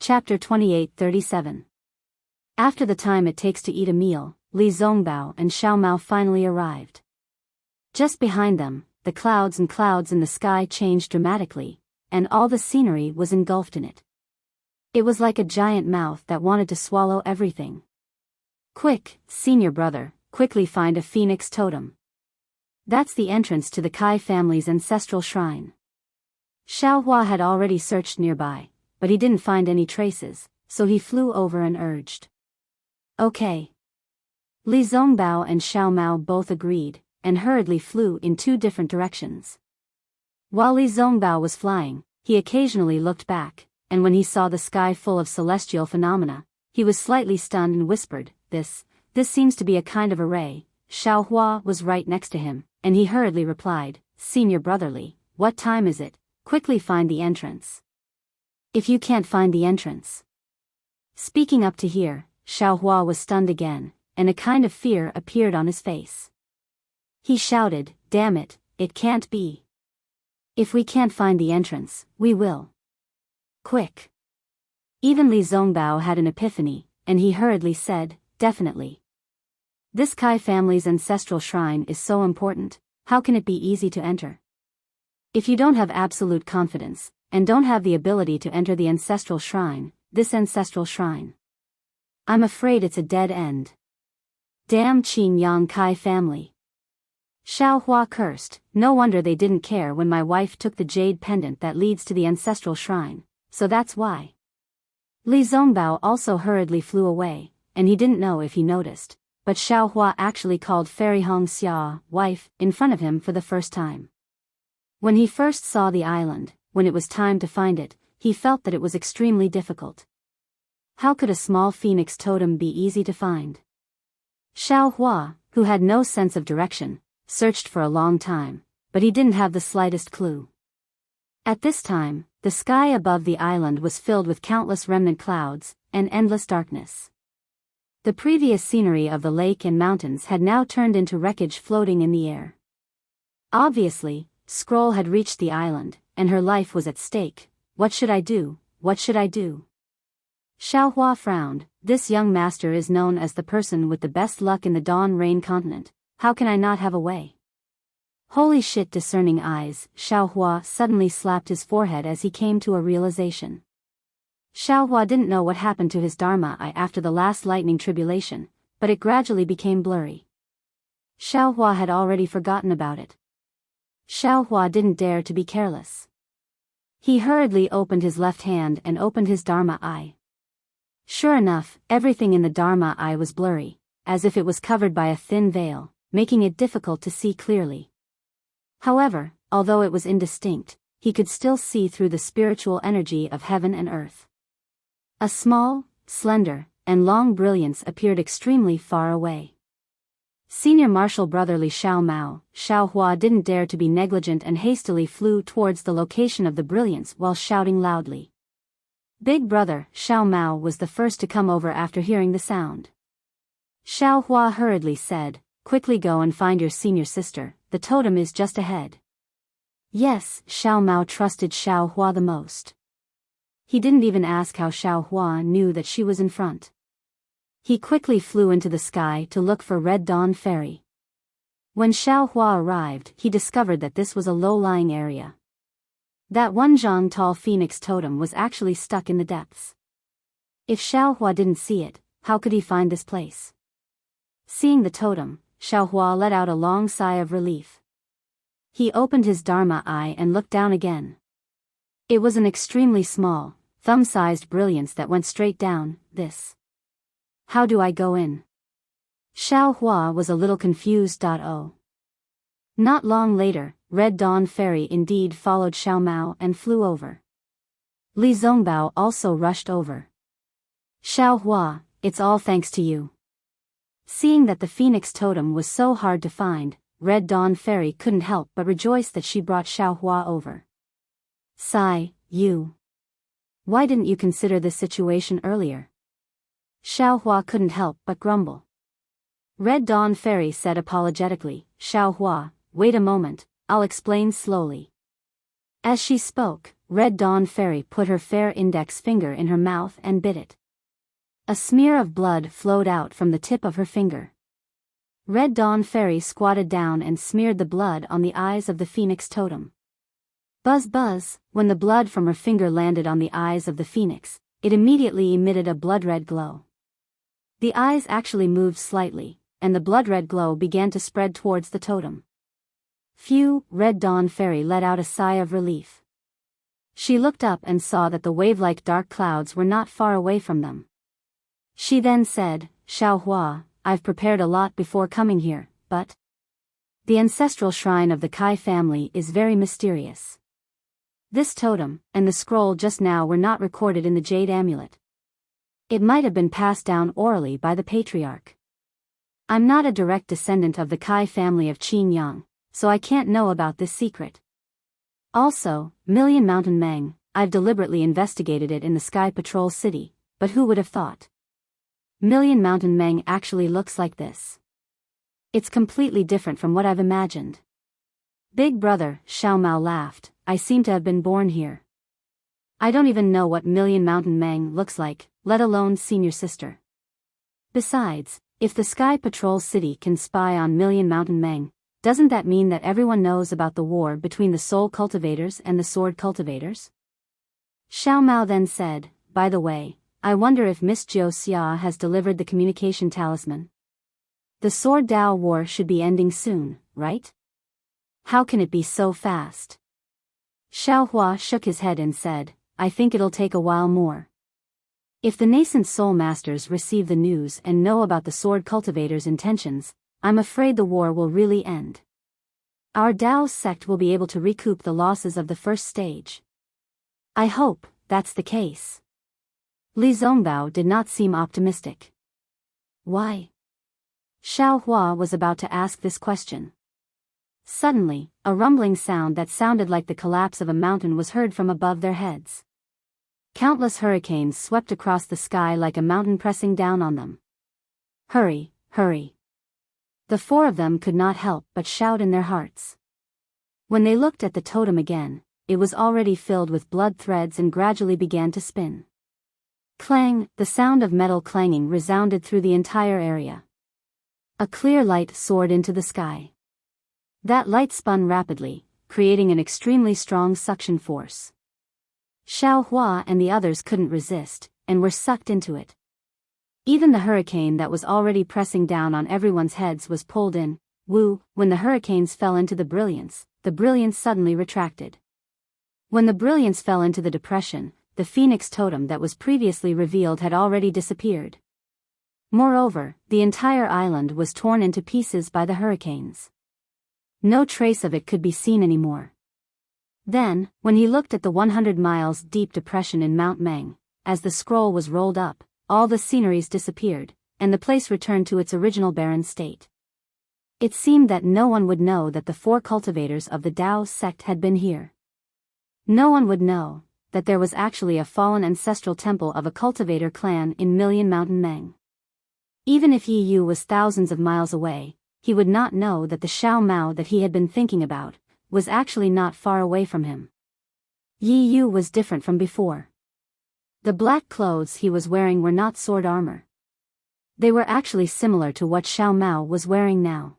Chapter 28-37. After the time it takes to eat a meal, Li Zongbao and Xiao Mao finally arrived. Just behind them, the clouds and clouds in the sky changed dramatically, and all the scenery was engulfed in it. It was like a giant mouth that wanted to swallow everything. Quick, senior brother, quickly find a phoenix totem. That's the entrance to the Kai family's ancestral shrine. Xiao Hua had already searched nearby, but he didn't find any traces, so he flew over and urged. Okay. Li Zongbao and Xiao Mao both agreed, and hurriedly flew in two different directions. While Li Zongbao was flying, he occasionally looked back, and when he saw the sky full of celestial phenomena, he was slightly stunned and whispered, This seems to be a kind of array. Xiao Hua was right next to him, and he hurriedly replied, Senior brotherly, what time is it? Quickly find the entrance. If you can't find the entrance. Speaking up to here, Xiao Hua was stunned again, and a kind of fear appeared on his face. He shouted, Damn it, it can't be. If we can't find the entrance, we will. Quick. Even Li Zongbao had an epiphany, and he hurriedly said, Definitely. This Kai family's ancestral shrine is so important, how can it be easy to enter? If you don't have absolute confidence, and don't have the ability to enter the ancestral shrine, this ancestral shrine, I'm afraid it's a dead end. Damn Qin Yang Kai family. Xiao Hua cursed, no wonder they didn't care when my wife took the jade pendant that leads to the ancestral shrine, so that's why. Li Zongbao also hurriedly flew away, and he didn't know if he noticed, but Xiao Hua actually called Fairy Hong Xia, wife, in front of him for the first time. When he first saw the island, when it was time to find it, he felt that it was extremely difficult. How could a small phoenix totem be easy to find? Xiao Hua, who had no sense of direction, searched for a long time, but he didn't have the slightest clue. At this time, the sky above the island was filled with countless remnant clouds, and endless darkness. The previous scenery of the lake and mountains had now turned into wreckage floating in the air. Obviously, Scroll had reached the island, and her life was at stake. What should I do? What should I do? Xiao Hua frowned. This young master is known as the person with the best luck in the Dawn Rain continent. How can I not have a way? Holy shit, discerning eyes. Xiao Hua suddenly slapped his forehead as he came to a realization. Xiao Hua didn't know what happened to his Dharma eye after the last lightning tribulation, but it gradually became blurry. Xiao Hua had already forgotten about it. Xiao Hua didn't dare to be careless. He hurriedly opened his left hand and opened his Dharma eye. Sure enough, everything in the Dharma eye was blurry, as if it was covered by a thin veil, making it difficult to see clearly. However, although it was indistinct, he could still see through the spiritual energy of heaven and earth. A small, slender, and long brilliance appeared extremely far away. Senior Marshal Brotherly Xiao Mao, Xiao Hua didn't dare to be negligent and hastily flew towards the location of the brilliance while shouting loudly. Big brother, Xiao Mao was the first to come over after hearing the sound. Xiao Hua hurriedly said, Quickly go and find your senior sister, the totem is just ahead. Yes, Xiao Mao trusted Xiao Hua the most. He didn't even ask how Xiao Hua knew that she was in front. He quickly flew into the sky to look for Red Dawn Fairy. When Xiao Hua arrived, he discovered that this was a low-lying area. That one zhang tall phoenix totem was actually stuck in the depths. If Xiao Hua didn't see it, how could he find this place? Seeing the totem, Xiao Hua let out a long sigh of relief. He opened his Dharma eye and looked down again. It was an extremely small, thumb-sized brilliance that went straight down. This. How do I go in? Xiao Hua was a little confused. Oh. Not long later, Red Dawn Fairy indeed followed Xiao Mao and flew over. Li Zongbao also rushed over. Xiao Hua, it's all thanks to you. Seeing that the phoenix totem was so hard to find, Red Dawn Fairy couldn't help but rejoice that she brought Xiao Hua over. Sigh, you. Why didn't you consider this situation earlier? Xiao Hua couldn't help but grumble. Red Dawn Fairy said apologetically, Xiao Hua, wait a moment, I'll explain slowly. As she spoke, Red Dawn Fairy put her fair index finger in her mouth and bit it. A smear of blood flowed out from the tip of her finger. Red Dawn Fairy squatted down and smeared the blood on the eyes of the phoenix totem. Buzz buzz, when the blood from her finger landed on the eyes of the phoenix, it immediately emitted a blood-red glow. The eyes actually moved slightly, and the blood-red glow began to spread towards the totem. Phew, Red Dawn Fairy let out a sigh of relief. She looked up and saw that the wave-like dark clouds were not far away from them. She then said, Xiao Hua, I've prepared a lot before coming here, but the ancestral shrine of the Kai family is very mysterious. This totem and the scroll just now were not recorded in the jade amulet. It might have been passed down orally by the patriarch. I'm not a direct descendant of the Kai family of Qin Yang, so I can't know about this secret. Also, Million Mountain Meng, I've deliberately investigated it in the Sky Patrol City, but who would have thought? Million Mountain Meng actually looks like this. It's completely different from what I've imagined. Big brother, Xiao Mao laughed, I seem to have been born here. I don't even know what Million Mountain Meng looks like, let alone senior sister. Besides, if the Sky Patrol City can spy on Million Mountain Meng, doesn't that mean that everyone knows about the war between the soul cultivators and the sword cultivators? Xiao Mao then said, by the way, I wonder if Miss Jiu Xia has delivered the communication talisman. The sword Dao war should be ending soon, right? How can it be so fast? Xiao Hua shook his head and said, I think it'll take a while more. If the nascent soul masters receive the news and know about the sword cultivators' intentions, I'm afraid the war will really end. Our Dao sect will be able to recoup the losses of the first stage. I hope that's the case. Li Zongbao did not seem optimistic. Why? Xiao Hua was about to ask this question. Suddenly, a rumbling sound that sounded like the collapse of a mountain was heard from above their heads. Countless hurricanes swept across the sky like a mountain pressing down on them. Hurry, hurry. The four of them could not help but shout in their hearts. When they looked at the totem again, it was already filled with blood threads and gradually began to spin. Clang, the sound of metal clanging resounded through the entire area. A clear light soared into the sky. That light spun rapidly, creating an extremely strong suction force. Xiao Hua and the others couldn't resist, and were sucked into it. Even the hurricane that was already pressing down on everyone's heads was pulled in. When the hurricanes fell into the brilliance suddenly retracted. When the brilliance fell into the depression, the phoenix totem that was previously revealed had already disappeared. Moreover, the entire island was torn into pieces by the hurricanes. No trace of it could be seen anymore. Then, when he looked at the 100 miles deep depression in Mount Meng, as the scroll was rolled up, all the sceneries disappeared, and the place returned to its original barren state. It seemed that no one would know that the four cultivators of the Dao sect had been here. No one would know that there was actually a fallen ancestral temple of a cultivator clan in Million Mountain Meng. Even if Yi Yu was thousands of miles away, he would not know that the Xiao Mao that he had been thinking about was actually not far away from him. Yi Yu was different from before. The black clothes he was wearing were not sword armor. They were actually similar to what Xiao Mao was wearing now.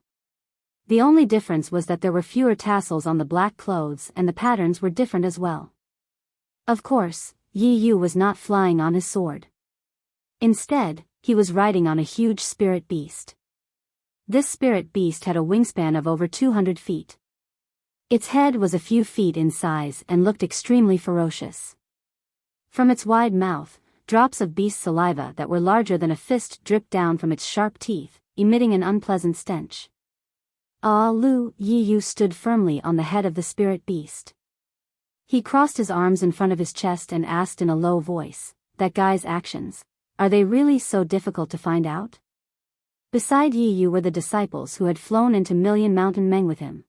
The only difference was that there were fewer tassels on the black clothes and the patterns were different as well. Of course, Yi Yu was not flying on his sword. Instead, he was riding on a huge spirit beast. This spirit beast had a wingspan of over 200 feet. Its head was a few feet in size and looked extremely ferocious. From its wide mouth, drops of beast saliva that were larger than a fist dripped down from its sharp teeth, emitting an unpleasant stench. Yi Yu stood firmly on the head of the spirit beast. He crossed his arms in front of his chest and asked in a low voice, that guy's actions, are they really so difficult to find out? Beside Yi Yu were the disciples who had flown into Million Mountain Meng with him.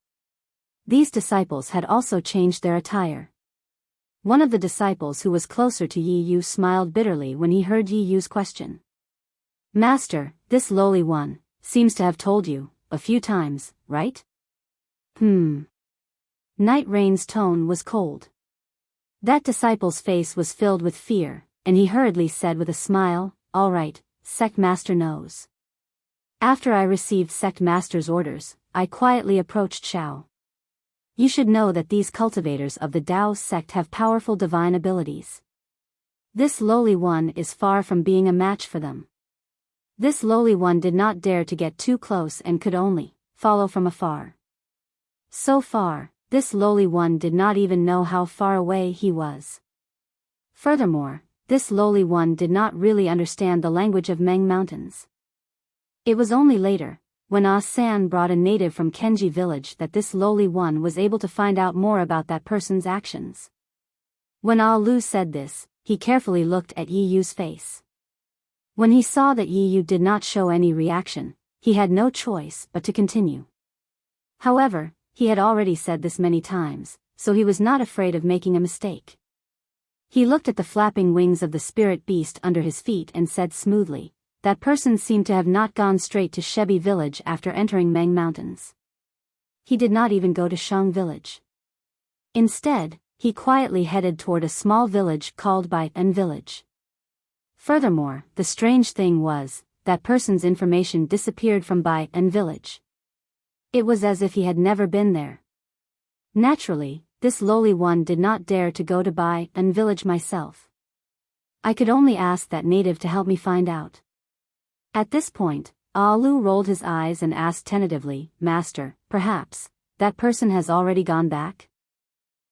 These disciples had also changed their attire. One of the disciples who was closer to Yi Yu smiled bitterly when he heard Yi Yu's question. Master, this lowly one seems to have told you a few times, right? Night Rain's tone was cold. That disciple's face was filled with fear, and he hurriedly said with a smile, "All right, sect master knows." After I received sect master's orders, I quietly approached Xiao. You should know that these cultivators of the Tao sect have powerful divine abilities. This lowly one is far from being a match for them. This lowly one did not dare to get too close and could only follow from afar. So far, this lowly one did not even know how far away he was. Furthermore, this lowly one did not really understand the language of Meng Mountains. It was only later, when Ah San brought a native from Kenji village, that this lowly one was able to find out more about that person's actions. When Ah Lu said this, he carefully looked at Yi Yu's face. When he saw that Yi Yu did not show any reaction, he had no choice but to continue. However, he had already said this many times, so he was not afraid of making a mistake. He looked at the flapping wings of the spirit beast under his feet and said smoothly, "That person seemed to have not gone straight to Shebi village after entering Meng Mountains. He did not even go to Shang village. Instead, he quietly headed toward a small village called Biyao village. Furthermore, the strange thing was, that person's information disappeared from Biyao village. It was as if he had never been there. Naturally, this lowly one did not dare to go to Biyao village myself. I could only ask that native to help me find out." At this point, Ah Lu rolled his eyes and asked tentatively, "Master, perhaps, that person has already gone back?"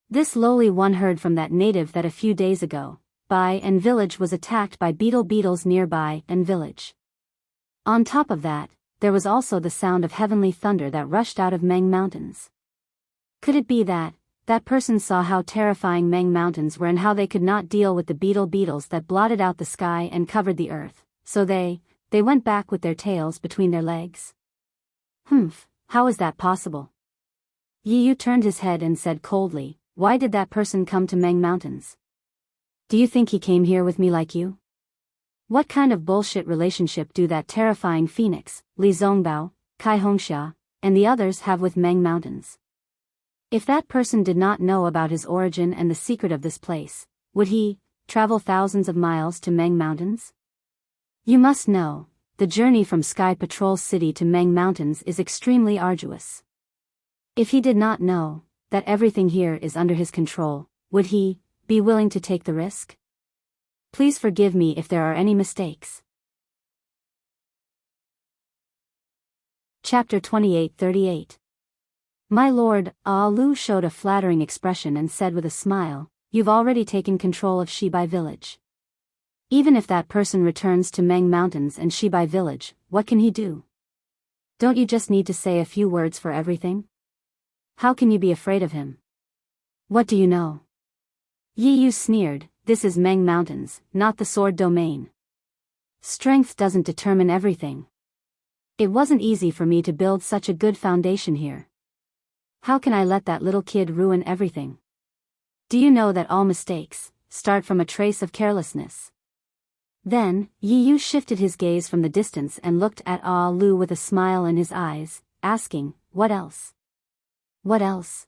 This lowly one heard from that native that a few days ago, Biyao village was attacked by beetles nearby and village. On top of that, there was also the sound of heavenly thunder that rushed out of Meng Mountains. Could it be that person saw how terrifying Meng Mountains were and how they could not deal with the beetles that blotted out the sky and covered the earth, so they went back with their tails between their legs? Humph, how is that possible? Yi Yu turned his head and said coldly, "Why did that person come to Meng Mountains? Do you think he came here with me like you? What kind of bullshit relationship do that terrifying phoenix, Li Zongbao, Kai Hongxia, and the others have with Meng Mountains? If that person did not know about his origin and the secret of this place, would he travel thousands of miles to Meng Mountains? You must know, the journey from Sky Patrol City to Meng Mountains is extremely arduous. If he did not know that everything here is under his control, would he be willing to take the risk? Please forgive me if there are any mistakes." Chapter 28:38. My lord, Ah Lu showed a flattering expression and said with a smile, "You've already taken control of Shibai village. Even if that person returns to Meng Mountains and Shibai village, what can he do? Don't you just need to say a few words for everything? How can you be afraid of him? What do you know?" Yi Yu sneered, "This is Meng Mountains, not the sword domain. Strength doesn't determine everything. It wasn't easy for me to build such a good foundation here. How can I let that little kid ruin everything? Do you know that all mistakes start from a trace of carelessness?" Then, Yi Yu shifted his gaze from the distance and looked at Ah Lu with a smile in his eyes, asking, "What else? What else?"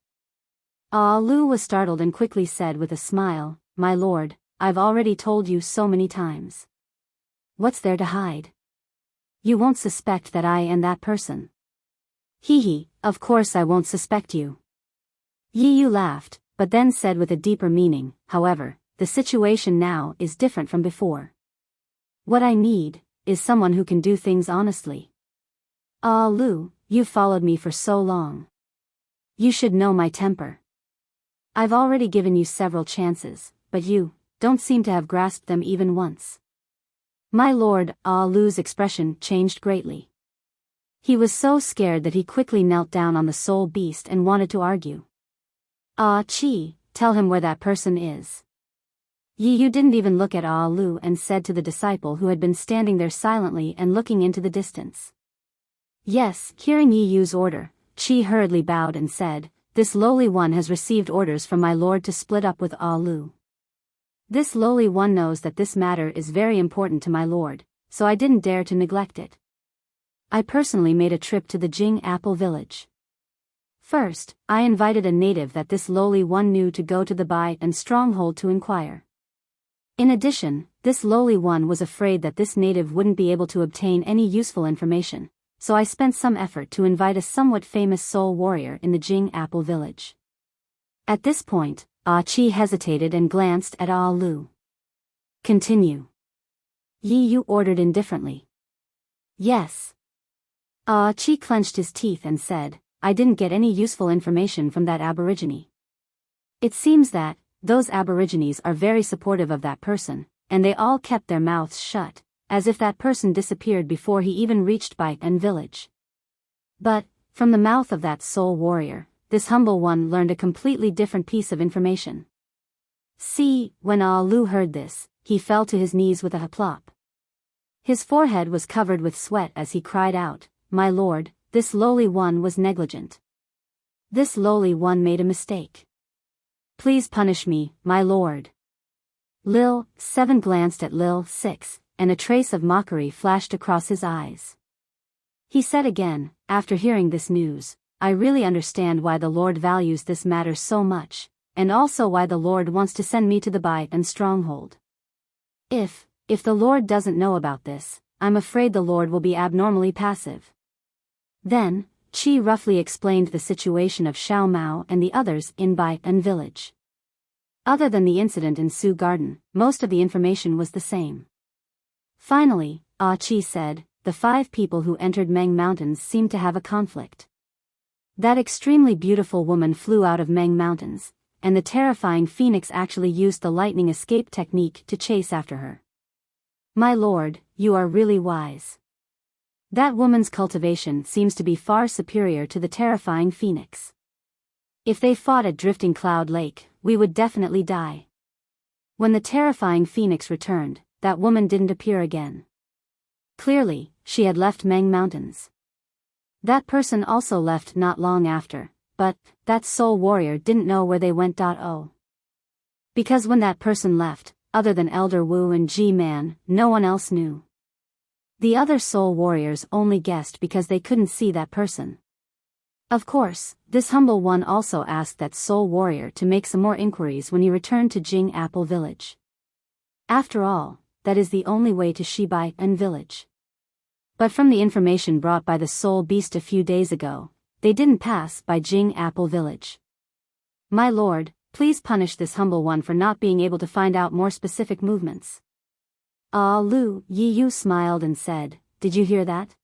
Ah Lu was startled and quickly said with a smile, "My lord, I've already told you so many times. What's there to hide? You won't suspect that I am that person." "Hee, of course I won't suspect you." Yi Yu laughed, but then said with a deeper meaning, "However, the situation now is different from before. What I need is someone who can do things honestly. Ah Lu, you've followed me for so long. You should know my temper. I've already given you several chances, but you don't seem to have grasped them even once." My lord, Ah Lu's expression changed greatly. He was so scared that he quickly knelt down on the soul beast and wanted to argue. "Ah Chi, tell him where that person is." Yi Yu didn't even look at Ah Lu and said to the disciple who had been standing there silently and looking into the distance. "Yes." Hearing Yi Yu's order, Chi hurriedly bowed and said, "This lowly one has received orders from my lord to split up with Ah Lu. This lowly one knows that this matter is very important to my lord, so I didn't dare to neglect it. I personally made a trip to the Jing Apple village. First, I invited a native that this lowly one knew to go to the Bai and stronghold to inquire. In addition, this lowly one was afraid that this native wouldn't be able to obtain any useful information, so I spent some effort to invite a somewhat famous soul warrior in the Jing Apple village. At this point, Ah Chi hesitated and glanced at Ah Lu. Continue. Yi Yu ordered indifferently. Yes. Ah Chi clenched his teeth and said, I didn't get any useful information from that aborigine. It seems that, those aborigines are very supportive of that person, and they all kept their mouths shut, as if that person disappeared before he even reached Bai and village. But, from the mouth of that soul warrior, this humble one learned a completely different piece of information. See, when Ah Lu heard this, he fell to his knees with a plop. His forehead was covered with sweat as he cried out, My lord, this lowly one was negligent. This lowly one made a mistake. Please punish me, my lord. Lil 7 glanced at Lil 6, and a trace of mockery flashed across his eyes. He said again, after hearing this news, I really understand why the Lord values this matter so much, and also why the Lord wants to send me to the Bai and stronghold. If the Lord doesn't know about this, I'm afraid the Lord will be abnormally passive. Then, Qi roughly explained the situation of Xiao Mao and the others in Bai and village. Other than the incident in Su Garden, most of the information was the same. Finally, Ah Chi said, the 5 people who entered Meng Mountains seemed to have a conflict. That extremely beautiful woman flew out of Meng Mountains, and the terrifying phoenix actually used the lightning escape technique to chase after her. My lord, you are really wise. That woman's cultivation seems to be far superior to the terrifying phoenix. If they fought at Drifting Cloud Lake, we would definitely die. When the terrifying phoenix returned, that woman didn't appear again. Clearly, she had left Meng Mountains. That person also left not long after, but that soul warrior didn't know where they went. Because when that person left, other than Elder Wu and G-Man, no one else knew. The other soul warriors only guessed because they couldn't see that person. Of course, this humble one also asked that soul warrior to make some more inquiries when he returned to Jing Apple village. After all, that is the only way to Shibai and village. But from the information brought by the soul beast a few days ago, they didn't pass by Jing Apple village. My lord, please punish this humble one for not being able to find out more specific movements. Ah Lu, Yi Yu smiled and said, did you hear that?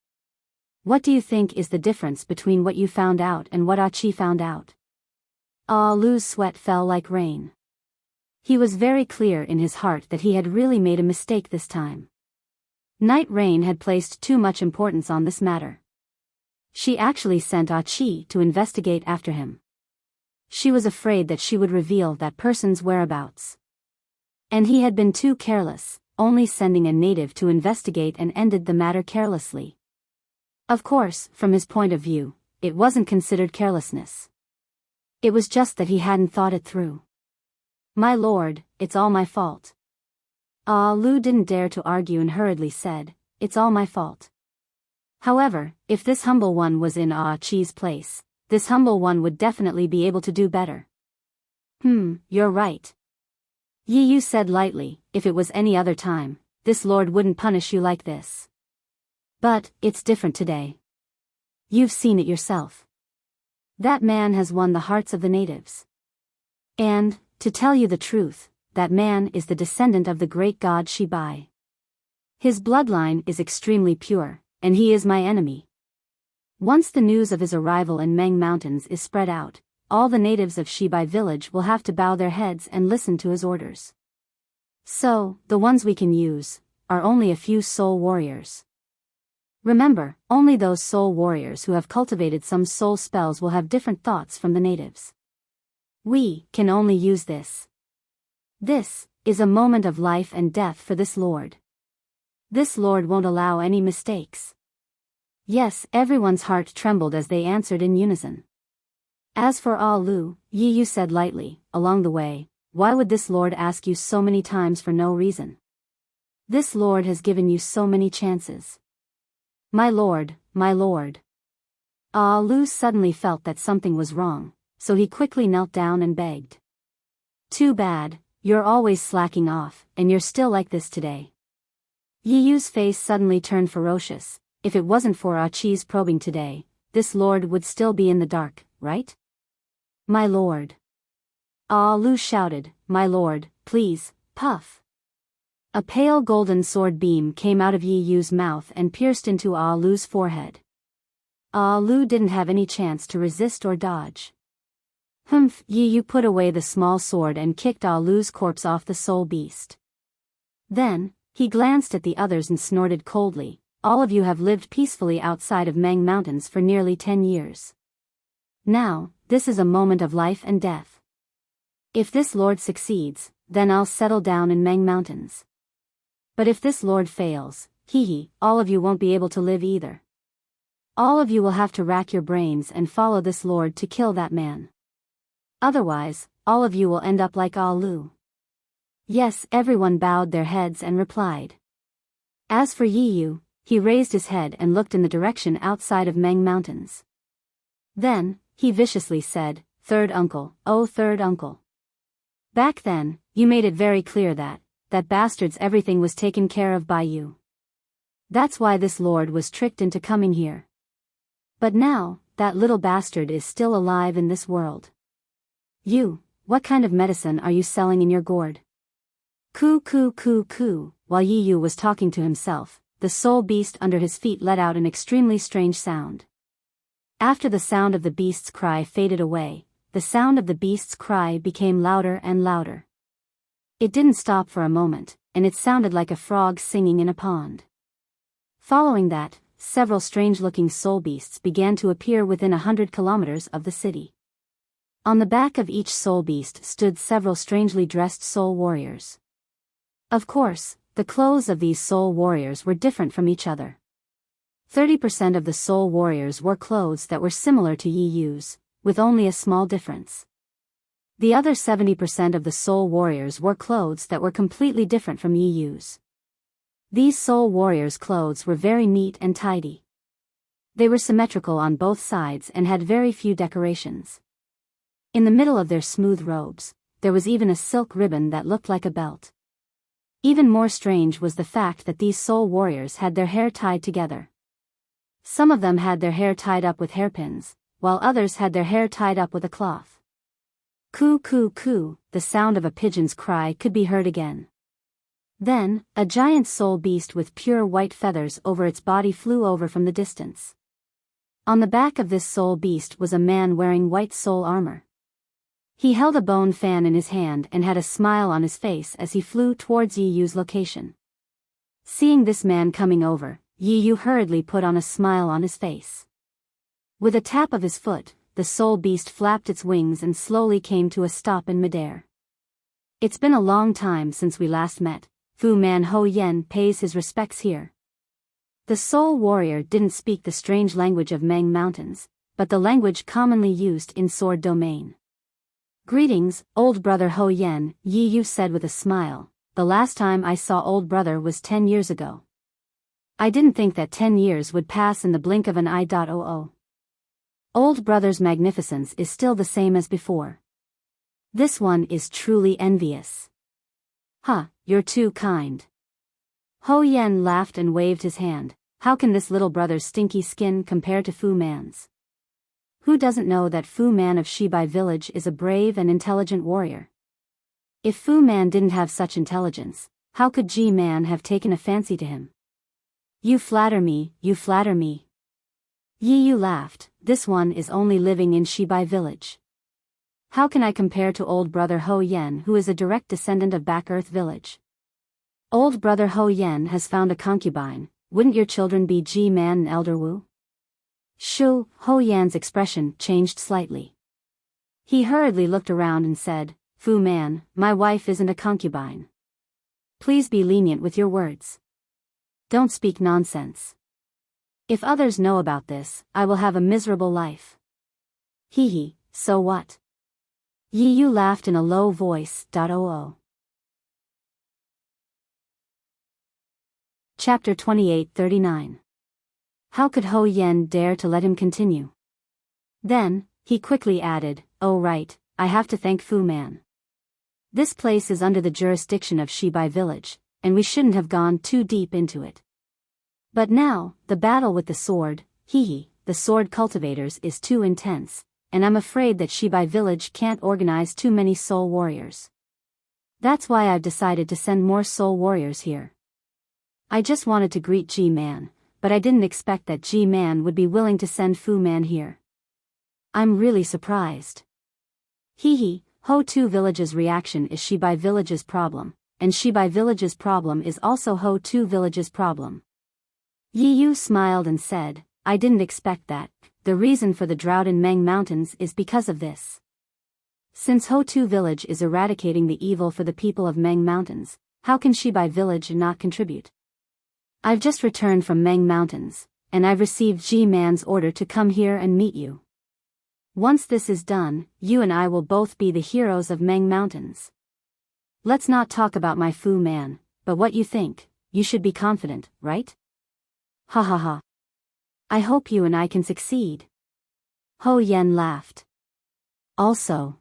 What do you think is the difference between what you found out and what Ah Chi found out? Ah Lu's sweat fell like rain. He was very clear in his heart that he had really made a mistake this time. Night Rain had placed too much importance on this matter. She actually sent Ah Chi to investigate after him. She was afraid that she would reveal that person's whereabouts. And he had been too careless, only sending a native to investigate and ended the matter carelessly. Of course, from his point of view, it wasn't considered carelessness. It was just that he hadn't thought it through. My lord, it's all my fault. Ah Lu didn't dare to argue and hurriedly said, it's all my fault. However, if this humble one was in Ah Chi's place, this humble one would definitely be able to do better. You're right. Yi Yu said lightly, if it was any other time, this lord wouldn't punish you like this. But, it's different today. You've seen it yourself. That man has won the hearts of the natives. And, to tell you the truth, that man is the descendant of the great god Shibai. His bloodline is extremely pure, and he is my enemy. Once the news of his arrival in Meng Mountains is spread out, all the natives of Shibai village will have to bow their heads and listen to his orders. So, the ones we can use are only a few soul warriors. Remember, only those soul warriors who have cultivated some soul spells will have different thoughts from the natives. We can only use this. This is a moment of life and death for this lord. This lord won't allow any mistakes. Yes, everyone's heart trembled as they answered in unison. As for Ah Lu, Yi Yu said lightly, along the way, why would this lord ask you so many times for no reason? This lord has given you so many chances. My lord, my lord. Ah Lu suddenly felt that something was wrong, so he quickly knelt down and begged. Too bad, you're always slacking off, and you're still like this today. Yi Yu's face suddenly turned ferocious. If it wasn't for Ah Chi's probing today, this lord would still be in the dark, right? My lord. Ah Lu shouted, my lord, please, puff. A pale golden sword beam came out of Yi Yu's mouth and pierced into Ah Lu's forehead. Ah Lu didn't have any chance to resist or dodge. Humph! Yi Yu put away the small sword and kicked Ah Lu's corpse off the soul beast. Then, he glanced at the others and snorted coldly, all of you have lived peacefully outside of Meng Mountains for nearly 10 years. Now, this is a moment of life and death. If this lord succeeds, then I'll settle down in Meng Mountains. But if this lord fails, all of you won't be able to live either. All of you will have to rack your brains and follow this lord to kill that man. Otherwise, all of you will end up like Ah Lu. Yes, everyone bowed their heads and replied. As for Yi Yu, he raised his head and looked in the direction outside of Meng Mountains. Then, he viciously said, Third uncle, oh third uncle. Back then, you made it very clear that bastards everything was taken care of by you. That's why this lord was tricked into coming here. But now, that little bastard is still alive in this world. You, what kind of medicine are you selling in your gourd? Coo coo coo coo. While Yi Yu was talking to himself, the soul beast under his feet let out an extremely strange sound. After the sound of the beast's cry faded away, the sound of the beast's cry became louder and louder. It didn't stop for a moment, and it sounded like a frog singing in a pond. Following that, several strange-looking soul beasts began to appear within 100 kilometers of the city. On the back of each soul beast stood several strangely dressed soul warriors. Of course, the clothes of these soul warriors were different from each other. 30% of the soul warriors wore clothes that were similar to Yi Yu's, with only a small difference. The other 70% of the soul warriors wore clothes that were completely different from Yi Yu's. These soul warriors' clothes were very neat and tidy. They were symmetrical on both sides and had very few decorations. In the middle of their smooth robes, there was even a silk ribbon that looked like a belt. Even more strange was the fact that these soul warriors had their hair tied together. Some of them had their hair tied up with hairpins, while others had their hair tied up with a cloth. Coo coo coo, the sound of a pigeon's cry could be heard again. Then, a giant soul beast with pure white feathers over its body flew over from the distance. On the back of this soul beast was a man wearing white soul armor. He held a bone fan in his hand and had a smile on his face as he flew towards Yi Yu's location. Seeing this man coming over, Yi Yu hurriedly put on a smile on his face. With a tap of his foot, the soul beast flapped its wings and slowly came to a stop in midair. It's been a long time since we last met. Fu Man Ho Yen pays his respects here. The soul warrior didn't speak the strange language of Meng Mountains, but the language commonly used in sword domain. Greetings, old brother Ho Yen, Yi Yu said with a smile. The last time I saw old brother was 10 years ago. I didn't think that 10 years would pass in the blink of an eye. Old brother's magnificence is still the same as before. This one is truly envious. Huh, you're too kind. Ho Yen laughed and waved his hand. How can this little brother's stinky skin compare to Fu Man's? Who doesn't know that Fu Man of Shibai village is a brave and intelligent warrior? If Fu Man didn't have such intelligence, how could Ji Man have taken a fancy to him? You flatter me, you flatter me. Yi Yu laughed. This one is only living in Shibai village. How can I compare to old brother Ho Yen, who is a direct descendant of Back Earth village? Old brother Ho Yen has found a concubine. Wouldn't your children be Ji Man and Elder Wu? Shu, Ho Yan's expression changed slightly. He hurriedly looked around and said, Fu Man, my wife isn't a concubine. Please be lenient with your words. Don't speak nonsense. If others know about this, I will have a miserable life. So what? Yi Yu laughed in a low voice. Chapter 28:39. How could Ho Yen dare to let him continue? Then, he quickly added, "Oh right, I have to thank Fu Man. This place is under the jurisdiction of Shibai village, and we shouldn't have gone too deep into it. But now, the battle with the sword, the sword cultivators is too intense, and I'm afraid that Shibai village can't organize too many soul warriors. That's why I've decided to send more soul warriors here. I just wanted to greet G-Man, but I didn't expect that G-Man would be willing to send Fu Man here. I'm really surprised." Ho-Tu village's reaction is Shibai village's problem, and Shibai village's problem is also Ho-Tu village's problem. Yi Yu smiled and said, "I didn't expect that. The reason for the drought in Meng Mountains is because of this. Since Ho-Tu village is eradicating the evil for the people of Meng Mountains, how can Shibai village not contribute? I've just returned from Meng Mountains, and I've received G-Man's order to come here and meet you. Once this is done, you and I will both be the heroes of Meng Mountains. Let's not talk about my Fu Man, but what you think. You should be confident, right? Ha ha ha. I hope you and I can succeed." Ho Yen laughed. Also.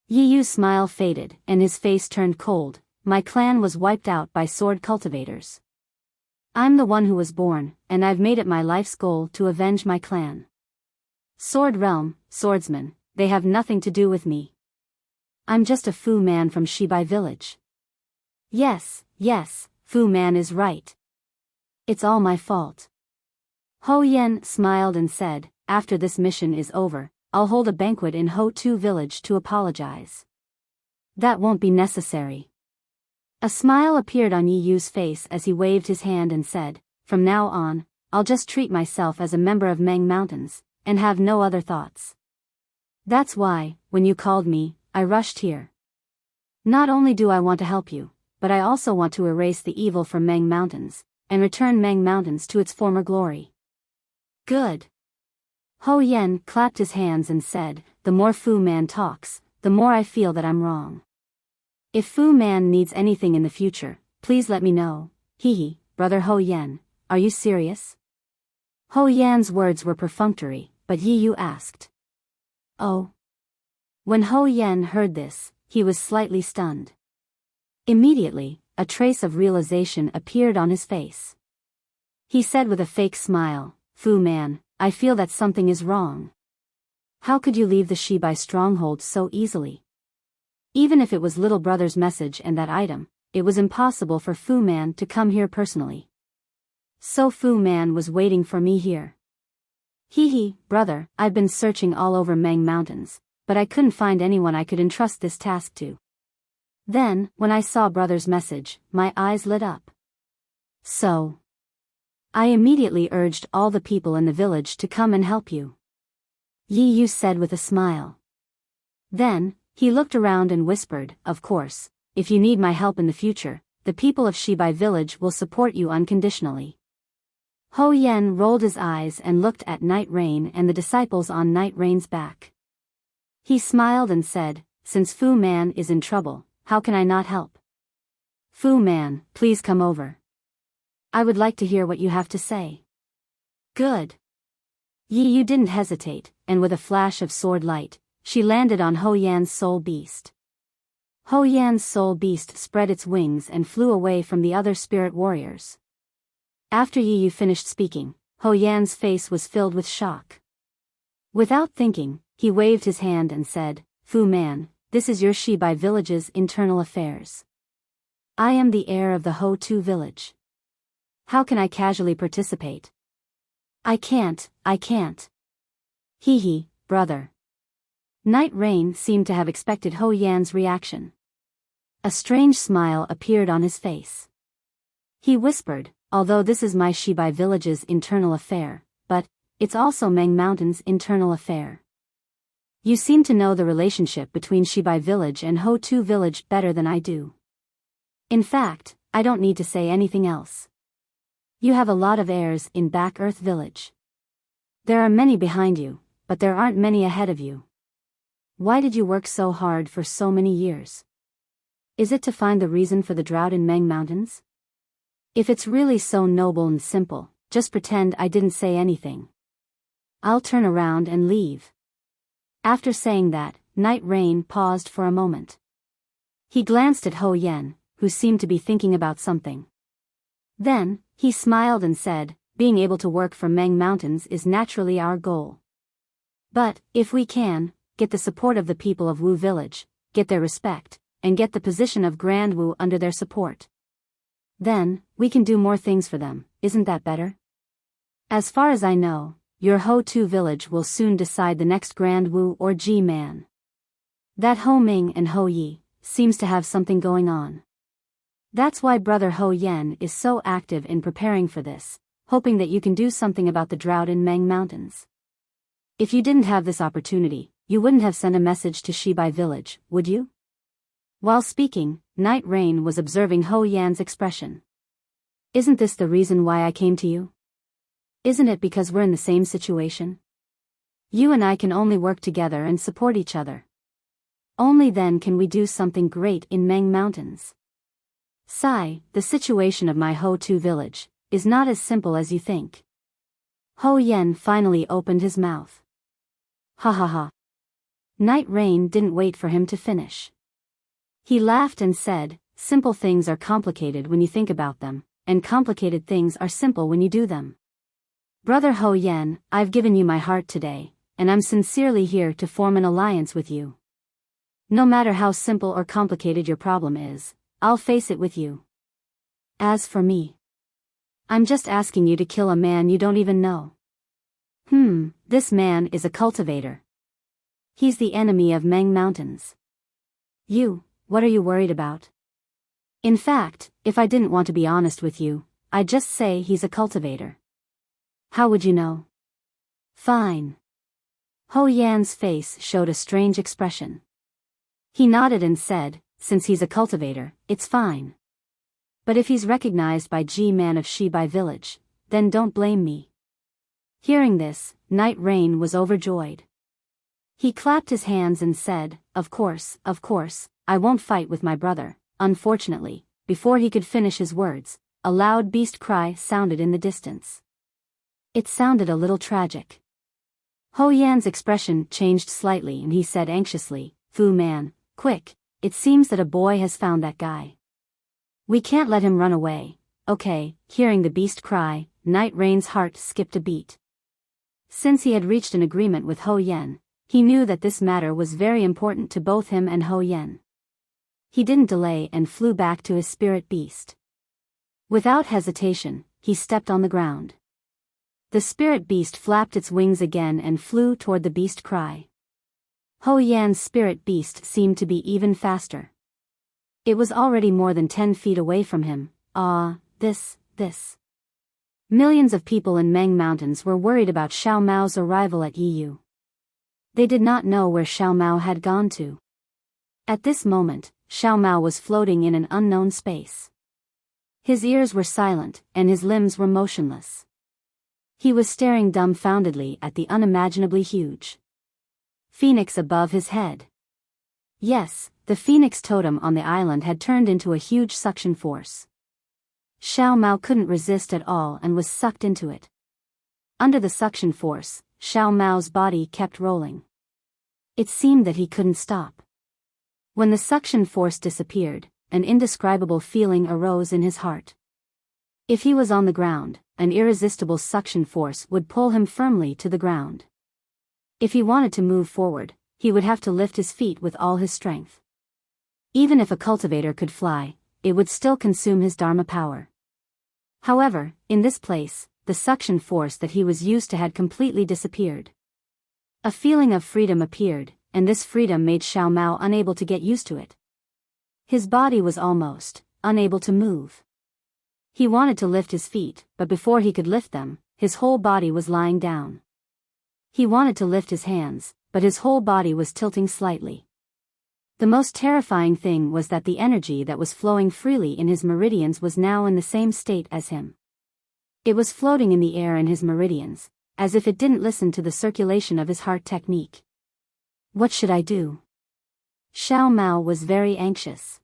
Yi Yu's smile faded and his face turned cold. "My clan was wiped out by sword cultivators. I'm the one who was born, and I've made it my life's goal to avenge my clan. Sword Realm, swordsman, they have nothing to do with me. I'm just a Fu Man from Shibai village. Yes, Fu Man is right. It's all my fault." Ho Yen smiled and said, "After this mission is over, I'll hold a banquet in Ho-Tu village to apologize." "That won't be necessary." A smile appeared on Yi Yu's face as he waved his hand and said, "From now on, I'll just treat myself as a member of Meng Mountains, and have no other thoughts. That's why, when you called me, I rushed here. Not only do I want to help you, but I also want to erase the evil from Meng Mountains, and return Meng Mountains to its former glory." "Good." Ho Yen clapped his hands and said, "The more Fu Man talks, the more I feel that I'm wrong. If Fu Man needs anything in the future, please let me know." Brother Ho Yen, are you serious?" Ho Yan's words were perfunctory, but Yi Yu asked. "Oh." When Ho Yen heard this, he was slightly stunned. Immediately, a trace of realization appeared on his face. He said with a fake smile, "Fu Man, I feel that something is wrong. How could you leave the Shibai stronghold so easily? Even if it was little brother's message and that item, it was impossible for Fu Man to come here personally. So Fu Man was waiting for me here." Brother, I've been searching all over Meng Mountains, but I couldn't find anyone I could entrust this task to. Then, when I saw brother's message, my eyes lit up. So I immediately urged all the people in the village to come and help you," Yi Yu said with a smile. Then, he looked around and whispered, "Of course, if you need my help in the future, the people of Shibai village will support you unconditionally." Ho Yen rolled his eyes and looked at Night Rain and the disciples on Night Rain's back. He smiled and said, "Since Fu Man is in trouble, how can I not help? Fu Man, please come over. I would like to hear what you have to say." "Good." Yi Yu didn't hesitate, and with a flash of sword light, she landed on Ho Yan's soul beast. Ho Yan's soul beast spread its wings and flew away from the other spirit warriors. After Yi Yu finished speaking, Ho Yan's face was filled with shock. Without thinking, he waved his hand and said, "Fu Man, this is your Shibai village's internal affairs. I am the heir of the Ho-Tu village. How can I casually participate? I can't. Brother." Night Rain seemed to have expected Ho Yan's reaction. A strange smile appeared on his face. He whispered, "Although this is my Shibai village's internal affair, but it's also Meng Mountain's internal affair. You seem to know the relationship between Shibai village and Ho-Tu village better than I do. In fact, I don't need to say anything else. You have a lot of heirs in Back Earth village. There are many behind you, but there aren't many ahead of you. Why did you work so hard for so many years? Is it to find the reason for the drought in Meng Mountains? If it's really so noble and simple, just pretend I didn't say anything. I'll turn around and leave." After saying that, Night Rain paused for a moment. He glanced at Ho Yen, who seemed to be thinking about something. Then, he smiled and said, being able to work for Meng Mountains is naturally our goal. But, if we can, get the support of the people of Wu Village, get their respect, and get the position of Grand Wu under their support. Then, we can do more things for them, isn't that better? As far as I know, your Ho Tu village will soon decide the next Grand Wu or Ji man. That Ho Ming and Ho Yi seems to have something going on. That's why Brother Ho Yen is so active in preparing for this, hoping that you can do something about the drought in Meng Mountains. If you didn't have this opportunity, you wouldn't have sent a message to Shibai village, would you? While speaking, Night Rain was observing Ho Yan's expression. Isn't this the reason why I came to you? Isn't it because we're in the same situation? You and I can only work together and support each other. Only then can we do something great in Meng Mountains. Sai, the situation of my Ho Tu village is not as simple as you think. Ho Yen finally opened his mouth. Ha ha ha. Night Rain didn't wait for him to finish. He laughed and said, simple things are complicated when you think about them, and complicated things are simple when you do them. Brother Ho Yen, I've given you my heart today, and I'm sincerely here to form an alliance with you. No matter how simple or complicated your problem is, I'll face it with you. As for me, I'm just asking you to kill a man you don't even know. This man is a cultivator. He's the enemy of Meng Mountains. What are you worried about? In fact, if I didn't want to be honest with you, I'd just say he's a cultivator. How would you know? Fine. Ho Yan's face showed a strange expression. He nodded and said, since he's a cultivator, it's fine. But if he's recognized by G-Man of Shibai village, then don't blame me. Hearing this, Night Rain was overjoyed. He clapped his hands and said, of course, I won't fight with my brother. Unfortunately, before he could finish his words, a loud beast cry sounded in the distance. It sounded a little tragic. Ho Yan's expression changed slightly and he said anxiously, Fu man, quick, it seems that a boy has found that guy. We can't let him run away, okay? Hearing the beast cry, Night Rain's heart skipped a beat. Since he had reached an agreement with Ho Yan, he knew that this matter was very important to both him and Ho Yan. He didn't delay and flew back to his spirit beast. Without hesitation, he stepped on the ground. The spirit beast flapped its wings again and flew toward the beast cry. Ho Yan's spirit beast seemed to be even faster. It was already more than 10 feet away from him. This. Millions of people in Meng Mountains were worried about Xiao Mao's arrival at Yiyu. They did not know where Xiao Mao had gone to. At this moment, Xiao Mao was floating in an unknown space. His ears were silent, and his limbs were motionless. He was staring dumbfoundedly at the unimaginably huge phoenix above his head. Yes, the phoenix totem on the island had turned into a huge suction force. Xiao Mao couldn't resist at all and was sucked into it. Under the suction force, Xiao Mao's body kept rolling. It seemed that he couldn't stop. When the suction force disappeared, an indescribable feeling arose in his heart. If he was on the ground, an irresistible suction force would pull him firmly to the ground. If he wanted to move forward, he would have to lift his feet with all his strength. Even if a cultivator could fly, it would still consume his Dharma power. However, in this place, the suction force that he was used to had completely disappeared. A feeling of freedom appeared, and this freedom made Xiao Mao unable to get used to it. His body was almost unable to move. He wanted to lift his feet, but before he could lift them, his whole body was lying down. He wanted to lift his hands, but his whole body was tilting slightly. The most terrifying thing was that the energy that was flowing freely in his meridians was now in the same state as him. It was floating in the air in his meridians, as if it didn't listen to the circulation of his heart technique. What should I do? Xiao Mao was very anxious.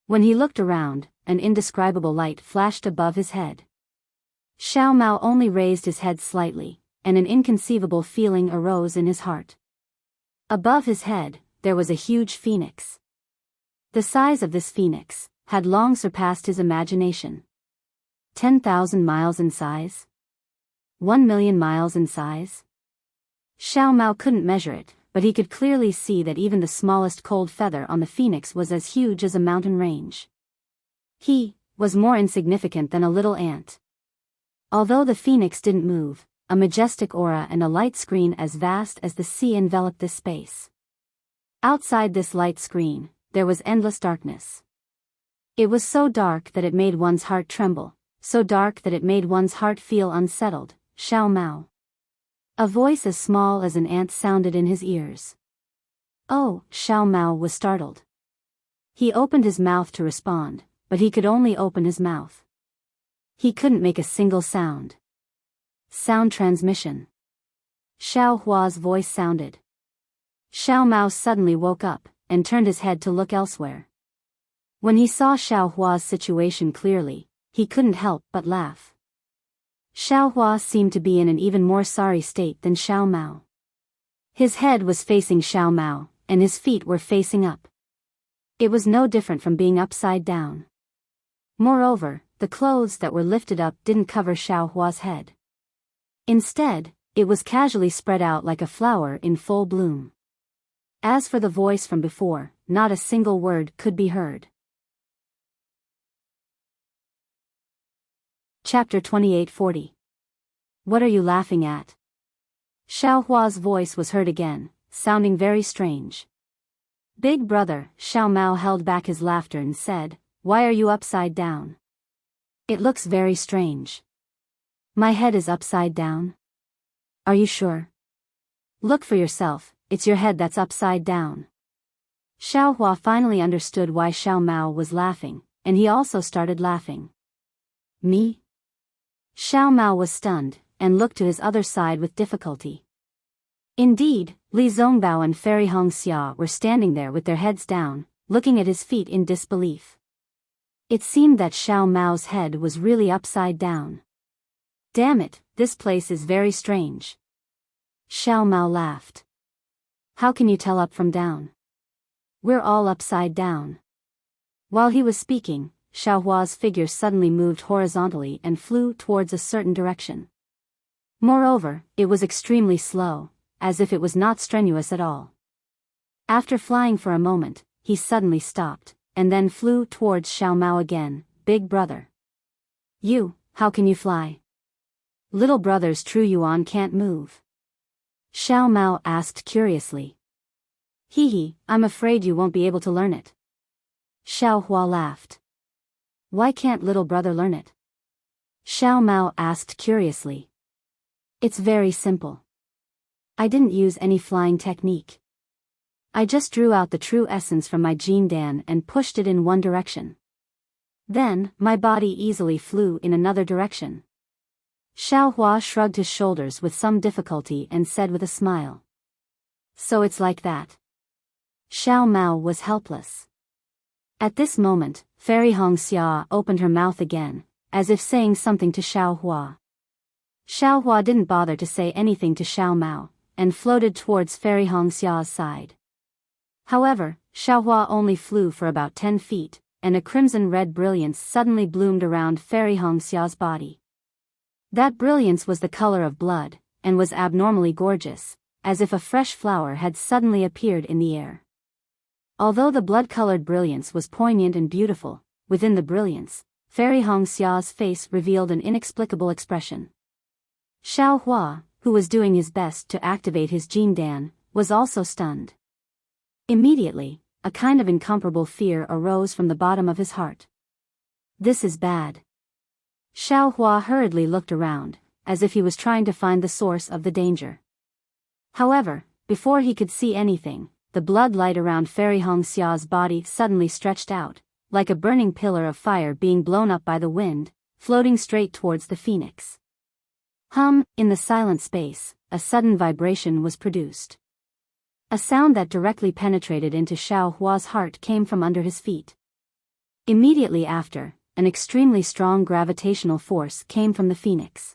When he looked around, an indescribable light flashed above his head. Xiao Mao only raised his head slightly, and an inconceivable feeling arose in his heart. Above his head, there was a huge phoenix. The size of this phoenix had long surpassed his imagination. 10,000 miles in size? 1,000,000 miles in size? Xiao Mao couldn't measure it, but he could clearly see that even the smallest cold feather on the phoenix was as huge as a mountain range. He was more insignificant than a little ant. Although the phoenix didn't move, a majestic aura and a light screen as vast as the sea enveloped this space. Outside this light screen, there was endless darkness. It was so dark that it made one's heart tremble, so dark that it made one's heart feel unsettled. Xiao Mao. A voice as small as an ant sounded in his ears. Oh, Xiao Mao was startled. He opened his mouth to respond, but he could only open his mouth. He couldn't make a single sound. Sound transmission. Xiao Hua's voice sounded. Xiao Mao suddenly woke up, and turned his head to look elsewhere. When he saw Xiao Hua's situation clearly, he couldn't help but laugh. Xiao Hua seemed to be in an even more sorry state than Xiao Mao. His head was facing Xiao Mao, and his feet were facing up. It was no different from being upside down. Moreover, the clothes that were lifted up didn't cover Xiao Hua's head. Instead, it was casually spread out like a flower in full bloom. As for the voice from before, not a single word could be heard. Chapter 2840. What are you laughing at? Xiao Hua's voice was heard again, sounding very strange. Big brother, Xiao Mao held back his laughter and said, why are you upside down? It looks very strange. My head is upside down? Are you sure? Look for yourself, it's your head that's upside down. Xiao Hua finally understood why Xiao Mao was laughing, and he also started laughing. Me? Xiao Mao was stunned, and looked to his other side with difficulty. Indeed, Li Zongbao and Fairy Hongxia were standing there with their heads down, looking at his feet in disbelief. It seemed that Xiao Mao's head was really upside down. Damn it, this place is very strange. Xiao Mao laughed. How can you tell up from down? We're all upside down. While he was speaking, Xiao Hua's figure suddenly moved horizontally and flew towards a certain direction. Moreover, it was extremely slow, as if it was not strenuous at all. After flying for a moment, he suddenly stopped, and then flew towards Xiao Mao again. Big brother. How can you fly? Little brother's true yuan can't move. Xiao Mao asked curiously. I'm afraid you won't be able to learn it. Xiao Hua laughed. Why can't little brother learn it? Xiao Mao asked curiously. It's very simple. I didn't use any flying technique. I just drew out the true essence from my Jin Dan and pushed it in one direction. Then, my body easily flew in another direction. Xiao Hua shrugged his shoulders with some difficulty and said with a smile. So it's like that. Xiao Mao was helpless. At this moment, Fairy Hongxia opened her mouth again, as if saying something to Xiao Hua. Xiao Hua didn't bother to say anything to Xiao Mao, and floated towards Fairy Hongxia's side. However, Xiao Hua only flew for about 10 feet, and a crimson-red brilliance suddenly bloomed around Fairy Hongxia's body. That brilliance was the color of blood, and was abnormally gorgeous, as if a fresh flower had suddenly appeared in the air. Although the blood-colored brilliance was poignant and beautiful, within the brilliance, Fairy Hongxia's face revealed an inexplicable expression. Xiao Hua, who was doing his best to activate his Jin Dan, was also stunned. Immediately, a kind of incomparable fear arose from the bottom of his heart. This is bad. Xiao Hua hurriedly looked around, as if he was trying to find the source of the danger. However, before he could see anything, the blood light around Fairy Hongxia's body suddenly stretched out, like a burning pillar of fire being blown up by the wind, floating straight towards the phoenix. In the silent space, a sudden vibration was produced. A sound that directly penetrated into Xiao Hua's heart came from under his feet. Immediately after, an extremely strong gravitational force came from the phoenix.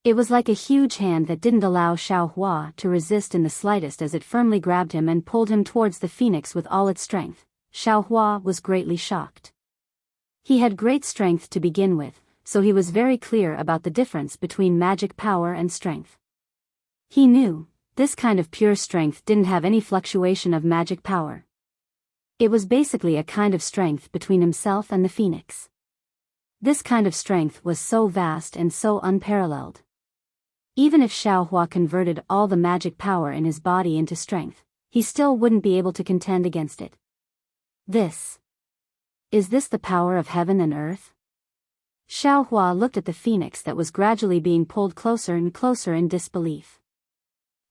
It was like a huge hand that didn't allow Xiao Hua to resist in the slightest as it firmly grabbed him and pulled him towards the phoenix with all its strength. Xiao Hua was greatly shocked. He had great strength to begin with, so he was very clear about the difference between magic power and strength. He knew, this kind of pure strength didn't have any fluctuation of magic power. It was basically a kind of strength between himself and the phoenix. This kind of strength was so vast and so unparalleled. Even if Xiao Hua converted all the magic power in his body into strength, he still wouldn't be able to contend against it. Is this the power of heaven and earth? Xiao Hua looked at the phoenix that was gradually being pulled closer and closer in disbelief.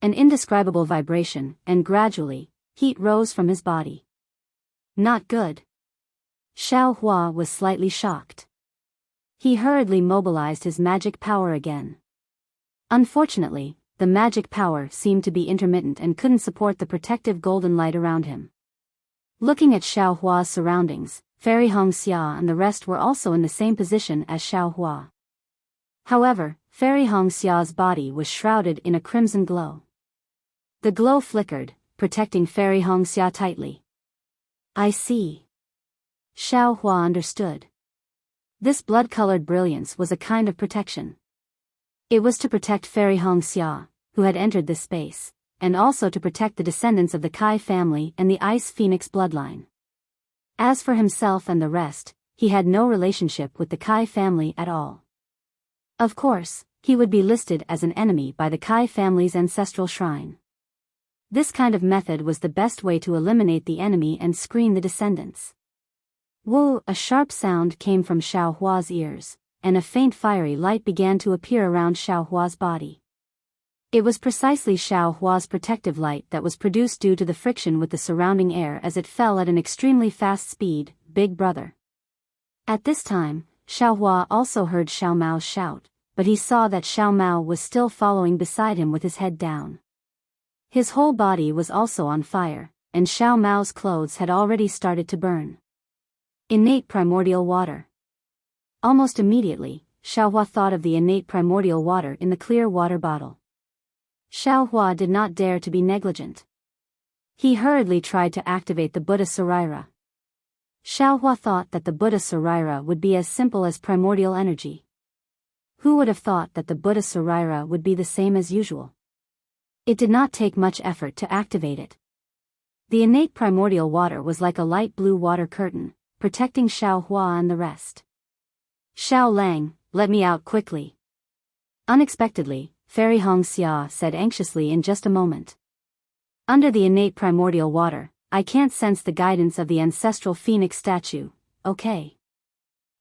An indescribable vibration, and gradually, heat rose from his body. Not good. Xiao Hua was slightly shocked. He hurriedly mobilized his magic power again. Unfortunately, the magic power seemed to be intermittent and couldn't support the protective golden light around him. Looking at Xiao Hua's surroundings, Fairy Hongxia and the rest were also in the same position as Xiao Hua. However, Fairy Hongxia's body was shrouded in a crimson glow. The glow flickered, protecting Fairy Hongxia tightly. I see. Xiao Hua understood. This blood-colored brilliance was a kind of protection. It was to protect Fairy Hongxia, who had entered this space, and also to protect the descendants of the Kai family and the Ice Phoenix bloodline. As for himself and the rest, he had no relationship with the Kai family at all. Of course, he would be listed as an enemy by the Kai family's ancestral shrine. This kind of method was the best way to eliminate the enemy and screen the descendants. Whoa! A sharp sound came from Xiao Hua's ears, and a faint fiery light began to appear around Xiao Hua's body. It was precisely Xiao Hua's protective light that was produced due to the friction with the surrounding air as it fell at an extremely fast speed, Big Brother. At this time, Xiao Hua also heard Xiao Mao's shout, but he saw that Xiao Mao was still following beside him with his head down. His whole body was also on fire, and Xiao Mao's clothes had already started to burn. Innate primordial water. Almost immediately, Xiao Hua thought of the innate primordial water in the clear water bottle. Xiao Hua did not dare to be negligent. He hurriedly tried to activate the Buddha Sarira. Xiao Hua thought that the Buddha Sarira would be as simple as primordial energy. Who would have thought that the Buddha Sarira would be the same as usual? It did not take much effort to activate it. The innate primordial water was like a light blue water curtain, protecting Xiao Hua and the rest. Xiao Lang, let me out quickly. Unexpectedly, Fairy Hongxia said anxiously in just a moment. Under the innate primordial water, I can't sense the guidance of the ancestral phoenix statue, okay?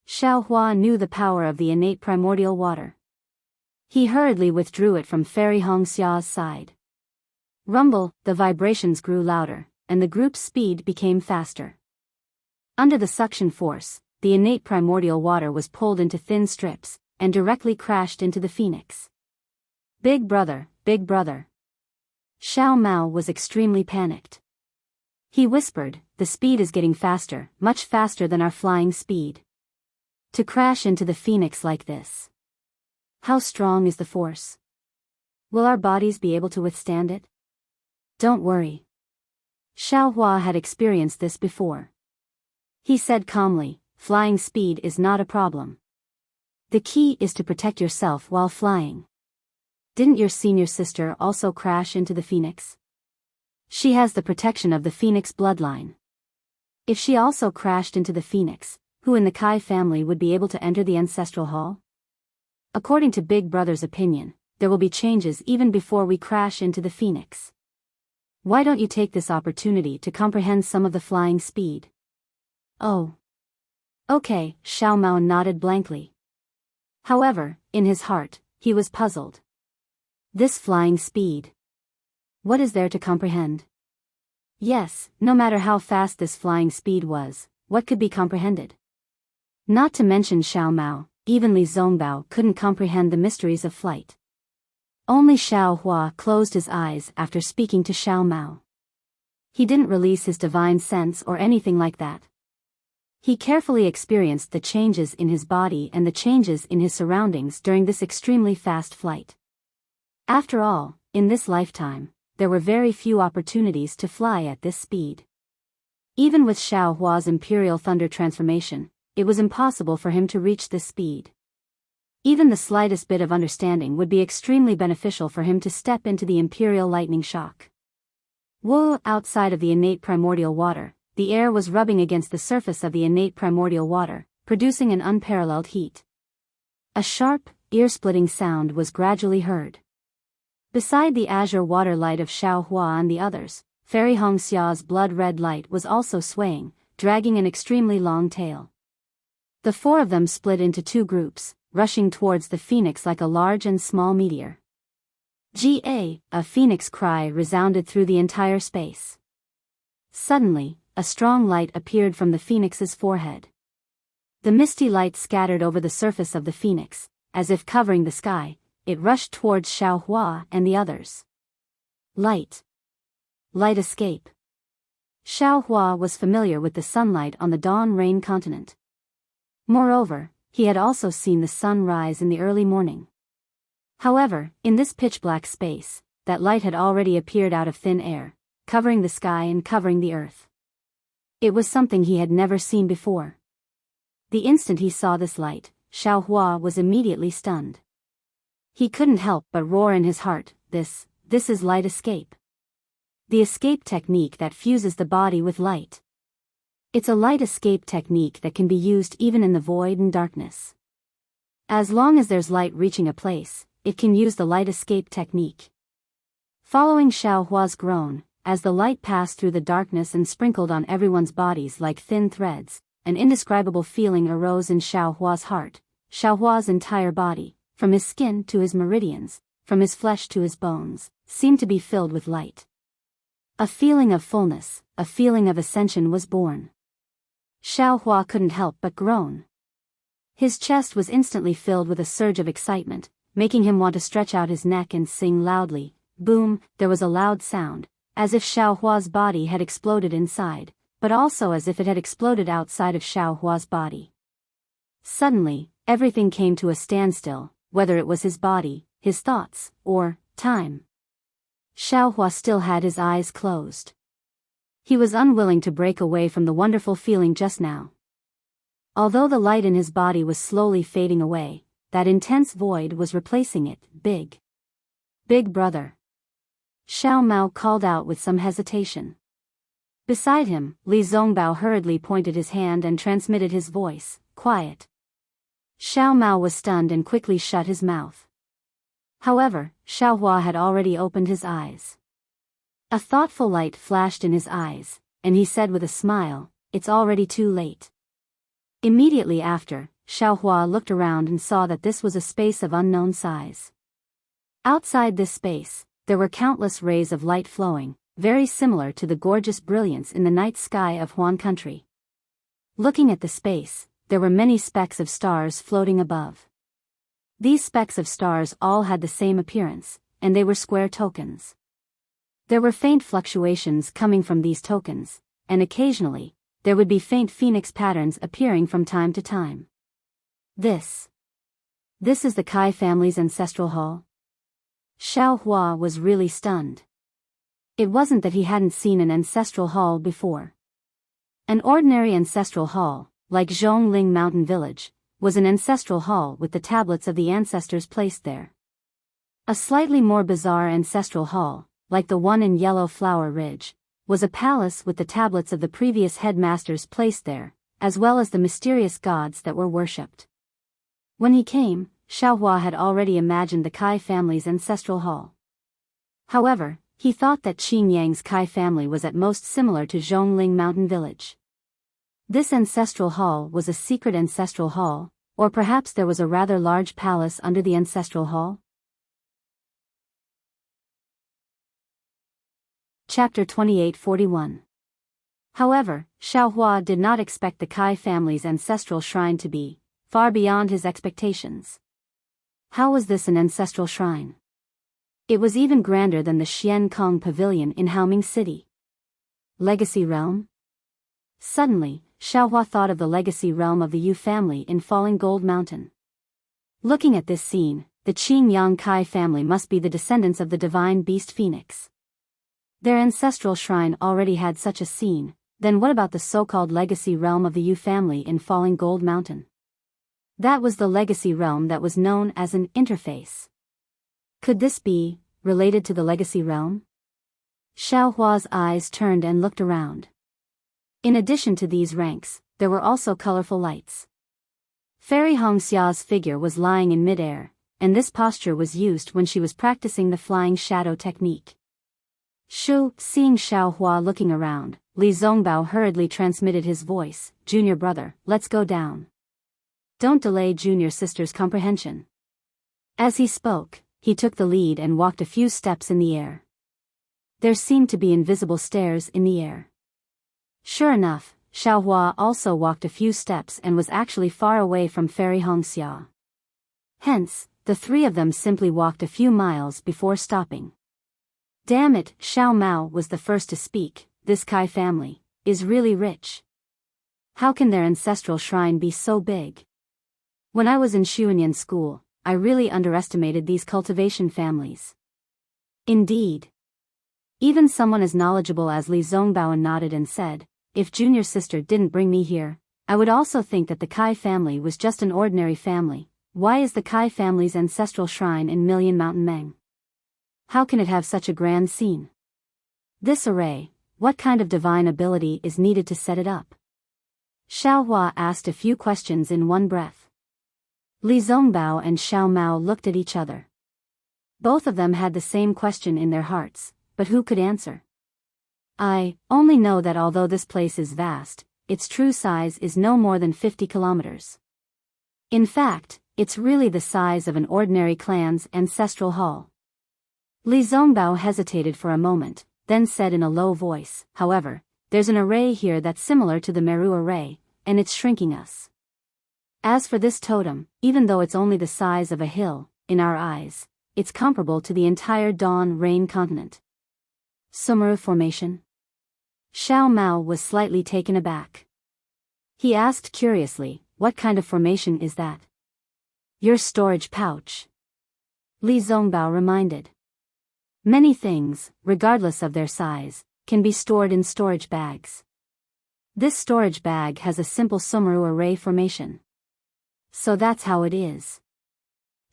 Xiao Hua knew the power of the innate primordial water. He hurriedly withdrew it from Fairy Hongxia's side. Rumble, the vibrations grew louder, and the group's speed became faster. Under the suction force, the innate primordial water was pulled into thin strips, and directly crashed into the phoenix. Big brother, Big brother. Xiao Mao was extremely panicked. He whispered, the speed is getting faster, much faster than our flying speed. To crash into the phoenix like this. How strong is the force? Will our bodies be able to withstand it? Don't worry. Xiao Hua had experienced this before. He said calmly, flying speed is not a problem. The key is to protect yourself while flying. Didn't your senior sister also crash into the phoenix? She has the protection of the phoenix bloodline. If she also crashed into the phoenix, who in the Kai family would be able to enter the ancestral hall? According to Big Brother's opinion, there will be changes even before we crash into the phoenix. Why don't you take this opportunity to comprehend some of the flying speed? Oh. Okay, Xiao Mao nodded blankly. However, in his heart, he was puzzled. This flying speed. What is there to comprehend? Yes, no matter how fast this flying speed was, what could be comprehended? Not to mention Xiao Mao, even Li Zongbao couldn't comprehend the mysteries of flight. Only Xiao Hua closed his eyes after speaking to Xiao Mao. He didn't release his divine sense or anything like that. He carefully experienced the changes in his body and the changes in his surroundings during this extremely fast flight. After all, in this lifetime, there were very few opportunities to fly at this speed. Even with Xiao Hua's Imperial Thunder transformation, it was impossible for him to reach this speed. Even the slightest bit of understanding would be extremely beneficial for him to step into the Imperial Lightning Shock. Outside of the innate primordial water, the air was rubbing against the surface of the innate primordial water, producing an unparalleled heat. A sharp, ear-splitting sound was gradually heard. Beside the azure water light of Xiao Hua and the others, Fairy Hongxia's blood-red light was also swaying, dragging an extremely long tail. The four of them split into two groups, rushing towards the phoenix like a large and small meteor. A phoenix cry resounded through the entire space. Suddenly, a strong light appeared from the phoenix's forehead. The misty light scattered over the surface of the phoenix, as if covering the sky. It rushed towards Xiao Hua and the others. Light escape. Xiao Hua was familiar with the sunlight on the dawn rain continent. Moreover, he had also seen the sun rise in the early morning. However, in this pitch-black space, that light had already appeared out of thin air, covering the sky and covering the earth. It was something he had never seen before. The instant he saw this light, Xiao Hua was immediately stunned. He couldn't help but roar in his heart, this is light escape. The escape technique that fuses the body with light. It's a light escape technique that can be used even in the void and darkness. As long as there's light reaching a place, it can use the light escape technique. Following Xiao Hua's groan, as the light passed through the darkness and sprinkled on everyone's bodies like thin threads, an indescribable feeling arose in Xiao Hua's heart. Xiao Hua's entire body, from his skin to his meridians, from his flesh to his bones, seemed to be filled with light. A feeling of fullness, a feeling of ascension was born. Xiao Hua couldn't help but groan. His chest was instantly filled with a surge of excitement, making him want to stretch out his neck and sing loudly. Boom, there was a loud sound, as if Xiao Hua's body had exploded inside, but also as if it had exploded outside of Xiao Hua's body. Suddenly, everything came to a standstill, whether it was his body, his thoughts, or time. Xiao Hua still had his eyes closed. He was unwilling to break away from the wonderful feeling just now. Although the light in his body was slowly fading away, that intense void was replacing it. Big brother. Xiao Mao called out with some hesitation. Beside him, Li Zongbao hurriedly pointed his hand and transmitted his voice, quiet. Xiao Mao was stunned and quickly shut his mouth. However, Xiao Hua had already opened his eyes. A thoughtful light flashed in his eyes, and he said with a smile, "It's already too late." Immediately after, Xiao Hua looked around and saw that this was a space of unknown size. Outside this space, there were countless rays of light flowing, very similar to the gorgeous brilliance in the night sky of Huan country. Looking at the space, there were many specks of stars floating above. These specks of stars all had the same appearance, and they were square tokens. There were faint fluctuations coming from these tokens, and occasionally, there would be faint phoenix patterns appearing from time to time. This is the Kai family's ancestral hall? Xiao Hua was really stunned. It wasn't that he hadn't seen an ancestral hall before. An ordinary ancestral hall, like Zhongling Mountain Village, was an ancestral hall with the tablets of the ancestors placed there. A slightly more bizarre ancestral hall, like the one in Yellow Flower Ridge, was a palace with the tablets of the previous headmasters placed there, as well as the mysterious gods that were worshipped. When he came, Xiao Hua had already imagined the Kai family's ancestral hall. However, he thought that Qin Yang's Kai family was at most similar to Zhongling Mountain Village. This ancestral hall was a secret ancestral hall, or perhaps there was a rather large palace under the ancestral hall? Chapter 2841. However, Xiao Hua did not expect the Kai family's ancestral shrine to be far beyond his expectations. How was this an ancestral shrine? It was even grander than the Xian Kong Pavilion in Haoming City. Legacy Realm? Suddenly, Xiaohua thought of the legacy realm of the Yu family in Falling Gold Mountain. Looking at this scene, the Qing Yang Kai family must be the descendants of the divine beast phoenix. Their ancestral shrine already had such a scene, then what about the so-called legacy realm of the Yu family in Falling Gold Mountain? That was the legacy realm that was known as an interface. Could this be related to the legacy realm? Xiaohua's eyes turned and looked around. In addition to these ranks, there were also colorful lights. Fairy Hongxia's figure was lying in midair, and this posture was used when she was practicing the flying shadow technique. Seeing Xiaohua looking around, Li Zongbao hurriedly transmitted his voice, "Junior brother, let's go down. Don't delay junior sister's comprehension." As he spoke, he took the lead and walked a few steps in the air. There seemed to be invisible stairs in the air. Sure enough, Xiaohua also walked a few steps and was actually far away from Fairy Hongxia. Hence, the three of them simply walked a few miles before stopping. Damn it, Xiao Mao was the first to speak. This Kai family is really rich. How can their ancestral shrine be so big? When I was in Shuanyan school, I really underestimated these cultivation families. Indeed. Even someone as knowledgeable as Li Zongbao nodded and said, "If junior sister didn't bring me here, I would also think that the Kai family was just an ordinary family. Why is the Kai family's ancestral shrine in Million Mountain Meng? How can it have such a grand scene? This array, what kind of divine ability is needed to set it up?" Xiaohua asked a few questions in one breath. Li Zongbao and Xiao Mao looked at each other. Both of them had the same question in their hearts, but who could answer? I only know that although this place is vast, its true size is no more than 50 kilometers. In fact, it's really the size of an ordinary clan's ancestral hall. Li Zongbao hesitated for a moment, then said in a low voice, "However, there's an array here that's similar to the Meru array, and it's shrinking us. As for this totem, even though it's only the size of a hill, in our eyes, it's comparable to the entire Dawn Rain continent." Sumeru formation? Xiao Mao was slightly taken aback. He asked curiously, "What kind of formation is that?" "Your storage pouch," Li Zongbao reminded. Many things, regardless of their size, can be stored in storage bags. This storage bag has a simple Sumeru array formation. So that's how it is.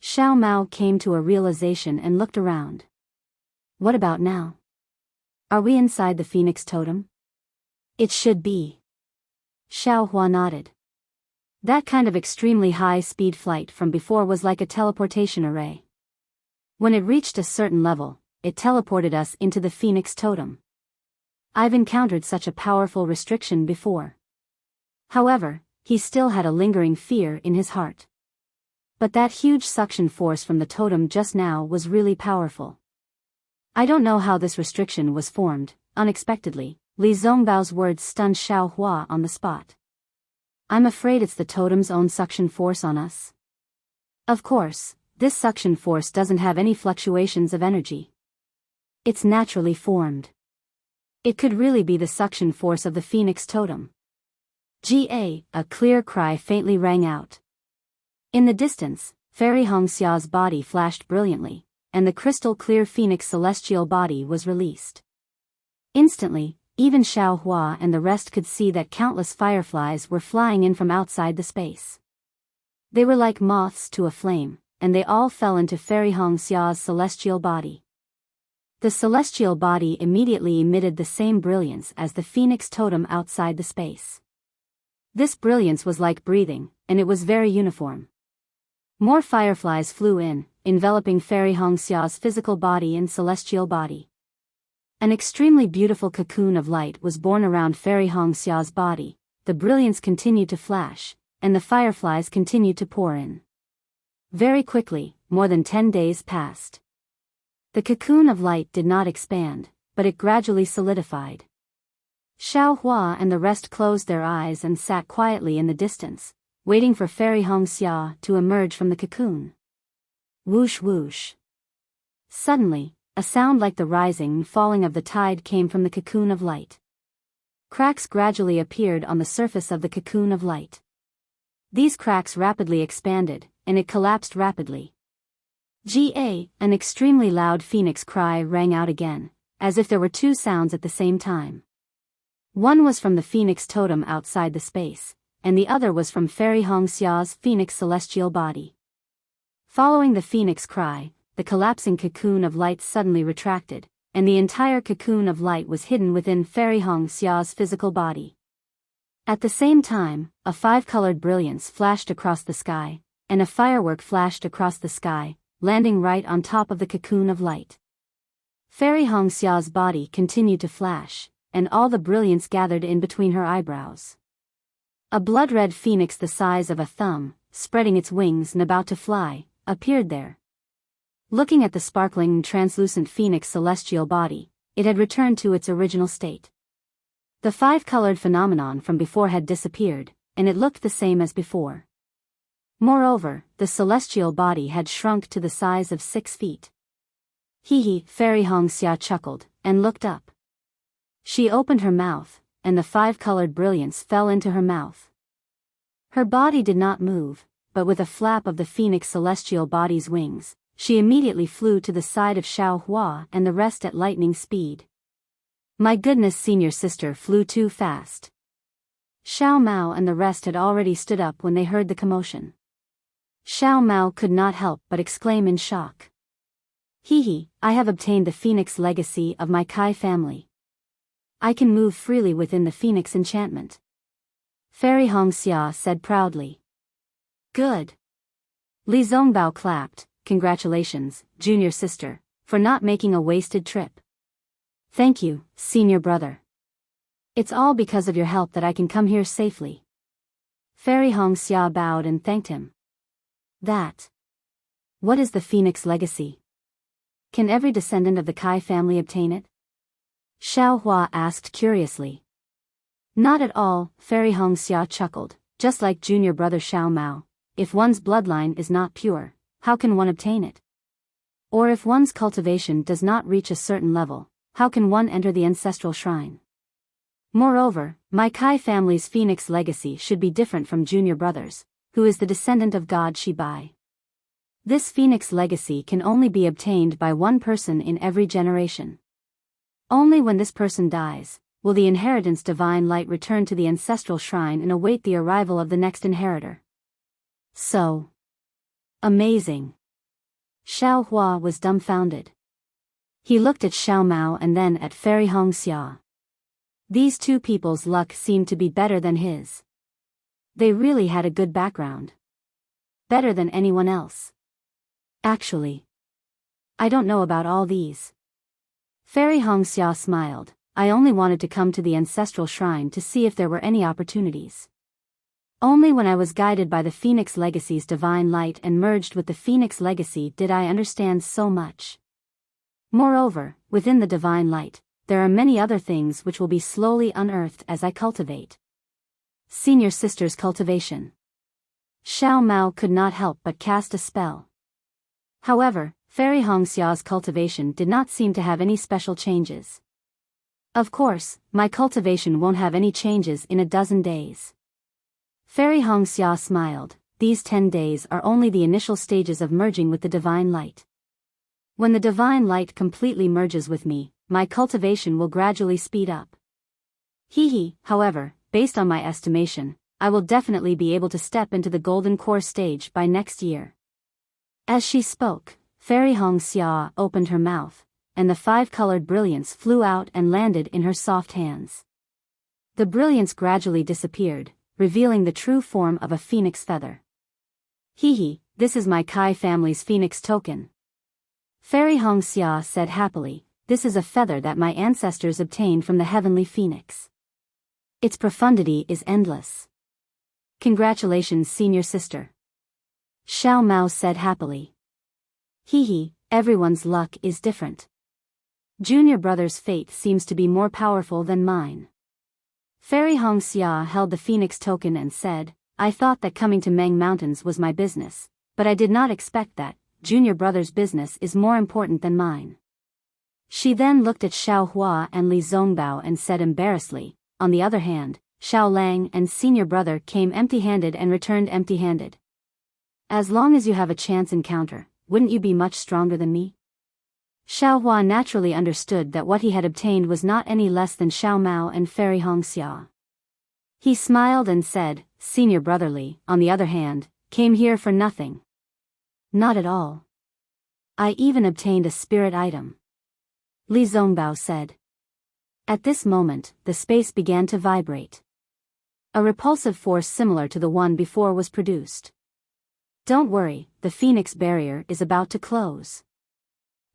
Xiao Mao came to a realization and looked around. What about now? Are we inside the Phoenix Totem? It should be. Xiaohua nodded. That kind of extremely high-speed flight from before was like a teleportation array. When it reached a certain level, it teleported us into the Phoenix Totem. I've encountered such a powerful restriction before. However, he still had a lingering fear in his heart. But that huge suction force from the totem just now was really powerful. I don't know how this restriction was formed. Unexpectedly, Li Zongbao's words stunned Xiaohua on the spot. I'm afraid it's the totem's own suction force on us. Of course, this suction force doesn't have any fluctuations of energy. It's naturally formed. It could really be the suction force of the Phoenix Totem. A clear cry faintly rang out. In the distance, Fairy Hongxia's body flashed brilliantly, and the crystal-clear Phoenix celestial body was released. Instantly, even Xiaohua and the rest could see that countless fireflies were flying in from outside the space. They were like moths to a flame, and they all fell into Fairy Hongxia's celestial body. The celestial body immediately emitted the same brilliance as the Phoenix Totem outside the space. This brilliance was like breathing, and it was very uniform. More fireflies flew in, enveloping Fairy Hongxia's physical body and celestial body. An extremely beautiful cocoon of light was born around Fairy Hongxia's body, the brilliance continued to flash, and the fireflies continued to pour in. Very quickly, more than 10 days passed. The cocoon of light did not expand, but it gradually solidified. Xiaohua and the rest closed their eyes and sat quietly in the distance, waiting for Fairy Hongxia to emerge from the cocoon. Whoosh whoosh. Suddenly, a sound like the rising and falling of the tide came from the cocoon of light. Cracks gradually appeared on the surface of the cocoon of light. These cracks rapidly expanded, and it collapsed rapidly. An extremely loud phoenix cry rang out again, as if there were two sounds at the same time. One was from the phoenix totem outside the space, and the other was from Fairy Hongxia's phoenix celestial body. Following the phoenix cry, the collapsing cocoon of light suddenly retracted, and the entire cocoon of light was hidden within Fairy Hongxia's physical body. At the same time, a five-colored brilliance flashed across the sky, and a firework flashed across the sky, landing right on top of the cocoon of light. Fairy Hongxia's body continued to flash, and all the brilliance gathered in between her eyebrows. A blood-red phoenix the size of a thumb, spreading its wings and about to fly, appeared there. Looking at the sparkling and translucent phoenix celestial body, it had returned to its original state. The five-colored phenomenon from before had disappeared, and it looked the same as before. Moreover, the celestial body had shrunk to the size of 6 feet. Fairy Hongxia chuckled, and looked up. She opened her mouth, and the five-colored brilliance fell into her mouth. Her body did not move, but with a flap of the phoenix celestial body's wings, she immediately flew to the side of Xiao Hua and the rest at lightning speed. My goodness, senior sister flew too fast. Xiao Mao and the rest had already stood up when they heard the commotion. Xiao Mao could not help but exclaim in shock. I have obtained the phoenix legacy of my Kai family. I can move freely within the phoenix enchantment. Fairy Hongxia said proudly. Good. Li Zongbao clapped. Congratulations, junior sister, for not making a wasted trip. Thank you, senior brother. It's all because of your help that I can come here safely. Fairy Hongxia bowed and thanked him. What is the phoenix legacy? Can every descendant of the Kai family obtain it? Xiao Hua asked curiously. Not at all, Fairy Hongxia chuckled, just like junior brother Xiao Mao. If one's bloodline is not pure, how can one obtain it? Or if one's cultivation does not reach a certain level, how can one enter the ancestral shrine? Moreover, my Kai family's phoenix legacy should be different from junior brother's, who is the descendant of God Shibai. This phoenix legacy can only be obtained by one person in every generation. Only when this person dies, will the inheritance divine light return to the ancestral shrine and await the arrival of the next inheritor. So amazing. Xiao Hua was dumbfounded. He looked at Xiao Mao and then at Fairy Hongxia. These two people's luck seemed to be better than his. They really had a good background. Better than anyone else. Actually, I don't know about all these. Fairy Hongxia smiled. I only wanted to come to the ancestral shrine to see if there were any opportunities. Only when I was guided by the Phoenix Legacy's divine light and merged with the Phoenix Legacy did I understand so much. Moreover, within the divine light, there are many other things which will be slowly unearthed as I cultivate. Senior sister's cultivation. Xiao Mao could not help but cast a spell. However, Fairy Hongxia's cultivation did not seem to have any special changes. Of course, my cultivation won't have any changes in a dozen days. Fairy Hongxia smiled. These 10 days are only the initial stages of merging with the divine light. When the divine light completely merges with me, my cultivation will gradually speed up. However, based on my estimation, I will definitely be able to step into the golden core stage by next year. As she spoke, Fairy Hongxia opened her mouth, and the 5-colored brilliance flew out and landed in her soft hands. The brilliance gradually disappeared, revealing the true form of a phoenix feather. This is my Kai family's phoenix token. Fairy Hongxia said happily, this is a feather that my ancestors obtained from the heavenly phoenix. Its profundity is endless. Congratulations, senior sister. Xiao Mao said happily. Everyone's luck is different. Junior brother's fate seems to be more powerful than mine. Fairy Hongxia held the phoenix token and said, I thought that coming to Meng Mountains was my business, but I did not expect that junior brother's business is more important than mine. She then looked at Xiao Hua and Li Zongbao and said embarrassedly, on the other hand, Xiao Lang and senior brother came empty-handed and returned empty-handed. As long as you have a chance encounter, wouldn't you be much stronger than me? Xiao Hua naturally understood that what he had obtained was not any less than Xiao Mao and Fairy Hongxia. He smiled and said, Senior brotherly, on the other hand, came here for nothing. Not at all. I even obtained a spirit item. Li Zongbao said. At this moment, the space began to vibrate. A repulsive force similar to the one before was produced. Don't worry, the Phoenix barrier is about to close.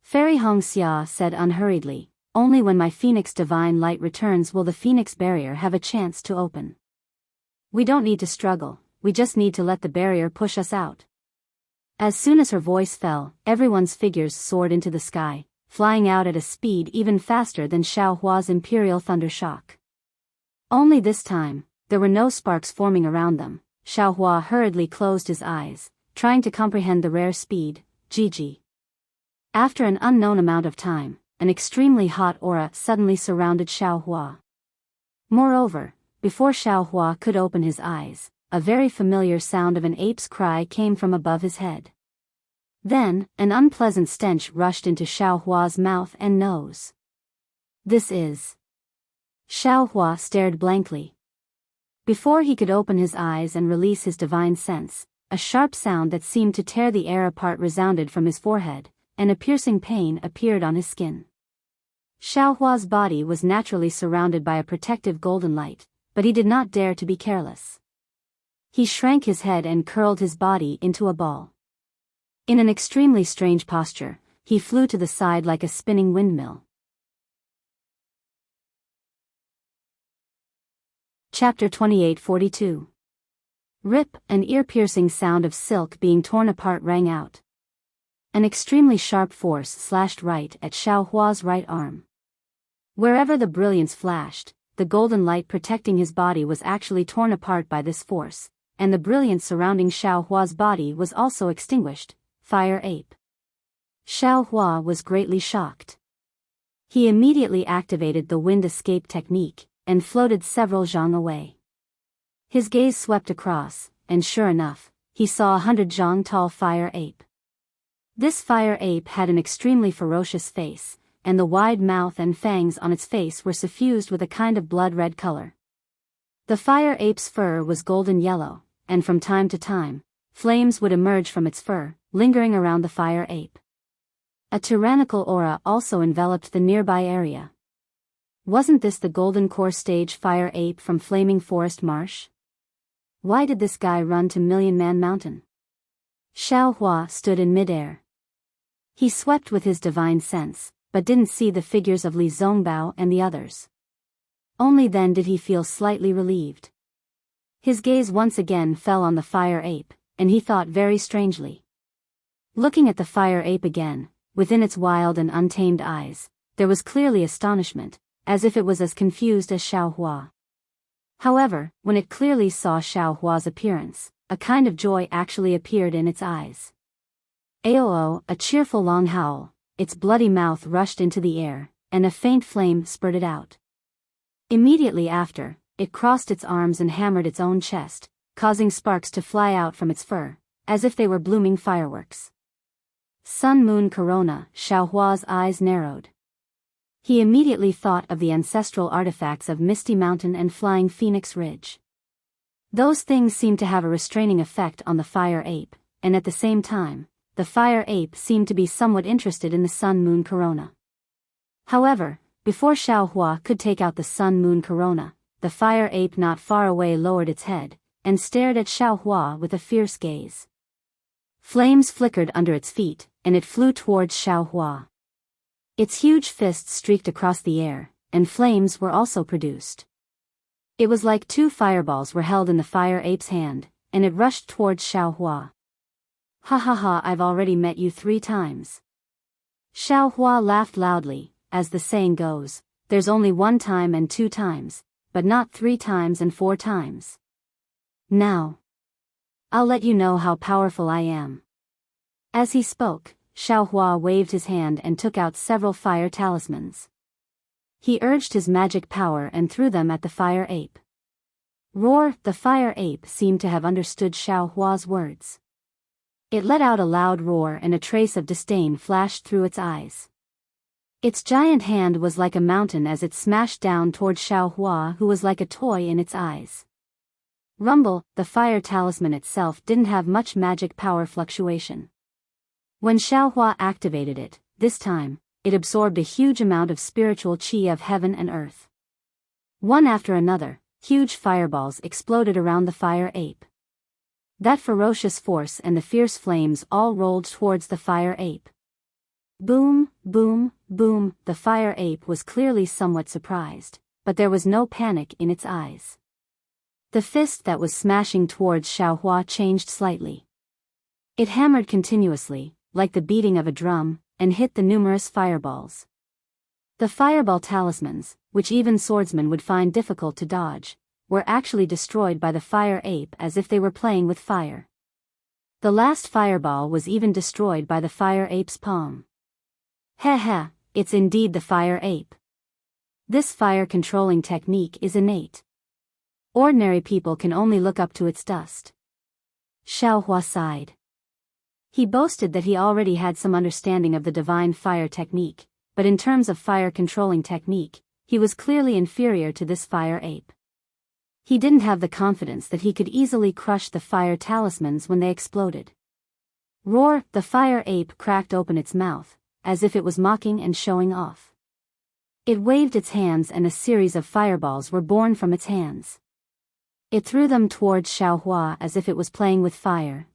Fairy Hongxia said unhurriedly, only when my Phoenix divine light returns will the Phoenix barrier have a chance to open. We don't need to struggle, we just need to let the barrier push us out. As soon as her voice fell, everyone's figures soared into the sky, flying out at a speed even faster than Xiao Hua's imperial thunder shock. Only this time, there were no sparks forming around them. Xiao Hua hurriedly closed his eyes, trying to comprehend the rare speed, Gigi. After an unknown amount of time, an extremely hot aura suddenly surrounded Xiao Hua. Moreover, before Xiao Hua could open his eyes, a very familiar sound of an ape's cry came from above his head. Then, an unpleasant stench rushed into Xiao Hua's mouth and nose. This is... Xiao Hua stared blankly. Before he could open his eyes and release his divine sense, a sharp sound that seemed to tear the air apart resounded from his forehead, and a piercing pain appeared on his skin. Xiao Hua's body was naturally surrounded by a protective golden light, but he did not dare to be careless. He shrank his head and curled his body into a ball. In an extremely strange posture, he flew to the side like a spinning windmill. Chapter 2842. Rip, an ear-piercing sound of silk being torn apart rang out. An extremely sharp force slashed right at Xiao Hua's right arm. Wherever the brilliance flashed, the golden light protecting his body was actually torn apart by this force, and the brilliance surrounding Xiao Hua's body was also extinguished. Fire ape. Xiao Hua was greatly shocked. He immediately activated the wind escape technique, and floated several zhang away. His gaze swept across, and sure enough, he saw 100 zhang tall fire ape. This fire ape had an extremely ferocious face, and the wide mouth and fangs on its face were suffused with a kind of blood-red color. The fire ape's fur was golden yellow, and from time to time, flames would emerge from its fur, lingering around the fire ape. A tyrannical aura also enveloped the nearby area. Wasn't this the Golden Core Stage fire ape from Flaming Forest Marsh? Why did this guy run to Million Man Mountain? Xiao Hua stood in midair. He swept with his divine sense, but didn't see the figures of Li Zongbao and the others. Only then did he feel slightly relieved. His gaze once again fell on the fire ape, and he thought very strangely. Looking at the fire ape again, within its wild and untamed eyes, there was clearly astonishment, as if it was as confused as Xiao Hua. However, when it clearly saw Xiao Hua's appearance, a kind of joy actually appeared in its eyes. Aoo, a cheerful long howl, its bloody mouth rushed into the air, and a faint flame spurted out. Immediately after, it crossed its arms and hammered its own chest, causing sparks to fly out from its fur, as if they were blooming fireworks. Sun Moon Corona, Xiao Hua's eyes narrowed. He immediately thought of the ancestral artifacts of Misty Mountain and Flying Phoenix Ridge. Those things seemed to have a restraining effect on the fire ape, and at the same time, the fire ape seemed to be somewhat interested in the Sun Moon Corona. However, before Xiao Hua could take out the Sun Moon Corona, the fire ape not far away lowered its head, and stared at Xiao Hua with a fierce gaze. Flames flickered under its feet, and it flew towards Xiao Hua. Its huge fists streaked across the air, and flames were also produced. It was like two fireballs were held in the fire ape's hand, and it rushed towards Xiao Hua. Ha ha ha, I've already met you 3 times. Xiao Hua laughed loudly, as the saying goes, there's only 1 time and 2 times, but not 3 times and 4 times. Now, I'll let you know how powerful I am. As he spoke, Xiao Hua waved his hand and took out several fire talismans. He urged his magic power and threw them at the fire ape. Roar! The fire ape seemed to have understood Xiao Hua's words. It let out a loud roar and a trace of disdain flashed through its eyes. Its giant hand was like a mountain as it smashed down toward Xiao Hua, who was like a toy in its eyes. Rumble! The fire talisman itself didn't have much magic power fluctuation. When Xiao Hua activated it, this time, it absorbed a huge amount of spiritual qi of heaven and earth. One after another, huge fireballs exploded around the fire ape. That ferocious force and the fierce flames all rolled towards the fire ape. Boom, boom, boom! The fire ape was clearly somewhat surprised, but there was no panic in its eyes. The fist that was smashing towards Xiao Hua changed slightly. It hammered continuously, like the beating of a drum, and hit the numerous fireballs. The fireball talismans, which even swordsmen would find difficult to dodge, were actually destroyed by the fire ape as if they were playing with fire. The last fireball was even destroyed by the fire ape's palm. Heh heh, it's indeed the fire ape. This fire controlling technique is innate. Ordinary people can only look up to its dust. Xiao Hua sighed. He boasted that he already had some understanding of the divine fire technique, but in terms of fire controlling technique, he was clearly inferior to this fire ape. He didn't have the confidence that he could easily crush the fire talismans when they exploded. Roar! The fire ape cracked open its mouth, as if it was mocking and showing off. It waved its hands and a series of fireballs were born from its hands. It threw them towards Xiao Hua as if it was playing with fire.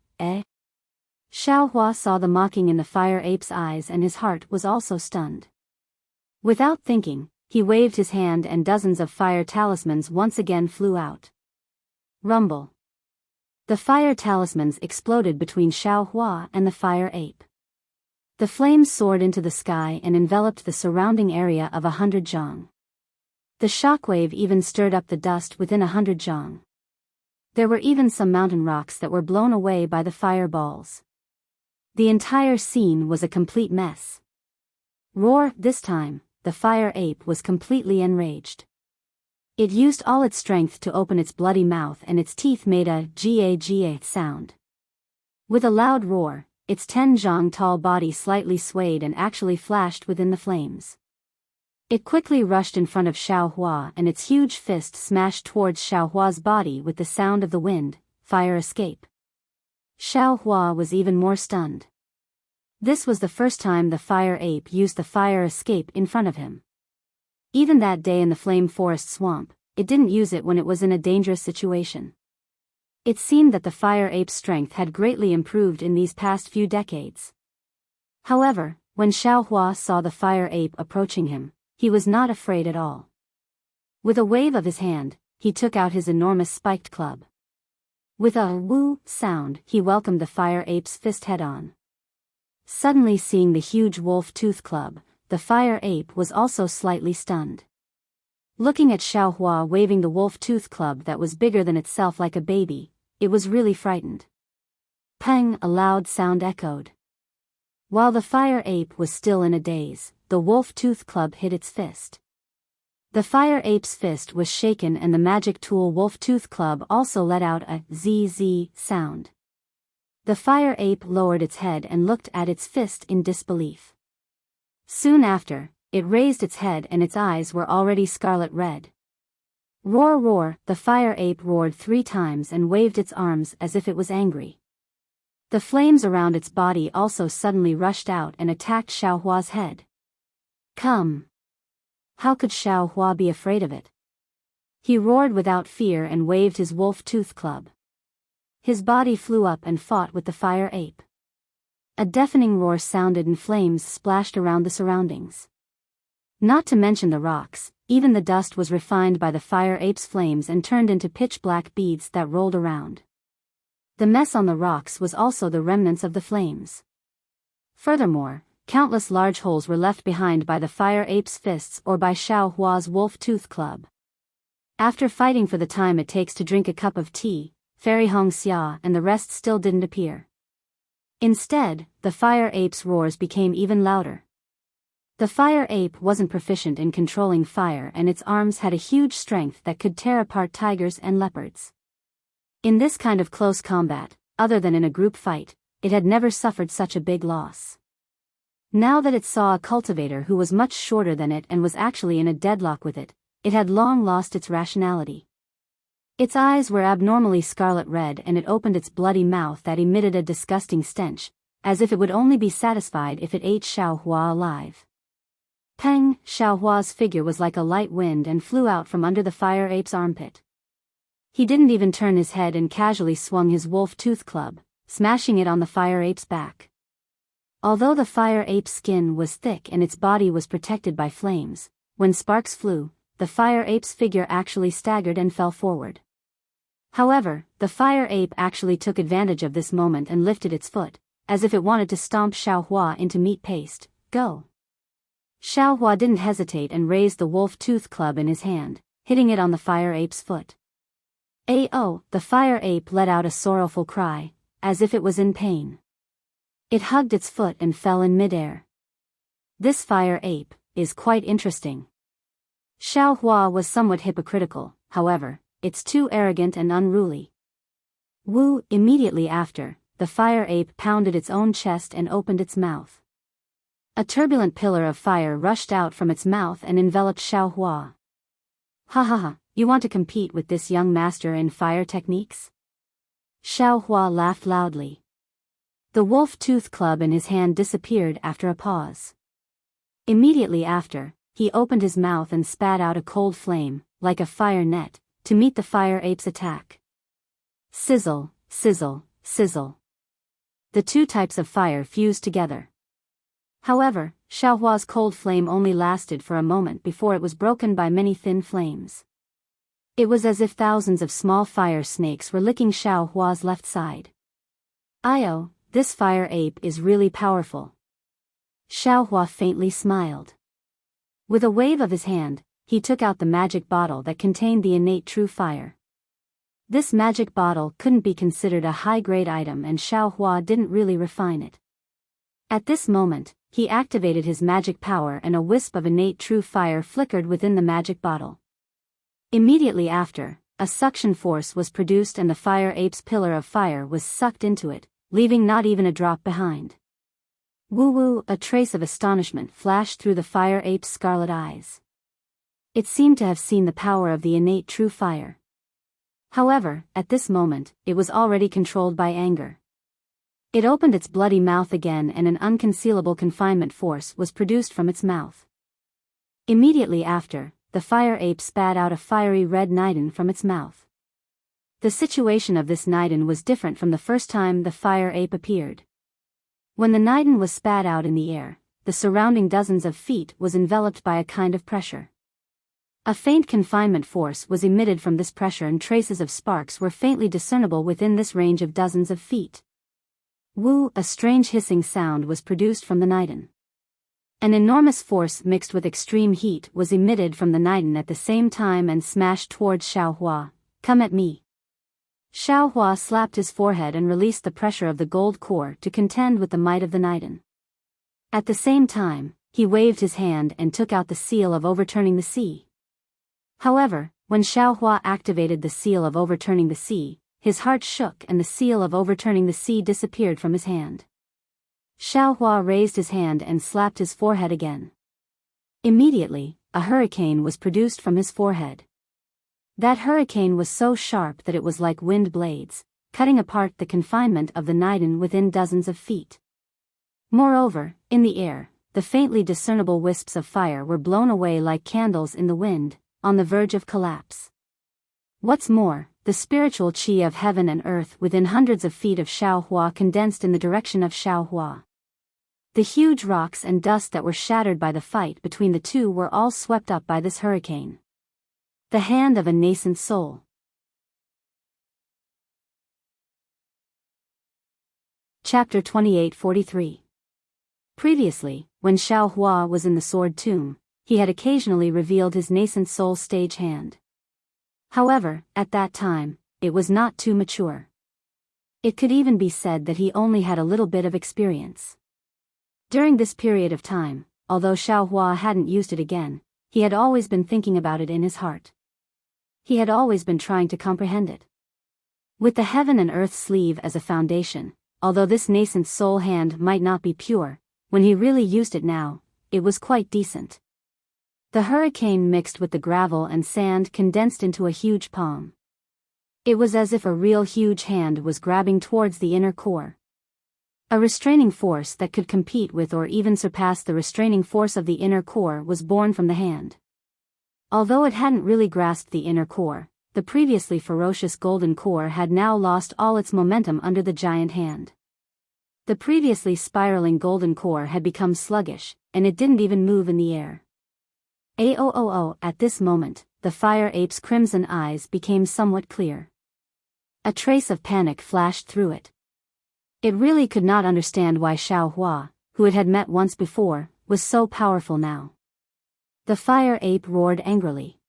Xiao Hua saw the mocking in the fire ape's eyes and his heart was also stunned. Without thinking, he waved his hand and dozens of fire talismans once again flew out. Rumble! The fire talismans exploded between Xiao Hua and the fire ape. The flames soared into the sky and enveloped the surrounding area of 100 zhang. The shockwave even stirred up the dust within 100 zhang. There were even some mountain rocks that were blown away by the fireballs. The entire scene was a complete mess. Roar! This time, the fire ape was completely enraged. It used all its strength to open its bloody mouth and its teeth made a ga sound. With a loud roar, its 10 zhang tall body slightly swayed and actually flashed within the flames. It quickly rushed in front of Xiao Hua and its huge fist smashed towards Xiao Hua's body with the sound of the wind, fire escape. Xiao Hua was even more stunned. This was the first time the fire ape used the fire escape in front of him. Even that day in the flame forest swamp, it didn't use it when it was in a dangerous situation. It seemed that the fire ape's strength had greatly improved in these past few decades. However, when Xiao Hua saw the fire ape approaching him, he was not afraid at all. With a wave of his hand, he took out his enormous spiked club. With a woo sound, he welcomed the fire ape's fist head-on. Suddenly seeing the huge wolf tooth club, the fire ape was also slightly stunned. Looking at Xiao Hua waving the wolf tooth club that was bigger than itself like a baby, it was really frightened. Pang! A loud sound echoed. While the fire ape was still in a daze, the wolf tooth club hit its fist. The fire ape's fist was shaken and the magic tool wolf tooth club also let out a zzz sound. The fire ape lowered its head and looked at its fist in disbelief. Soon after, it raised its head and its eyes were already scarlet red. Roar! Roar! The fire ape roared 3 times and waved its arms as if it was angry. The flames around its body also suddenly rushed out and attacked Xiao Hua's head. Come! How could Xiao Hua be afraid of it? He roared without fear and waved his wolf tooth club. His body flew up and fought with the fire ape. A deafening roar sounded and flames splashed around the surroundings. Not to mention the rocks, even the dust was refined by the fire ape's flames and turned into pitch-black beads that rolled around. The mess on the rocks was also the remnants of the flames. Furthermore, countless large holes were left behind by the fire ape's fists or by Xiao Hua's wolf tooth club. After fighting for the time it takes to drink a cup of tea, Fairy Hong Xia and the rest still didn't appear. Instead, the fire ape's roars became even louder. The fire ape wasn't proficient in controlling fire, and its arms had a huge strength that could tear apart tigers and leopards. In this kind of close combat, other than in a group fight, it had never suffered such a big loss. Now that it saw a cultivator who was much shorter than it and was actually in a deadlock with it, it had long lost its rationality. Its eyes were abnormally scarlet red, and it opened its bloody mouth that emitted a disgusting stench, as if it would only be satisfied if it ate Xiaohua alive. Peng! Xiaohua's figure was like a light wind and flew out from under the fire ape's armpit. He didn't even turn his head and casually swung his wolf tooth club, smashing it on the fire ape's back. Although the fire ape's skin was thick and its body was protected by flames, when sparks flew, the fire ape's figure actually staggered and fell forward. However, the fire ape actually took advantage of this moment and lifted its foot, as if it wanted to stomp Xiaohua into meat paste. Go! Xiaohua didn't hesitate and raised the wolf tooth club in his hand, hitting it on the fire ape's foot. "Ayo!" The fire ape let out a sorrowful cry, as if it was in pain. It hugged its foot and fell in midair. This fire ape is quite interesting. Xiaohua was somewhat hypocritical, however, it's too arrogant and unruly. Wu! Immediately after, the fire ape pounded its own chest and opened its mouth. A turbulent pillar of fire rushed out from its mouth and enveloped Xiaohua. "Ha ha ha, you want to compete with this young master in fire techniques?" Xiaohua laughed loudly. The wolf tooth club in his hand disappeared after a pause. Immediately after, he opened his mouth and spat out a cold flame, like a fire net, to meet the fire ape's attack. Sizzle, sizzle, sizzle. The two types of fire fused together. However, Xiaohua's cold flame only lasted for a moment before it was broken by many thin flames. It was as if thousands of small fire snakes were licking Xiaohua's left side. "Ayo, this fire ape is really powerful." Xiaohua faintly smiled. With a wave of his hand, he took out the magic bottle that contained the innate true fire. This magic bottle couldn't be considered a high-grade item, and Xiaohua didn't really refine it. At this moment, he activated his magic power and a wisp of innate true fire flickered within the magic bottle. Immediately after, a suction force was produced and the fire ape's pillar of fire was sucked into it, leaving not even a drop behind. Woo-woo! A trace of astonishment flashed through the fire ape's scarlet eyes. It seemed to have seen the power of the innate true fire. However, at this moment, it was already controlled by anger. It opened its bloody mouth again and an unconcealable confinement force was produced from its mouth. Immediately after, the fire ape spat out a fiery red nidin from its mouth. The situation of this nidin was different from the first time the fire ape appeared. When the nidin was spat out in the air, the surrounding dozens of feet was enveloped by a kind of pressure. A faint confinement force was emitted from this pressure and traces of sparks were faintly discernible within this range of dozens of feet. Woo! A strange hissing sound was produced from the nidin. An enormous force mixed with extreme heat was emitted from the nidin at the same time and smashed towards Xiaohua. "Come at me." Xiaohua slapped his forehead and released the pressure of the gold core to contend with the might of the nidin. At the same time, he waved his hand and took out the seal of overturning the sea. However, when Xiaohua activated the seal of overturning the sea, his heart shook and the seal of overturning the sea disappeared from his hand. Xiaohua raised his hand and slapped his forehead again. Immediately, a hurricane was produced from his forehead. That hurricane was so sharp that it was like wind blades, cutting apart the confinement of the nidin within dozens of feet. Moreover, in the air, the faintly discernible wisps of fire were blown away like candles in the wind, on the verge of collapse. What's more, the spiritual qi of heaven and earth within hundreds of feet of Xiaohua condensed in the direction of Xiaohua. The huge rocks and dust that were shattered by the fight between the two were all swept up by this hurricane. The hand of a nascent soul. Chapter 2843. Previously, when Xiaohua was in the Sword Tomb, he had occasionally revealed his nascent soul stage hand. However, at that time, it was not too mature. It could even be said that he only had a little bit of experience. During this period of time, although Xiaohua hadn't used it again, he had always been thinking about it in his heart. He had always been trying to comprehend it. With the heaven and earth sleeve as a foundation, although this nascent soul hand might not be pure, when he really used it now, it was quite decent. The hurricane mixed with the gravel and sand condensed into a huge palm. It was as if a real huge hand was grabbing towards the inner core. A restraining force that could compete with or even surpass the restraining force of the inner core was born from the hand. Although it hadn't really grasped the inner core, the previously ferocious golden core had now lost all its momentum under the giant hand. The previously spiraling golden core had become sluggish, and it didn't even move in the air. At this moment, the fire ape's crimson eyes became somewhat clear. A trace of panic flashed through it. It really could not understand why Xiaohua, who it had met once before, was so powerful now. The fire ape roared angrily.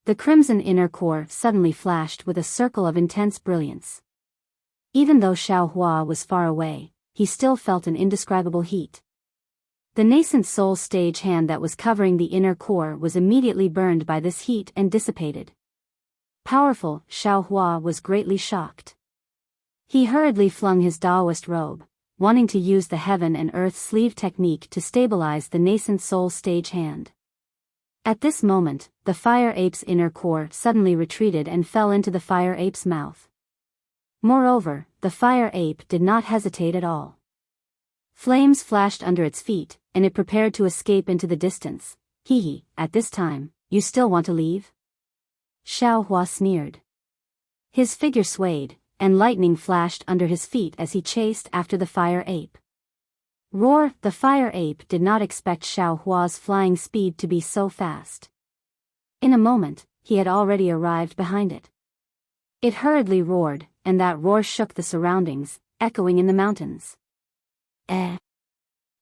The crimson inner core suddenly flashed with a circle of intense brilliance. Even though Xiaohua was far away, he still felt an indescribable heat. The nascent soul stage hand that was covering the inner core was immediately burned by this heat and dissipated. Powerful, Xiaohua was greatly shocked. He hurriedly flung his Taoist robe, wanting to use the heaven and earth sleeve technique to stabilize the nascent soul stage hand. At this moment, the fire ape's inner core suddenly retreated and fell into the fire ape's mouth. Moreover, the fire ape did not hesitate at all. Flames flashed under its feet, and it prepared to escape into the distance. At this time, you still want to leave? Xiaohua sneered. His figure swayed, and lightning flashed under his feet as he chased after the fire ape. Roar! The fire ape did not expect Xiaohua's flying speed to be so fast. In a moment, he had already arrived behind it. It hurriedly roared, and that roar shook the surroundings, echoing in the mountains.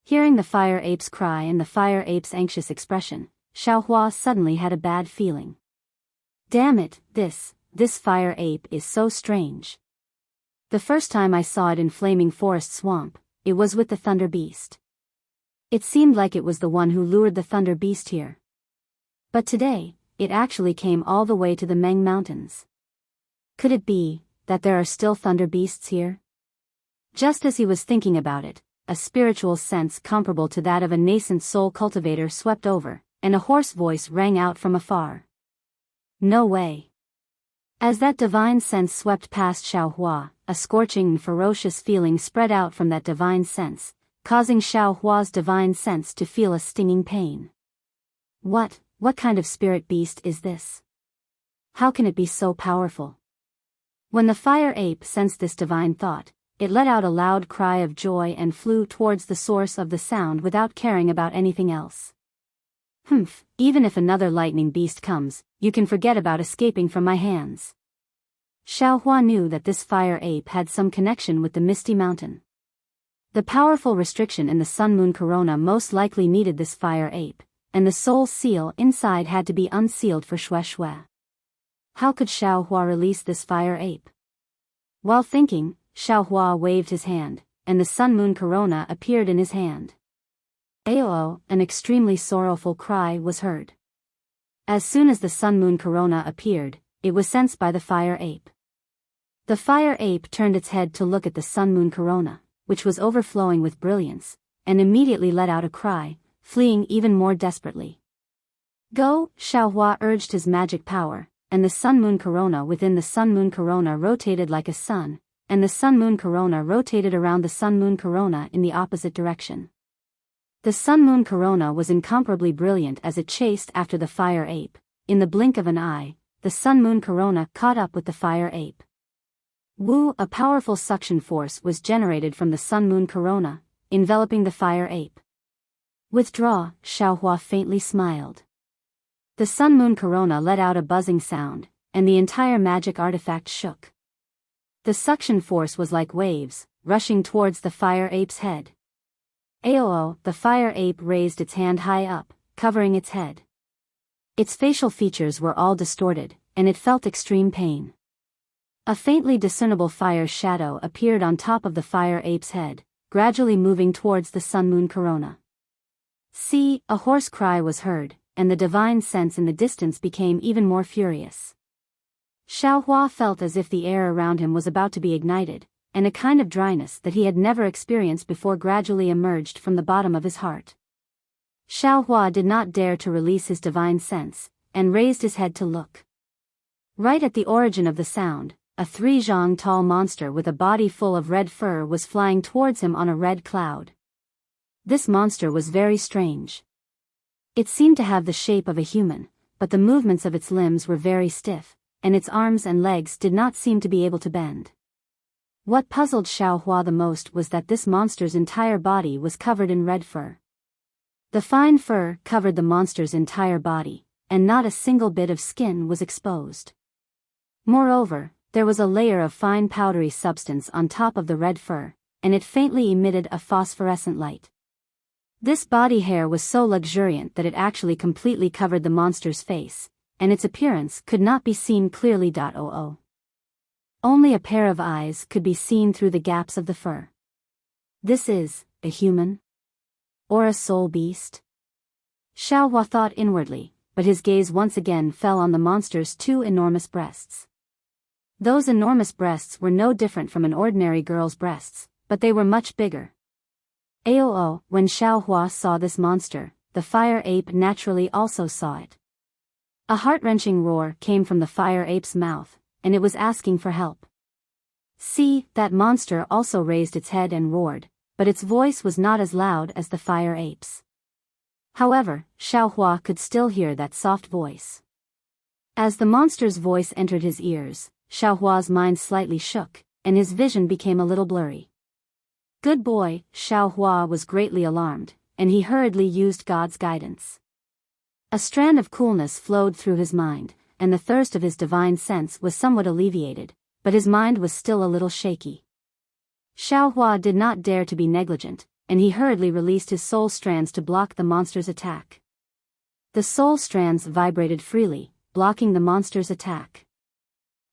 Hearing the fire ape's cry and the fire ape's anxious expression, Xiaohua suddenly had a bad feeling. Damn it, this fire ape is so strange. The first time I saw it in Flaming Forest Swamp, it was with the Thunder Beast. It seemed like it was the one who lured the Thunder Beast here. But today, it actually came all the way to the Meng Mountains. Could it be that there are still Thunder Beasts here? Just as he was thinking about it, a spiritual sense comparable to that of a nascent soul cultivator swept over, and a hoarse voice rang out from afar. No way. As that divine sense swept past Xiaohua, a scorching and ferocious feeling spread out from that divine sense, causing Xiaohua's divine sense to feel a stinging pain. What kind of spirit beast is this? How can it be so powerful? When the fire ape sensed this divine thought, it let out a loud cry of joy and flew towards the source of the sound without caring about anything else. Even if another lightning beast comes, you can forget about escaping from my hands. Xiaohua knew that this fire ape had some connection with the Misty Mountain. The powerful restriction in the Sun Moon Corona most likely needed this fire ape, and the soul seal inside had to be unsealed for Shui. How could Xiaohua release this fire ape? While thinking, Xiaohua waved his hand, and the Sun Moon Corona appeared in his hand. An extremely sorrowful cry was heard. As soon as the Sun Moon Corona appeared, it was sensed by the fire ape. The fire ape turned its head to look at the Sun Moon Corona, which was overflowing with brilliance, and immediately let out a cry, fleeing even more desperately. Go! Xiaohua urged his magic power, and the Sun Moon Corona within the Sun Moon Corona rotated like a sun, and the Sun Moon Corona rotated around the Sun Moon Corona in the opposite direction. The Sun Moon Corona was incomparably brilliant as it chased after the fire ape. In the blink of an eye, the Sun Moon Corona caught up with the fire ape. A powerful suction force was generated from the Sun Moon Corona, enveloping the fire ape. Withdraw, Xiaohua faintly smiled. The Sun Moon Corona let out a buzzing sound, and the entire magic artifact shook. The suction force was like waves, rushing towards the fire ape's head. The fire ape raised its hand high up, covering its head. Its facial features were all distorted, and it felt extreme pain. A faintly discernible fire shadow appeared on top of the fire ape's head, gradually moving towards the Sun Moon Corona. See, a hoarse cry was heard, and the divine sense in the distance became even more furious. Xiaohua felt as if the air around him was about to be ignited, and a kind of dryness that he had never experienced before gradually emerged from the bottom of his heart. Xiaohua did not dare to release his divine sense, and raised his head to look. Right at the origin of the sound, a 3-zhang tall monster with a body full of red fur was flying towards him on a red cloud. This monster was very strange. It seemed to have the shape of a human, but the movements of its limbs were very stiff, and its arms and legs did not seem to be able to bend. What puzzled Xiaohua the most was that this monster's entire body was covered in red fur. The fine fur covered the monster's entire body, and not a single bit of skin was exposed. Moreover, there was a layer of fine powdery substance on top of the red fur, and it faintly emitted a phosphorescent light. This body hair was so luxuriant that it actually completely covered the monster's face, and its appearance could not be seen clearly. Only a pair of eyes could be seen through the gaps of the fur. This is a human? Or a soul beast? Xiaohua thought inwardly, but his gaze once again fell on the monster's 2 enormous breasts. Those enormous breasts were no different from an ordinary girl's breasts, but they were much bigger. When Xiaohua saw this monster, the fire ape naturally also saw it. A heart-wrenching roar came from the fire ape's mouth, and it was asking for help. See, that monster also raised its head and roared, but its voice was not as loud as the fire ape's. However, Xiaohua could still hear that soft voice. As the monster's voice entered his ears, Xiaohua's mind slightly shook, and his vision became a little blurry. Good boy, Xiaohua was greatly alarmed, and he hurriedly used God's guidance. A strand of coolness flowed through his mind, and the thirst of his divine sense was somewhat alleviated, but his mind was still a little shaky. Xiaohua did not dare to be negligent, and he hurriedly released his soul strands to block the monster's attack. The soul strands vibrated freely, blocking the monster's attack.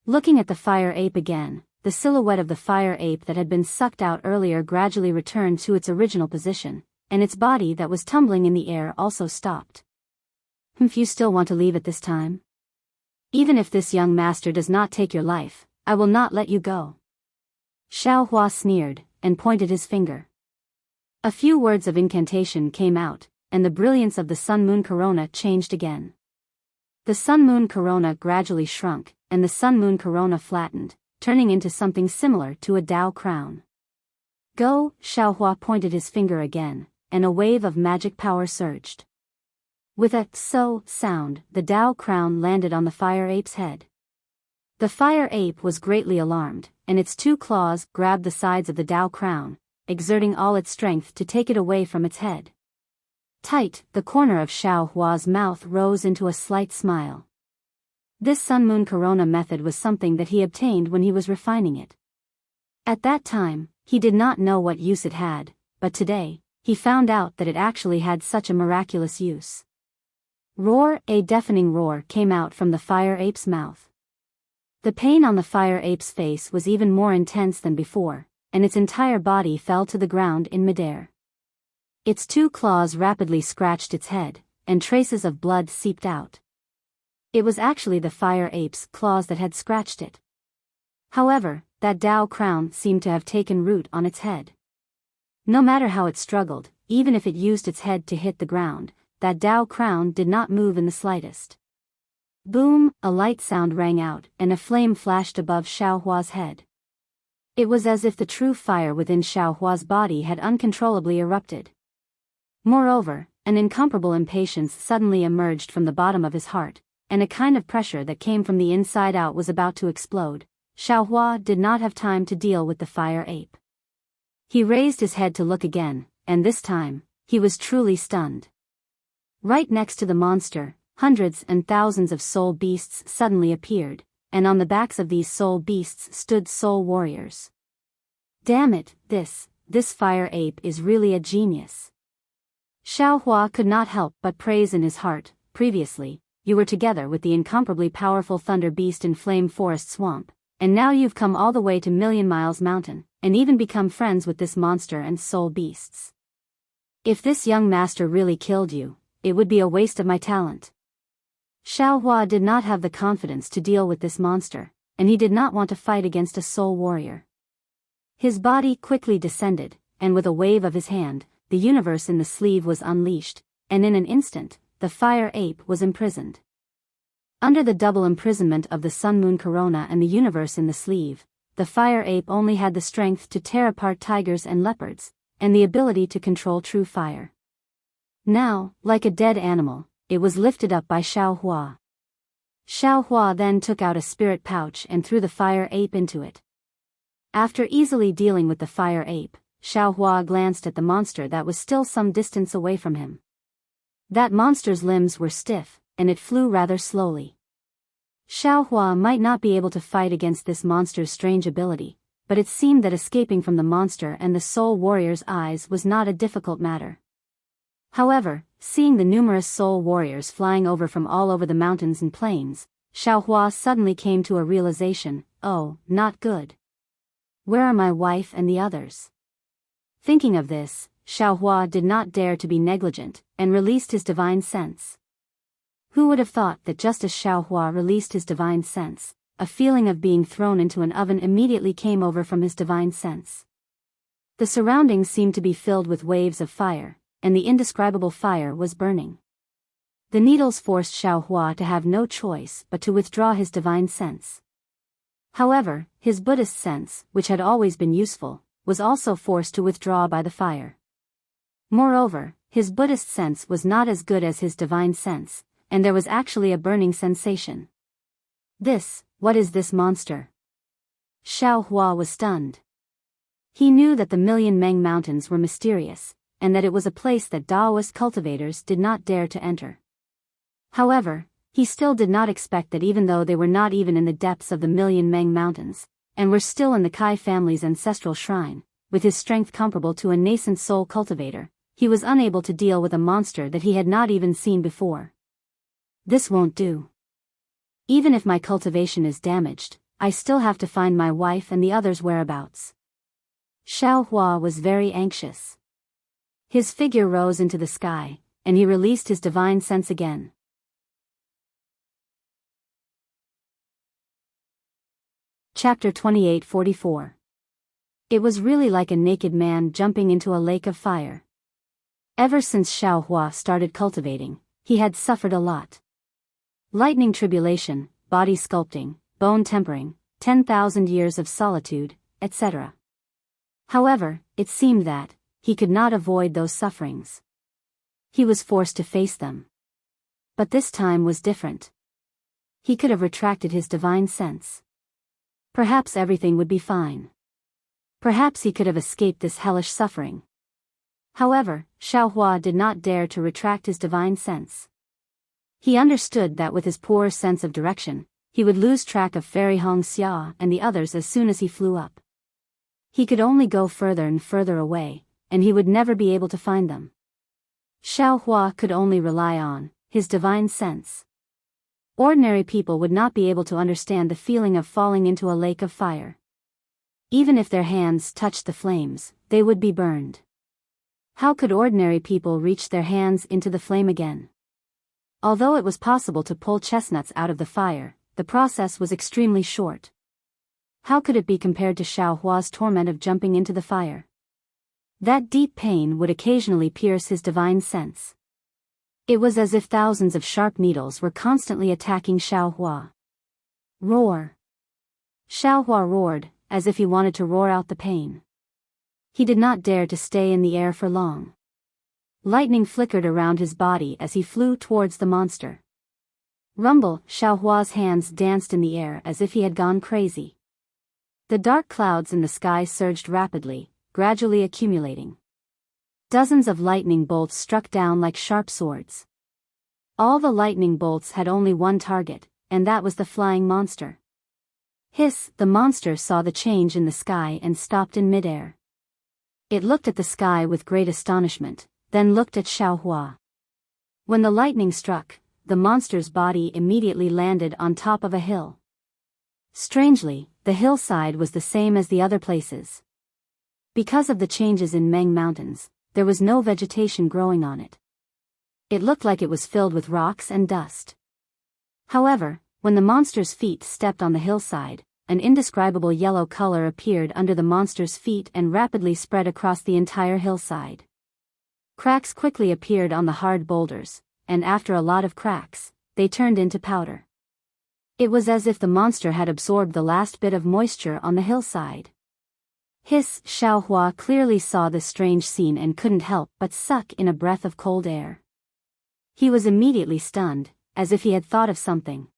Looking at the fire ape again, the silhouette of the fire ape that had been sucked out earlier gradually returned to its original position, and its body that was tumbling in the air also stopped. If you still want to leave at this time? Even if this young master does not take your life, I will not let you go. Xiaohua sneered, and pointed his finger. A few words of incantation came out, and the brilliance of the sun-moon corona changed again. The sun-moon corona gradually shrunk, and the sun-moon corona flattened, turning into something similar to a Dao crown. Go, Xiaohua pointed his finger again, and a wave of magic power surged. With a so sound, the Dao crown landed on the fire ape's head. The fire ape was greatly alarmed, and its 2 claws grabbed the sides of the Dao crown, exerting all its strength to take it away from its head. Tight, the corner of Xiaohua's mouth rose into a slight smile. This sun-moon corona method was something that he obtained when he was refining it. At that time, he did not know what use it had, but today, he found out that it actually had such a miraculous use. Roar! A deafening roar came out from the fire ape's mouth. The pain on the fire ape's face was even more intense than before, and its entire body fell to the ground in midair. Its 2 claws rapidly scratched its head, and traces of blood seeped out. It was actually the fire ape's claws that had scratched it. However, that Dao crown seemed to have taken root on its head. No matter how it struggled, even if it used its head to hit the ground, that Dao crown did not move in the slightest. Boom! A light sound rang out, and a flame flashed above Xiaohua's head. It was as if the true fire within Xiaohua's body had uncontrollably erupted. Moreover, an incomparable impatience suddenly emerged from the bottom of his heart, and a kind of pressure that came from the inside out was about to explode. Xiaohua did not have time to deal with the fire ape. He raised his head to look again, and this time, he was truly stunned. Right next to the monster, hundreds and thousands of soul beasts suddenly appeared, and on the backs of these soul beasts stood soul warriors. Damn it, this fire ape is really a genius. Xiaohua could not help but praise in his heart. Previously, you were together with the incomparably powerful thunder beast in Flame Forest Swamp, and now you've come all the way to Million Miles Mountain, and even become friends with this monster and soul beasts. If this young master really killed you, it would be a waste of my talent. Xiao Hua did not have the confidence to deal with this monster, and he did not want to fight against a soul warrior. His body quickly descended, and with a wave of his hand, the universe in the sleeve was unleashed, and in an instant, the fire ape was imprisoned. Under the double imprisonment of the sun-moon corona and the universe in the sleeve, the fire ape only had the strength to tear apart tigers and leopards, and the ability to control true fire. Now, like a dead animal, it was lifted up by Xiao Hua. Xiao Hua then took out a spirit pouch and threw the fire ape into it. After easily dealing with the fire ape, Xiao Hua glanced at the monster that was still some distance away from him. That monster's limbs were stiff, and it flew rather slowly. Xiao Hua might not be able to fight against this monster's strange ability, but it seemed that escaping from the monster and the soul warrior's eyes was not a difficult matter. However, seeing the numerous soul warriors flying over from all over the mountains and plains, Xiao Hua suddenly came to a realization, oh, not good. Where are my wife and the others? Thinking of this, Xiao Hua did not dare to be negligent, and released his divine sense. Who would have thought that just as Xiao Hua released his divine sense, a feeling of being thrown into an oven immediately came over from his divine sense. The surroundings seemed to be filled with waves of fire, and the indescribable fire was burning. The needles forced Xiao Hua to have no choice but to withdraw his divine sense. However, his Buddhist sense, which had always been useful, was also forced to withdraw by the fire. Moreover, his Buddhist sense was not as good as his divine sense, and there was actually a burning sensation. What is this monster? Xiao Hua was stunned. He knew that the Million Meng Mountains were mysterious, and that it was a place that Taoist cultivators did not dare to enter. However, he still did not expect that even though they were not even in the depths of the Million Meng Mountains, and were still in the Kai family's ancestral shrine, with his strength comparable to a nascent soul cultivator, he was unable to deal with a monster that he had not even seen before. This won't do. Even if my cultivation is damaged, I still have to find my wife and the others' whereabouts. Xiao Hua was very anxious. His figure rose into the sky, and he released his divine sense again. Chapter 28:44. It was really like a naked man jumping into a lake of fire. Ever since Xiao Hua started cultivating, he had suffered a lot. Lightning tribulation, body sculpting, bone tempering, 10,000 years of solitude, etc. However, it seemed that he could not avoid those sufferings. He was forced to face them. But this time was different. He could have retracted his divine sense. Perhaps everything would be fine. Perhaps he could have escaped this hellish suffering. However, Xiao Hua did not dare to retract his divine sense. He understood that with his poor sense of direction, he would lose track of Fairy Hong Xia and the others as soon as he flew up. He could only go further and further away, and he would never be able to find them. Xiao Hua could only rely on his divine sense. Ordinary people would not be able to understand the feeling of falling into a lake of fire. Even if their hands touched the flames, they would be burned. How could ordinary people reach their hands into the flame again? Although it was possible to pull chestnuts out of the fire, the process was extremely short. How could it be compared to Xiao Hua's torment of jumping into the fire? That deep pain would occasionally pierce his divine sense. It was as if thousands of sharp needles were constantly attacking Xiao Hua. Roar! Xiao Hua roared, as if he wanted to roar out the pain. He did not dare to stay in the air for long. Lightning flickered around his body as he flew towards the monster. Rumble! Xiao Hua's hands danced in the air as if he had gone crazy. The dark clouds in the sky surged rapidly, gradually accumulating. Dozens of lightning bolts struck down like sharp swords. All the lightning bolts had only one target, and that was the flying monster. Hiss! The monster saw the change in the sky and stopped in midair. It looked at the sky with great astonishment, then looked at Xiao Hua. When the lightning struck, the monster's body immediately landed on top of a hill. Strangely, the hillside was the same as the other places. Because of the changes in Meng Mountains, there was no vegetation growing on it. It looked like it was filled with rocks and dust. However, when the monster's feet stepped on the hillside, an indescribable yellow color appeared under the monster's feet and rapidly spread across the entire hillside. Cracks quickly appeared on the hard boulders, and after a lot of cracks, they turned into powder. It was as if the monster had absorbed the last bit of moisture on the hillside. Xiaohua clearly saw this strange scene and couldn't help but suck in a breath of cold air. He was immediately stunned, as if he had thought of something.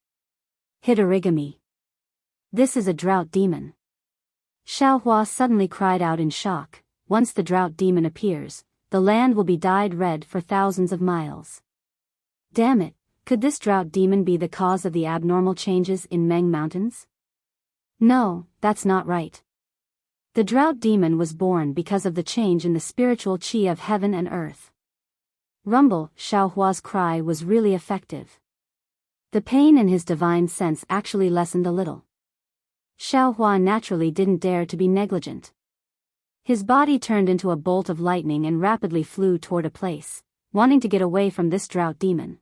Hitorigami. This is a drought demon. Xiaohua suddenly cried out in shock. Once the drought demon appears, the land will be dyed red for thousands of miles. Damn it, could this drought demon be the cause of the abnormal changes in Meng Mountains? No, that's not right. The drought demon was born because of the change in the spiritual qi of heaven and earth. Rumble, Xiaohua's cry was really effective. The pain in his divine sense actually lessened a little. Xiaohua naturally didn't dare to be negligent. His body turned into a bolt of lightning and rapidly flew toward a place, wanting to get away from this drought demon.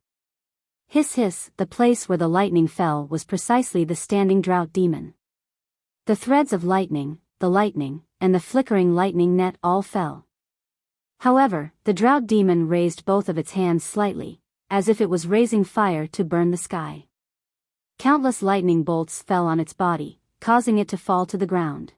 Hiss hiss, the place where the lightning fell was precisely the standing drought demon. The threads of lightning, the lightning, and the flickering lightning net all fell. However, the drought demon raised both of its hands slightly, as if it was raising fire to burn the sky. Countless lightning bolts fell on its body, causing it to fall to the ground.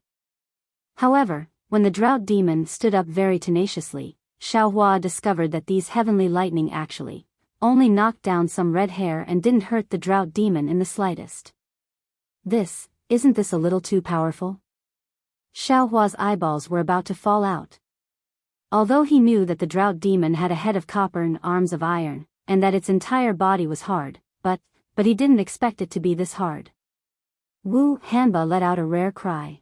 However, when the drought demon stood up very tenaciously, Xiaohua discovered that these heavenly lightning actually only knocked down some red hair and didn't hurt the drought demon in the slightest. Isn't this a little too powerful? Xiaohua's eyeballs were about to fall out. Although he knew that the drought demon had a head of copper and arms of iron, and that its entire body was hard, but he didn't expect it to be this hard. Wu Hanba let out a rare cry.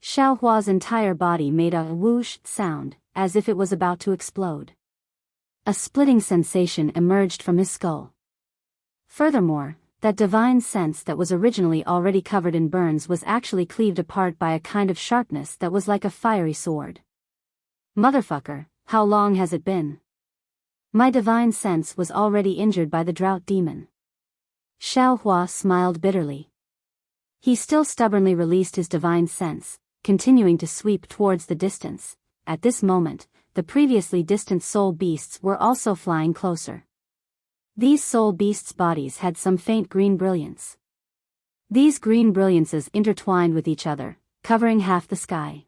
Xiaohua's entire body made a whoosh sound, as if it was about to explode. A splitting sensation emerged from his skull. Furthermore, that divine sense that was originally already covered in burns was actually cleaved apart by a kind of sharpness that was like a fiery sword. Motherfucker, how long has it been? My divine sense was already injured by the drought demon. Xiaohua smiled bitterly. He still stubbornly released his divine sense, continuing to sweep towards the distance. At this moment, the previously distant soul beasts were also flying closer. These soul beasts' bodies had some faint green brilliance. These green brilliances intertwined with each other, covering half the sky.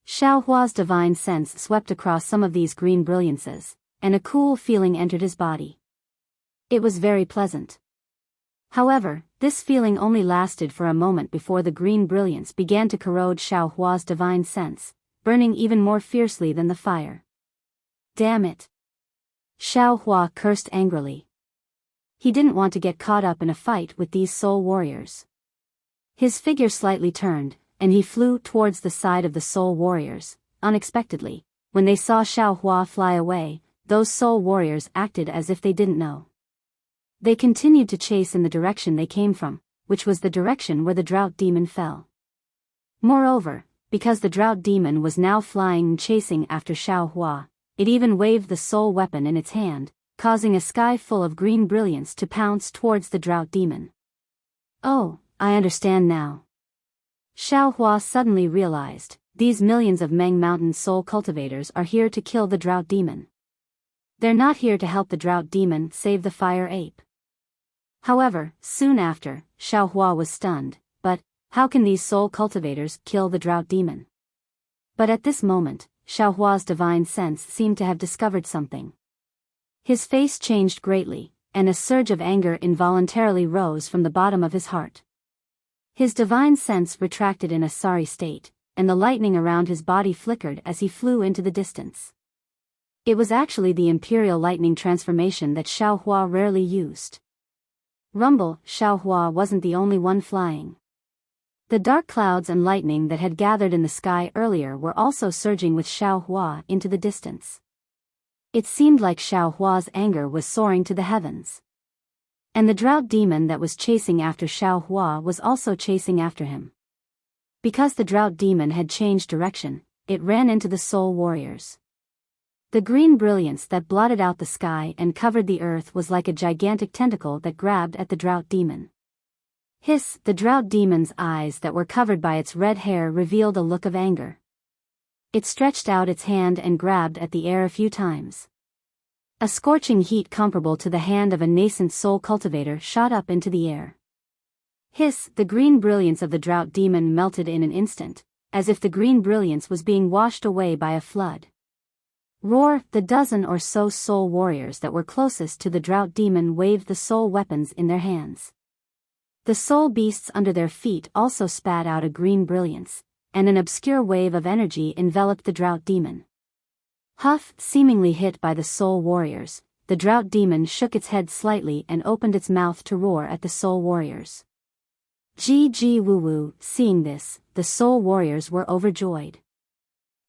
Xiaohua's divine sense swept across some of these green brilliances, and a cool feeling entered his body. It was very pleasant. However, this feeling only lasted for a moment before the green brilliance began to corrode Xiaohua's divine sense, burning even more fiercely than the fire. Damn it! Xiaohua cursed angrily. He didn't want to get caught up in a fight with these soul warriors. His figure slightly turned, and he flew towards the side of the soul warriors. Unexpectedly, when they saw Xiaohua fly away, those soul warriors acted as if they didn't know. They continued to chase in the direction they came from, which was the direction where the drought demon fell. Moreover, because the drought demon was now flying and chasing after Xiaohua, it even waved the soul weapon in its hand, causing a sky full of green brilliance to pounce towards the drought demon. Oh, I understand now. Xiaohua suddenly realized, these millions of Meng Mountain soul cultivators are here to kill the drought demon. They're not here to help the drought demon save the fire ape. However, soon after, Xiaohua was stunned, but how can these soul cultivators kill the drought demon? But at this moment, Xiaohua's divine sense seemed to have discovered something. His face changed greatly, and a surge of anger involuntarily rose from the bottom of his heart. His divine sense retracted in a sorry state, and the lightning around his body flickered as he flew into the distance. It was actually the imperial lightning transformation that Xiaohua rarely used. Rumble, Xiaohua wasn't the only one flying. The dark clouds and lightning that had gathered in the sky earlier were also surging with Xiaohua into the distance. It seemed like Xiaohua's anger was soaring to the heavens. And the drought demon that was chasing after Xiaohua was also chasing after him. Because the drought demon had changed direction, it ran into the soul warriors. The green brilliance that blotted out the sky and covered the earth was like a gigantic tentacle that grabbed at the drought demon. Hiss! The drought demon's eyes that were covered by its red hair revealed a look of anger. It stretched out its hand and grabbed at the air a few times. A scorching heat comparable to the hand of a nascent soul cultivator shot up into the air. Hiss! The green brilliance of the drought demon melted in an instant, as if the green brilliance was being washed away by a flood. Roar! The dozen or so soul warriors that were closest to the drought demon waved the soul weapons in their hands. The soul beasts under their feet also spat out a green brilliance, and an obscure wave of energy enveloped the drought demon. Huff! Seemingly hit by the soul warriors, the drought demon shook its head slightly and opened its mouth to roar at the soul warriors. Gee woo woo! Seeing this, the soul warriors were overjoyed.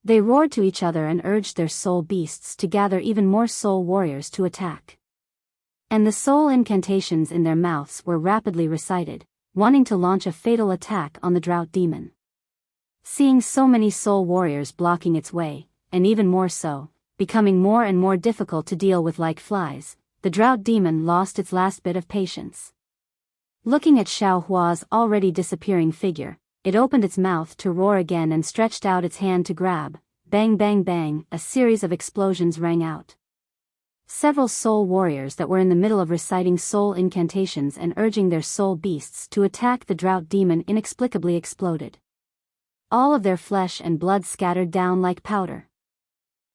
They roared to each other and urged their soul beasts to gather even more soul warriors to attack. And the soul incantations in their mouths were rapidly recited, wanting to launch a fatal attack on the drought demon. Seeing so many soul warriors blocking its way, and even more so, becoming more and more difficult to deal with like flies, the drought demon lost its last bit of patience. Looking at Xiao Hua's already disappearing figure, it opened its mouth to roar again and stretched out its hand to grab. Bang bang bang, a series of explosions rang out. Several soul warriors that were in the middle of reciting soul incantations and urging their soul beasts to attack the drought demon inexplicably exploded. All of their flesh and blood scattered down like powder.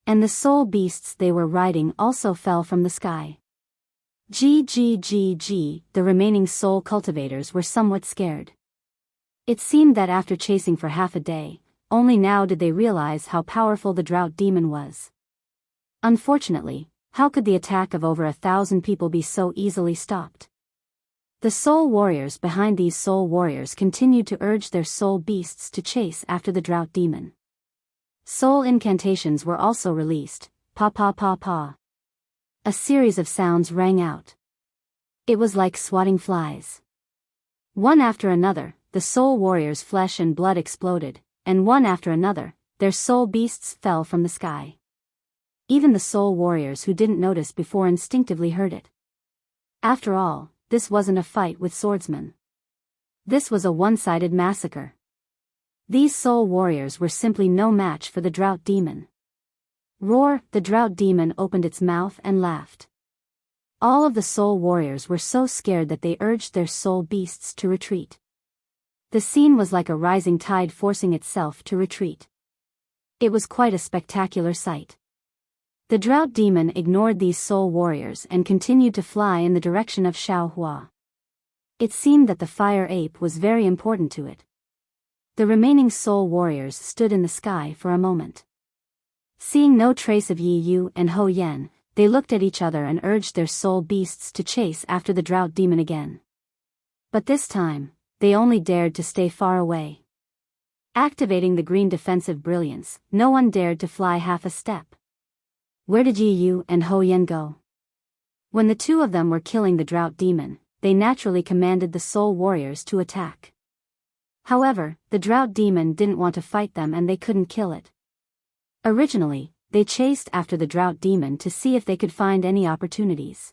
And the soul beasts they were riding also fell from the sky. The remaining soul cultivators were somewhat scared. It seemed that after chasing for half a day, only now did they realize how powerful the drought demon was. Unfortunately, how could the attack of over 1,000 people be so easily stopped? The soul warriors behind these soul warriors continued to urge their soul beasts to chase after the drought demon. Soul incantations were also released. Pa pa pa pa. A series of sounds rang out. It was like swatting flies. One after another, the soul warriors' flesh and blood exploded, and one after another, their soul beasts fell from the sky. Even the soul warriors who didn't notice before instinctively heard it. After all, this wasn't a fight with swordsmen. This was a one-sided massacre. These soul warriors were simply no match for the drought demon. Roar! The drought demon opened its mouth and laughed. All of the soul warriors were so scared that they urged their soul beasts to retreat. The scene was like a rising tide forcing itself to retreat. It was quite a spectacular sight. The drought demon ignored these soul warriors and continued to fly in the direction of Xiao Hua. It seemed that the fire ape was very important to it. The remaining soul warriors stood in the sky for a moment. Seeing no trace of Yi Yu and Ho Yen, they looked at each other and urged their soul beasts to chase after the drought demon again. But this time, they only dared to stay far away. Activating the green defensive brilliance, no one dared to fly half a step. Where did Yi Yu and Ho Yen go? When the two of them were killing the drought demon, they naturally commanded the soul warriors to attack. However, the drought demon didn't want to fight them and they couldn't kill it. Originally, they chased after the drought demon to see if they could find any opportunities.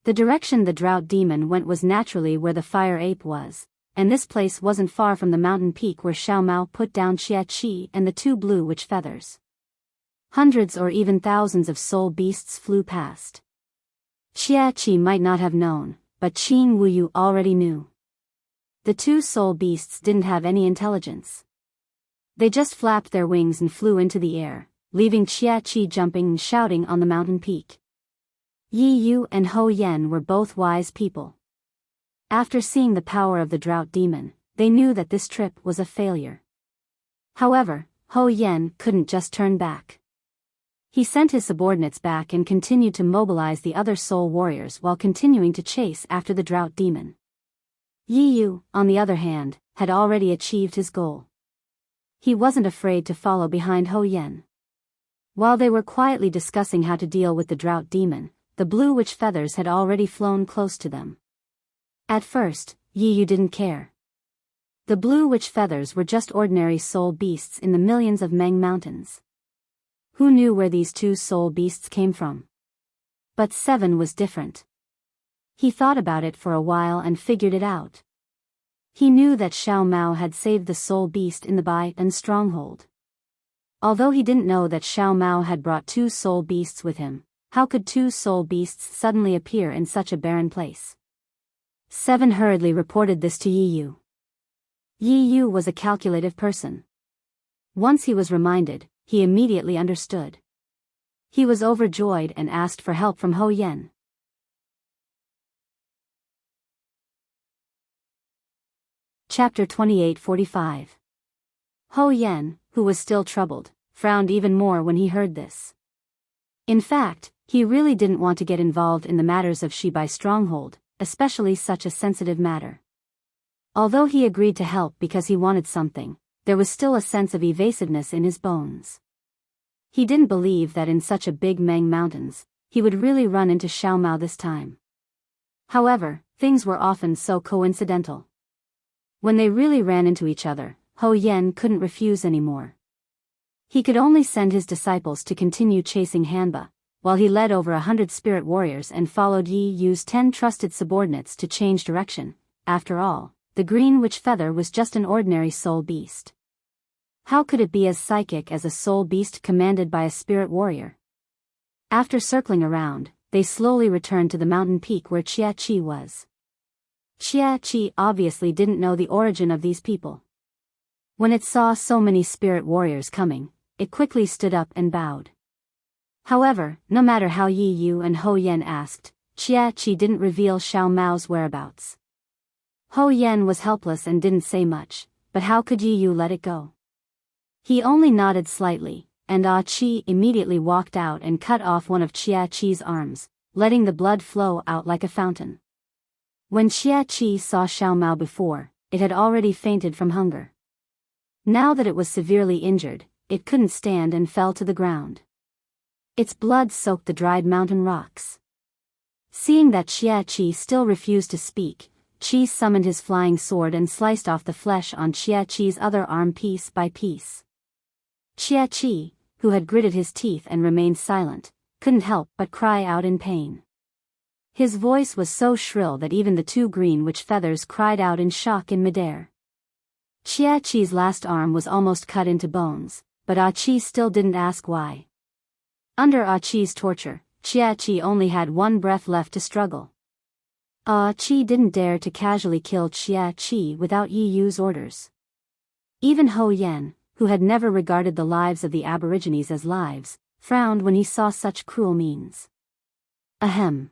The direction the drought demon went was naturally where the fire ape was, and this place wasn't far from the mountain peak where Xiao Mao put down Xia Qi and the two blue witch feathers. Hundreds or even thousands of soul beasts flew past. Xia Qi might not have known, but Qin Wuyu already knew. The two soul beasts didn't have any intelligence. They just flapped their wings and flew into the air, leaving Xia Qi jumping and shouting on the mountain peak. Yi Yu and Ho Yen were both wise people. After seeing the power of the drought demon, they knew that this trip was a failure. However, Ho Yen couldn't just turn back. He sent his subordinates back and continued to mobilize the other soul warriors while continuing to chase after the drought demon. Yi Yu, on the other hand, had already achieved his goal. He wasn't afraid to follow behind Ho Yen. While they were quietly discussing how to deal with the drought demon, the blue witch feathers had already flown close to them. At first, Yi Yu didn't care. The blue witch feathers were just ordinary soul beasts in the millions of Meng Mountains. Who knew where these two soul beasts came from? But 7 was different. He thought about it for a while and figured it out. He knew that Xiao Mao had saved the soul beast in the Biyao stronghold. Although he didn't know that Xiao Mao had brought 2 soul beasts with him, how could 2 soul beasts suddenly appear in such a barren place? 7 hurriedly reported this to Yi Yu. Yi Yu was a calculative person. Once he was reminded, he immediately understood. He was overjoyed and asked for help from Ho Yen. Chapter 28:45. Ho Yen, who was still troubled, frowned even more when he heard this. In fact, he really didn't want to get involved in the matters of Shibai stronghold, especially such a sensitive matter. Although he agreed to help because he wanted something, there was still a sense of evasiveness in his bones. He didn't believe that in such a big Meng mountains, he would really run into Xiao Mao this time. However, things were often so coincidental. When they really ran into each other, Ho Yen couldn't refuse anymore. He could only send his disciples to continue chasing Hanba, while he led over 100 spirit warriors and followed Yi Yu's 10 trusted subordinates to change direction. After all, the green witch feather was just an ordinary soul beast. How could it be as psychic as a soul beast commanded by a spirit warrior? After circling around, they slowly returned to the mountain peak where Chia Chi was. Chia Chi obviously didn't know the origin of these people. When it saw so many spirit warriors coming, it quickly stood up and bowed. However, no matter how Yi Yu and Ho Yen asked, Chia Chi didn't reveal Xiao Mao's whereabouts. Ho Yen was helpless and didn't say much, but how could Yi Yu let it go? He only nodded slightly, and Chi immediately walked out and cut off one of Chia Chi's arms, letting the blood flow out like a fountain. When Chia Chi saw Xiao Mao before, it had already fainted from hunger. Now that it was severely injured, it couldn't stand and fell to the ground. Its blood soaked the dried mountain rocks. Seeing that Chia Chi still refused to speak, Chi summoned his flying sword and sliced off the flesh on Chia Chi's other arm piece by piece. Chia Chi, who had gritted his teeth and remained silent, couldn't help but cry out in pain. His voice was so shrill that even the 2 green witch feathers cried out in shock in midair. Chia Chi's last arm was almost cut into bones, but Chi still didn't ask why. Under Chi's torture, Chia Chi only had 1 breath left to struggle. Chi didn't dare to casually kill Chia Chi without Yi Yu's orders. Even Ho Yen, who had never regarded the lives of the Aborigines as lives, frowned when he saw such cruel means. Ahem.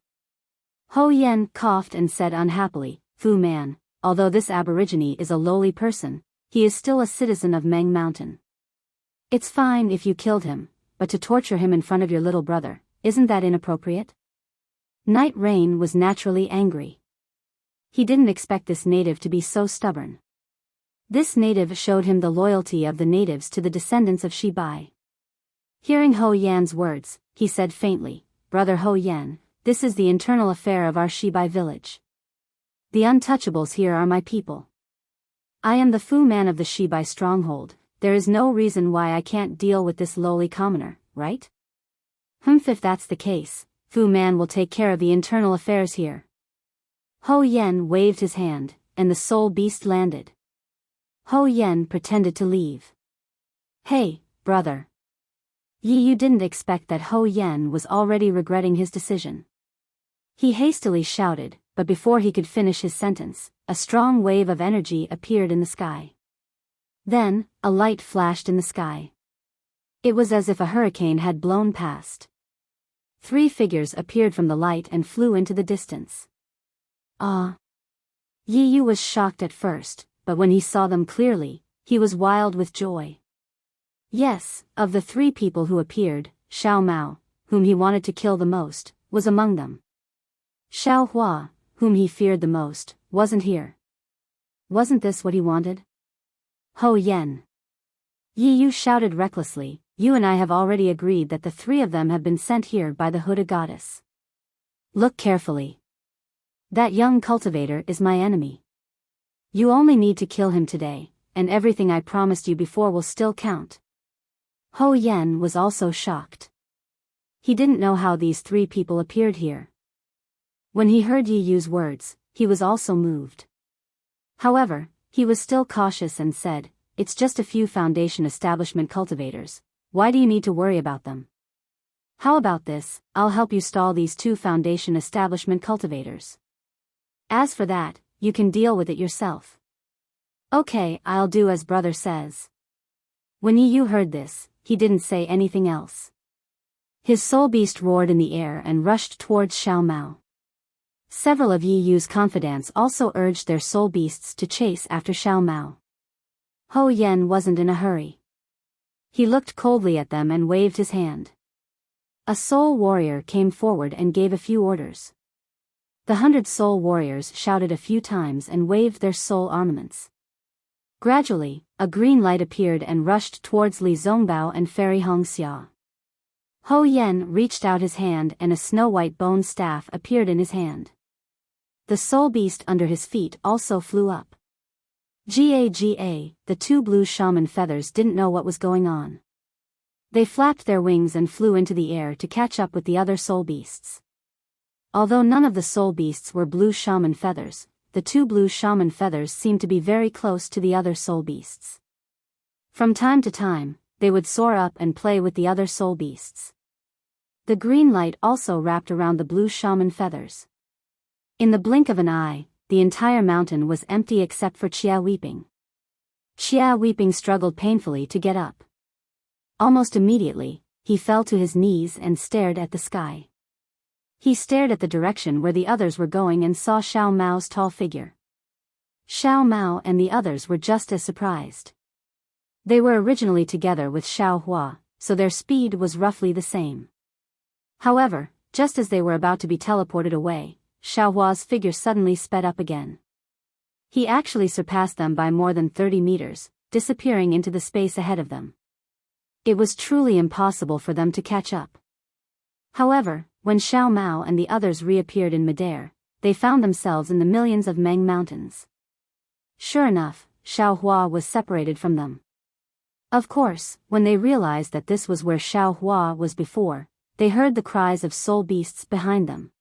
Ho Yen coughed and said unhappily, Fu Man, although this Aborigine is a lowly person, he is still a citizen of Meng Mountain. It's fine if you killed him, but to torture him in front of your little brother, isn't that inappropriate? Night Rain was naturally angry. He didn't expect this native to be so stubborn. This native showed him the loyalty of the natives to the descendants of Shibai. Hearing Ho Yan's words, he said faintly, Brother Ho Yan, this is the internal affair of our Shibai village. The untouchables here are my people. I am the Fu Man of the Shibai stronghold. There is no reason why I can't deal with this lowly commoner, right? If that's the case, Fu Man will take care of the internal affairs here. Ho Yen waved his hand, and the soul beast landed. Ho Yen pretended to leave. Hey, brother. Yi Yu didn't expect that Ho Yen was already regretting his decision. He hastily shouted, but before he could finish his sentence, a strong wave of energy appeared in the sky. Then, a light flashed in the sky. It was as if a hurricane had blown past. 3 figures appeared from the light and flew into the distance. Ah! Yi Yu was shocked at first, but when he saw them clearly, he was wild with joy. Yes, of the 3 people who appeared, Xiao Mao, whom he wanted to kill the most, was among them. Xiao Hua, whom he feared the most, wasn't here. Wasn't this what he wanted? Ho Yen. Yi Yu shouted recklessly, you and I have already agreed that the 3 of them have been sent here by the Huda goddess. Look carefully. That young cultivator is my enemy. You only need to kill him today, and everything I promised you before will still count. Ho Yen was also shocked. He didn't know how these three people appeared here. When he heard Yi Yu's words, he was also moved. However, he was still cautious and said, "It's just a few Foundation establishment cultivators. Why do you need to worry about them? How about this, I'll help you stall these two Foundation establishment cultivators. As for that, you can deal with it yourself." "Okay, I'll do as brother says." When Yi Yu heard this, he didn't say anything else. His soul beast roared in the air and rushed towards Xiao Mao. Several of Yi Yu's confidants also urged their soul beasts to chase after Xiao Mao. Ho Yen wasn't in a hurry. He looked coldly at them and waved his hand. A soul warrior came forward and gave a few orders. The 100 soul warriors shouted a few times and waved their soul armaments. Gradually, a green light appeared and rushed towards Li Zongbao and Fairy Hongxia. Ho Yen reached out his hand and a snow-white bone staff appeared in his hand. The soul beast under his feet also flew up. Ga, the two blue shaman feathers didn't know what was going on. They flapped their wings and flew into the air to catch up with the other soul beasts. Although none of the soul beasts were blue shaman feathers, the two blue shaman feathers seemed to be very close to the other soul beasts. From time to time, they would soar up and play with the other soul beasts. The green light also wrapped around the blue shaman feathers. In the blink of an eye, the entire mountain was empty except for Chia Weeping. Chia Weeping struggled painfully to get up. Almost immediately, he fell to his knees and stared at the sky. He stared at the direction where the others were going and saw Xiao Mao's tall figure. Xiao Mao and the others were just as surprised. They were originally together with Xiao Hua, so their speed was roughly the same. However, just as they were about to be teleported away, Xiao Hua's figure suddenly sped up again. He actually surpassed them by more than 30 meters, disappearing into the space ahead of them. It was truly impossible for them to catch up. However, when Xiao Mao and the others reappeared in midair, they found themselves in the millions of Meng Mountains. Sure enough, Xiao Hua was separated from them. Of course, when they realized that this was where Xiao Hua was before, they heard the cries of soul beasts behind them.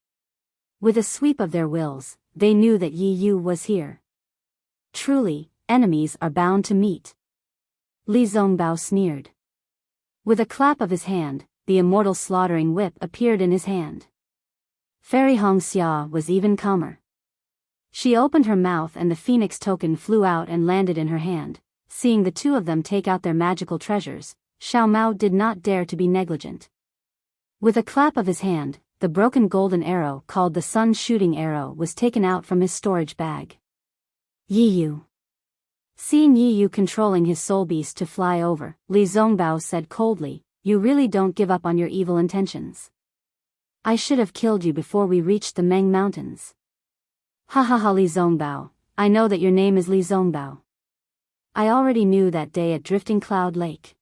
With a sweep of their wills, they knew that Yi Yu was here. Truly, enemies are bound to meet. Li Zongbao sneered. With a clap of his hand, the immortal slaughtering whip appeared in his hand. Fairy Hongxia was even calmer. She opened her mouth and the phoenix token flew out and landed in her hand. Seeing the two of them take out their magical treasures, Xiao Mao did not dare to be negligent. With a clap of his hand, the broken golden arrow called the sun shooting arrow was taken out from his storage bag. Yi Yu. Seeing Yi Yu controlling his soul beast to fly over, Li Zongbao said coldly, "You really don't give up on your evil intentions. I should have killed you before we reached the Meng Mountains." "Ha ha ha, Li Zongbao, I know that your name is Li Zongbao. I already knew that day at Drifting Cloud Lake.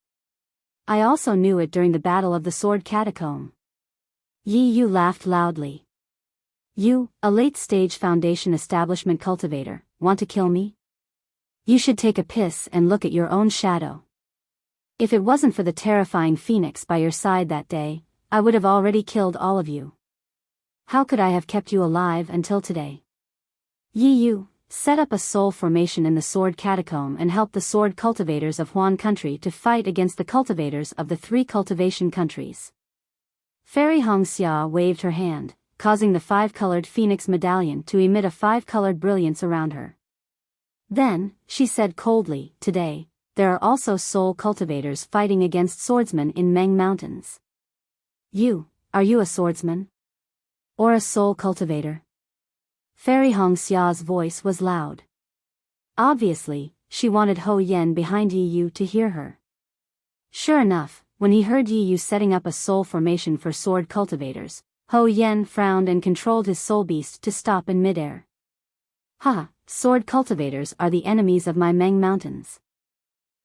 I also knew it during the Battle of the Sword Catacomb." Yi Yu laughed loudly. "You, a late-stage Foundation establishment cultivator, want to kill me? You should take a piss and look at your own shadow. If it wasn't for the terrifying phoenix by your side that day, I would have already killed all of you. How could I have kept you alive until today?" Yi Yu set up a soul formation in the Sword Catacomb and helped the sword cultivators of Huan Country to fight against the cultivators of the 3 cultivation countries. Fairy Hongxia waved her hand, causing the 5-colored phoenix medallion to emit a 5-colored brilliance around her. Then, she said coldly, "Today, there are also soul cultivators fighting against swordsmen in Meng Mountains. Are you a swordsman? Or a soul cultivator?" Fairy Hongxia's voice was loud. Obviously, she wanted Ho Yen behind Yi Yu to hear her. Sure enough, when he heard Yi Yu setting up a soul formation for sword cultivators, Ho Yen frowned and controlled his soul beast to stop in midair. "Ha, sword cultivators are the enemies of my Meng Mountains.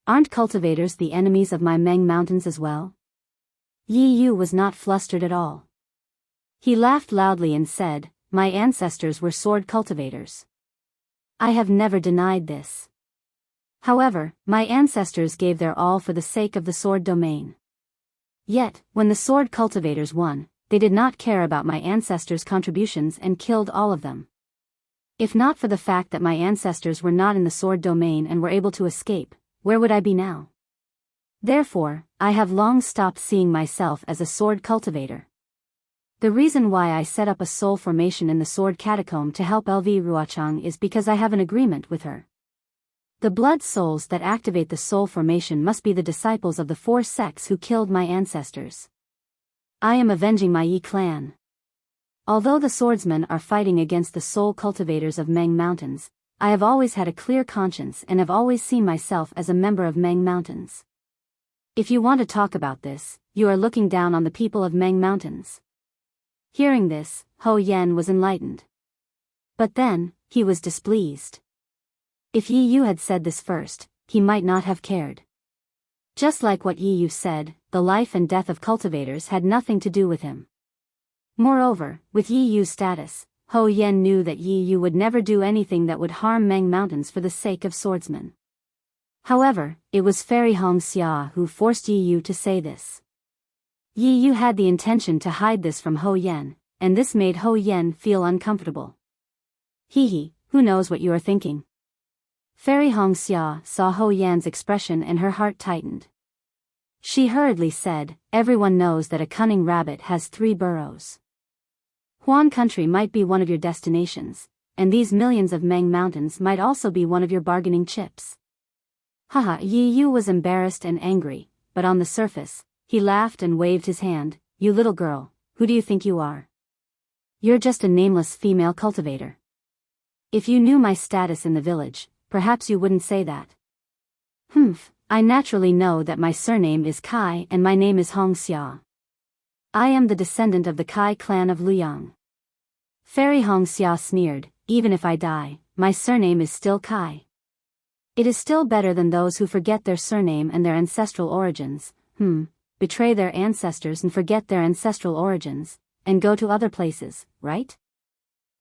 Aren't cultivators the enemies of my Meng Mountains as well?" Yi Yu was not flustered at all. He laughed loudly and said, "My ancestors were sword cultivators. I have never denied this. However, my ancestors gave their all for the sake of the sword domain. Yet, when the sword cultivators won, they did not care about my ancestors' contributions and killed all of them. If not for the fact that my ancestors were not in the sword domain and were able to escape, where would I be now? Therefore, I have long stopped seeing myself as a sword cultivator. The reason why I set up a soul formation in the sword catacomb to help LV Ruochang is because I have an agreement with her. The blood souls that activate the soul formation must be the disciples of the 4 sects who killed my ancestors. I am avenging my Yi clan. Although the swordsmen are fighting against the soul cultivators of Meng Mountains, I have always had a clear conscience and have always seen myself as a member of Meng Mountains. If you want to talk about this, you are looking down on the people of Meng Mountains. Hearing this, Ho Yen was enlightened. But then, he was displeased. If Yi Yu had said this first, he might not have cared. Just like what Yi Yu said, the life and death of cultivators had nothing to do with him. Moreover, with Yi Yu's status, Ho Yen knew that Yi Yu would never do anything that would harm Meng Mountains for the sake of swordsmen. However, it was Fairy Hong Xia who forced Yi Yu to say this. Yi Yu had the intention to hide this from Ho Yen, and this made Ho Yen feel uncomfortable. Hee, who knows what you are thinking? Fairy Hong Xia saw Ho Yan's expression and her heart tightened. She hurriedly said, everyone knows that a cunning rabbit has 3 burrows. Huan country might be one of your destinations, and these millions of Meng Mountains might also be one of your bargaining chips. Haha, Yi Yu was embarrassed and angry, but on the surface, he laughed and waved his hand. You little girl, who do you think you are? You're just a nameless female cultivator. If you knew my status in the village, perhaps you wouldn't say that. I naturally know that my surname is Kai and my name is Hong Xia. I am the descendant of the Kai clan of Luyang. Fairy Hong Xia sneered, even if I die, my surname is still Kai. It is still better than those who forget their surname and their ancestral origins, betray their ancestors and forget their ancestral origins, and go to other places, right?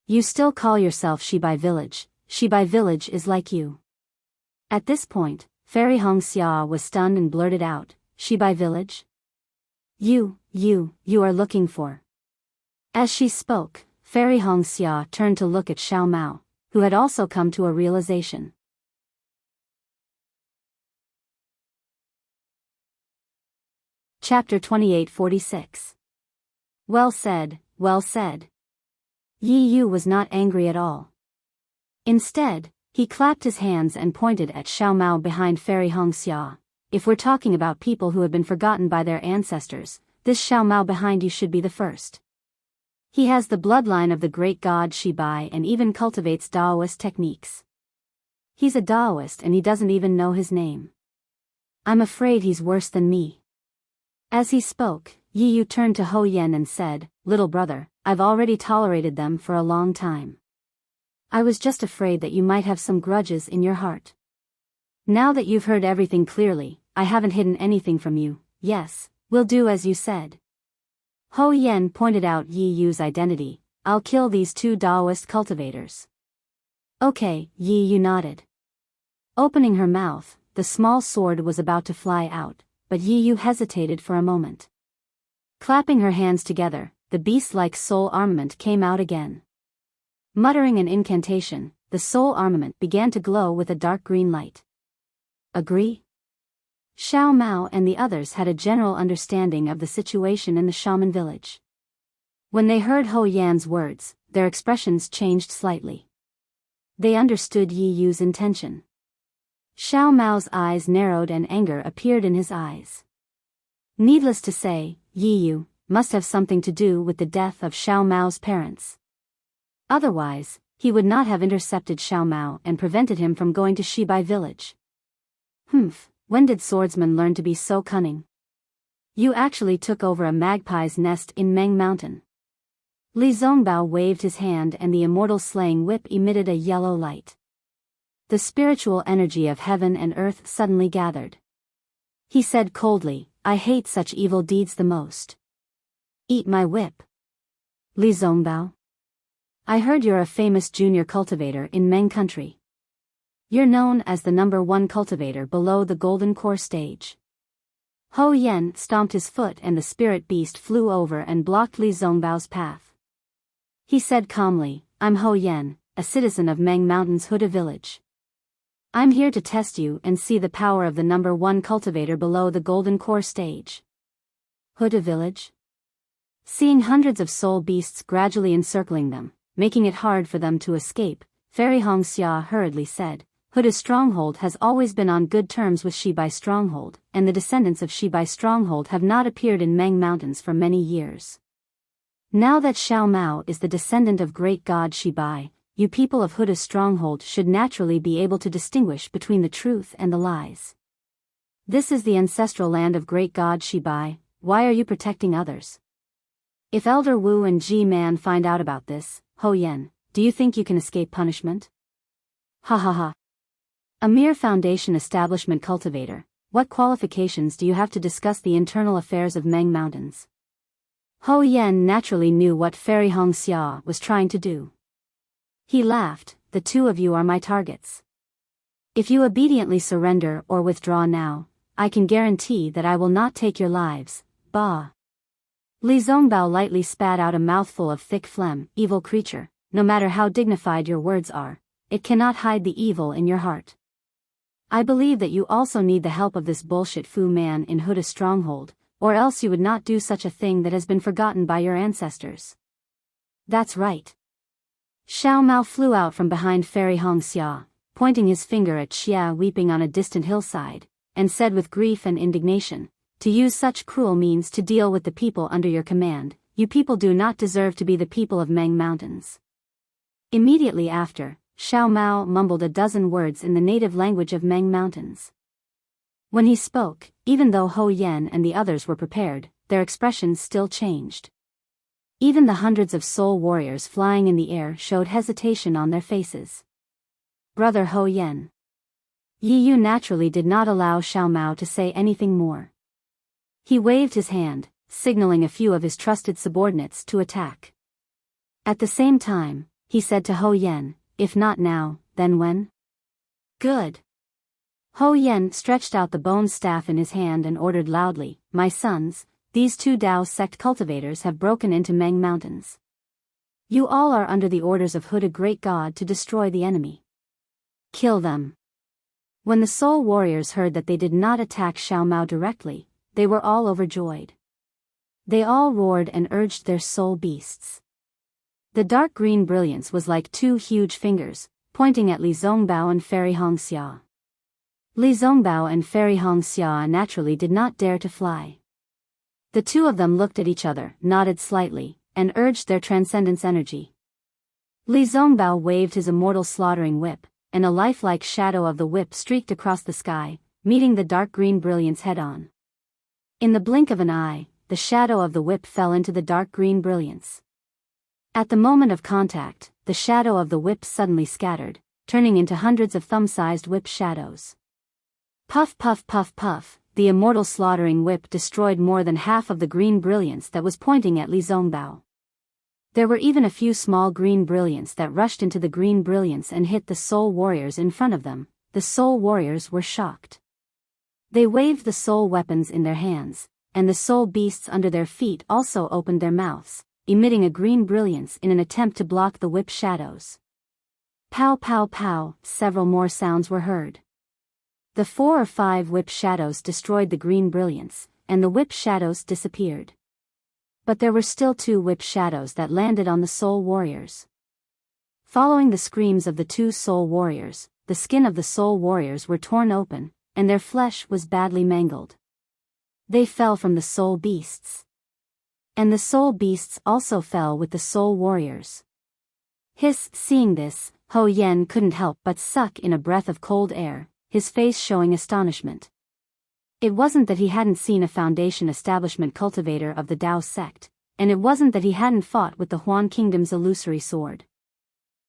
You still call yourself Shibai Village. Shibai Village is like you. At this point, Fairy Hong Xia was stunned and blurted out, Shibai Village? You are looking for. As she spoke, Fairy Hong Xia turned to look at Xiao Mao, who had also come to a realization. Chapter 2846. Well said, well said. Yi Yu was not angry at all. Instead, he clapped his hands and pointed at Xiao Mao behind Fairy Hong Xia. If we're talking about people who have been forgotten by their ancestors, this Xiao Mao behind you should be the first. He has the bloodline of the great god Shibai and even cultivates Daoist techniques. He's a Daoist and he doesn't even know his name. I'm afraid he's worse than me. As he spoke, Yi Yu turned to Ho Yen and said, little brother, I've already tolerated them for a long time. I was just afraid that you might have some grudges in your heart. Now that you've heard everything clearly, I haven't hidden anything from you. Yes, we'll do as you said. Ho Yen pointed out Yi Yu's identity. I'll kill these 2 Daoist cultivators. Okay, Yi Yu nodded. Opening her mouth, the small sword was about to fly out, but Yi Yu hesitated for a moment. Clapping her hands together, the beast-like soul armament came out again. Muttering an incantation, the soul armament began to glow with a dark green light. Agree? Xiao Mao and the others had a general understanding of the situation in the shaman village. When they heard Ho Yan's words, their expressions changed slightly. They understood Yi Yu's intention. Xiao Mao's eyes narrowed and anger appeared in his eyes. Needless to say, Yi Yu must have something to do with the death of Xiao Mao's parents. Otherwise, he would not have intercepted Xiao Mao and prevented him from going to Shibai village. When did swordsmen learn to be so cunning? You actually took over a magpie's nest in Meng Mountain. Li Zongbao waved his hand and the immortal slaying whip emitted a yellow light. The spiritual energy of heaven and earth suddenly gathered. He said coldly, I hate such evil deeds the most. Eat my whip. Li Zongbao. I heard you're a famous junior cultivator in Meng country. You're known as the #1 cultivator below the golden core stage. Ho Yen stomped his foot and the spirit beast flew over and blocked Li Zongbao's path. He said calmly, I'm Ho Yen, a citizen of Meng Mountain's Huda village. I'm here to test you and see the power of the #1 cultivator below the golden core stage. Huda village? Seeing hundreds of soul beasts gradually encircling them, making it hard for them to escape, Fairy Hongxia hurriedly said, Huda's stronghold has always been on good terms with Shibai Stronghold, and the descendants of Shibai Stronghold have not appeared in Meng Mountains for many years. Now that Xiao Mao is the descendant of great god Shibai, you people of Huda's stronghold should naturally be able to distinguish between the truth and the lies. This is the ancestral land of great god Shibai, why are you protecting others? If Elder Wu and Ji Man find out about this, Ho Yen, do you think you can escape punishment? Ha ha ha. A mere foundation establishment cultivator, what qualifications do you have to discuss the internal affairs of Meng Mountains? Ho Yen naturally knew what Fairy Hongxia was trying to do. He laughed, the two of you are my targets. If you obediently surrender or withdraw now, I can guarantee that I will not take your lives, bah. Li Zongbao lightly spat out a mouthful of thick phlegm, evil creature, no matter how dignified your words are, it cannot hide the evil in your heart. I believe that you also need the help of this bullshit Fu man in Huda stronghold, or else you would not do such a thing that has been forgotten by your ancestors. That's right. Xiao Mao flew out from behind Fairy Hongxia, pointing his finger at Xia weeping on a distant hillside, and said with grief and indignation, to use such cruel means to deal with the people under your command, you people do not deserve to be the people of Meng Mountains. Immediately after, Xiao Mao mumbled a dozen words in the native language of Meng Mountains. When he spoke, even though Ho Yen and the others were prepared, their expressions still changed. Even the hundreds of soul warriors flying in the air showed hesitation on their faces. Brother Ho Yen. Yi Yu naturally did not allow Xiao Mao to say anything more. He waved his hand, signaling a few of his trusted subordinates to attack. At the same time, he said to Ho Yen, if not now, then when? Good. Ho Yen stretched out the bone staff in his hand and ordered loudly, my sons, these two Dao sect cultivators have broken into Meng Mountains. You all are under the orders of Huda Great God to destroy the enemy. Kill them. When the soul warriors heard that they did not attack Xiao Mao directly, they were all overjoyed. They all roared and urged their soul beasts. The dark green brilliance was like two huge fingers, pointing at Li Zongbao and Fairy Hongxia. Li Zongbao and Fairy Hongxia naturally did not dare to fly. The two of them looked at each other, nodded slightly, and urged their transcendence energy. Li Zongbao waved his immortal slaughtering whip, and a lifelike shadow of the whip streaked across the sky, meeting the dark green brilliance head-on. In the blink of an eye, the shadow of the whip fell into the dark green brilliance. At the moment of contact, the shadow of the whip suddenly scattered, turning into hundreds of thumb-sized whip shadows. Puff puff puff puff, the immortal slaughtering whip destroyed more than half of the green brilliance that was pointing at Li Zongbao. There were even a few small green brilliance that rushed into the green brilliance and hit the soul warriors in front of them. The soul warriors were shocked. They waved the soul weapons in their hands, and the soul beasts under their feet also opened their mouths, emitting a green brilliance in an attempt to block the whip shadows. Pow pow pow, several more sounds were heard. The 4 or 5 whip shadows destroyed the green brilliance, and the whip shadows disappeared. But there were still 2 whip shadows that landed on the soul warriors. Following the screams of the 2 soul warriors, the skin of the soul warriors were torn open, and their flesh was badly mangled. They fell from the soul beasts. And the soul beasts also fell with the soul warriors. Seeing this, Ho Yen couldn't help but suck in a breath of cold air, his face showing astonishment. It wasn't that he hadn't seen a foundation establishment cultivator of the Dao sect, and it wasn't that he hadn't fought with the Huan Kingdom's illusory sword.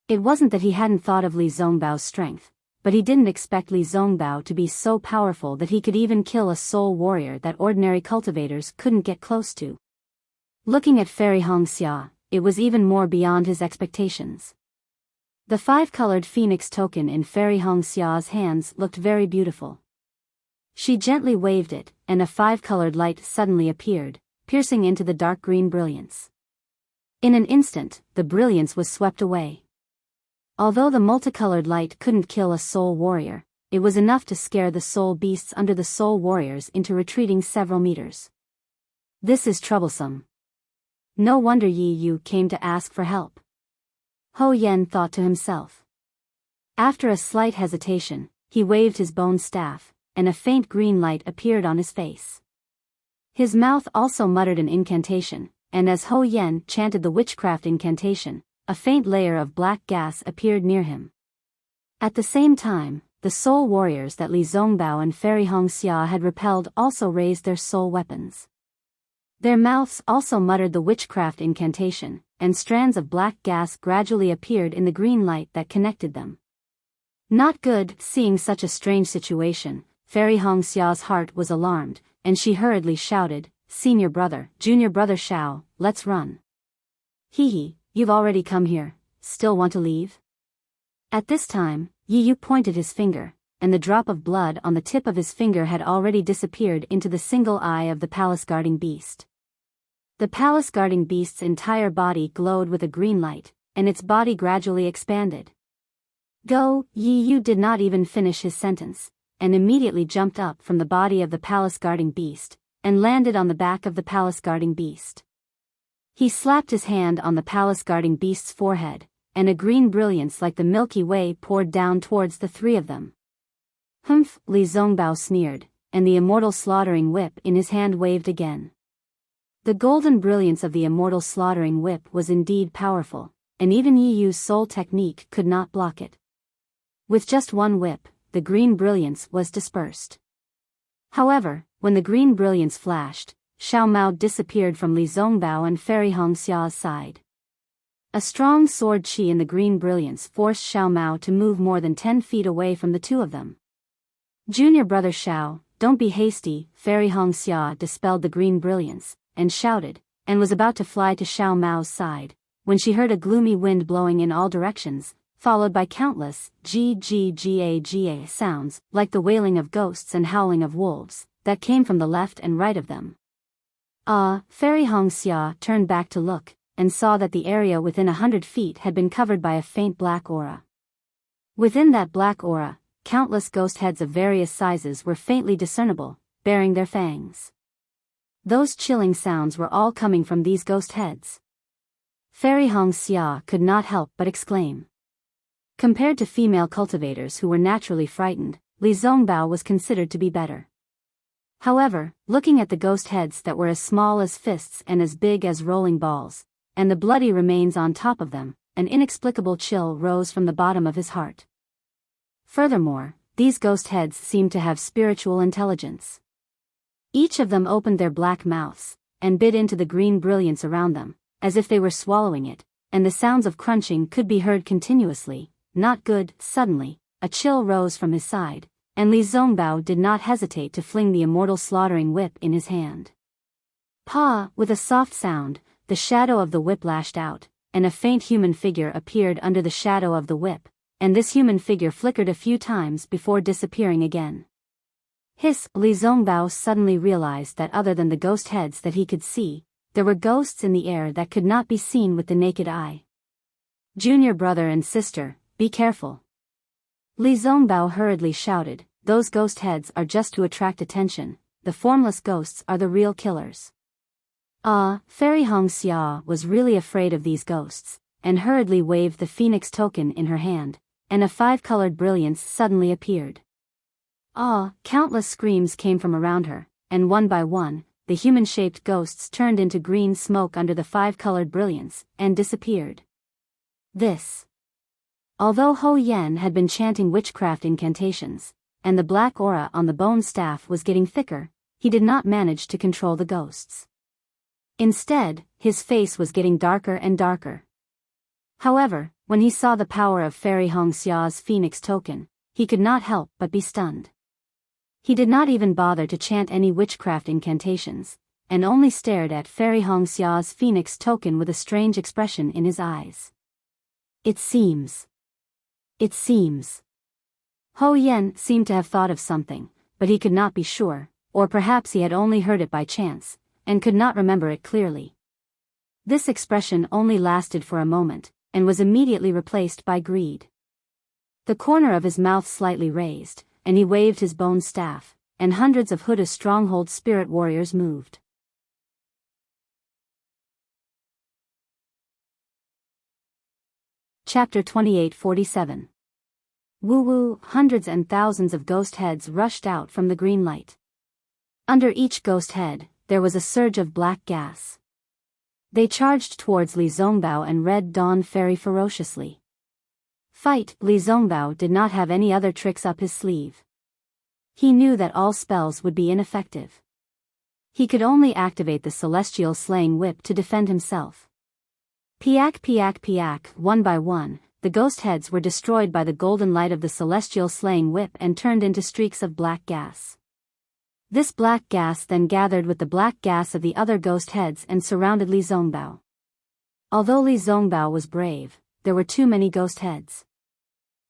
It wasn't that he hadn't thought of Li Zongbao's strength, but he didn't expect Li Zongbao to be so powerful that he could even kill a soul warrior that ordinary cultivators couldn't get close to. Looking at Fairy Hongxia, it was even more beyond his expectations. The five-colored phoenix token in Fairy Hongxia's hands looked very beautiful. She gently waved it, and a five-colored light suddenly appeared, piercing into the dark green brilliance. In an instant, the brilliance was swept away. Although the multicolored light couldn't kill a soul warrior, it was enough to scare the soul beasts under the soul warriors into retreating several meters. This is troublesome. No wonder Yi Yu came to ask for help. Ho Yen thought to himself. After a slight hesitation, he waved his bone staff, and a faint green light appeared on his face. His mouth also muttered an incantation, and as Ho Yen chanted the witchcraft incantation, a faint layer of black gas appeared near him. At the same time, the soul warriors that Li Zongbao and Fairy Hongxia had repelled also raised their soul weapons. Their mouths also muttered the witchcraft incantation, and strands of black gas gradually appeared in the green light that connected them. Not good. Seeing such a strange situation, Fairy Hongxia's heart was alarmed, and she hurriedly shouted, "Senior brother, junior brother Shao, let's run." "Hee, you've already come here, still want to leave?" At this time, Yi Yu pointed his finger, and the drop of blood on the tip of his finger had already disappeared into the single eye of the palace-guarding beast. The palace-guarding beast's entire body glowed with a green light, and its body gradually expanded. "Go!" Yi Yu did not even finish his sentence, and immediately jumped up from the body of the palace-guarding beast, and landed on the back of the palace-guarding beast. He slapped his hand on the palace-guarding beast's forehead, and a green brilliance like the Milky Way poured down towards the three of them. "Humph!" Li Zongbao sneered, and the immortal slaughtering whip in his hand waved again. The golden brilliance of the immortal slaughtering whip was indeed powerful, and even Yi Yu's soul technique could not block it. With just one whip, the green brilliance was dispersed. However, when the green brilliance flashed, Xiao Mao disappeared from Li Zongbao and Fairy Hongxia's side. A strong sword chi in the green brilliance forced Xiao Mao to move more than 10 feet away from the two of them. "Junior brother Xiao, don't be hasty." Fairy Hongxia dispelled the green brilliance, and shouted, and was about to fly to Xiao Mao's side, when she heard a gloomy wind blowing in all directions, followed by countless ga sounds, like the wailing of ghosts and howling of wolves, that came from the left and right of them. Fairy Hongxia turned back to look, and saw that the area within 100 feet had been covered by a faint black aura. Within that black aura, countless ghost heads of various sizes were faintly discernible, bearing their fangs. Those chilling sounds were all coming from these ghost heads. Fairy Hongxia could not help but exclaim. Compared to female cultivators who were naturally frightened, Li Zongbao was considered to be better. However, looking at the ghost heads that were as small as fists and as big as rolling balls, and the bloody remains on top of them, an inexplicable chill rose from the bottom of his heart. Furthermore, these ghost heads seemed to have spiritual intelligence. Each of them opened their black mouths, and bit into the green brilliance around them, as if they were swallowing it, and the sounds of crunching could be heard continuously. Not good. Suddenly, a chill rose from his side, and Li Zongbao did not hesitate to fling the immortal slaughtering whip in his hand. "Pa!" With a soft sound, the shadow of the whip lashed out, and a faint human figure appeared under the shadow of the whip, and this human figure flickered a few times before disappearing again. Hiss! Li Zongbao suddenly realized that other than the ghost heads that he could see, there were ghosts in the air that could not be seen with the naked eye. "Junior brother and sister, be careful." Li Zongbao hurriedly shouted, "Those ghost heads are just to attract attention, the formless ghosts are the real killers." Fairy Hongxia was really afraid of these ghosts, and hurriedly waved the phoenix token in her hand, and a five-colored brilliance suddenly appeared. Countless screams came from around her, and one by one, the human-shaped ghosts turned into green smoke under the five-colored brilliance, and disappeared. Although Ho Yen had been chanting witchcraft incantations, and the black aura on the bone staff was getting thicker, he did not manage to control the ghosts. Instead, his face was getting darker and darker. However, when he saw the power of Fairy Hongxia's phoenix token, he could not help but be stunned. He did not even bother to chant any witchcraft incantations, and only stared at Fairy Hongxia's phoenix token with a strange expression in his eyes. "It seems it seems. Ho Yen seemed to have thought of something, but he could not be sure, or perhaps he had only heard it by chance, and could not remember it clearly. This expression only lasted for a moment, and was immediately replaced by greed. The corner of his mouth slightly raised, and he waved his bone staff, and hundreds of Huda's stronghold spirit warriors moved. Chapter 2847. Woo-woo, hundreds and thousands of ghost heads rushed out from the green light. Under each ghost head, there was a surge of black gas. They charged towards Li Zongbao and Red Dawn Fairy ferociously. Fight! Li Zongbao did not have any other tricks up his sleeve. He knew that all spells would be ineffective. He could only activate the celestial slaying whip to defend himself. Piak piak piak, one by one, the ghost heads were destroyed by the golden light of the celestial slaying whip and turned into streaks of black gas. This black gas then gathered with the black gas of the other ghost heads and surrounded Li Zongbao. Although Li Zongbao was brave, there were too many ghost heads.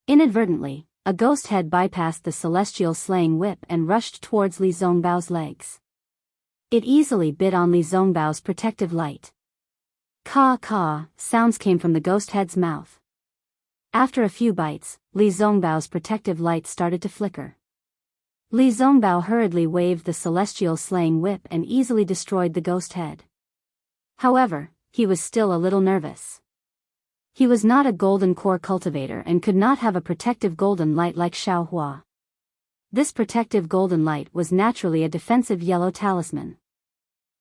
Inadvertently, a ghost head bypassed the celestial slaying whip and rushed towards Li Zongbao's legs. It easily bit on Li Zongbao's protective light. Caw-caw, sounds came from the ghost head's mouth. After a few bites, Li Zongbao's protective light started to flicker. Li Zongbao hurriedly waved the celestial slaying whip and easily destroyed the ghost head. However, he was still a little nervous. He was not a golden core cultivator and could not have a protective golden light like Xiaohua. This protective golden light was naturally a defensive yellow talisman.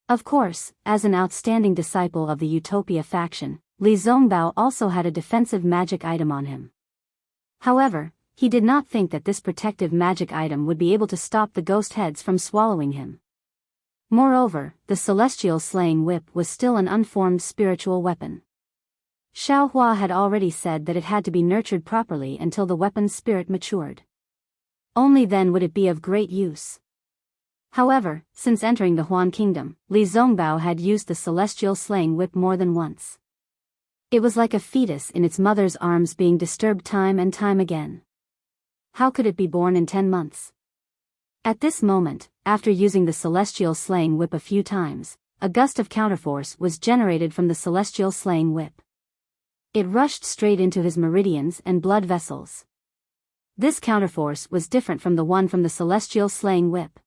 Of course, as an outstanding disciple of the Utopia faction, Li Zongbao also had a defensive magic item on him. However, he did not think that this protective magic item would be able to stop the ghost heads from swallowing him. Moreover, the celestial slaying whip was still an unformed spiritual weapon. Xiaohua had already said that it had to be nurtured properly until the weapon's spirit matured. Only then would it be of great use. However, since entering the Huan Kingdom, Li Zongbao had used the celestial slaying whip more than once. It was like a fetus in its mother's arms being disturbed time and time again. How could it be born in 10 months? At this moment, after using the celestial slaying whip a few times, a gust of counterforce was generated from the celestial slaying whip. It rushed straight into his meridians and blood vessels. This counterforce was different from the one from the celestial slaying whip.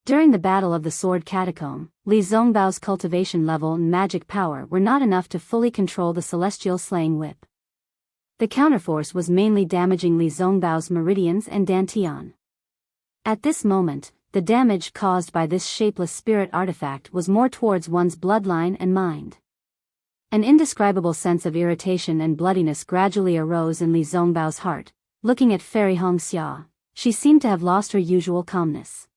During the Battle of the Sword Catacomb, Li Zongbao's cultivation level and magic power were not enough to fully control the celestial slaying whip. The counterforce was mainly damaging Li Zongbao's meridians and dantian. At this moment, the damage caused by this shapeless spirit artifact was more towards one's bloodline and mind. An indescribable sense of irritation and bloodiness gradually arose in Li Zongbao's heart. Looking at Fairy Hongxia, she seemed to have lost her usual calmness.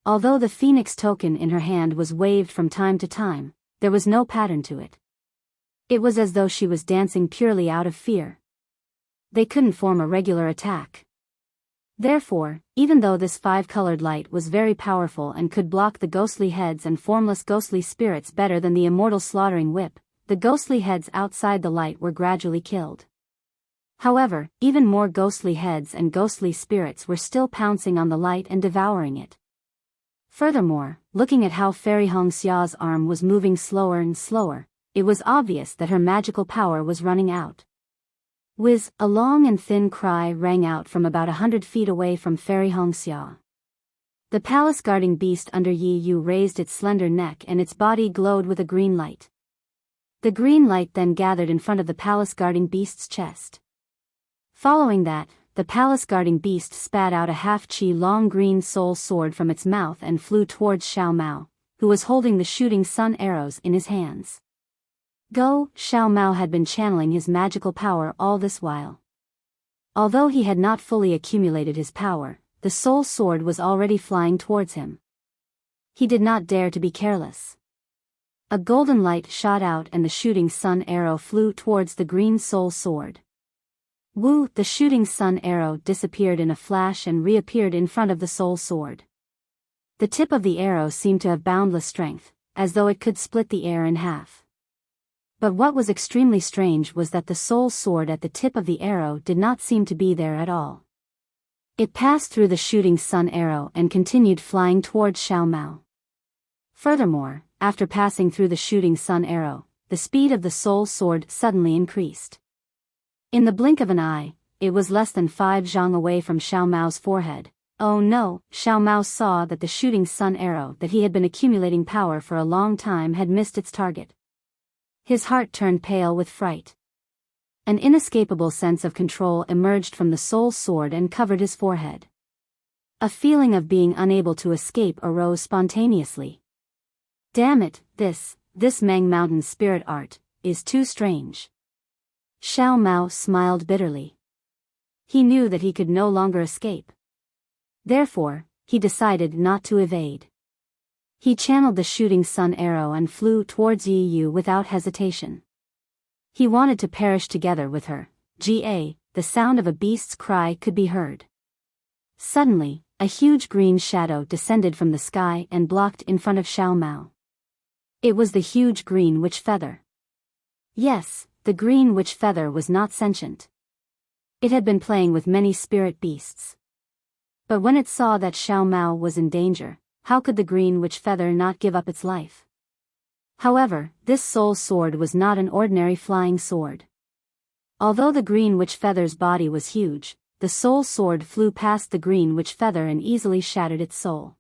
Although the phoenix token in her hand was waved from time to time, there was no pattern to it. It was as though she was dancing purely out of fear. They couldn't form a regular attack. Therefore, even though this five-colored light was very powerful and could block the ghostly heads and formless ghostly spirits better than the immortal slaughtering whip, the ghostly heads outside the light were gradually killed. However, even more ghostly heads and ghostly spirits were still pouncing on the light and devouring it. Furthermore, looking at how Fairy Hongxia's arm was moving slower and slower, it was obvious that her magical power was running out. Whiz, a long and thin cry rang out from about 100 feet away from Fairy Hongxia. The palace-guarding beast under Yi Yu raised its slender neck and its body glowed with a green light. The green light then gathered in front of the palace-guarding beast's chest. Following that, the palace-guarding beast spat out a half-chi long green soul sword from its mouth and flew towards Xiao Mao, who was holding the shooting sun arrows in his hands. Go! Xiao Mao had been channeling his magical power all this while. Although he had not fully accumulated his power, the soul sword was already flying towards him. He did not dare to be careless. A golden light shot out and the shooting sun arrow flew towards the green soul sword. Woo! The shooting sun arrow disappeared in a flash and reappeared in front of the soul sword. The tip of the arrow seemed to have boundless strength, as though it could split the air in half. But what was extremely strange was that the soul sword at the tip of the arrow did not seem to be there at all. It passed through the shooting sun arrow and continued flying towards Xiao Mao. Furthermore, after passing through the shooting sun arrow, the speed of the soul sword suddenly increased. In the blink of an eye, it was less than 5 zhang away from Xiao Mao's forehead. Oh no, Xiao Mao saw that the shooting sun arrow that he had been accumulating power for a long time had missed its target. His heart turned pale with fright. An inescapable sense of control emerged from the soul sword and covered his forehead. A feeling of being unable to escape arose spontaneously. Damn it, this Mang Mountain spirit art, is too strange. Xiao Mao smiled bitterly. He knew that he could no longer escape. Therefore, he decided not to evade. He channeled the shooting sun arrow and flew towards Yi Yu without hesitation. He wanted to perish together with her. The sound of a beast's cry could be heard. Suddenly, a huge green shadow descended from the sky and blocked in front of Xiao Mao. It was the huge green witch feather. Yes, the green witch feather was not sentient. It had been playing with many spirit beasts. But when it saw that Xiao Mao was in danger, how could the green witch feather not give up its life? However, this soul sword was not an ordinary flying sword. Although the green witch feather's body was huge, the soul sword flew past the green witch feather and easily shattered its soul.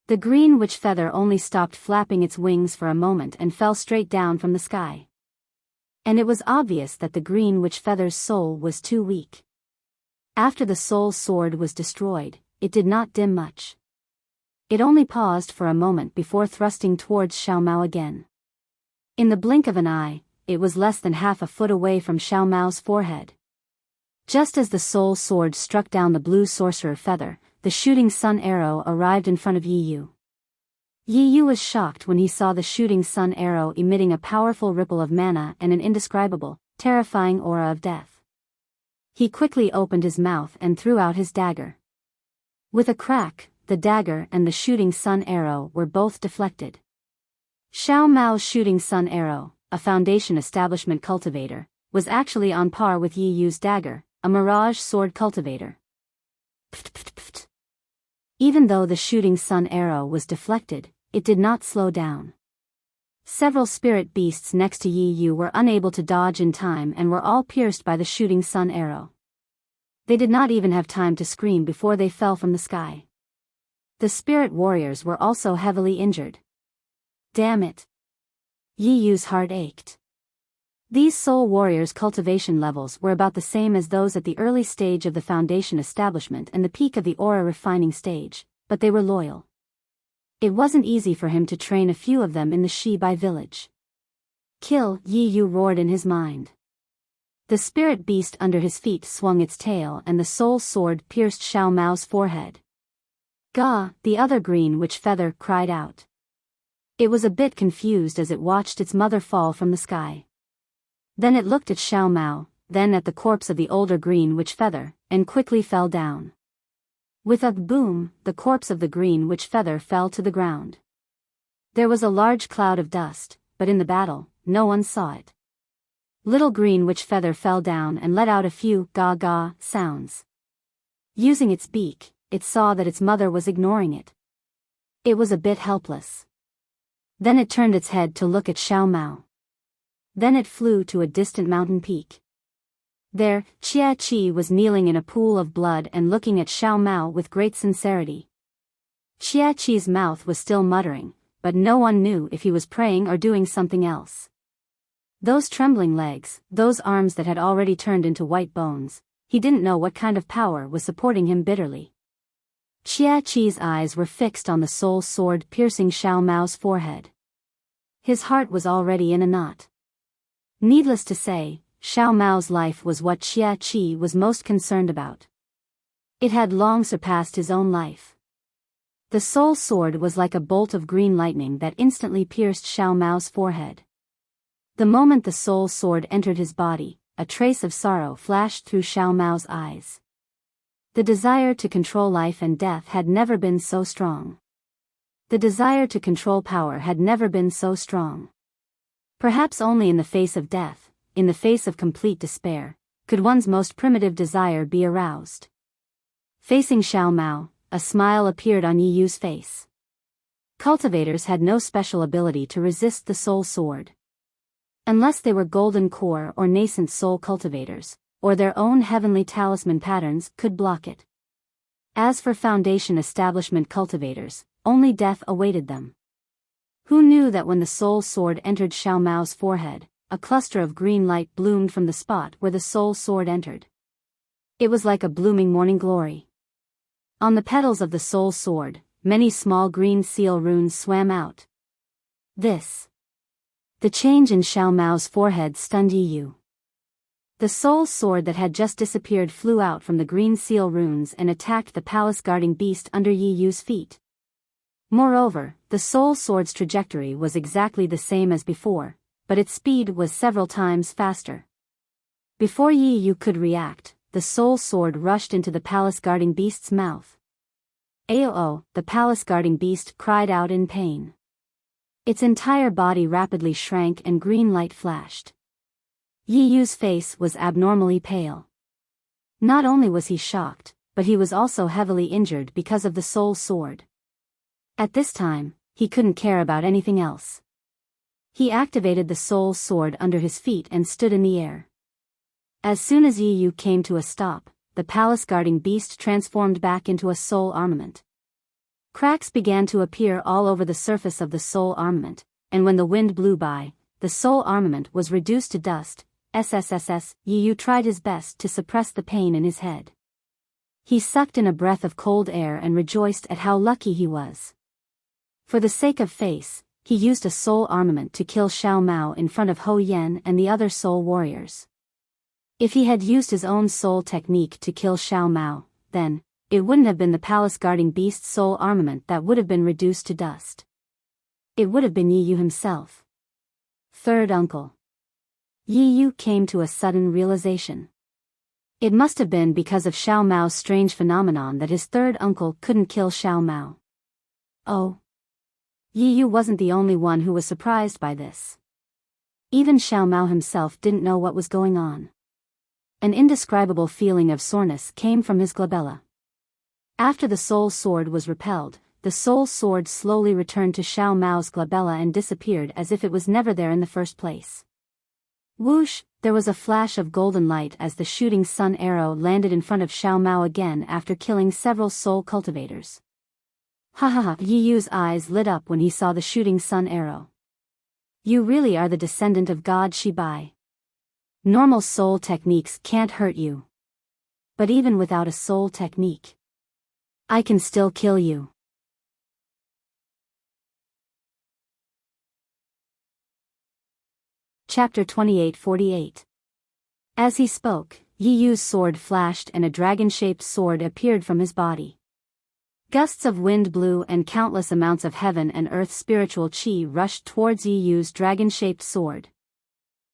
The green witch feather only stopped flapping its wings for a moment and fell straight down from the sky. And it was obvious that the green witch feather's soul was too weak. After the soul sword was destroyed, it did not dim much. It only paused for a moment before thrusting towards Xiao Mao again. In the blink of an eye, it was less than half a foot away from Xiao Mao's forehead. Just as the soul sword struck down the blue sorcerer feather, the shooting sun arrow arrived in front of Yi Yu. Yi Yu was shocked when he saw the shooting sun arrow emitting a powerful ripple of mana and an indescribable, terrifying aura of death. He quickly opened his mouth and threw out his dagger. With a crack, the dagger and the shooting sun arrow were both deflected. Xiao Mao's shooting sun arrow, a Foundation establishment cultivator, was actually on par with Yi Yu's dagger, a mirage sword cultivator. Pft, pft, pft. Even though the shooting sun arrow was deflected, it did not slow down. Several spirit beasts next to Yi Yu were unable to dodge in time and were all pierced by the shooting sun arrow. They did not even have time to scream before they fell from the sky. The spirit warriors were also heavily injured. Damn it! Yi Yu's heart ached. These soul warriors' cultivation levels were about the same as those at the early stage of the Foundation establishment and the peak of the aura refining stage, but they were loyal. It wasn't easy for him to train a few of them in the Shibai village. Kill, Yi Yu roared in his mind. The spirit beast under his feet swung its tail and the soul sword pierced Xiao Mao's forehead. Gah, the other green witch feather cried out. It was a bit confused as it watched its mother fall from the sky. Then it looked at Xiao Mao, then at the corpse of the older green witch feather, and quickly fell down. With a boom, the corpse of the green witch feather fell to the ground. There was a large cloud of dust, but in the battle, no one saw it. Little green witch feather fell down and let out a few ga-ga sounds. Using its beak, it saw that its mother was ignoring it. It was a bit helpless. Then it turned its head to look at Xiao Mao. Then it flew to a distant mountain peak. There, Chia Qi was kneeling in a pool of blood and looking at Xiao Mao with great sincerity. Chia Qi's mouth was still muttering, but no one knew if he was praying or doing something else. Those trembling legs, those arms that had already turned into white bones, he didn't know what kind of power was supporting him bitterly. Chia Qi's eyes were fixed on the soul sword piercing Xiao Mao's forehead. His heart was already in a knot. Needless to say, Xiao Mao's life was what Chia Qi was most concerned about. It had long surpassed his own life. The soul sword was like a bolt of green lightning that instantly pierced Xiao Mao's forehead. The moment the soul sword entered his body, a trace of sorrow flashed through Xiao Mao's eyes. The desire to control life and death had never been so strong. The desire to control power had never been so strong. Perhaps only in the face of death, in the face of complete despair, could one's most primitive desire be aroused. Facing Xiao Mao, a smile appeared on Yi Yu's face. Cultivators had no special ability to resist the soul sword. Unless they were golden core or nascent soul cultivators, or their own heavenly talisman patterns could block it. As for foundation establishment cultivators, only death awaited them. Who knew that when the soul sword entered Xiao Mao's forehead, a cluster of green light bloomed from the spot where the soul sword entered. It was like a blooming morning glory. On the petals of the soul sword, many small green seal runes swam out. The change in Xiao Mao's forehead stunned Yi Yu. The soul sword that had just disappeared flew out from the green seal runes and attacked the palace-guarding beast under Yi Yu's feet. Moreover, the soul sword's trajectory was exactly the same as before, but its speed was several times faster. Before Yi Yu could react, the soul sword rushed into the palace-guarding beast's mouth. "Aoo!" the palace-guarding beast cried out in pain. Its entire body rapidly shrank and green light flashed. Yi Yu's face was abnormally pale. Not only was he shocked, but he was also heavily injured because of the soul sword. At this time, he couldn't care about anything else. He activated the soul sword under his feet and stood in the air. As soon as Yi Yu came to a stop, the palace-guarding beast transformed back into a soul armament. Cracks began to appear all over the surface of the soul armament, and when the wind blew by, the soul armament was reduced to dust. Yi Yu tried his best to suppress the pain in his head. He sucked in a breath of cold air and rejoiced at how lucky he was. For the sake of face, he used a soul armament to kill Xiao Mao in front of Ho Yan and the other soul warriors. If he had used his own soul technique to kill Xiao Mao, then it wouldn't have been the palace-guarding beast's soul armament that would have been reduced to dust. It would have been Yi Yu himself. Third uncle. Yi Yu came to a sudden realization. It must have been because of Xiao Mao's strange phenomenon that his third uncle couldn't kill Xiao Mao. Oh. Yi Yu wasn't the only one who was surprised by this. Even Xiao Mao himself didn't know what was going on. An indescribable feeling of soreness came from his glabella. After the soul sword was repelled, the soul sword slowly returned to Xiao Mao's glabella and disappeared as if it was never there in the first place. Whoosh! There was a flash of golden light as the shooting sun arrow landed in front of Xiao Mao again after killing several soul cultivators. Ha ha ha! Yi Yu's eyes lit up when he saw the shooting sun arrow. You really are the descendant of God Shibai. Normal soul techniques can't hurt you. But even without a soul technique, I can still kill you. Chapter 28:48. As he spoke, Yi Yu's sword flashed and a dragon-shaped sword appeared from his body. Gusts of wind blew and countless amounts of heaven and earth spiritual chi rushed towards Yi Yu's dragon-shaped sword.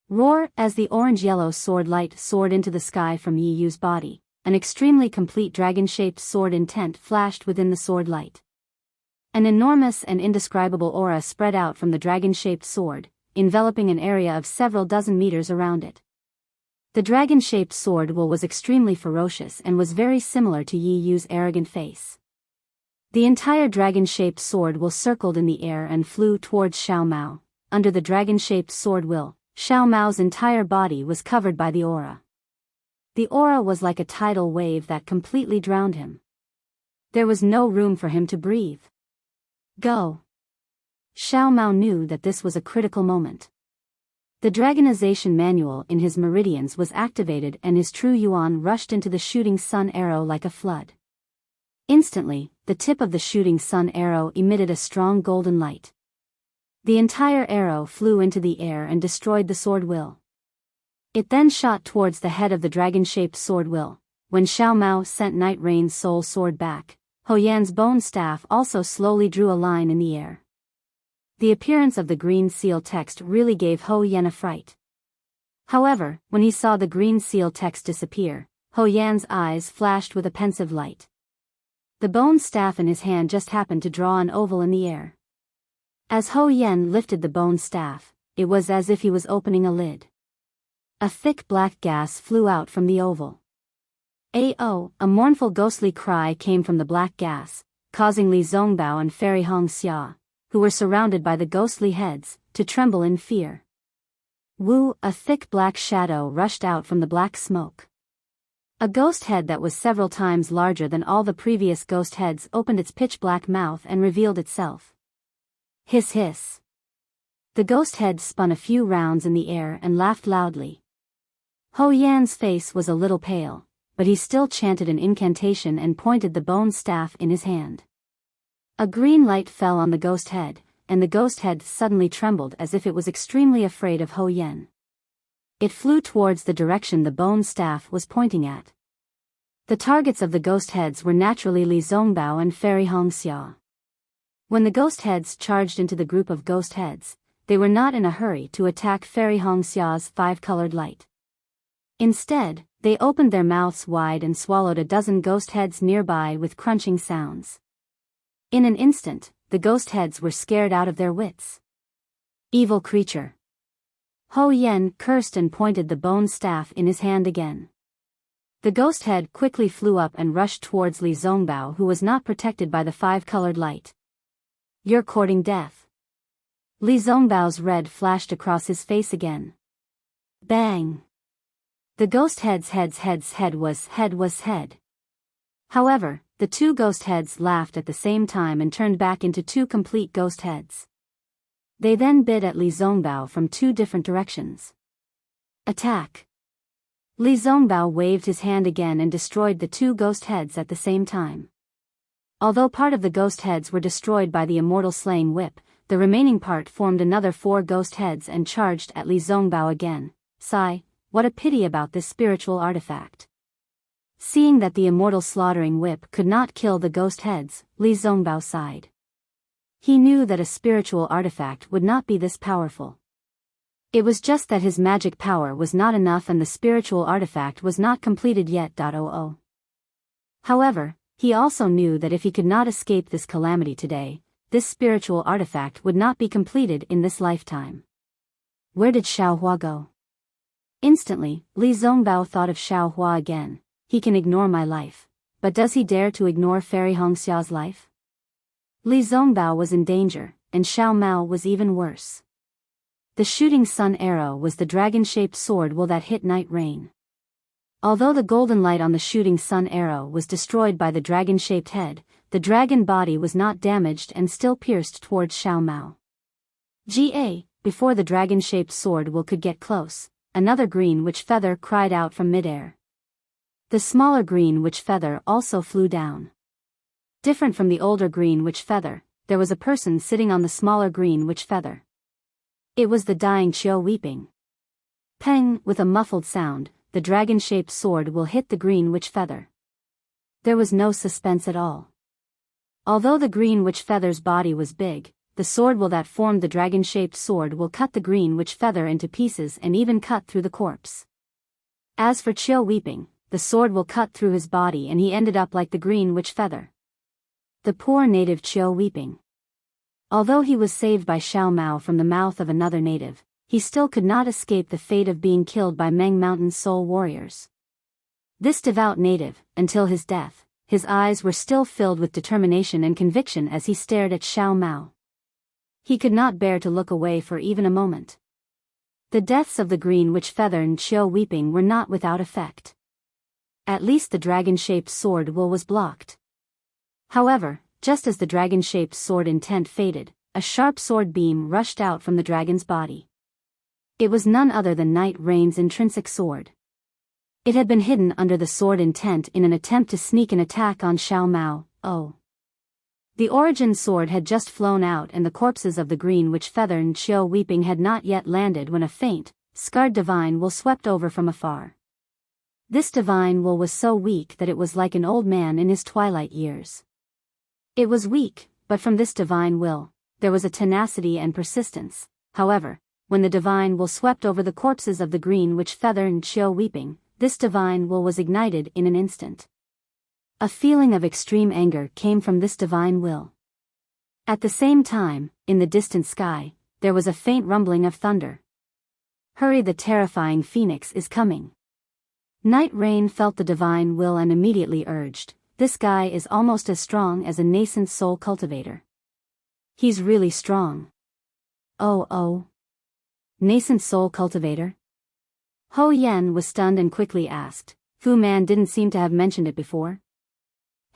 Roar! As the orange-yellow sword light soared into the sky from Yi Yu's body, an extremely complete dragon-shaped sword intent flashed within the sword light. An enormous and indescribable aura spread out from the dragon-shaped sword, enveloping an area of several dozen meters around it. The dragon-shaped sword was extremely ferocious and was very similar to Yi Yu's arrogant face. The entire dragon-shaped sword circled in the air and flew towards Xiao Mao. Under the dragon-shaped sword Xiao Mao's entire body was covered by the aura. The aura was like a tidal wave that completely drowned him. There was no room for him to breathe. Go! Xiao Mao knew that this was a critical moment. The dragonization manual in his meridians was activated and his true yuan rushed into the shooting sun arrow like a flood. Instantly, the tip of the shooting sun arrow emitted a strong golden light. The entire arrow flew into the air and destroyed the sword will. It then shot towards the head of the dragon-shaped sword will. When Xiao Mao sent Night Rain's soul sword back, Ho Yan's bone staff also slowly drew a line in the air. The appearance of the green seal text really gave Ho Yan a fright. However, when he saw the green seal text disappear, Ho Yan's eyes flashed with a pensive light. The bone staff in his hand just happened to draw an oval in the air. As Ho Yan lifted the bone staff, it was as if he was opening a lid. A thick black gas flew out from the oval. A mournful ghostly cry came from the black gas, causing Li Zongbao and Fairy Hongxia, who were surrounded by the ghostly heads, to tremble in fear. Wu, a thick black shadow rushed out from the black smoke. A ghost head that was several times larger than all the previous ghost heads opened its pitch-black mouth and revealed itself. Hiss hiss. The ghost head spun a few rounds in the air and laughed loudly. Ho Yan's face was a little pale, but he still chanted an incantation and pointed the bone staff in his hand. A green light fell on the ghost head, and the ghost head suddenly trembled as if it was extremely afraid of Ho Yan. It flew towards the direction the bone staff was pointing at. The targets of the ghost heads were naturally Li Zongbao and Fairy Hongxia. When the ghost heads charged into the group of ghost heads, they were not in a hurry to attack Fairy Hongxia's five-colored light. Instead, they opened their mouths wide and swallowed a dozen ghost heads nearby with crunching sounds. In an instant, the ghost heads were scared out of their wits. Evil creature. Ho Yan cursed and pointed the bone staff in his hand again. The ghost head quickly flew up and rushed towards Li Zongbao, who was not protected by the five-colored light. You're courting death. Li Zongbao's red flashed across his face again. Bang! The ghost head's head was head. However, the two ghost heads laughed at the same time and turned back into two complete ghost heads. They then bit at Li Zongbao from two different directions. Attack! Li Zongbao waved his hand again and destroyed the two ghost heads at the same time. Although part of the ghost heads were destroyed by the Immortal slaying whip, the remaining part formed another 4 ghost heads and charged at Li Zongbao again. Sigh, what a pity about this spiritual artifact. Seeing that the Immortal slaughtering whip could not kill the ghost heads, Li Zongbao sighed. He knew that a spiritual artifact would not be this powerful. It was just that his magic power was not enough and the spiritual artifact was not completed yet. However, he also knew that if he could not escape this calamity today, this spiritual artifact would not be completed in this lifetime. Where did Xiaohua go? Instantly, Li Zongbao thought of Xiaohua again. He can ignore my life, but does he dare to ignore Fairy Hongxia's life? Li Zongbao was in danger, and Xiao Mao was even worse. The shooting sun arrow was the dragon-shaped sword that hit Night Rain. Although the golden light on the shooting sun arrow was destroyed by the dragon-shaped head, the dragon body was not damaged and still pierced towards Xiao Mao. Before the dragon-shaped sword could get close, another green witch feather cried out from midair. The smaller green witch feather also flew down. Different from the older green witch feather, there was a person sitting on the smaller green witch feather. It was the dying Chiu weeping. Peng, with a muffled sound, the dragon-shaped sword hit the green witch feather. There was no suspense at all. Although the green witch feather's body was big, the sword that formed the dragon-shaped sword cut the green witch feather into pieces and even cut through the corpse. As for Chiu weeping, the sword cut through his body and he ended up like the green witch feather. The poor native Chiu weeping. Although he was saved by Xiao Mao from the mouth of another native, he still could not escape the fate of being killed by Meng Mountain's soul warriors. This devout native, until his death, his eyes were still filled with determination and conviction as he stared at Xiao Mao. He could not bear to look away for even a moment. The deaths of the green witch feather and Chiu weeping were not without effect. At least the dragon-shaped sword was blocked. However, just as the dragon-shaped sword intent faded, a sharp sword beam rushed out from the dragon's body. It was none other than Night Rain's intrinsic sword. It had been hidden under the sword intent in an attempt to sneak an attack on Xiao Mao. The origin sword had just flown out and the corpses of the green witch feather and Chiu weeping had not yet landed when a faint, scarred divine swept over from afar. This divine was so weak that it was like an old man in his twilight years. It was weak, but from this divine will, there was a tenacity and persistence. However, when the divine swept over the corpses of the green witch feather and Chiu weeping, this divine was ignited in an instant. A feeling of extreme anger came from this divine will. At the same time, in the distant sky, there was a faint rumbling of thunder. Hurry, the terrifying phoenix is coming. Night Rain felt the divine will and immediately urged, this guy is almost as strong as a nascent soul cultivator. He's really strong. Oh. Nascent soul cultivator? Ho Yen was stunned and quickly asked, Fu Man didn't seem to have mentioned it before.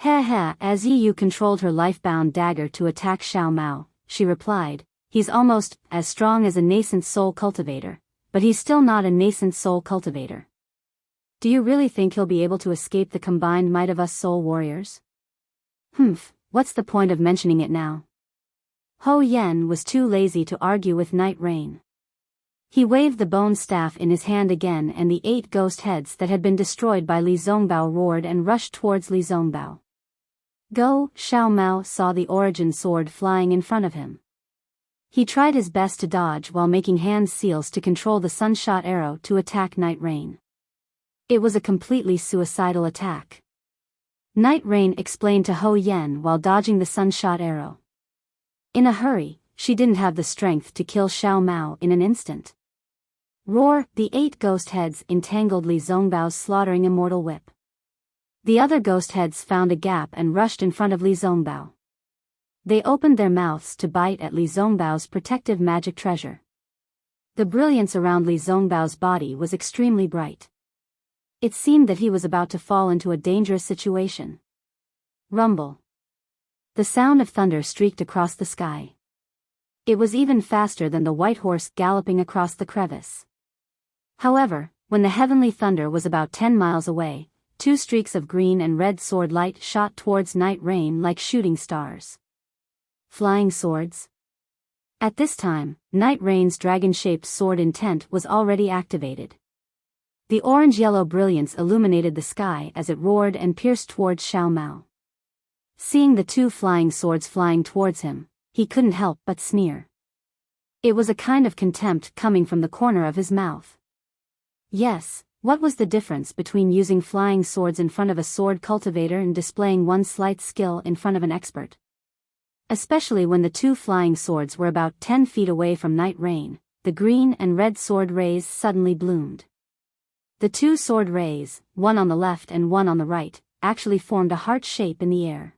As Yu controlled her life-bound dagger to attack Xiao Mao, she replied, he's almost as strong as a nascent soul cultivator, but he's still not a nascent soul cultivator. Do you really think he'll be able to escape the combined might of us soul warriors? What's the point of mentioning it now? Ho Yen was too lazy to argue with Night Rain. He waved the bone staff in his hand again and the 8 ghost heads that had been destroyed by Li Zongbao roared and rushed towards Li Zongbao. Go! Xiao Mao saw the origin sword flying in front of him. He tried his best to dodge while making hand seals to control the sunshot arrow to attack Night Rain. It was a completely suicidal attack. Night Rain explained to Ho Yen while dodging the sunshot arrow. In a hurry, she didn't have the strength to kill Xiao Mao in an instant. Roar! The 8 ghost heads entangled Li Zongbao's slaughtering immortal whip. The other ghost heads found a gap and rushed in front of Li Zongbao. They opened their mouths to bite at Li Zongbao's protective magic treasure. The brilliance around Li Zongbao's body was extremely bright. It seemed that he was about to fall into a dangerous situation. Rumble. The sound of thunder streaked across the sky. It was even faster than the white horse galloping across the crevice. However, when the heavenly thunder was about 10 miles away, 2 streaks of green and red sword light shot towards Night Rain like shooting stars. Flying swords? At this time, Night Rain's dragon-shaped sword intent was already activated. The orange-yellow brilliance illuminated the sky as it roared and pierced towards Xiao Mao. Seeing the 2 flying swords flying towards him, he couldn't help but sneer. It was a kind of contempt coming from the corner of his mouth. Yes, what was the difference between using flying swords in front of a sword cultivator and displaying one's slight skill in front of an expert? Especially when the 2 flying swords were about 10 feet away from Night Rain, the green and red sword rays suddenly bloomed. The 2 sword rays, one on the left and one on the right, actually formed a heart shape in the air.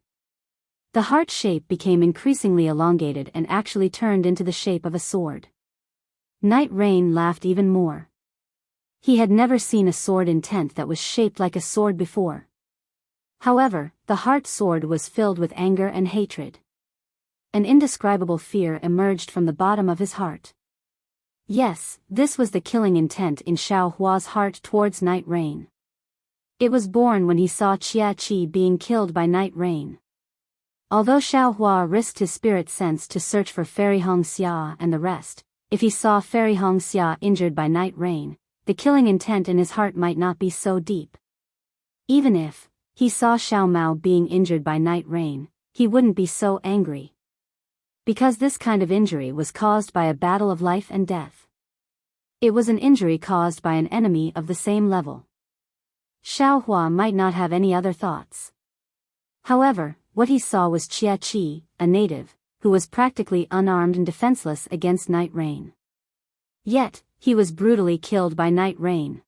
The heart shape became increasingly elongated and actually turned into the shape of a sword. Night Rain laughed even more. He had never seen a sword intent that was shaped like a sword before. However, the heart sword was filled with anger and hatred. An indescribable fear emerged from the bottom of his heart. Yes, this was the killing intent in Xiao Hua's heart towards Night Rain. It was born when he saw Chia Qi being killed by Night Rain. Although Xiao Hua risked his spirit sense to search for Fairy Hong Xia and the rest, if he saw Fairy Hong Xia injured by Night Rain, the killing intent in his heart might not be so deep. Even if he saw Xiao Mao being injured by Night Rain, he wouldn't be so angry. Because this kind of injury was caused by a battle of life and death. It was an injury caused by an enemy of the same level. Xiao Hua might not have any other thoughts. However, what he saw was Chia Qi, a native, who was practically unarmed and defenseless against Night Rain. Yet, he was brutally killed by Night Rain.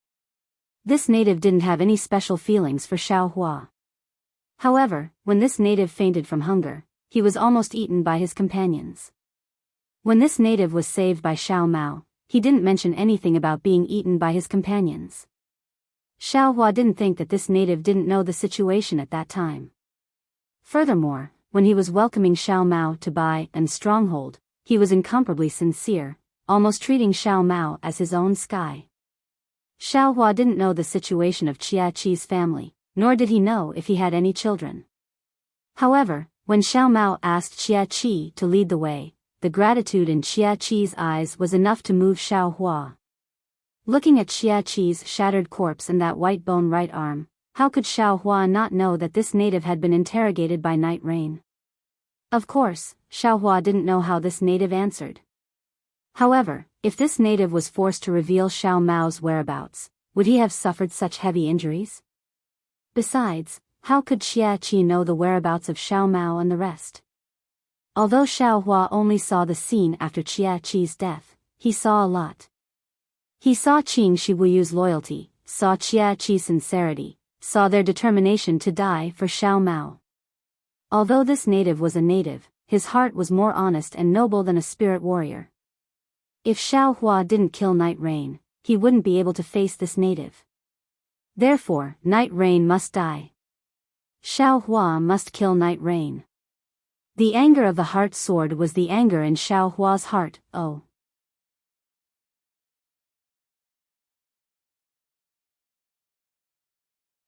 This native didn't have any special feelings for Xiao Hua. However, when this native fainted from hunger, he was almost eaten by his companions. When this native was saved by Xiao Mao, he didn't mention anything about being eaten by his companions. Xiao Hua didn't think that this native didn't know the situation at that time. Furthermore, when he was welcoming Xiao Mao to Bai and Stronghold, he was incomparably sincere, almost treating Xiao Mao as his own sky. Xiao Hua didn't know the situation of Chia Qi's family, nor did he know if he had any children. However, when Xiao Mao asked Chia Qi to lead the way, the gratitude in Chia Qi's eyes was enough to move Xiao Hua. Looking at Chia Qi's shattered corpse and that white bone right arm, how could Xiao Hua not know that this native had been interrogated by Night Rain? Of course, Xiao Hua didn't know how this native answered. However, if this native was forced to reveal Xiao Mao's whereabouts, would he have suffered such heavy injuries? Besides, how could Chia Qi know the whereabouts of Xiao Mao and the rest? Although Xiao Hua only saw the scene after Chia Qi's death, he saw a lot. He saw Qing Shi Wuyu's loyalty, saw Chia Qi's sincerity, saw their determination to die for Xiao Mao. Although this native was a native, his heart was more honest and noble than a spirit warrior. If Xiao Hua didn't kill Night Rain, he wouldn't be able to face this native. Therefore, Night Rain must die. Xiao Hua must kill Night Rain. The anger of the heart sword was the anger in Xiao Hua's heart. Oh.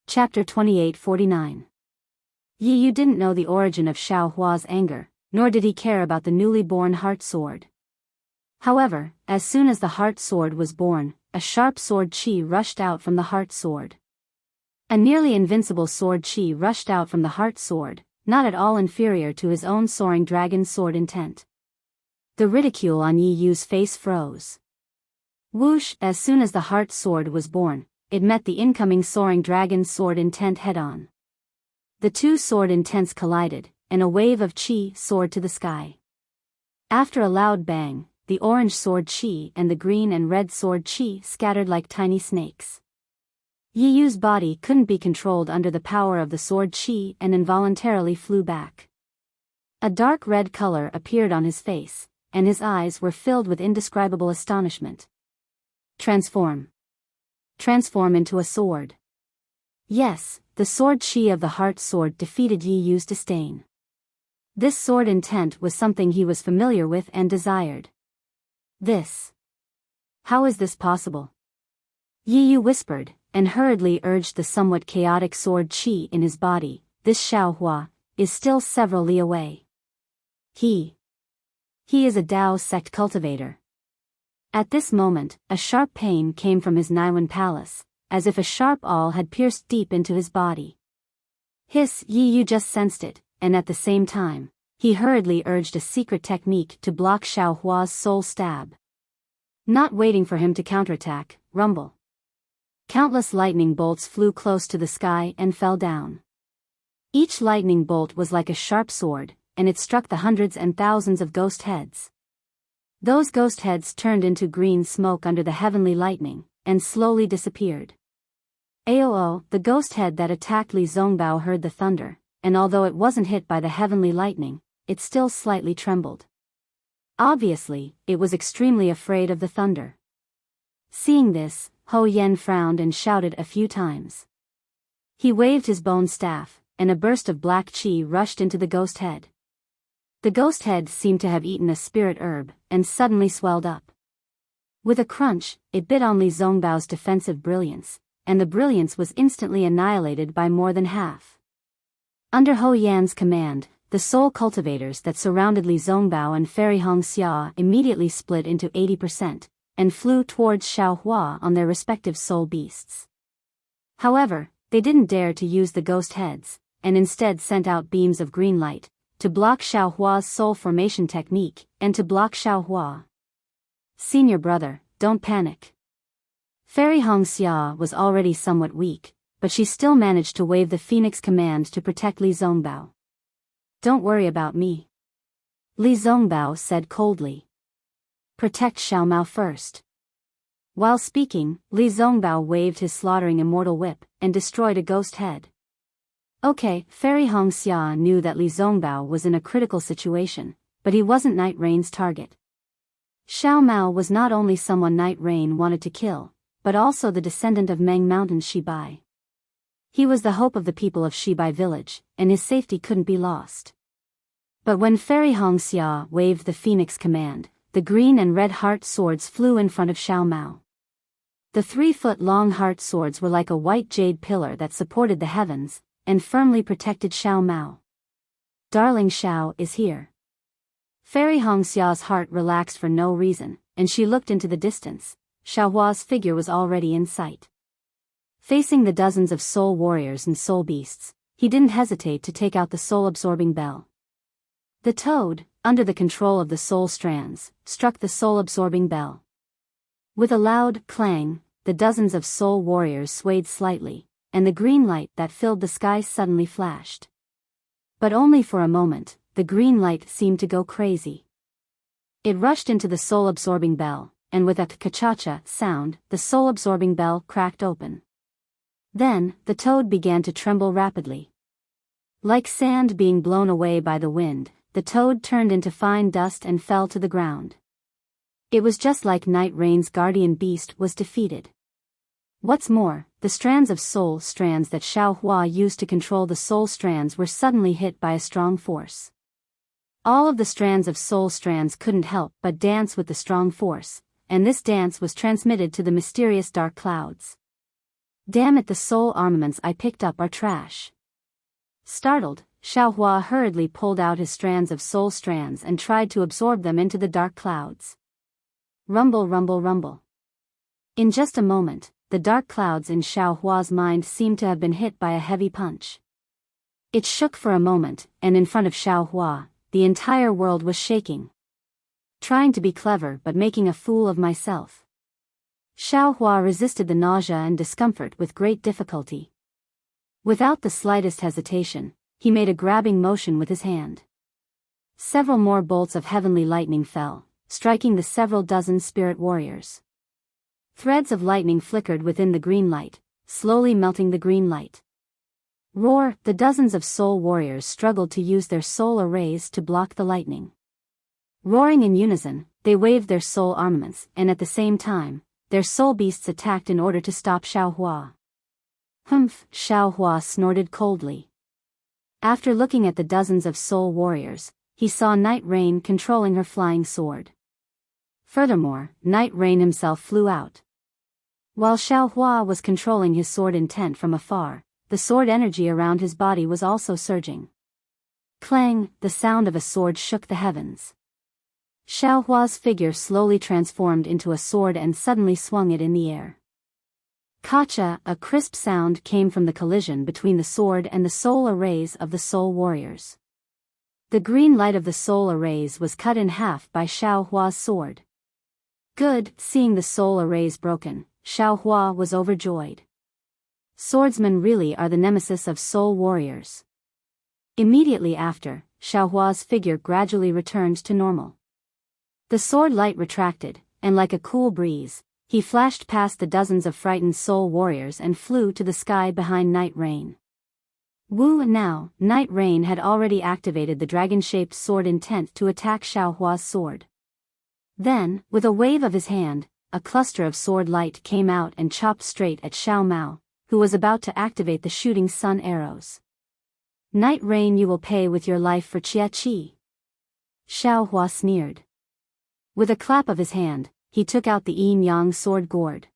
Chapter 2849. Yi Yu didn't know the origin of Xiao Hua's anger, nor did he care about the newly born heart sword. However, as soon as the heart sword was born, a sharp sword chi rushed out from the heart sword. A nearly invincible sword chi rushed out from the heart sword, not at all inferior to his own soaring dragon sword intent. The ridicule on Yi Yu's face froze. Whoosh! As soon as the heart sword was born, it met the incoming soaring dragon sword intent head-on. The two sword intents collided, and a wave of chi soared to the sky. After a loud bang, the orange sword chi and the green and red sword chi scattered like tiny snakes. Yi Yu's body couldn't be controlled under the power of the sword chi and involuntarily flew back. A dark red color appeared on his face, and his eyes were filled with indescribable astonishment. Transform. Transform into a sword. Yes, the sword chi of the heart sword defeated Yi Yu's disdain. This sword intent was something he was familiar with and desired. This. How is this possible? Yi Yu whispered, and hurriedly urged the somewhat chaotic sword chi in his body. This Xiao Hua is still several li away. He is a Dao sect cultivator. At this moment, a sharp pain came from his Naiwan palace, as if a sharp awl had pierced deep into his body. Hiss! Yi Yu just sensed it, and at the same time, he hurriedly urged a secret technique to block Xiao Hua's soul stab. Not waiting for him to counterattack, rumble. Countless lightning bolts flew close to the sky and fell down. Each lightning bolt was like a sharp sword, and it struck the hundreds and thousands of ghost heads. Those ghost heads turned into green smoke under the heavenly lightning, and slowly disappeared. Aoo, the ghost head that attacked Li Zongbao heard the thunder, and although it wasn't hit by the heavenly lightning, it still slightly trembled. Obviously, it was extremely afraid of the thunder. Seeing this, Ho Yen frowned and shouted a few times. He waved his bone staff, and a burst of black chi rushed into the ghost head. The ghost head seemed to have eaten a spirit herb, and suddenly swelled up. With a crunch, it bit on Li Zongbao's defensive brilliance, and the brilliance was instantly annihilated by more than half. Under Ho Yan's command, the soul cultivators that surrounded Li Zongbao and Fairy Hong Xia immediately split into 80%, and flew towards Xiao Hua on their respective soul beasts. However, they didn't dare to use the ghost heads, and instead sent out beams of green light, to block Xiao Hua's soul formation technique, and to block Xiao Hua. Senior brother, don't panic. Fairy Hong Xia was already somewhat weak, but she still managed to wave the Phoenix command to protect Li Zongbao. Don't worry about me. Li Zongbao said coldly. Protect Xiao Mao first. While speaking, Li Zongbao waved his slaughtering immortal whip, and destroyed a ghost head. Okay, Fairy Hong Xia knew that Li Zongbao was in a critical situation, but he wasn't Night Rain's target. Xiao Mao was not only someone Night Rain wanted to kill, but also the descendant of Meng Mountain's Shibai. He was the hope of the people of Shibai village, and his safety couldn't be lost. But when Fairy Hong Xia waved the Phoenix command, the green and red heart swords flew in front of Xiao Mao. The 3-foot-long heart swords were like a white jade pillar that supported the heavens, and firmly protected Xiao Mao. Darling Xiao is here. Fairy Hong Xia's heart relaxed for no reason, and she looked into the distance. Xiao Hua's figure was already in sight. Facing the dozens of soul warriors and soul beasts, he didn't hesitate to take out the soul-absorbing bell. The toad, under the control of the soul strands, struck the soul-absorbing bell. With a loud clang, the dozens of soul warriors swayed slightly, and the green light that filled the sky suddenly flashed. But only for a moment, the green light seemed to go crazy. It rushed into the soul-absorbing bell, and with a ka-cha-cha sound, the soul-absorbing bell cracked open. Then, the toad began to tremble rapidly. Like sand being blown away by the wind, the toad turned into fine dust and fell to the ground. It was just like Night Rain's guardian beast was defeated. What's more, the strands of soul strands that Xiao Hua used to control the soul strands were suddenly hit by a strong force. All of the strands of soul strands couldn't help but dance with the strong force, and this dance was transmitted to the mysterious dark clouds. Damn it, the soul armaments I picked up are trash. Startled, Xiao Hua hurriedly pulled out his strands of soul strands and tried to absorb them into the dark clouds. Rumble, rumble, rumble. In just a moment, the dark clouds in Xiao Hua's mind seemed to have been hit by a heavy punch. It shook for a moment, and in front of Xiao Hua, the entire world was shaking. Trying to be clever but making a fool of myself. Xiao Hua resisted the nausea and discomfort with great difficulty. Without the slightest hesitation, he made a grabbing motion with his hand. Several more bolts of heavenly lightning fell, striking the several dozen spirit warriors. Threads of lightning flickered within the green light, slowly melting the green light. Roar! The dozens of soul warriors struggled to use their soul arrays to block the lightning. Roaring in unison, they waved their soul armaments, and at the same time, their soul beasts attacked in order to stop Xiao Hua. Humph! Xiao Hua snorted coldly. After looking at the dozens of soul warriors, he saw Night Rain controlling her flying sword. Furthermore, Night Rain himself flew out. While Xiao Hua was controlling his sword intent from afar, the sword energy around his body was also surging. Clang! The sound of a sword shook the heavens. Xiao Hua's figure slowly transformed into a sword and suddenly swung it in the air. Ka-cha! A crisp sound came from the collision between the sword and the soul arrays of the soul warriors. The green light of the soul arrays was cut in half by Xiao Hua's sword. Good! Seeing the soul arrays broken, Xiao Hua was overjoyed. Swordsmen really are the nemesis of soul warriors. Immediately after, Xiao Hua's figure gradually returned to normal. The sword light retracted, and like a cool breeze, he flashed past the dozens of frightened soul warriors and flew to the sky behind Night Rain. Woo! Now, Night Rain had already activated the dragon-shaped sword intent to attack Xiao Hua's sword. Then, with a wave of his hand, a cluster of sword light came out and chopped straight at Xiao Mao, who was about to activate the shooting sun arrows. Night Rain, you will pay with your life for Chia Qi. Xiao Hua sneered. With a clap of his hand, he took out the yin-yang sword gourd.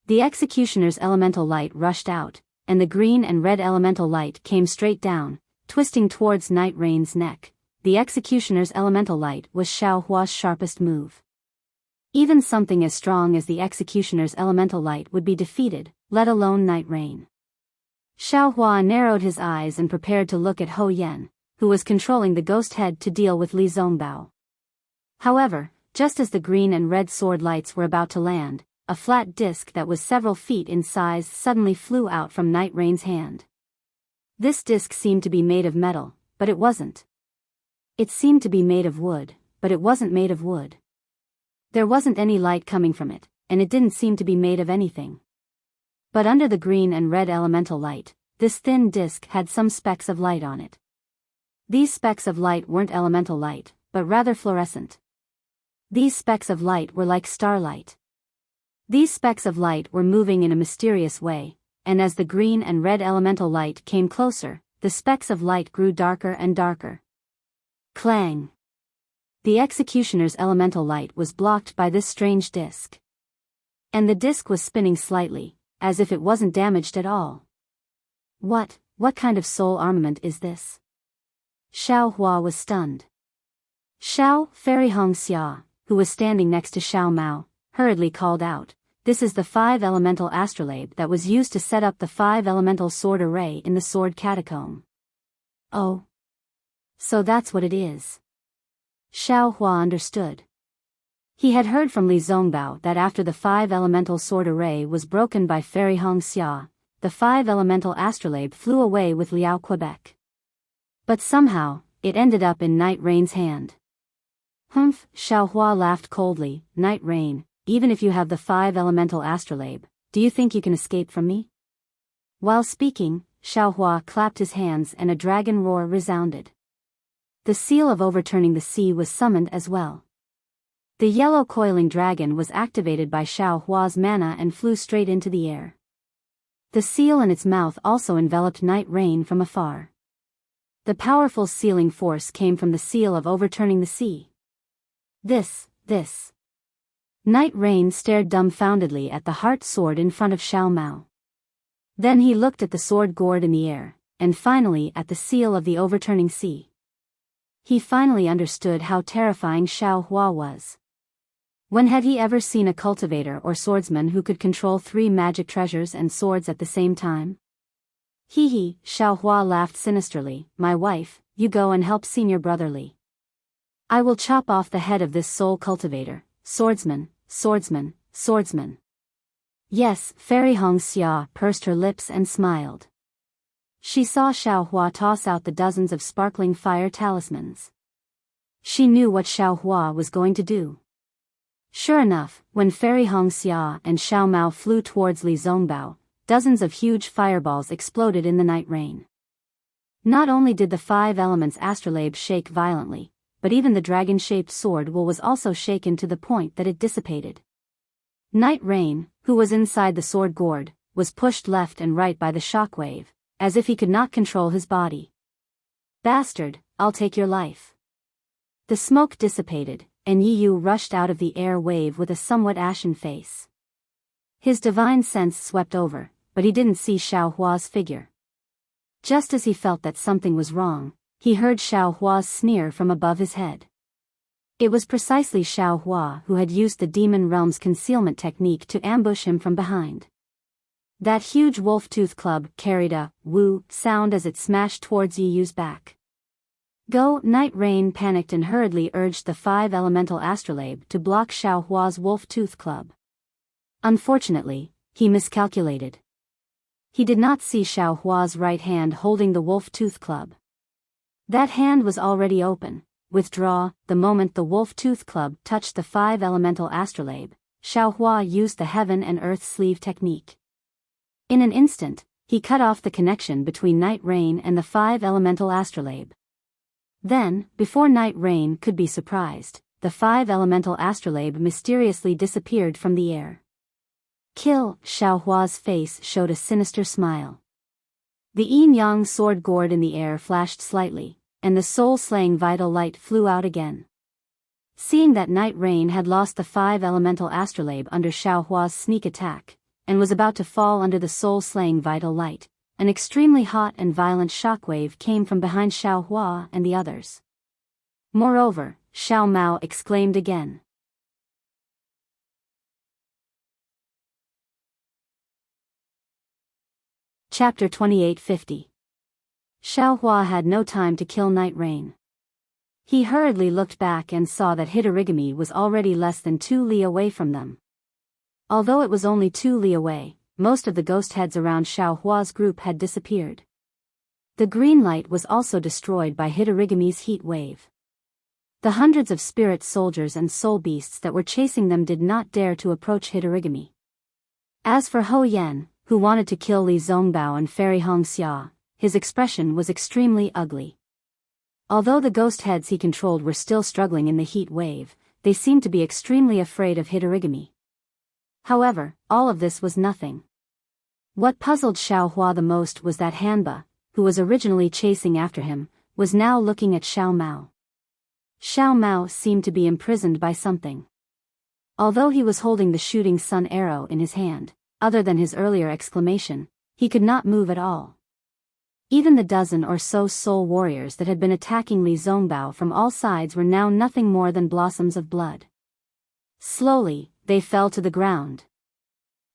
The executioner's elemental light rushed out, and the green and red elemental light came straight down, twisting towards Night Rain's neck. The executioner's elemental light was Xiao Hua's sharpest move. Even something as strong as the executioner's elemental light would be defeated, let alone Night Rain. Xiao Hua narrowed his eyes and prepared to look at Ho Yen, who was controlling the ghost head to deal with Li Zongbao. However, just as the green and red sword lights were about to land, a flat disc that was several feet in size suddenly flew out from Night Rain's hand. This disc seemed to be made of metal, but it wasn't. It seemed to be made of wood, but it wasn't made of wood. There wasn't any light coming from it, and it didn't seem to be made of anything. But under the green and red elemental light, this thin disc had some specks of light on it. These specks of light weren't elemental light, but rather fluorescent. These specks of light were like starlight. These specks of light were moving in a mysterious way, and as the green and red elemental light came closer, the specks of light grew darker and darker. Clang! The executioner's elemental light was blocked by this strange disc. And the disc was spinning slightly, as if it wasn't damaged at all. What kind of soul armament is this? Xiao Hua was stunned. Xiao Fairy Hongxia, who was standing next to Xiao Mao, hurriedly called out, "This is the 5-elemental astrolabe that was used to set up the 5-elemental sword array in the sword catacomb." Oh. So that's what it is. Xiao Hua understood. He had heard from Li Zongbao that after the 5-elemental sword array was broken by Fairy Hongxia, the 5-elemental astrolabe flew away with Liao Quebec. But somehow, it ended up in Night Rain's hand. Humph, Xiaohua laughed coldly. Night Rain, even if you have the 5 elemental astrolabe, do you think you can escape from me? While speaking, Xiaohua clapped his hands and a dragon roar resounded. The seal of overturning the sea was summoned as well. The yellow coiling dragon was activated by Xiaohua's mana and flew straight into the air. The seal in its mouth also enveloped Night Rain from afar. The powerful sealing force came from the seal of overturning the sea. This. Night Rain stared dumbfoundedly at the heart sword in front of Xiao Mao. Then he looked at the sword gourd in the air, and finally at the seal of the overturning sea. He finally understood how terrifying Xiaohua was. When had he ever seen a cultivator or swordsman who could control 3 magic treasures and swords at the same time? Hee, Xiaohua laughed sinisterly. My wife, you go and help senior brother Li. I will chop off the head of this soul cultivator, swordsman. Yes, Fairy Hong Xia pursed her lips and smiled. She saw Xiaohua toss out the dozens of sparkling fire talismans. She knew what Xiaohua was going to do. Sure enough, when Fairy Hong Xia and Xiao Mao flew towards Li Zongbao, dozens of huge fireballs exploded in the Night Rain. Not only did the 5 elements astrolabe shake violently, but even the dragon-shaped sword wool was also shaken to the point that it dissipated. Night Rain, who was inside the sword gourd, was pushed left and right by the shockwave, as if he could not control his body. Bastard, I'll take your life. The smoke dissipated, and Yi Yu rushed out of the air wave with a somewhat ashen face. His divine sense swept over, but he didn't see Xiaohua's figure. Just as he felt that something was wrong, he heard Xiaohua's sneer from above his head. It was precisely Xiaohua who had used the demon realm's concealment technique to ambush him from behind. That huge wolf-tooth club carried a woo sound as it smashed towards Yi Yu's back. Go! Night Rain panicked and hurriedly urged the 5 elemental astrolabe to block Xiaohua's wolf-tooth club. Unfortunately, he miscalculated. He did not see Xiaohua's right hand holding the wolf-tooth club. That hand was already open. Withdraw. The moment the wolf-tooth club touched the 5 elemental astrolabe, Xiaohua used the heaven and earth sleeve technique. In an instant, he cut off the connection between Night Rain and the 5 elemental astrolabe. Then, before Night Rain could be surprised, the 5 elemental astrolabe mysteriously disappeared from the air. Kill! Xiaohua's face showed a sinister smile. The yin-yang sword gourd in the air flashed slightly, and the soul-slaying vital light flew out again. Seeing that Night Rain had lost the 5 elemental astrolabe under Xiaohua's sneak attack, and was about to fall under the soul-slaying vital light, an extremely hot and violent shockwave came from behind Xiaohua and the others. Moreover, Xiao Mao exclaimed again. Chapter 2850. Xiaohua had no time to kill Night Rain. He hurriedly looked back and saw that Hitorigami was already less than 2 li away from them. Although it was only 2 li away, most of the ghost heads around Xiaohua's group had disappeared. The green light was also destroyed by Hitorigami's heat wave. The hundreds of spirit soldiers and soul beasts that were chasing them did not dare to approach Hitorigami. As for Hou Yan, who wanted to kill Li Zongbao and Fairy Hong Xia, his expression was extremely ugly. Although the ghost heads he controlled were still struggling in the heat wave, they seemed to be extremely afraid of Hitorigami. However, all of this was nothing. What puzzled Xiaohua the most was that Hanba, who was originally chasing after him, was now looking at Xiao Mao. Xiao Mao seemed to be imprisoned by something. Although he was holding the shooting sun arrow in his hand, other than his earlier exclamation, he could not move at all. Even the dozen or so soul warriors that had been attacking Li Zongbao from all sides were now nothing more than blossoms of blood. Slowly, they fell to the ground.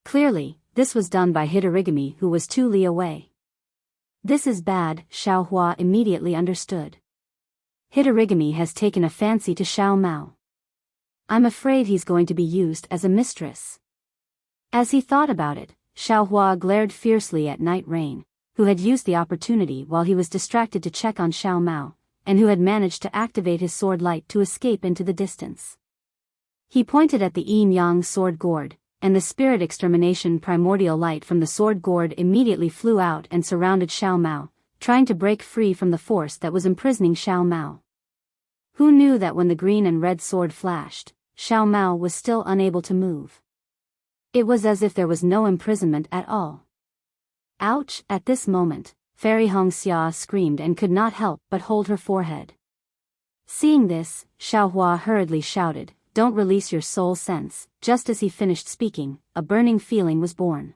Clearly, this was done by Hitorigami, who was 2 li away. This is bad, Xiaohua immediately understood. Hitorigami has taken a fancy to Xiao Mao. I'm afraid he's going to be used as a mistress. As he thought about it, Xiaohua glared fiercely at Night Rain, who had used the opportunity while he was distracted to check on Xiao Mao, and who had managed to activate his sword light to escape into the distance. He pointed at the yin-yang sword gourd, and the spirit extermination primordial light from the sword gourd immediately flew out and surrounded Xiao Mao, trying to break free from the force that was imprisoning Xiao Mao. Who knew that when the green and red sword flashed, Xiao Mao was still unable to move? It was as if there was no imprisonment at all. Ouch! At this moment, Fairy Hongxia screamed and could not help but hold her forehead. Seeing this, Xiaohua hurriedly shouted, "Don't release your soul sense." Just as he finished speaking, a burning feeling was born.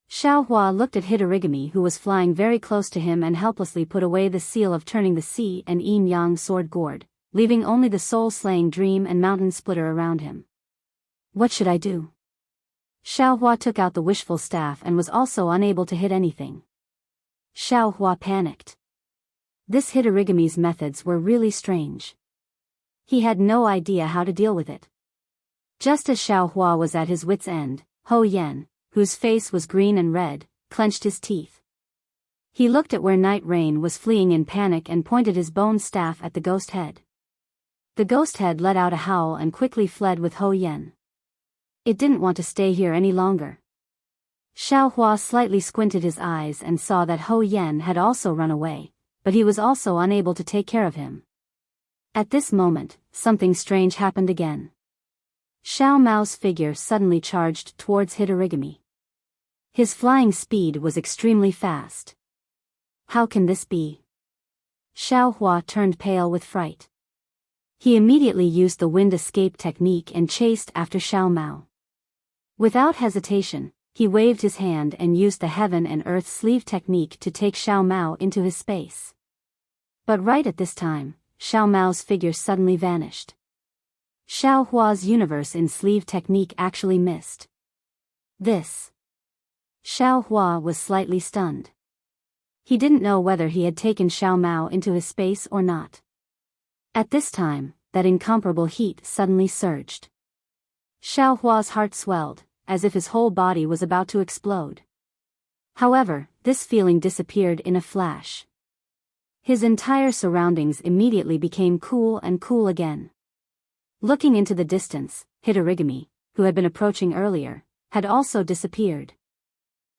Xiaohua looked at Hitorigami, who was flying very close to him, and helplessly put away the seal of turning the sea and yin-yang sword gourd, leaving only the soul-slaying dream and mountain splitter around him. What should I do? Xiaohua took out the wishful staff and was also unable to hit anything. Xiaohua panicked. This Hitorigami's methods were really strange. He had no idea how to deal with it. Just as Xiaohua was at his wit's end, Ho Yan, whose face was green and red, clenched his teeth. He looked at where Night Rain was fleeing in panic and pointed his bone staff at the ghost head. The ghost head let out a howl and quickly fled with Ho Yan. It didn't want to stay here any longer. Xiaohua slightly squinted his eyes and saw that Ho Yan had also run away, but he was also unable to take care of him. At this moment, something strange happened again. Xiao Mao's figure suddenly charged towards Hitorigami. His flying speed was extremely fast. How can this be? Xiaohua turned pale with fright. He immediately used the wind escape technique and chased after Xiao Mao. Without hesitation, he waved his hand and used the heaven and earth sleeve technique to take Xiao Mao into his space. But right at this time, Xiao Mao's figure suddenly vanished. Xiao Hua's universe in sleeve technique actually missed. This. Xiao Hua was slightly stunned. He didn't know whether he had taken Xiao Mao into his space or not. At this time, that incomparable heat suddenly surged. Xiao Hua's heart swelled, as if his whole body was about to explode. However, this feeling disappeared in a flash. His entire surroundings immediately became cool and cool again. Looking into the distance, Hitorigami, who had been approaching earlier, had also disappeared.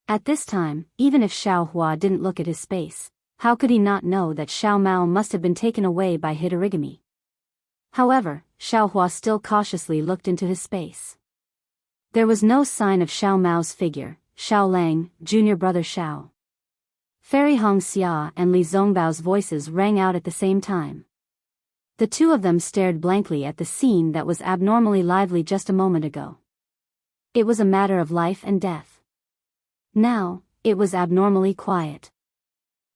At this time, even if Xiao Hua didn't look at his space, how could he not know that Xiao Mao must have been taken away by Hitorigami? However, Xiao Hua still cautiously looked into his space. There was no sign of Xiao Mao's figure. Xiao Lang, junior brother Xiao. Fairy Hongxia and Li Zongbao's voices rang out at the same time. The two of them stared blankly at the scene that was abnormally lively just a moment ago. It was a matter of life and death. Now, it was abnormally quiet.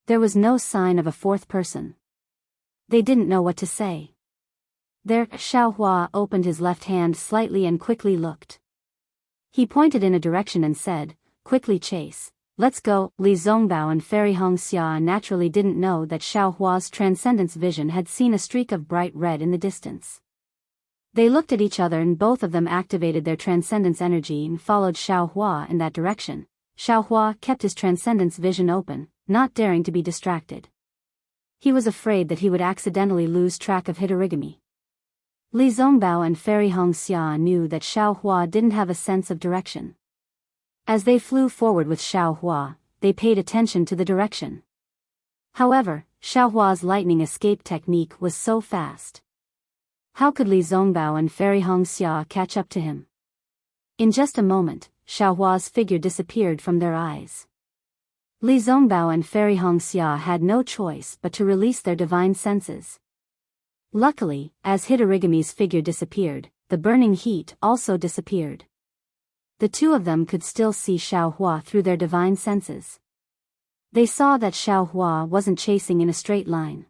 There was no sign of a fourth person. They didn't know what to say. There, Xiao Hua opened his left hand slightly and quickly looked. He pointed in a direction and said, "Quickly chase. Let's go." Li Zongbao and Fairy Hongxia naturally didn't know that Xiao Hua's transcendence vision had seen a streak of bright red in the distance. They looked at each other and both of them activated their transcendence energy and followed Xiao Hua in that direction. Xiao Hua kept his transcendence vision open, not daring to be distracted. He was afraid that he would accidentally lose track of Hitorigami. Li Zongbao and Fairy Hongxia knew that Xiao Hua didn't have a sense of direction. As they flew forward with Xiao Hua, they paid attention to the direction. However, Xiao Hua's lightning escape technique was so fast. How could Li Zongbao and Fairy Hongxia catch up to him? In just a moment, Xiao Hua's figure disappeared from their eyes. Li Zongbao and Fairy Hongxia had no choice but to release their divine senses. Luckily, as Hitorigami's figure disappeared, the burning heat also disappeared. The two of them could still see Xiao Hua through their divine senses. They saw that Xiao Hua wasn't chasing in a straight line.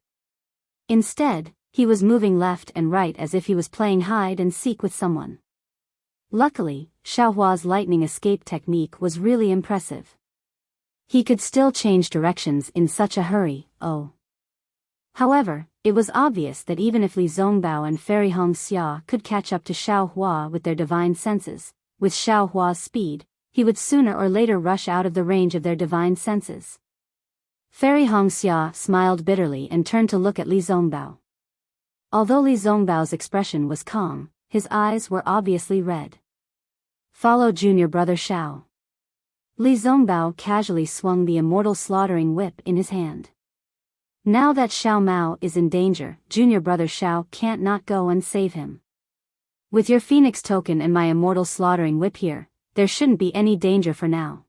Instead, he was moving left and right as if he was playing hide and seek with someone. Luckily, Xiao Hua's lightning escape technique was really impressive. He could still change directions in such a hurry. However, it was obvious that even if Li Zongbao and Fairy Hongxia could catch up to Xiao Hua with their divine senses, with Xiao Hua's speed, he would sooner or later rush out of the range of their divine senses. Fairy Hongxia smiled bitterly and turned to look at Li Zongbao. Although Li Zongbao's expression was calm, his eyes were obviously red. Follow junior brother Shao. Li Zongbao casually swung the immortal slaughtering whip in his hand. Now that Xiao Mao is in danger, junior brother Shao can't not go and save him. With your phoenix token and my immortal slaughtering whip here, there shouldn't be any danger for now.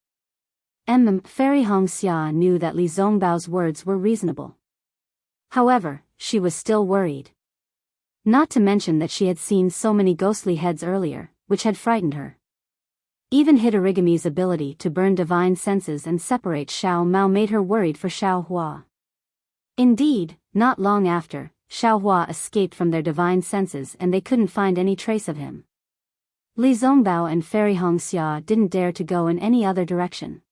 Fairy Hongxia knew that Li Zongbao's words were reasonable. However, she was still worried. Not to mention that she had seen so many ghostly heads earlier, which had frightened her. Even Hitorigami's ability to burn divine senses and separate Xiao Mao made her worried for Xiao Hua. Indeed, not long after, Xiao Hua escaped from their divine senses and they couldn't find any trace of him. Li Zongbao and Fairy Hongxia didn't dare to go in any other direction.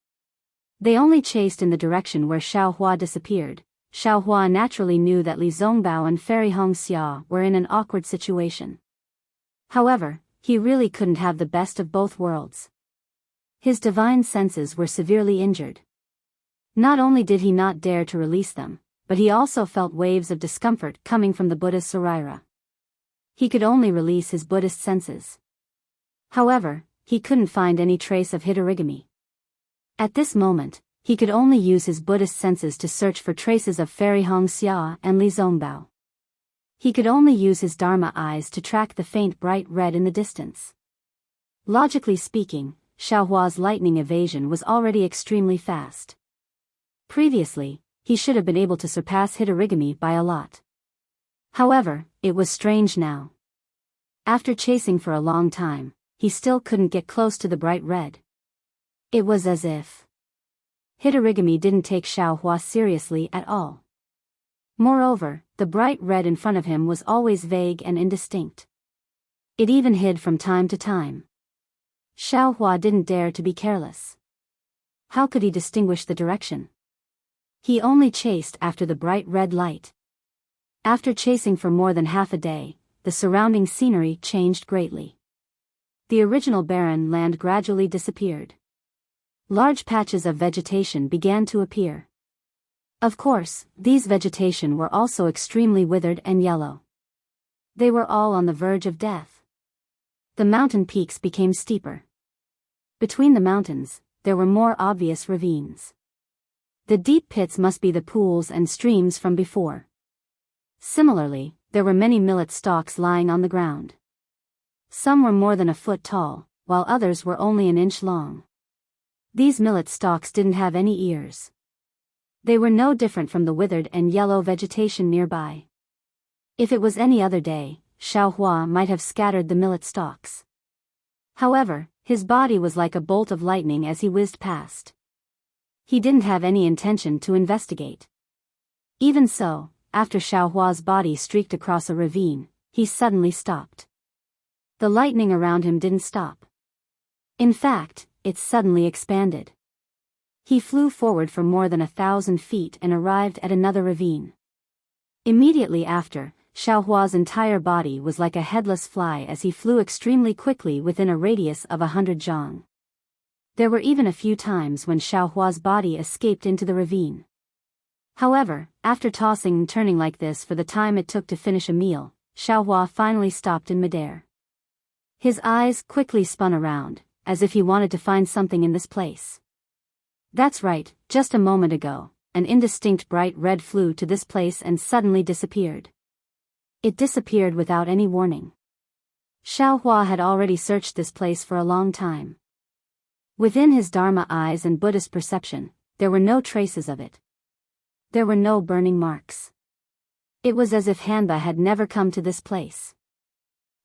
They only chased in the direction where Xiao Hua disappeared. Xiao Hua naturally knew that Li Zongbao and Fairy Hongxia were in an awkward situation. However, he really couldn't have the best of both worlds. His divine senses were severely injured. Not only did he not dare to release them, but he also felt waves of discomfort coming from the Buddha's Saraira. He could only release his Buddhist senses. However, he couldn't find any trace of Hitorigami. At this moment, he could only use his Buddhist senses to search for traces of Fairy Hongxia and Li Zongbao. He could only use his Dharma eyes to track the faint bright red in the distance. Logically speaking, Xiao Hua's lightning evasion was already extremely fast. Previously, he should have been able to surpass Hitorigami by a lot. However, it was strange now. After chasing for a long time, he still couldn't get close to the bright red. It was as if Hitorigami didn't take Xiao Hua seriously at all. Moreover, the bright red in front of him was always vague and indistinct. It even hid from time to time. Xiao Hua didn't dare to be careless. How could he distinguish the direction? He only chased after the bright red light. After chasing for more than half a day, the surrounding scenery changed greatly. The original barren land gradually disappeared. Large patches of vegetation began to appear. Of course, these vegetation were also extremely withered and yellow. They were all on the verge of death. The mountain peaks became steeper. Between the mountains, there were more obvious ravines. The deep pits must be the pools and streams from before. Similarly, there were many millet stalks lying on the ground. Some were more than a foot tall, while others were only an inch long. These millet stalks didn't have any ears. They were no different from the withered and yellow vegetation nearby. If it was any other day, Xiao Hua might have scattered the millet stalks. However, his body was like a bolt of lightning as he whizzed past. He didn't have any intention to investigate. Even so, after Xiao Hua's body streaked across a ravine, he suddenly stopped. The lightning around him didn't stop. In fact, it suddenly expanded. He flew forward for more than 1,000 feet and arrived at another ravine. Immediately after, Xiao Hua's entire body was like a headless fly as he flew extremely quickly within a radius of 100 zhang. There were even a few times when Xiao Hua's body escaped into the ravine. However, after tossing and turning like this for the time it took to finish a meal, Xiao Hua finally stopped in midair. His eyes quickly spun around, as if he wanted to find something in this place. That's right, just a moment ago, an indistinct bright red flew to this place and suddenly disappeared. It disappeared without any warning. Xiao Hua had already searched this place for a long time. Within his Dharma eyes and Buddhist perception, there were no traces of it. There were no burning marks. It was as if Hanba had never come to this place.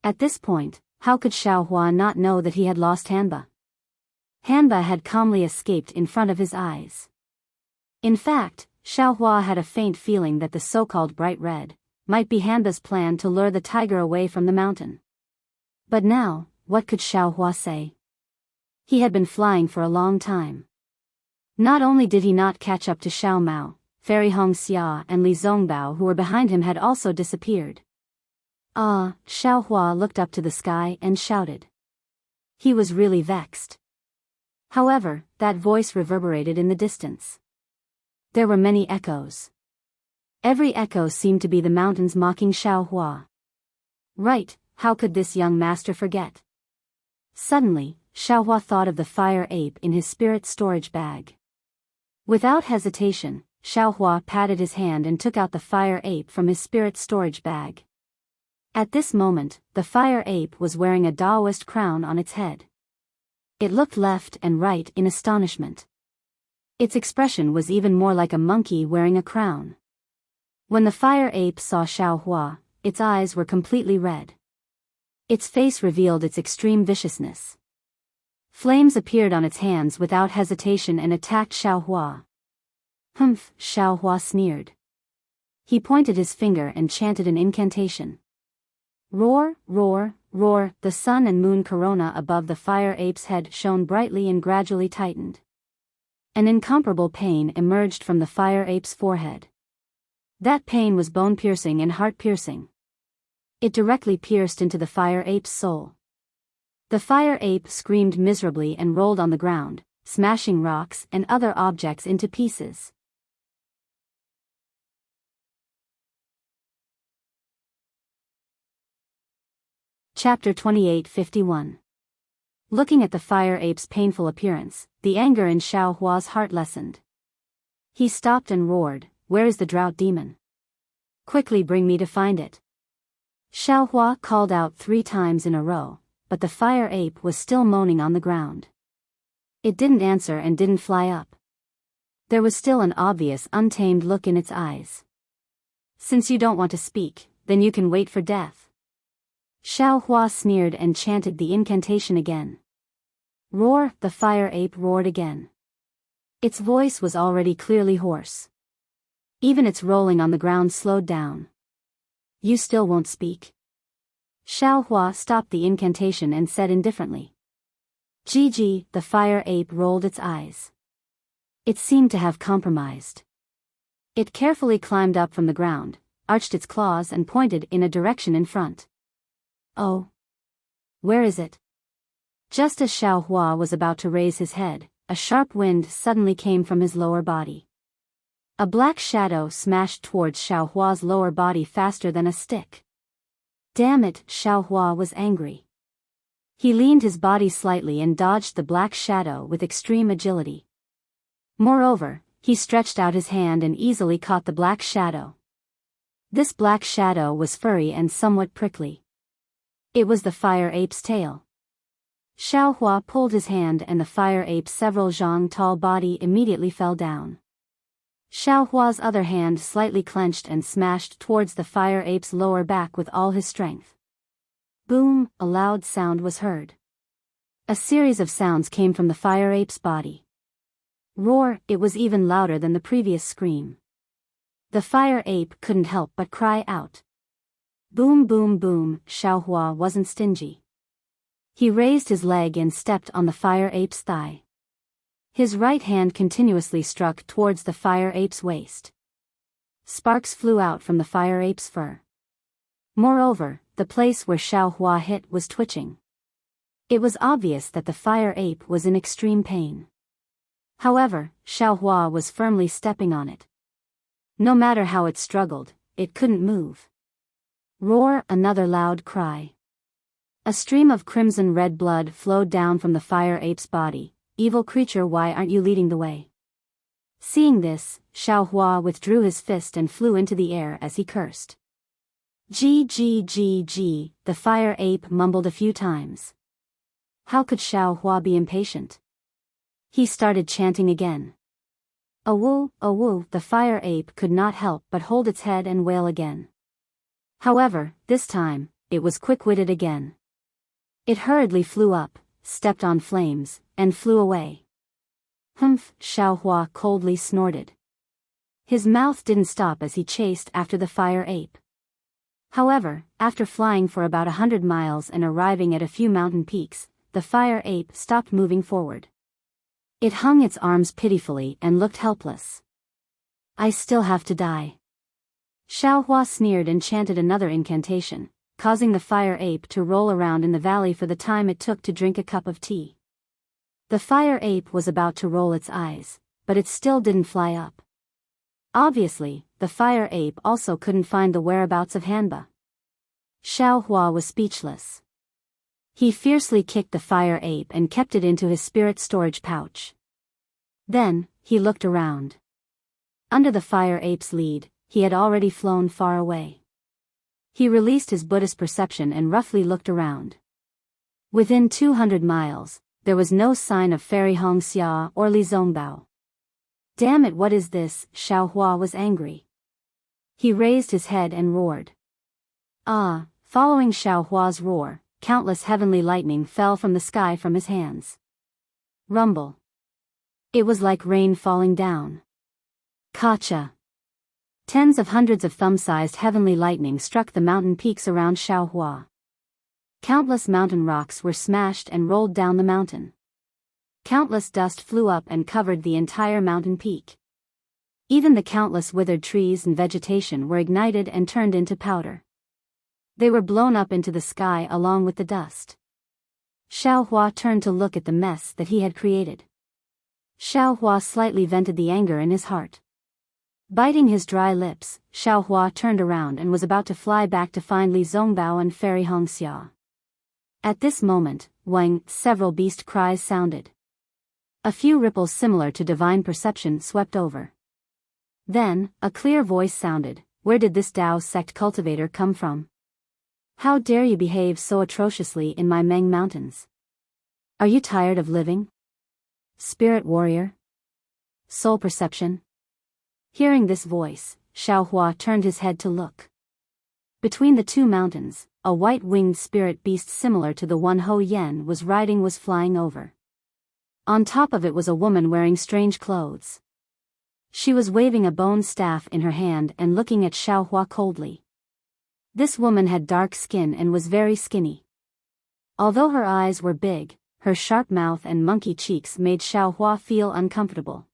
At this point, how could Xiao Hua not know that he had lost Hanba? Hanba had calmly escaped in front of his eyes. In fact, Xiao Hua had a faint feeling that the so-called bright red might be Hanba's plan to lure the tiger away from the mountain. But now, what could Xiao Hua say? He had been flying for a long time. Not only did he not catch up to Xiao Mao, Fairy Hongxia and Li Zongbao who were behind him had also disappeared. Xiao Hua looked up to the sky and shouted. He was really vexed. However, that voice reverberated in the distance. There were many echoes. Every echo seemed to be the mountains mocking Xiaohua. Right, how could this young master forget? Suddenly, Xiaohua thought of the fire ape in his spirit storage bag. Without hesitation, Xiaohua patted his hand and took out the fire ape from his spirit storage bag. At this moment, the fire ape was wearing a Taoist crown on its head. It looked left and right in astonishment. Its expression was even more like a monkey wearing a crown. When the fire ape saw Xiaohua, its eyes were completely red. Its face revealed its extreme viciousness. Flames appeared on its hands without hesitation and attacked Xiaohua. Humph, Xiaohua sneered. He pointed his finger and chanted an incantation. Roar, roar, roar, the sun and moon corona above the fire ape's head shone brightly and gradually tightened. An incomparable pain emerged from the fire ape's forehead. That pain was bone-piercing and heart-piercing. It directly pierced into the fire ape's soul. The fire ape screamed miserably and rolled on the ground, smashing rocks and other objects into pieces. Chapter 28:51. Looking at the fire ape's painful appearance, the anger in Xiaohua's heart lessened. He stopped and roared, "Where is the drought demon? Quickly bring me to find it." Xiaohua called out 3 times in a row, but the fire ape was still moaning on the ground. It didn't answer and didn't fly up. There was still an obvious untamed look in its eyes. "Since you don't want to speak, then you can wait for death." Xiaohua sneered and chanted the incantation again. Roar, the fire ape roared again. Its voice was already clearly hoarse. Even its rolling on the ground slowed down. "You still won't speak?" Xiaohua stopped the incantation and said indifferently. "GG," the fire ape rolled its eyes. It seemed to have compromised. It carefully climbed up from the ground, arched its claws and pointed in a direction in front. "Oh. Where is it?" Just as Xiaohua was about to raise his head, a sharp wind suddenly came from his lower body. A black shadow smashed towards Xiaohua's lower body faster than a stick. Damn it, Xiaohua was angry. He leaned his body slightly and dodged the black shadow with extreme agility. Moreover, he stretched out his hand and easily caught the black shadow. This black shadow was furry and somewhat prickly. It was the fire ape's tail. Xiaohua pulled his hand and the fire ape's several zhang tall body immediately fell down. Xiaohua's other hand slightly clenched and smashed towards the fire ape's lower back with all his strength. Boom, a loud sound was heard. A series of sounds came from the fire ape's body. Roar, it was even louder than the previous scream. The fire ape couldn't help but cry out. Boom boom boom, Xiaohua wasn't stingy. He raised his leg and stepped on the fire ape's thigh. His right hand continuously struck towards the fire ape's waist. Sparks flew out from the fire ape's fur. Moreover, the place where Xiaohua hit was twitching. It was obvious that the fire ape was in extreme pain. However, Xiaohua was firmly stepping on it. No matter how it struggled, it couldn't move. Roar, another loud cry. A stream of crimson-red blood flowed down from the fire ape's body. "Evil creature, why aren't you leading the way?" Seeing this, Xiaohua withdrew his fist and flew into the air as he cursed. "G," the fire ape mumbled a few times. How could Xiaohua be impatient? He started chanting again. Awoo, the fire ape could not help but hold its head and wail again. However, this time, it was quick-witted again. It hurriedly flew up, stepped on flames, and flew away. Humph, Xiaohua coldly snorted. His mouth didn't stop as he chased after the fire ape. However, after flying for about 100 miles and arriving at a few mountain peaks, the fire ape stopped moving forward. It hung its arms pitifully and looked helpless. "I still have to die." Xiaohua sneered and chanted another incantation, causing the fire ape to roll around in the valley for the time it took to drink a cup of tea. The fire ape was about to roll its eyes, but it still didn't fly up. Obviously, the fire ape also couldn't find the whereabouts of Hanba. Xiao Hua was speechless. He fiercely kicked the fire ape and kept it into his spirit storage pouch. Then, he looked around. Under the fire ape's lead, he had already flown far away. He released his Buddhist perception and roughly looked around. Within 200 miles, there was no sign of Fairy Hongxia or Li Zongbao. Damn it, what is this? Xiao Hua was angry. He raised his head and roared. Ah, following Xiao Hua's roar, countless heavenly lightning fell from the sky from his hands. Rumble. It was like rain falling down. Kacha. Tens of hundreds of thumb-sized heavenly lightning struck the mountain peaks around Xiao Hua. Countless mountain rocks were smashed and rolled down the mountain. Countless dust flew up and covered the entire mountain peak. Even the countless withered trees and vegetation were ignited and turned into powder. They were blown up into the sky along with the dust. Xiao Hua turned to look at the mess that he had created. Xiao Hua slightly vented the anger in his heart. Biting his dry lips, Xiao Hua turned around and was about to fly back to find Li Zongbao and Fairy Hongxia. At this moment, several beast cries sounded. A few ripples similar to divine perception swept over. Then, a clear voice sounded, "Where did this Dao sect cultivator come from? How dare you behave so atrociously in my Meng Mountains? Are you tired of living? Spirit warrior? Soul perception?" Hearing this voice, Xiao Hua turned his head to look. Between the two mountains, a white-winged spirit beast similar to the one Ho Yen was riding was flying over. On top of it was a woman wearing strange clothes. She was waving a bone staff in her hand and looking at Xiao Hua coldly. This woman had dark skin and was very skinny. Although her eyes were big, her sharp mouth and monkey cheeks made Xiao Hua feel uncomfortable.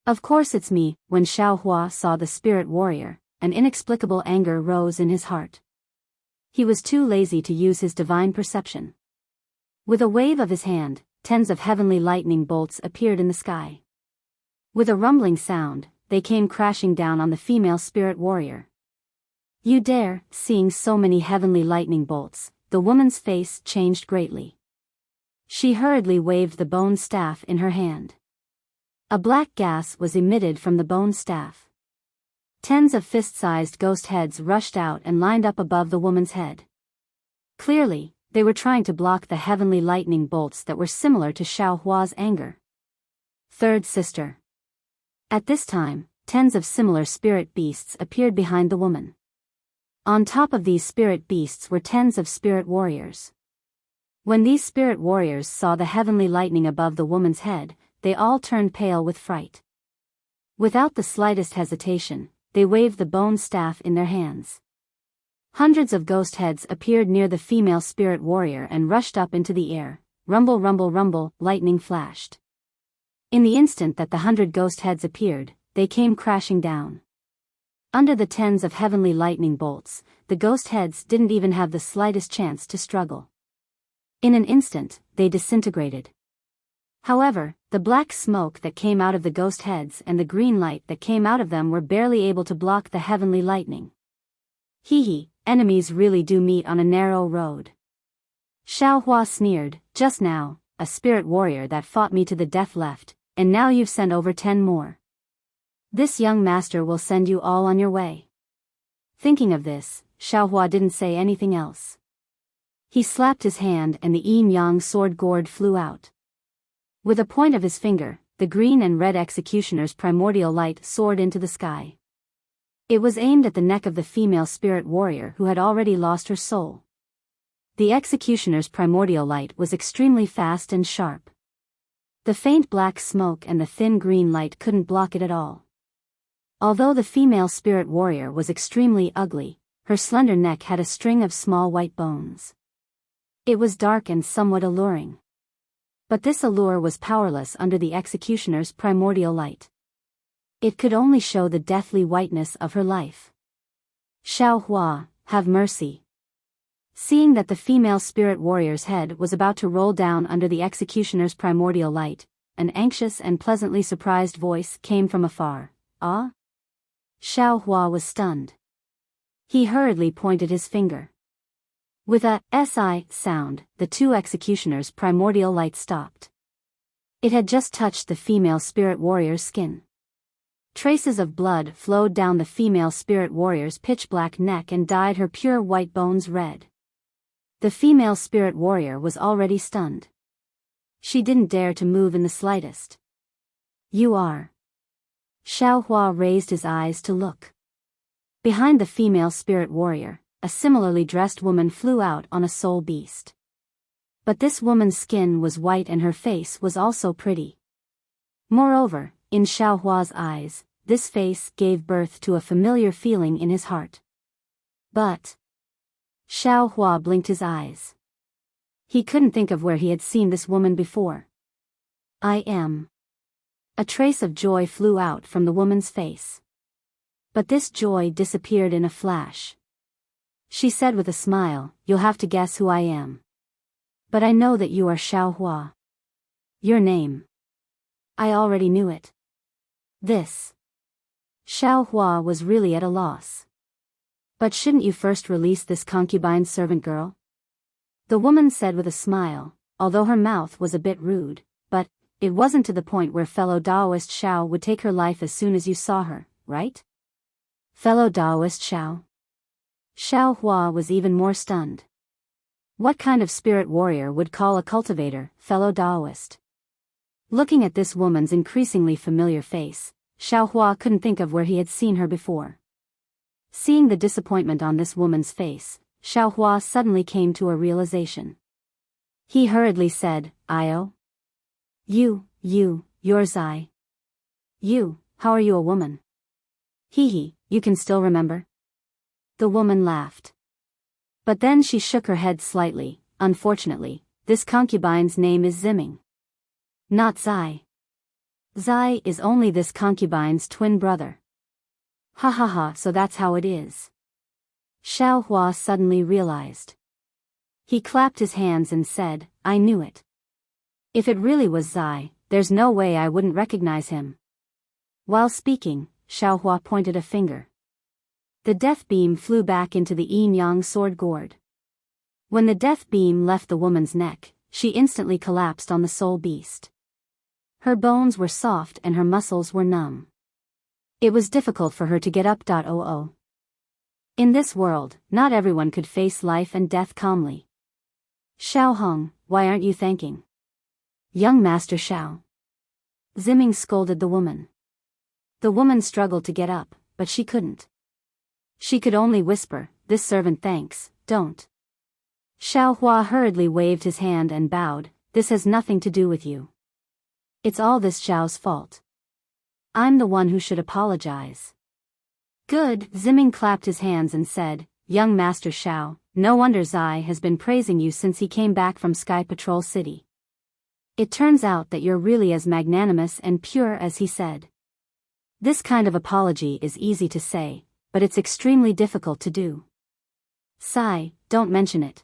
"Of course it's me." When Xiao Hua saw the spirit warrior, an inexplicable anger rose in his heart. He was too lazy to use his divine perception. With a wave of his hand, tens of heavenly lightning bolts appeared in the sky. With a rumbling sound, they came crashing down on the female spirit warrior. "You dare!" Seeing so many heavenly lightning bolts, the woman's face changed greatly. She hurriedly waved the bone staff in her hand. A black gas was emitted from the bone staff. Tens of fist-sized ghost heads rushed out and lined up above the woman's head. Clearly, they were trying to block the heavenly lightning bolts that were similar to Xiao Hua's anger. Third sister. At this time, tens of similar spirit beasts appeared behind the woman. On top of these spirit beasts were tens of spirit warriors. When these spirit warriors saw the heavenly lightning above the woman's head, they all turned pale with fright. Without the slightest hesitation, they waved the bone staff in their hands. Hundreds of ghost heads appeared near the female spirit warrior and rushed up into the air. Rumble, rumble, rumble, lightning flashed. In the instant that the 100 ghost heads appeared, they came crashing down. Under the tens of heavenly lightning bolts, the ghost heads didn't even have the slightest chance to struggle. In an instant, they disintegrated. However, the black smoke that came out of the ghost heads and the green light that came out of them were barely able to block the heavenly lightning. Hee, enemies really do meet on a narrow road. Xiao Hua sneered, "Just now, a spirit warrior that fought me to the death left, and now you've sent over 10 more. This young master will send you all on your way." Thinking of this, Xiao Hua didn't say anything else. He slapped his hand and the yin-yang sword gourd flew out. With a point of his finger, the green and red executioner's primordial light soared into the sky. It was aimed at the neck of the female spirit warrior who had already lost her soul. The executioner's primordial light was extremely fast and sharp. The faint black smoke and the thin green light couldn't block it at all. Although the female spirit warrior was extremely ugly, her slender neck had a string of small white bones. It was dark and somewhat alluring. But this allure was powerless under the executioner's primordial light. It could only show the deathly whiteness of her life. "Xiao Hua, have mercy." Seeing that the female spirit warrior's head was about to roll down under the executioner's primordial light, an anxious and pleasantly surprised voice came from afar. "Ah? Xiao Hua was stunned. He hurriedly pointed his finger. With a "si" sound, the two executioners' primordial light stopped. It had just touched the female spirit warrior's skin. Traces of blood flowed down the female spirit warrior's pitch-black neck and dyed her pure white bones red. The female spirit warrior was already stunned. She didn't dare to move in the slightest. You are. Xiao Hua raised his eyes to look. Behind the female spirit warrior, a similarly dressed woman flew out on a soul beast. But this woman's skin was white and her face was also pretty. Moreover, in Xiao Hua's eyes, this face gave birth to a familiar feeling in his heart. But Xiao Hua blinked his eyes. He couldn't think of where he had seen this woman before. I am. A trace of joy flew out from the woman's face. But this joy disappeared in a flash. She said with a smile, "You'll have to guess who I am. But I know that you are Xiao Hua. Your name. I already knew it." This. Xiao Hua was really at a loss. "But shouldn't you first release this concubine servant girl?" The woman said with a smile, although her mouth was a bit rude, but it wasn't to the point where fellow Daoist Xiao would take her life as soon as you saw her, right? Fellow Daoist Xiao? Xiao Hua was even more stunned. What kind of spirit warrior would call a cultivator fellow Daoist? Looking at this woman's increasingly familiar face, Xiao Hua couldn't think of where he had seen her before. Seeing the disappointment on this woman's face, Xiao Hua suddenly came to a realization. He hurriedly said, "Io? You're Zai. How are you a woman? Hee, you can still remember?" The woman laughed. But then she shook her head slightly. "Unfortunately, this concubine's name is Ziming. Not Zai. Zai is only this concubine's twin brother." "Ha ha ha, so that's how it is." Xiao Hua suddenly realized. He clapped his hands and said, "I knew it. If it really was Zai, there's no way I wouldn't recognize him." While speaking, Xiao Hua pointed a finger. The death beam flew back into the yin-yang sword gourd. When the death beam left the woman's neck, she instantly collapsed on the soul beast. Her bones were soft and her muscles were numb. It was difficult for her to get up. In this world, not everyone could face life and death calmly. "Xiao Hong, why aren't you thanking young Master Xiao?" Ziming scolded the woman. The woman struggled to get up, but she couldn't. She could only whisper, "This servant thanks, don't." Xiao Hua hurriedly waved his hand and bowed, "This has nothing to do with you. It's all this Xiao's fault. I'm the one who should apologize." "Good," Ziming clapped his hands and said, "Young Master Xiao, no wonder Zai has been praising you since he came back from Sky Patrol City. It turns out that you're really as magnanimous and pure as he said." This kind of apology is easy to say, but it's extremely difficult to do. "Sai, don't mention it."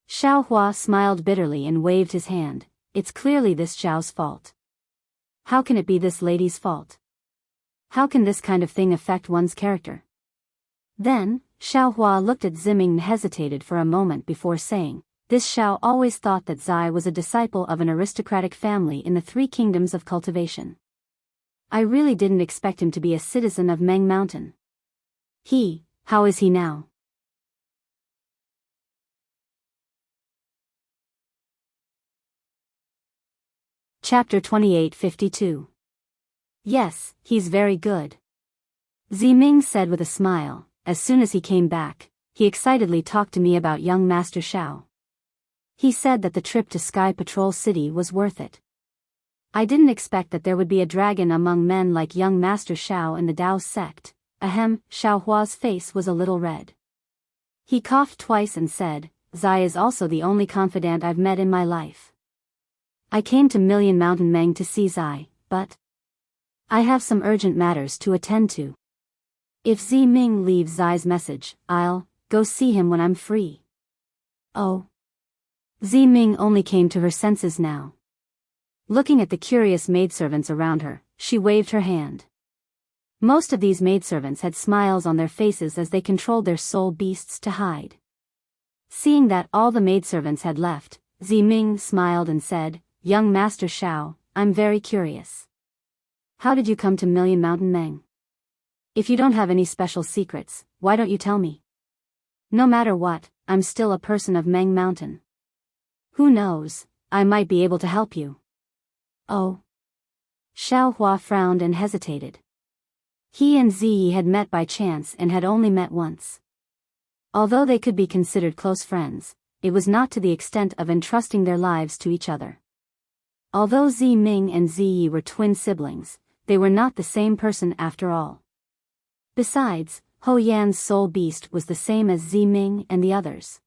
Xiao Hua smiled bitterly and waved his hand. "It's clearly this Xiao's fault. How can it be this lady's fault? How can this kind of thing affect one's character?" Then, Xiao Hua looked at Ziming and hesitated for a moment before saying, "This Xiao always thought that Zai was a disciple of an aristocratic family in the Three Kingdoms of Cultivation. I really didn't expect him to be a citizen of Meng Mountain. How is he now?" Chapter 2852. "Yes, he's very good," Ziming said with a smile. "As soon as he came back, he excitedly talked to me about young Master Xiao. He said that the trip to Sky Patrol City was worth it. I didn't expect that there would be a dragon among men like young Master Xiao in the Dao sect." Ahem, Xiao Hua's face was a little red. He coughed twice and said, "Zai is also the only confidant I've met in my life. I came to Million Mountain Meng to see Zai, but I have some urgent matters to attend to. If Ziming leaves Zai's message, I'll go see him when I'm free." "Oh." Ziming only came to her senses now. Looking at the curious maidservants around her, she waved her hand. Most of these maidservants had smiles on their faces as they controlled their soul beasts to hide. Seeing that all the maidservants had left, Ziming smiled and said, "Young Master Shao, I'm very curious. How did you come to Million Mountain Meng? If you don't have any special secrets, why don't you tell me? No matter what, I'm still a person of Meng Mountain. Who knows, I might be able to help you." Oh. Xiao Hua frowned and hesitated. He and Ziyi had met by chance and had only met once. Although they could be considered close friends, it was not to the extent of entrusting their lives to each other. Although Zi Ming and Ziyi were twin siblings, they were not the same person after all. Besides, Ho Yan's soul beast was the same as Zi Ming and the others.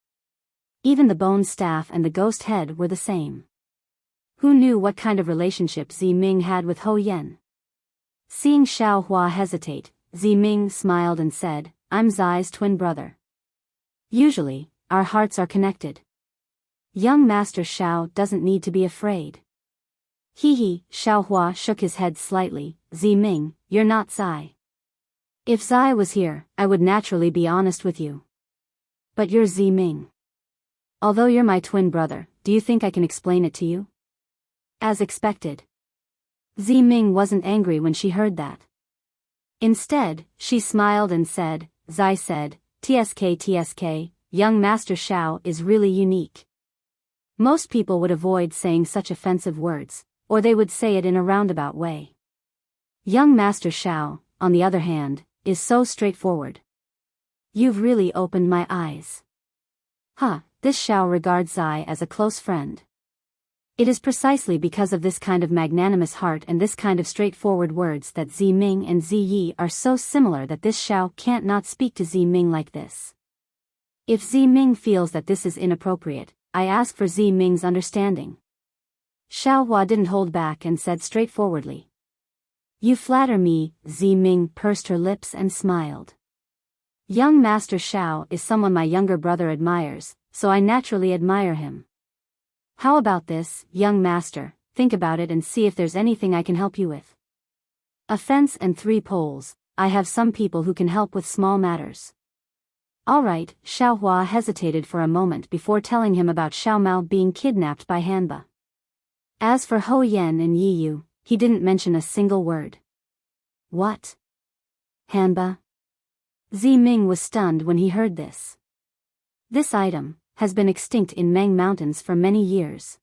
Even the bone staff and the ghost head were the same. Who knew what kind of relationship Zi Ming had with Ho Yan? Seeing Xiao Hua hesitate, Zi Ming smiled and said, "I'm Zai's twin brother. Usually, our hearts are connected. Young Master Xiao doesn't need to be afraid." He, Xiao Hua shook his head slightly. "Zi Ming, you're not Zai. If Zai was here, I would naturally be honest with you. But you're Zi Ming. Although you're my twin brother, do you think I can explain it to you?" As expected, Zi Ming wasn't angry when she heard that. Instead, she smiled and said, "Zai said, TSK, young Master Xiao is really unique. Most people would avoid saying such offensive words, or they would say it in a roundabout way. Young Master Xiao, on the other hand, is so straightforward. You've really opened my eyes." This Xiao regards Zai as a close friend. It is precisely because of this kind of magnanimous heart and this kind of straightforward words that Zi Ming and Zi Yi are so similar that this Xiao can't not speak to Zi Ming like this. If Zi Ming feels that this is inappropriate, I ask for Zi Ming's understanding. Xiao Hua didn't hold back and said straightforwardly. "You flatter me." Zi Ming pursed her lips and smiled. Young Master Xiao is someone my younger brother admires, so I naturally admire him. How about this, young master? Think about it and see if there's anything I can help you with. A fence and 3 poles, I have some people who can help with small matters. All right, Xiao Hua hesitated for a moment before telling him about Xiao Mao being kidnapped by Hanba. As for Ho Yan and Yi Yu, he didn't mention a single word. What? Hanba? Zi Ming was stunned when he heard this. This item has been extinct in Meng Mountains for many years.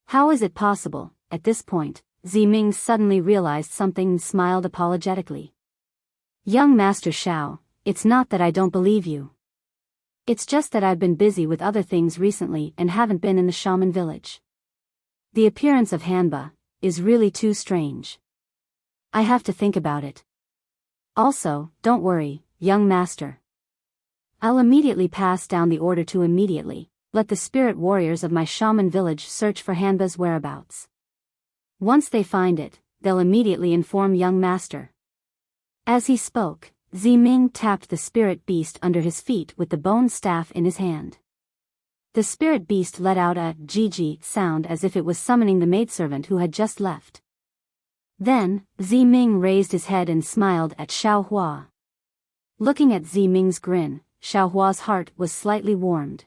How is it possible? At this point, Zi Ming suddenly realized something and smiled apologetically. Young Master Xiao, it's not that I don't believe you. It's just that I've been busy with other things recently and haven't been in the shaman village. The appearance of Hanba is really too strange. I have to think about it. Also, don't worry, young master. I'll immediately pass down the order to immediately let the spirit warriors of my shaman village search for Hanba's whereabouts. Once they find it, they'll immediately inform young master. As he spoke, Zi Ming tapped the spirit beast under his feet with the bone staff in his hand. The spirit beast let out a "Gigi" sound as if it was summoning the maidservant who had just left. Then, Zi Ming raised his head and smiled at Xiao Hua. Looking at Zi Ming's grin, Xiao Hua's heart was slightly warmed.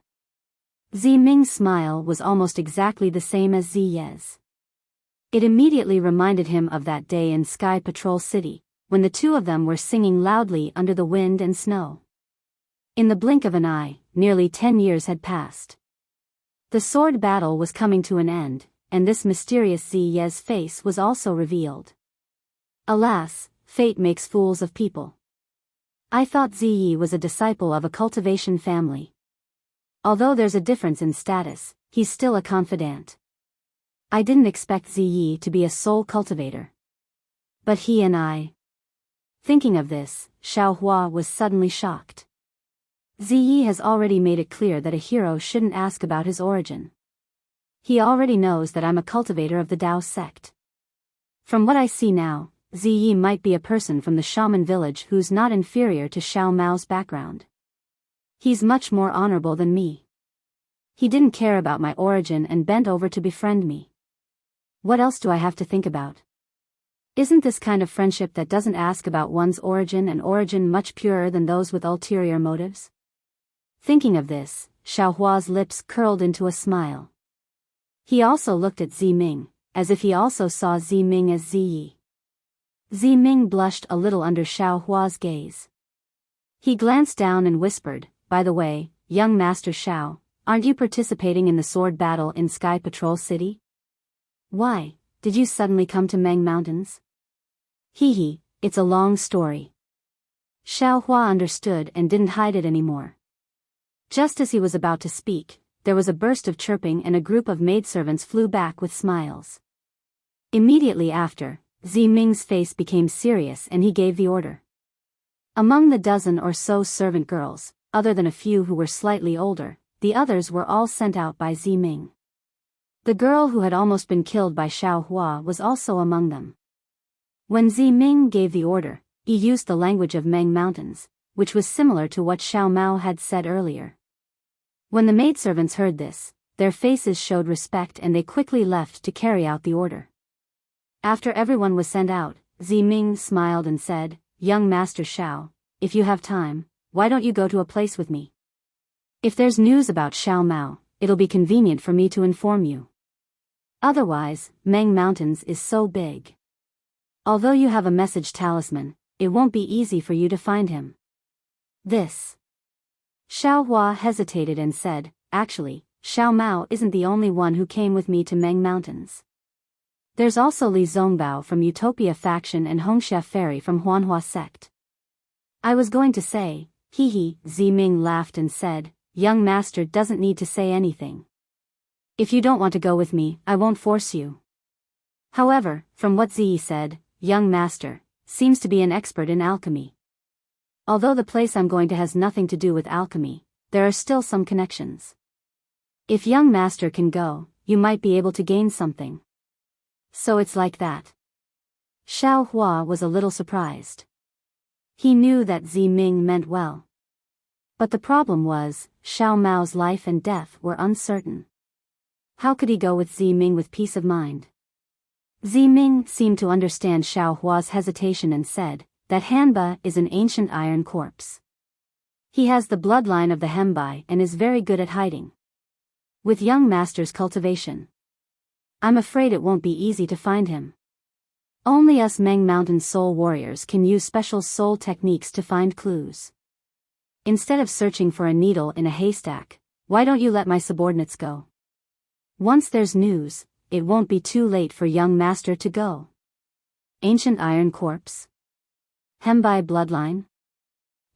Zi Ming's smile was almost exactly the same as Zi Ye's. It immediately reminded him of that day in Sky Patrol City, when the two of them were singing loudly under the wind and snow. In the blink of an eye, nearly 10 years had passed. The sword battle was coming to an end, and this mysterious Zi Ye's face was also revealed. Alas, fate makes fools of people. I thought Ziyi was a disciple of a cultivation family. Although there's a difference in status, he's still a confidant. I didn't expect Ziyi to be a soul cultivator. But he and I. Thinking of this, Xiao Hua was suddenly shocked. Ziyi has already made it clear that a hero shouldn't ask about his origin. He already knows that I'm a cultivator of the Dao sect. From what I see now, Ziyi might be a person from the shaman village who's not inferior to Xiao Mao's background. He's much more honorable than me. He didn't care about my origin and bent over to befriend me. What else do I have to think about? Isn't this kind of friendship that doesn't ask about one's origin and origin much purer than those with ulterior motives? Thinking of this, Xiaohua's lips curled into a smile. He also looked at Ziming, as if he also saw Ziming as Ziyi. Ziming blushed a little under Xiaohua's gaze. He glanced down and whispered, "By the way, young Master Xiao, aren't you participating in the sword battle in Sky Patrol City? Why, did you suddenly come to Meng Mountains?" Hee, it's a long story. Xiaohua understood and didn't hide it anymore. Just as he was about to speak, there was a burst of chirping and a group of maidservants flew back with smiles. Immediately after, Ziming's face became serious and he gave the order. Among the dozen or so servant girls, other than a few who were slightly older, the others were all sent out by Ziming. The girl who had almost been killed by Xiaohua was also among them. When Ziming gave the order, he used the language of Meng Mountains, which was similar to what Xiao Mao had said earlier. When the maidservants heard this, their faces showed respect and they quickly left to carry out the order. After everyone was sent out, Ziming smiled and said, "Young Master Xiao, if you have time, why don't you go to a place with me? If there's news about Xiao Mao, it'll be convenient for me to inform you. Otherwise, Meng Mountains is so big. Although you have a message talisman, it won't be easy for you to find him." This. Xiaohua hesitated and said, "Actually, Xiao Mao isn't the only one who came with me to Meng Mountains. There's also Li Zongbao from Utopia faction and Hongxia Fairy from Huanhua sect." I was going to say, Ziming laughed and said, "Young master doesn't need to say anything. If you don't want to go with me, I won't force you." However, from what Ziyi said, young master seems to be an expert in alchemy. Although the place I'm going to has nothing to do with alchemy, there are still some connections. If young master can go, you might be able to gain something. So it's like that. Xiaohua was a little surprised. He knew that Ziming meant well. But the problem was, Xiao Mao's life and death were uncertain. How could he go with Ziming with peace of mind? Ziming seemed to understand Xiaohua's hesitation and said, "That Hanba is an ancient iron corpse. He has the bloodline of the Hembai and is very good at hiding. With young master's cultivation, I'm afraid it won't be easy to find him. Only us Meng Mountain soul warriors can use special soul techniques to find clues. Instead of searching for a needle in a haystack, why don't you let my subordinates go? Once there's news, it won't be too late for young master to go." Ancient iron corpse? Hembai bloodline?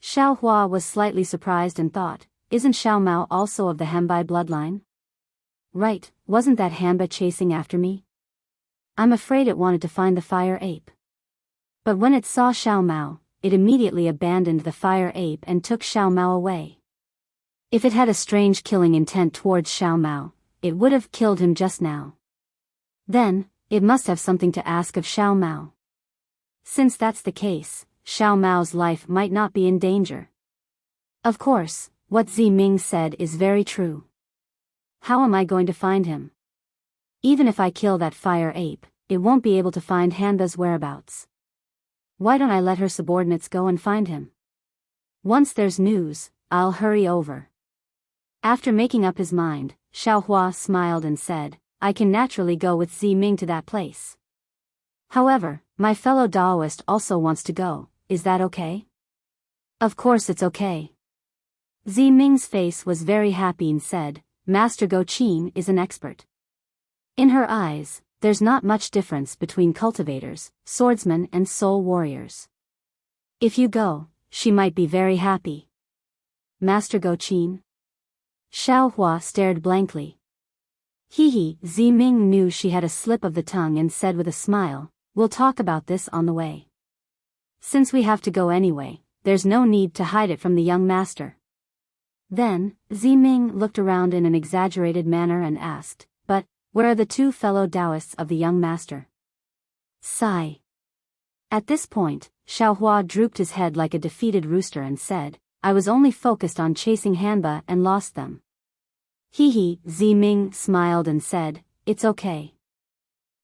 Xiaohua was slightly surprised and thought, isn't Xiao Mao also of the Hembai bloodline? Right, wasn't that Hanba chasing after me? I'm afraid it wanted to find the fire ape. But when it saw Xiao Mao, it immediately abandoned the fire ape and took Xiao Mao away. If it had a strange killing intent towards Xiao Mao, it would have killed him just now. Then, it must have something to ask of Xiao Mao. Since that's the case, Xiao Mao's life might not be in danger. Of course, what Ziming said is very true. How am I going to find him? Even if I kill that fire ape, it won't be able to find Hanba's whereabouts. Why don't I let her subordinates go and find him? Once there's news, I'll hurry over." After making up his mind, Xiaohua smiled and said, "I can naturally go with Ziming to that place. However, my fellow Daoist also wants to go, is that okay?" "Of course it's okay." Ziming's face was very happy and said, "Master Go-Chin is an expert. In her eyes, there's not much difference between cultivators, swordsmen and soul warriors. If you go, she might be very happy." "Master Go-Chin?" Xiaohua stared blankly. Ziming knew she had a slip of the tongue and said with a smile, "We'll talk about this on the way. Since we have to go anyway, there's no need to hide it from the young master." Then, Ziming looked around in an exaggerated manner and asked, "But, where are the two fellow Taoists of the young master?" Sigh. At this point, Xiaohua drooped his head like a defeated rooster and said, "I was only focused on chasing Hanba and lost them." Ziming smiled and said, "It's okay.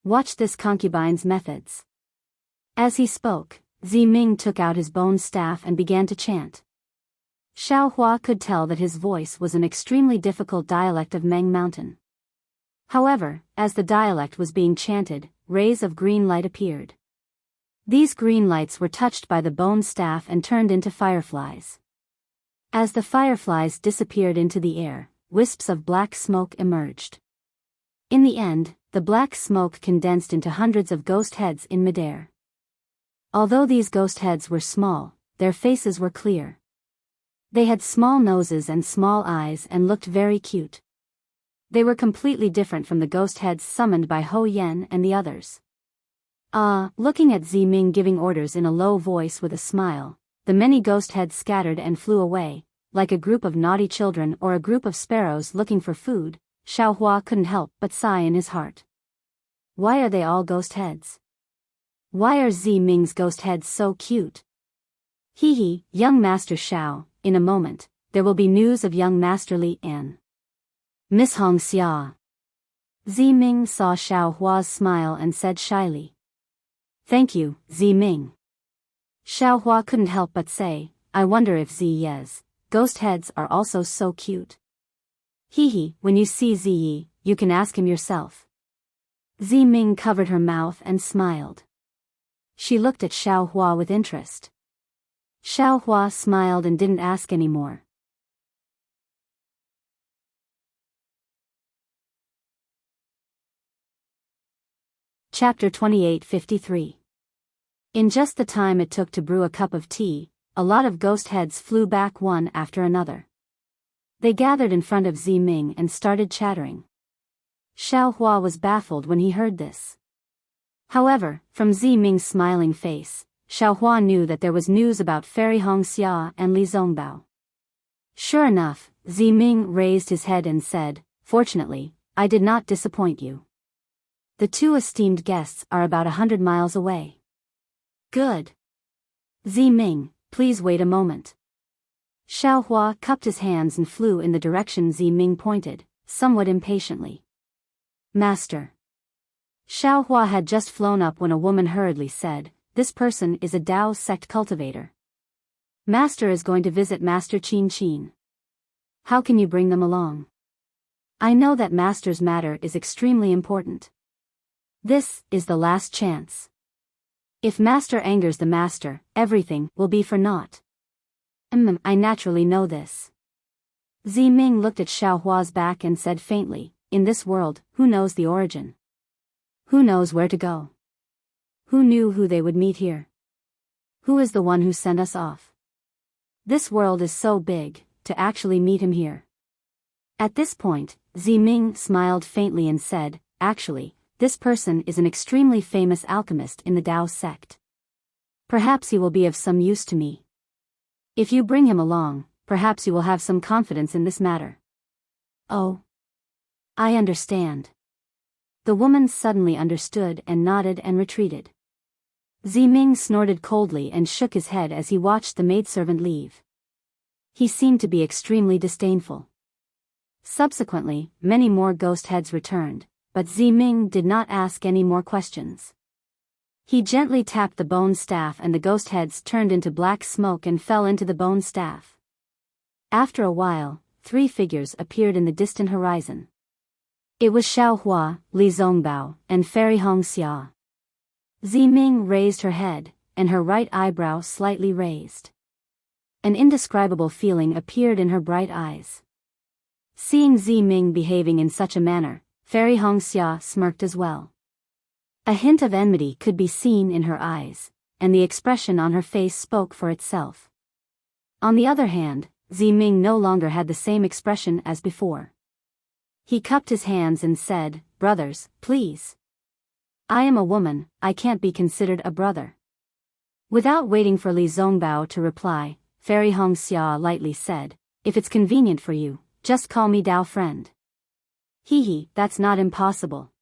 Watch this concubine's methods." As he spoke, Ziming took out his bone staff and began to chant. Xiaohua could tell that his voice was an extremely difficult dialect of Meng Mountain. However, as the dialect was being chanted, rays of green light appeared. These green lights were touched by the bone staff and turned into fireflies. As the fireflies disappeared into the air, wisps of black smoke emerged. In the end, the black smoke condensed into hundreds of ghost heads in midair. Although these ghost heads were small, their faces were clear. They had small noses and small eyes and looked very cute. They were completely different from the ghost heads summoned by Ho Yen and the others. Looking at Ziming giving orders in a low voice with a smile, the many ghost heads scattered and flew away, like a group of naughty children or a group of sparrows looking for food. Xiaohua couldn't help but sigh in his heart. Why are they all ghost heads? Why are Ziming's ghost heads so cute? Hee, young Master Xiao, in a moment, there will be news of young Master Li and Miss Hong Xia. Ziming saw Xiaohua's smile and said shyly. Thank you, Ziming. Xiaohua couldn't help but say, I wonder if Ziye's ghost heads are also so cute. Hee, when you see Ziyi, you can ask him yourself. Ziming covered her mouth and smiled. She looked at Xiaohua with interest. Xiaohua smiled and didn't ask any more. Chapter 28:53. In just the time it took to brew a cup of tea, a lot of ghost heads flew back one after another. They gathered in front of Ziming and started chattering. Xiaohua was baffled when he heard this. However, from Ziming's smiling face, Xiaohua knew that there was news about Fairy Hongxia and Li Zongbao. Sure enough, Ziming raised his head and said, Fortunately, I did not disappoint you. The two esteemed guests are about 100 miles away. Good. Ziming, please wait a moment. Xiaohua cupped his hands and flew in the direction Ziming pointed, somewhat impatiently. Master. Xiaohua had just flown up when a woman hurriedly said, This person is a Dao sect cultivator. Master is going to visit Master Qin Qin. How can you bring them along? I know that Master's matter is extremely important. This is the last chance. If Master angers the Master, everything will be for naught. I naturally know this. Ziming looked at Xiaohua's back and said faintly, In this world, who knows the origin? Who knows where to go? Who knew who they would meet here? Who is the one who sent us off? This world is so big, to actually meet him here. At this point, Ziming smiled faintly and said, Actually, this person is an extremely famous alchemist in the Dao sect. Perhaps he will be of some use to me. If you bring him along, perhaps you will have some confidence in this matter. Oh. I understand. The woman suddenly understood and nodded and retreated. Ziming snorted coldly and shook his head as he watched the maidservant leave. He seemed to be extremely disdainful. Subsequently, many more ghost heads returned, but Ziming did not ask any more questions. He gently tapped the bone staff and the ghost heads turned into black smoke and fell into the bone staff. After a while, 3 figures appeared in the distant horizon. It was Xiaohua, Li Zongbao, and Fairy Hongxia. Ziming raised her head, and her right eyebrow slightly raised. An indescribable feeling appeared in her bright eyes. Seeing Ziming behaving in such a manner, Fairy Hongxia smirked as well. A hint of enmity could be seen in her eyes, and the expression on her face spoke for itself. On the other hand, Ziming no longer had the same expression as before. He cupped his hands and said, Brothers, please. I am a woman, I can't be considered a brother. Without waiting for Li Zongbao to reply, Fairy Hongxia lightly said, If it's convenient for you, just call me Dao friend. Hee, that's not impossible.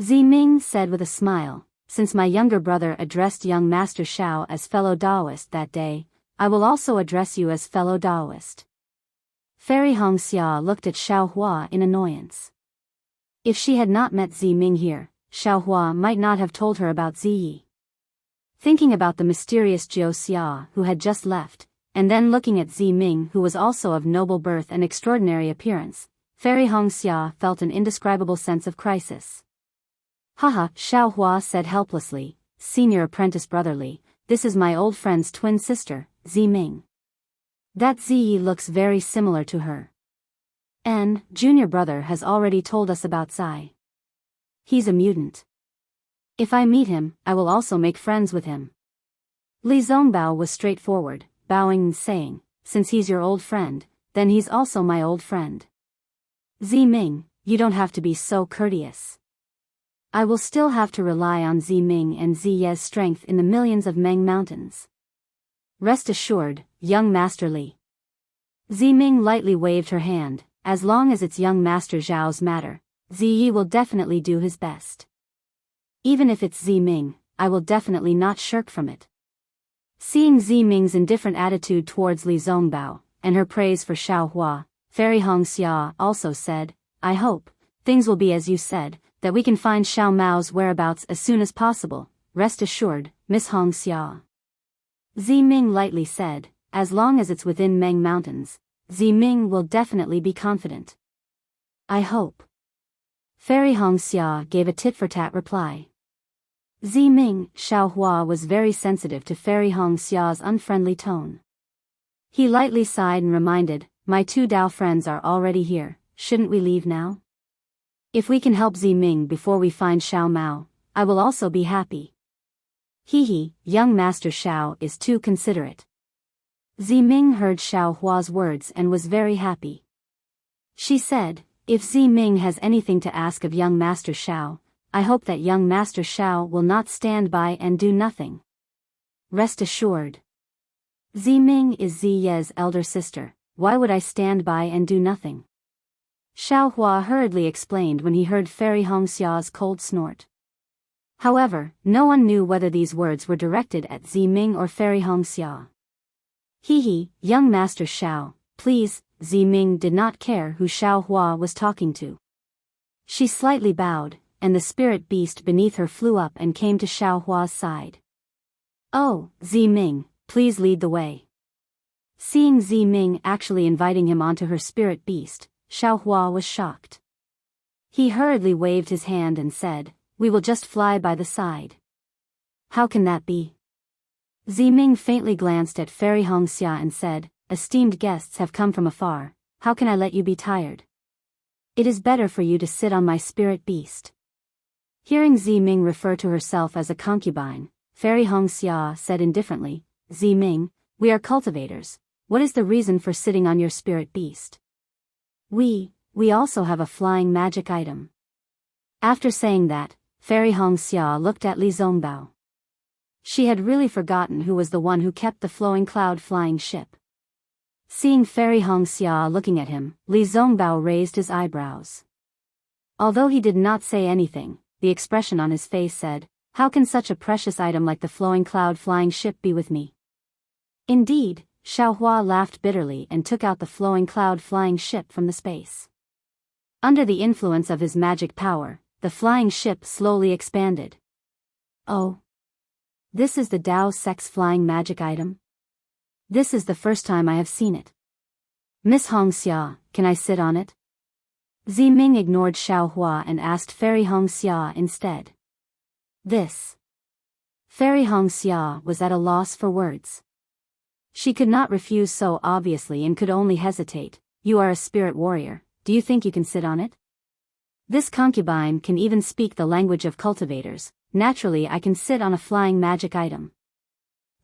Ziming said with a smile, Since my younger brother addressed young Master Xiao as fellow Daoist that day, I will also address you as fellow Daoist. Fairy Hongxia looked at Xiaohua in annoyance. If she had not met Ziming here, Xiaohua might not have told her about Ziyi. Thinking about the mysterious Jiao Xia who had just left, and then looking at Zi Ming who was also of noble birth and extraordinary appearance, Fairy Hong Xia felt an indescribable sense of crisis. Haha, Xiao Hua said helplessly, Senior Apprentice Brotherly, this is my old friend's twin sister, Zi Ming. That Zi looks very similar to her. And, Junior Brother has already told us about Zai. He's a mutant. If I meet him, I will also make friends with him. Li Zongbao was straightforward, bowing and saying, since he's your old friend, then he's also my old friend. Zi Ming, you don't have to be so courteous. I will still have to rely on Zi Ming and Zi Ye's strength in the millions of Meng Mountains. Rest assured, young Master Li. Zi Ming lightly waved her hand, as long as it's young Master Zhao's matter, Zi Yi will definitely do his best. Even if it's Zi Ming, I will definitely not shirk from it. Seeing Zi Ming's indifferent attitude towards Li Zongbao, and her praise for Xiao Hua, Fairy Hong Xia also said, I hope, things will be as you said, that we can find Xiao Mao's whereabouts as soon as possible, rest assured, Miss Hong Xia. Zi Ming lightly said, as long as it's within Meng Mountains, Zi Ming will definitely be confident. I hope. Fairy Hong Xia gave a tit-for-tat reply. Zi Ming, Xiao Hua was very sensitive to Fairy Hong Xia's unfriendly tone. He lightly sighed and reminded, my two Dao friends are already here, shouldn't we leave now? If we can help Zi Ming before we find Xiao Mao, I will also be happy. Hee, young Master Xiao is too considerate. Zi Ming heard Xiao Hua's words and was very happy. She said, if Zi Ming has anything to ask of young Master Xiao, I hope that young Master Xiao will not stand by and do nothing. Rest assured. Zi Ming is Zi Ye's elder sister, why would I stand by and do nothing? Xiao Hua hurriedly explained when he heard Fairy Hong Xia's cold snort. However, no one knew whether these words were directed at Zi Ming or Fairy Hong Xia. Hee, young Master Xiao, please, Zi Ming did not care who Xiao Hua was talking to. She slightly bowed, and the spirit beast beneath her flew up and came to Xiao Hua's side. Oh, Zi Ming, please lead the way. Seeing Zi Ming actually inviting him onto her spirit beast, Xiao Hua was shocked. He hurriedly waved his hand and said, we will just fly by the side. How can that be? Zi Ming faintly glanced at Fairy Hong Xia and said, esteemed guests have come from afar, how can I let you be tired? It is better for you to sit on my spirit beast. Hearing Zi Ming refer to herself as a concubine, Fairy Hong Xia said indifferently, Zi Ming, we are cultivators, what is the reason for sitting on your spirit beast? We also have a flying magic item. After saying that, Fairy Hong Xia looked at Li Zongbao. She had really forgotten who was the one who kept the flowing cloud flying ship. Seeing Fairy Hong Xia looking at him, Li Zongbao raised his eyebrows. Although he did not say anything, the expression on his face said, how can such a precious item like the flowing cloud flying ship be with me? Indeed, Xiao Hua laughed bitterly and took out the flowing cloud flying ship from the space. Under the influence of his magic power, the flying ship slowly expanded. Oh. This is the Dao Sex flying magic item? This is the first time I have seen it. Miss Hong Xia, can I sit on it? Zi Ming ignored Xiao Hua and asked Fairy Hong Xia instead. This. Fairy Hong Xia was at a loss for words. She could not refuse so obviously and could only hesitate. You are a spirit warrior, do you think you can sit on it? This concubine can even speak the language of cultivators, naturally I can sit on a flying magic item.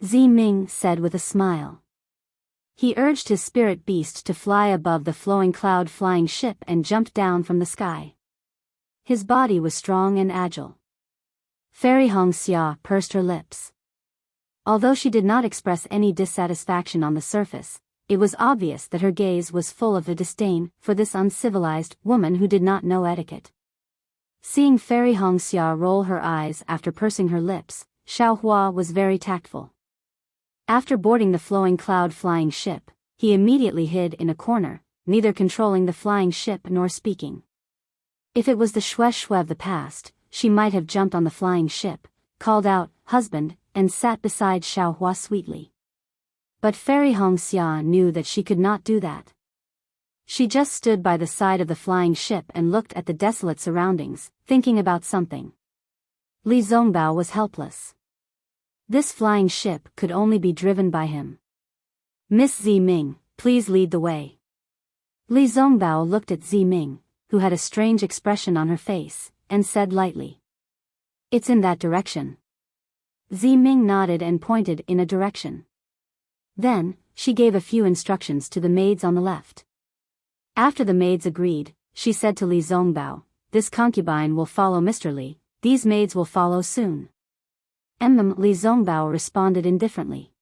Zi Ming said with a smile. He urged his spirit beast to fly above the flowing cloud flying ship and jumped down from the sky. His body was strong and agile. Fairy Hong Xia pursed her lips. Although she did not express any dissatisfaction on the surface, it was obvious that her gaze was full of a disdain for this uncivilized woman who did not know etiquette. Seeing Fairy Hong Xia roll her eyes after pursing her lips, Xiao Hua was very tactful. After boarding the flowing cloud flying ship, he immediately hid in a corner, neither controlling the flying ship nor speaking. If it was the Xue of the past, she might have jumped on the flying ship, called out, husband, and sat beside Xiaohua sweetly. But Fairy Hongxia knew that she could not do that. She just stood by the side of the flying ship and looked at the desolate surroundings, thinking about something. Li Zongbao was helpless. This flying ship could only be driven by him. Miss Ziming, please lead the way. Li Zongbao looked at Ziming, who had a strange expression on her face, and said lightly. It's in that direction. Ziming nodded and pointed in a direction. Then, she gave a few instructions to the maids on the left. After the maids agreed, she said to Li Zongbao, this concubine will follow Mr. Li, these maids will follow soon. Li Zongbao responded indifferently.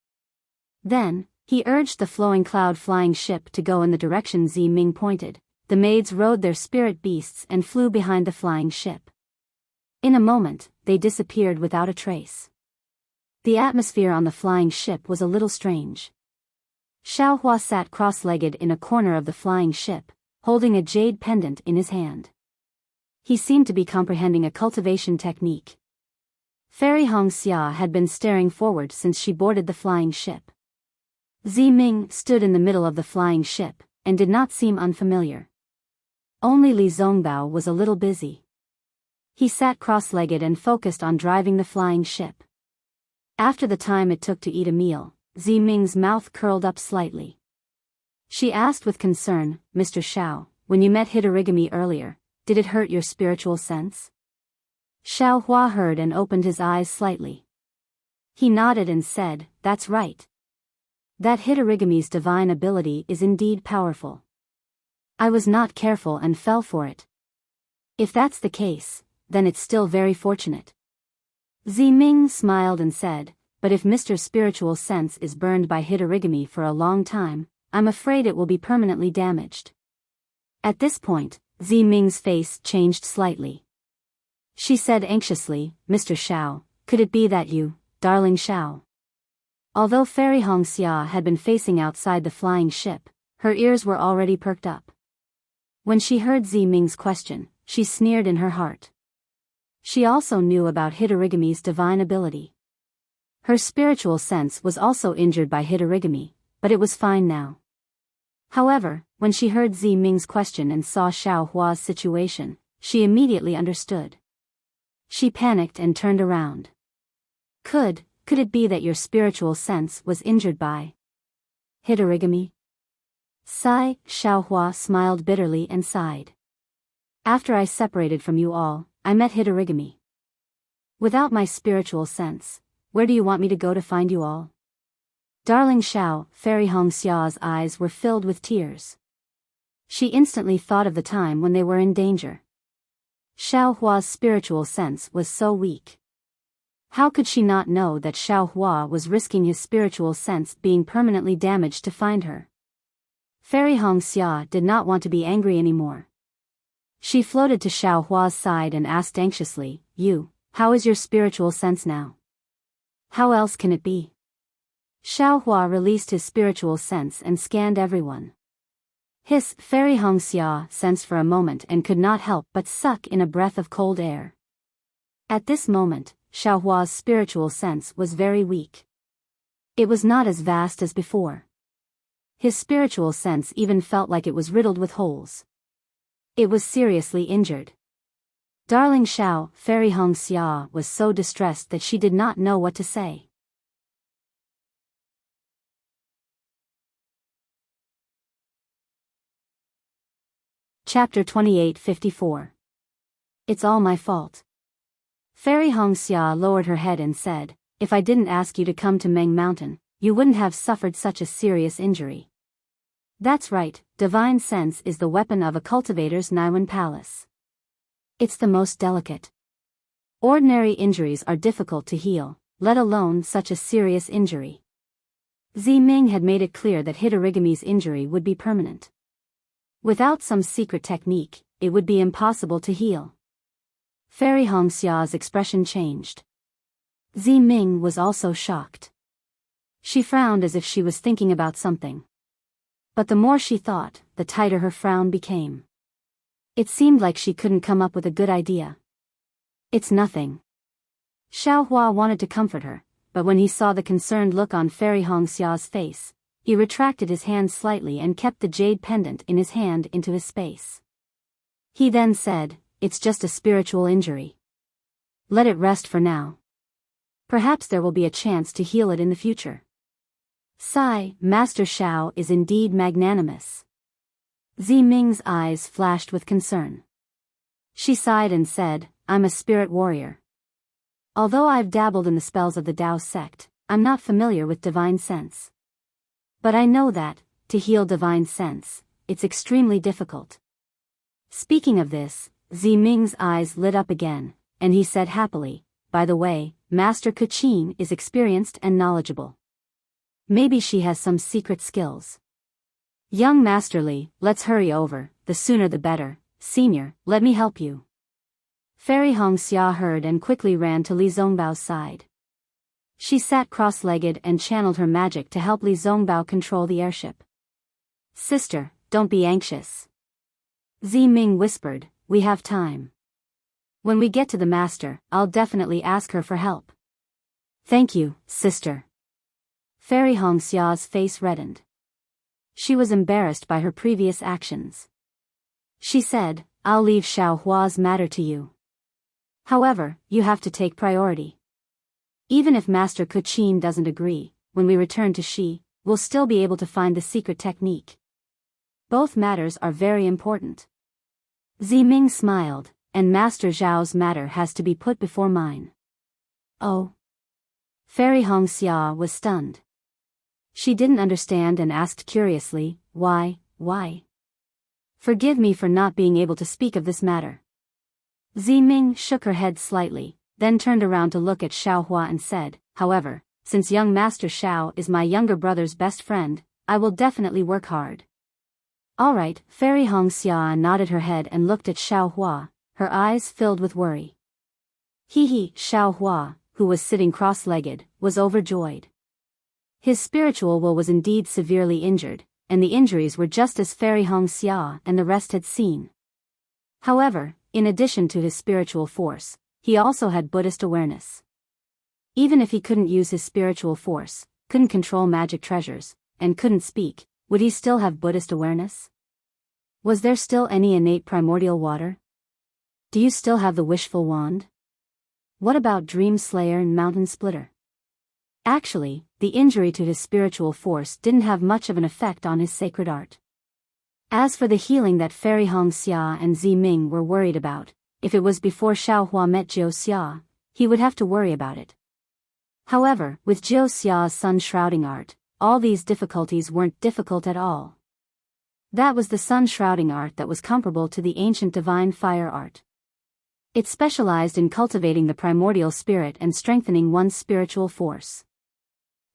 Then, he urged the flowing cloud flying ship to go in the direction Ziming pointed. The maids rode their spirit beasts and flew behind the flying ship. In a moment, they disappeared without a trace. The atmosphere on the flying ship was a little strange. Xiaohua sat cross-legged in a corner of the flying ship, holding a jade pendant in his hand. He seemed to be comprehending a cultivation technique. Fairy Hongxia had been staring forward since she boarded the flying ship. Ziming stood in the middle of the flying ship, and did not seem unfamiliar. Only Li Zongbao was a little busy. He sat cross-legged and focused on driving the flying ship. After the time it took to eat a meal, Ziming's mouth curled up slightly. She asked with concern, Mr. Xiao, when you met Hitorigami earlier, did it hurt your spiritual sense? Xiaohua heard and opened his eyes slightly. He nodded and said, that's right. That Hitorigami's divine ability is indeed powerful. I was not careful and fell for it. If that's the case, then it's still very fortunate. Ziming smiled and said, but if Mr. Spiritual Sense is burned by Hitorigami for a long time, I'm afraid it will be permanently damaged. At this point, Ziming's face changed slightly. She said anxiously, Mr. Xiao, could it be that you, darling Xiao? Although Fairy Hongxia had been facing outside the flying ship, her ears were already perked up. When she heard Ziming's question, she sneered in her heart. She also knew about Hitorigami's divine ability. Her spiritual sense was also injured by Hitorigami, but it was fine now. However, when she heard Ziming's question and saw Xiaohua's situation, she immediately understood. She panicked and turned around. Could it be that your spiritual sense was injured by Hitorigami? Sigh, Xiaohua smiled bitterly and sighed. After I separated from you all, I met Hitorigami. Without my spiritual sense, where do you want me to go to find you all? Darling Xiao, Fairy Hongxia's eyes were filled with tears. She instantly thought of the time when they were in danger. Xiaohua's spiritual sense was so weak. How could she not know that Xiaohua was risking his spiritual sense being permanently damaged to find her? Fairy Hongxia did not want to be angry anymore. She floated to Xiaohua's side and asked anxiously, how is your spiritual sense now? How else can it be? Xiaohua released his spiritual sense and scanned everyone. His Fairy Hongxia sensed for a moment and could not help but suck in a breath of cold air. At this moment, Xiaohua's spiritual sense was very weak. It was not as vast as before. His spiritual sense even felt like it was riddled with holes. It was seriously injured. Darling Xiao, Fairy Hongxia was so distressed that she did not know what to say. Chapter 2854. It's all my fault. Fairy Hongxia lowered her head and said, if I didn't ask you to come to Meng Mountain, you wouldn't have suffered such a serious injury. That's right, divine sense is the weapon of a cultivator's Naiwan palace. It's the most delicate. Ordinary injuries are difficult to heal, let alone such a serious injury. Ziming had made it clear that Hitorigami's injury would be permanent. Without some secret technique, it would be impossible to heal. Fairy Hongxia's expression changed. Ziming was also shocked. She frowned as if she was thinking about something. But the more she thought, the tighter her frown became. It seemed like she couldn't come up with a good idea. It's nothing. Xiaohua wanted to comfort her, but when he saw the concerned look on Fairy Hongxia's face, he retracted his hand slightly and kept the jade pendant in his hand into his space. He then said, "It's just a spiritual injury. Let it rest for now. Perhaps there will be a chance to heal it in the future." Sigh, Master Shao is indeed magnanimous. Ziming's eyes flashed with concern. She sighed and said, "I'm a spirit warrior. Although I've dabbled in the spells of the Dao sect, I'm not familiar with divine sense. But I know that, to heal divine sense, it's extremely difficult." Speaking of this, Ziming's eyes lit up again, and he said happily, "By the way, Master Kuchin is experienced and knowledgeable. Maybe she has some secret skills. Young Master Li, let's hurry over, the sooner the better. Senior, let me help you." Fairy Hongxia heard and quickly ran to Li Zongbao's side. She sat cross-legged and channeled her magic to help Li Zongbao control the airship. "Sister, don't be anxious," Ziming whispered, "we have time. When we get to the master, I'll definitely ask her for help." "Thank you, sister." Fairy Hongxia's face reddened. She was embarrassed by her previous actions. She said, "I'll leave Xiaohua's matter to you. However, you have to take priority. Even if Master Kuchin doesn't agree, when we return to Shi, we'll still be able to find the secret technique. Both matters are very important." Ziming smiled, "And Master Zhao's matter has to be put before mine." "Oh." Fairy Hongxia was stunned. She didn't understand and asked curiously, Why? Forgive me for not being able to speak of this matter." Ziming shook her head slightly, then turned around to look at Xiaohua and said, "However, since young Master Xiao is my younger brother's best friend, I will definitely work hard." "All right." Fairy Hongxia nodded her head and looked at Xiaohua, her eyes filled with worry. Xiaohua, who was sitting cross-legged, was overjoyed. His spiritual will was indeed severely injured, and the injuries were just as Fairy Hongxia and the rest had seen. However, in addition to his spiritual force, he also had Buddhist awareness. Even if he couldn't use his spiritual force, couldn't control magic treasures, and couldn't speak, would he still have Buddhist awareness? Was there still any innate primordial water? Do you still have the wishful wand? What about Dream Slayer and Mountain Splitter? Actually, the injury to his spiritual force didn't have much of an effect on his sacred art. As for the healing that Fairy Hongxia and Ziming were worried about, if it was before Xiaohua met Jiuxia, he would have to worry about it. However, with Jiuxia's sun-shrouding art, all these difficulties weren't difficult at all. That was the sun-shrouding art that was comparable to the ancient divine fire art. It specialized in cultivating the primordial spirit and strengthening one's spiritual force.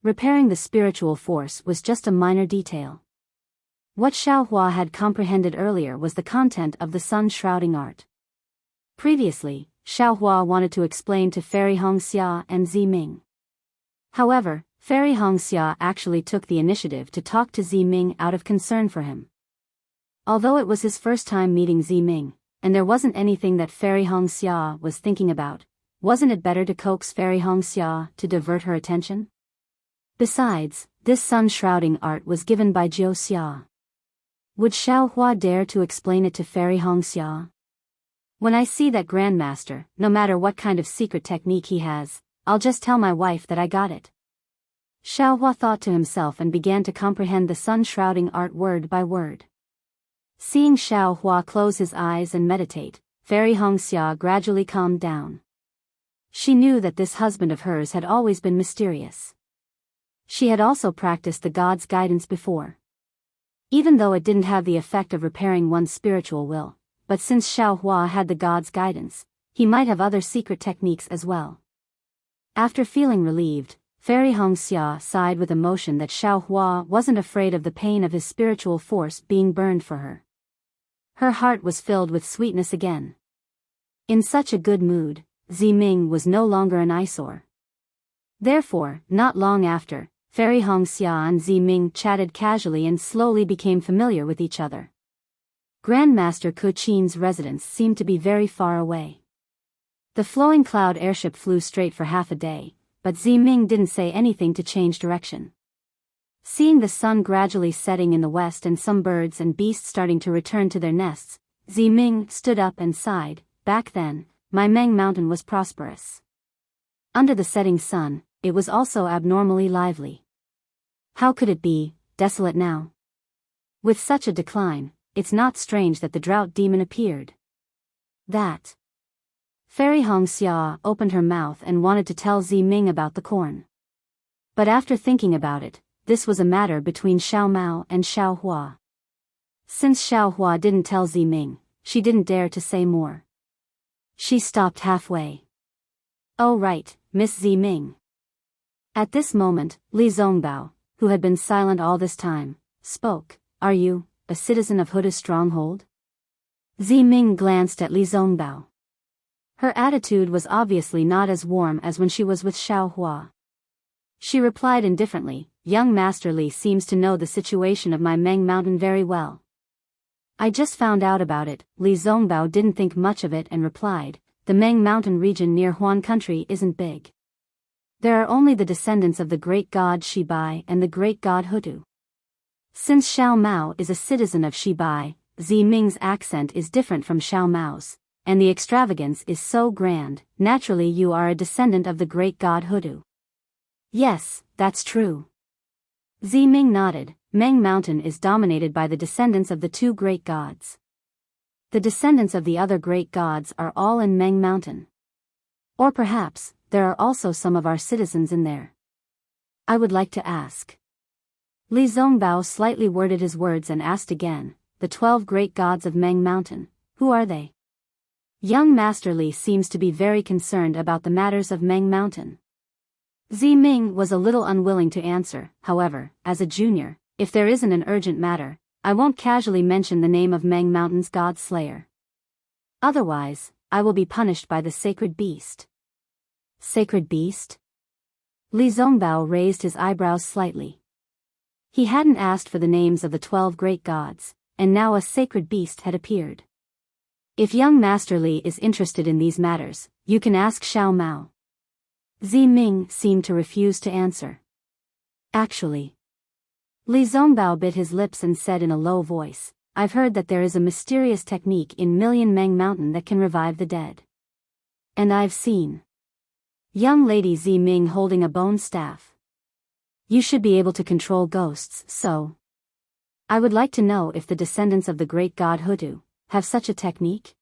Repairing the spiritual force was just a minor detail. What Xiaohua had comprehended earlier was the content of the sun-shrouding art. Previously, Xiaohua wanted to explain to Fairy Hongxia and Ziming. However, Fairy Hongxia actually took the initiative to talk to Ziming out of concern for him. Although it was his first time meeting Ziming, and there wasn't anything that Fairy Hongxia was thinking about, wasn't it better to coax Fairy Hongxia to divert her attention? Besides, this sun-shrouding art was given by Jiuxia. Would Xiaohua dare to explain it to Fairy Hongxia? When I see that Grandmaster, no matter what kind of secret technique he has, I'll just tell my wife that I got it. Xiaohua thought to himself and began to comprehend the sun-shrouding art word by word. Seeing Xiaohua close his eyes and meditate, Fairy Hongxia gradually calmed down. She knew that this husband of hers had always been mysterious. She had also practiced the god's guidance before. Even though it didn't have the effect of repairing one's spiritual will, but since Xiaohua had the god's guidance, he might have other secret techniques as well. After feeling relieved, Fairy Hongxia sighed with emotion that Xiaohua wasn't afraid of the pain of his spiritual force being burned for her. Her heart was filled with sweetness again. In such a good mood, Ziming was no longer an eyesore. Therefore, not long after, Fairy Hongxia and Ziming chatted casually and slowly became familiar with each other. Grandmaster Kuchin's residence seemed to be very far away. The flowing cloud airship flew straight for half a day, but Ziming didn't say anything to change direction. Seeing the sun gradually setting in the west and some birds and beasts starting to return to their nests, Ziming stood up and sighed. Back then, my Meng Mountain was prosperous. Under the setting sun, it was also abnormally lively. How could it be desolate now? With such a decline, it's not strange that the drought demon appeared. That. Fairy Hongxia opened her mouth and wanted to tell Ziming about the corn. But after thinking about it, this was a matter between Xiao Mao and Xiao Hua. Since Xiao Hua didn't tell Ziming, she didn't dare to say more. She stopped halfway. Oh right, Miss Ziming. At this moment, Li Zongbao, who had been silent all this time, spoke. Are you a citizen of Huda's stronghold? Ziming glanced at Li Zongbao. Her attitude was obviously not as warm as when she was with Xiao Hua. She replied indifferently, Young Master Li seems to know the situation of my Meng Mountain very well. I just found out about it. Li Zongbao didn't think much of it and replied, the Meng Mountain region near Huan country isn't big. There are only the descendants of the great god Shibai and the great god Hutu. Since Xiao Mao is a citizen of Shibai, Ziming's accent is different from Xiao Mao's, and the extravagance is so grand. Naturally you are a descendant of the great god Hutu. Yes, that's true. Ziming nodded. Meng Mountain is dominated by the descendants of the two great gods. The descendants of the other great gods are all in Meng Mountain. Or perhaps, there are also some of our citizens in there. I would like to ask. Li Zongbao slightly worded his words and asked again, the 12 great gods of Meng Mountain, who are they? Young Master Li seems to be very concerned about the matters of Meng Mountain. Ziming was a little unwilling to answer. However, as a junior, if there isn't an urgent matter, I won't casually mention the name of Meng Mountain's god slayer. Otherwise, I will be punished by the sacred beast. Sacred beast? Li Zongbao raised his eyebrows slightly. He hadn't asked for the names of the 12 great gods, and now a sacred beast had appeared. If young Master Li is interested in these matters, you can ask Xiao Mao. Ziming seemed to refuse to answer. Actually. Li Zongbao bit his lips and said in a low voice, I've heard that there is a mysterious technique in Million Meng Mountain that can revive the dead. And I've seen young lady Ziming holding a bone staff. You should be able to control ghosts, so I would like to know if the descendants of the great god Hutu have such a technique?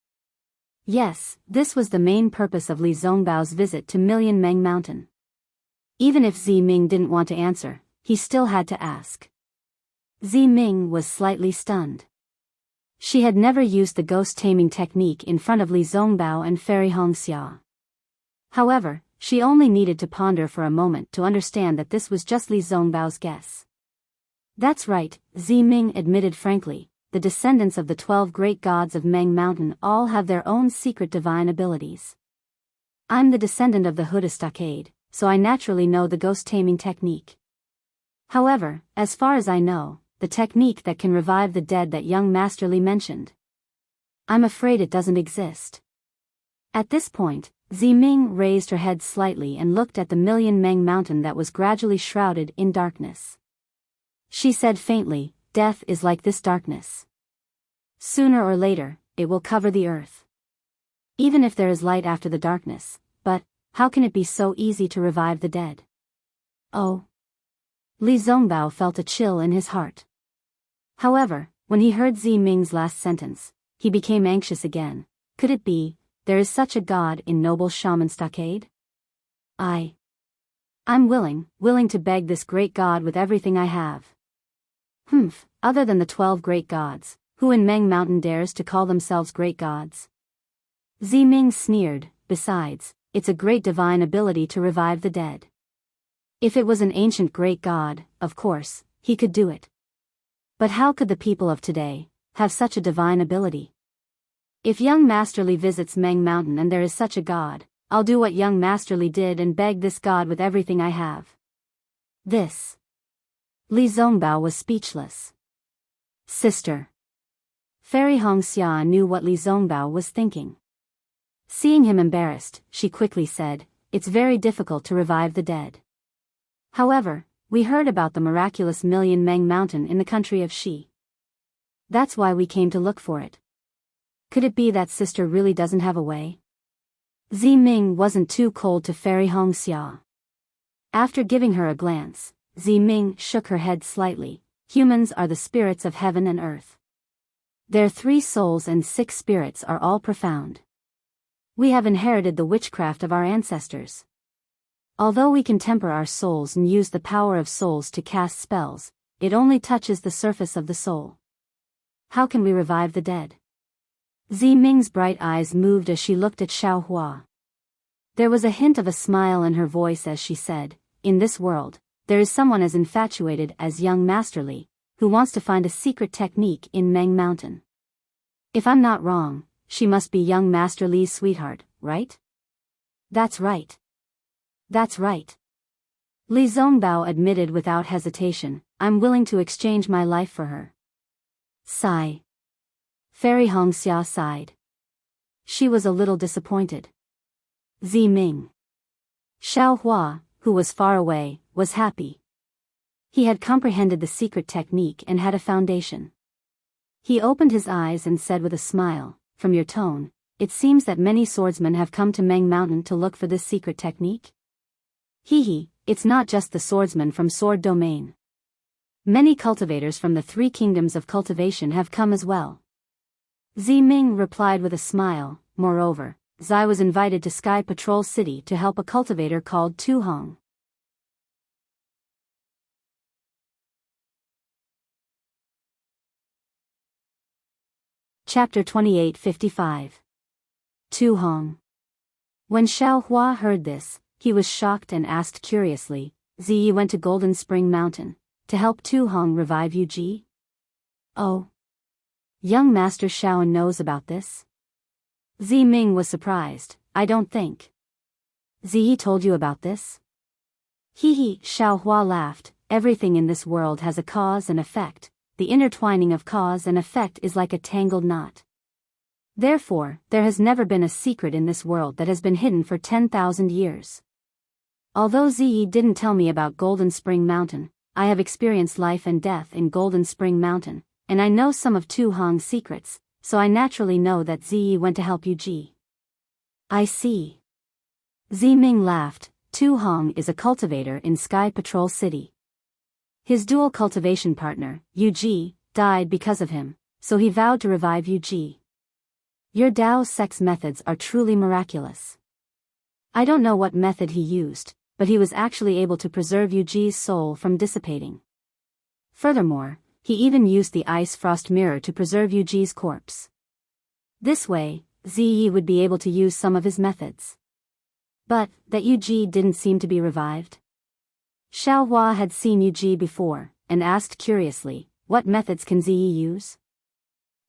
Yes, this was the main purpose of Li Zongbao's visit to Million Meng Mountain. Even if Ziming didn't want to answer, he still had to ask. Ziming was slightly stunned. She had never used the ghost-taming technique in front of Li Zongbao and Fairy Hongxia. However, she only needed to ponder for a moment to understand that this was just Li Zongbao's guess. That's right, Ziming admitted frankly, the descendants of the 12 great gods of Meng Mountain all have their own secret divine abilities. I'm the descendant of the Huda stockade, so I naturally know the ghost-taming technique. However, as far as I know, the technique that can revive the dead that young Master Li mentioned, I'm afraid it doesn't exist. At this point, Ziming raised her head slightly and looked at the Million Meng Mountain that was gradually shrouded in darkness. She said faintly, death is like this darkness. Sooner or later, it will cover the earth. Even if there is light after the darkness, but how can it be so easy to revive the dead? Oh. Li Zongbao felt a chill in his heart. However, when he heard Ziming's last sentence, he became anxious again. Could it be, there is such a god in noble shaman stockade? I'm willing to beg this great god with everything I have. Other than the 12 great gods, who in Meng Mountain dares to call themselves great gods? Ziming sneered. Besides, it's a great divine ability to revive the dead. If it was an ancient great god, of course, he could do it. But how could the people of today have such a divine ability? If young Master Li visits Meng Mountain and there is such a god, I'll do what young Master Li did and beg this god with everything I have. This. Li Zongbao was speechless. Sister. Fairy Hongxia knew what Li Zongbao was thinking. Seeing him embarrassed, she quickly said, it's very difficult to revive the dead. However, we heard about the miraculous Million Meng Mountain in the country of Xi. That's why we came to look for it. Could it be that sister really doesn't have a way? Ziming wasn't too cold to Fairy Hongxia. After giving her a glance, Ziming shook her head slightly. Humans are the spirits of heaven and earth. Their 3 souls and 6 spirits are all profound. We have inherited the witchcraft of our ancestors. Although we can temper our souls and use the power of souls to cast spells, it only touches the surface of the soul. How can we revive the dead? Ziming's bright eyes moved as she looked at Xiaohua. There was a hint of a smile in her voice as she said, "In this world, there is someone as infatuated as young Master Li, who wants to find a secret technique in Meng Mountain. If I'm not wrong, she must be young Master Li's sweetheart, right?" "That's right. That's right." Li Zongbao admitted without hesitation, "I'm willing to exchange my life for her." Sigh. Fairy Hongxia sighed. She was a little disappointed. Ziming. Xiaohua, who was far away, was happy. He had comprehended the secret technique and had a foundation. He opened his eyes and said with a smile, "From your tone, it seems that many swordsmen have come to Meng Mountain to look for this secret technique?" "Hee, it's not just the swordsmen from Sword Domain. Many cultivators from the 3 kingdoms of cultivation have come as well." Ziming replied with a smile. "Moreover, Zai was invited to Sky Patrol City to help a cultivator called Tu Hong." Chapter 28:55. Tu Hong. When Xiaohua heard this, he was shocked and asked curiously, "Ziyi went to Golden Spring Mountain to help Tu Hong revive Yuji?" "Oh. Young Master Shaoan knows about this?" Ziming was surprised. "I don't think. Ziyi told you about this?" Hee, Xiaohua laughed. "Everything in this world has a cause and effect. The intertwining of cause and effect is like a tangled knot. Therefore, there has never been a secret in this world that has been hidden for 10,000 years. Although Ziyi didn't tell me about Golden Spring Mountain, I have experienced life and death in Golden Spring Mountain, and I know some of Tu Hong's secrets, so I naturally know that Ziyi went to help Yuji." "I see." Ziming laughed. "Tu Hong is a cultivator in Sky Patrol City. His dual cultivation partner, Yuji, died because of him, so he vowed to revive Yuji. Your Dao's sex methods are truly miraculous. I don't know what method he used, but he was actually able to preserve Yuji's soul from dissipating. Furthermore, he even used the ice frost mirror to preserve Yuji's corpse. This way, Ziyi would be able to use some of his methods. But, that Yuji didn't seem to be revived?" Xiaohua had seen Yuji before, and asked curiously, "What methods can Ziyi use?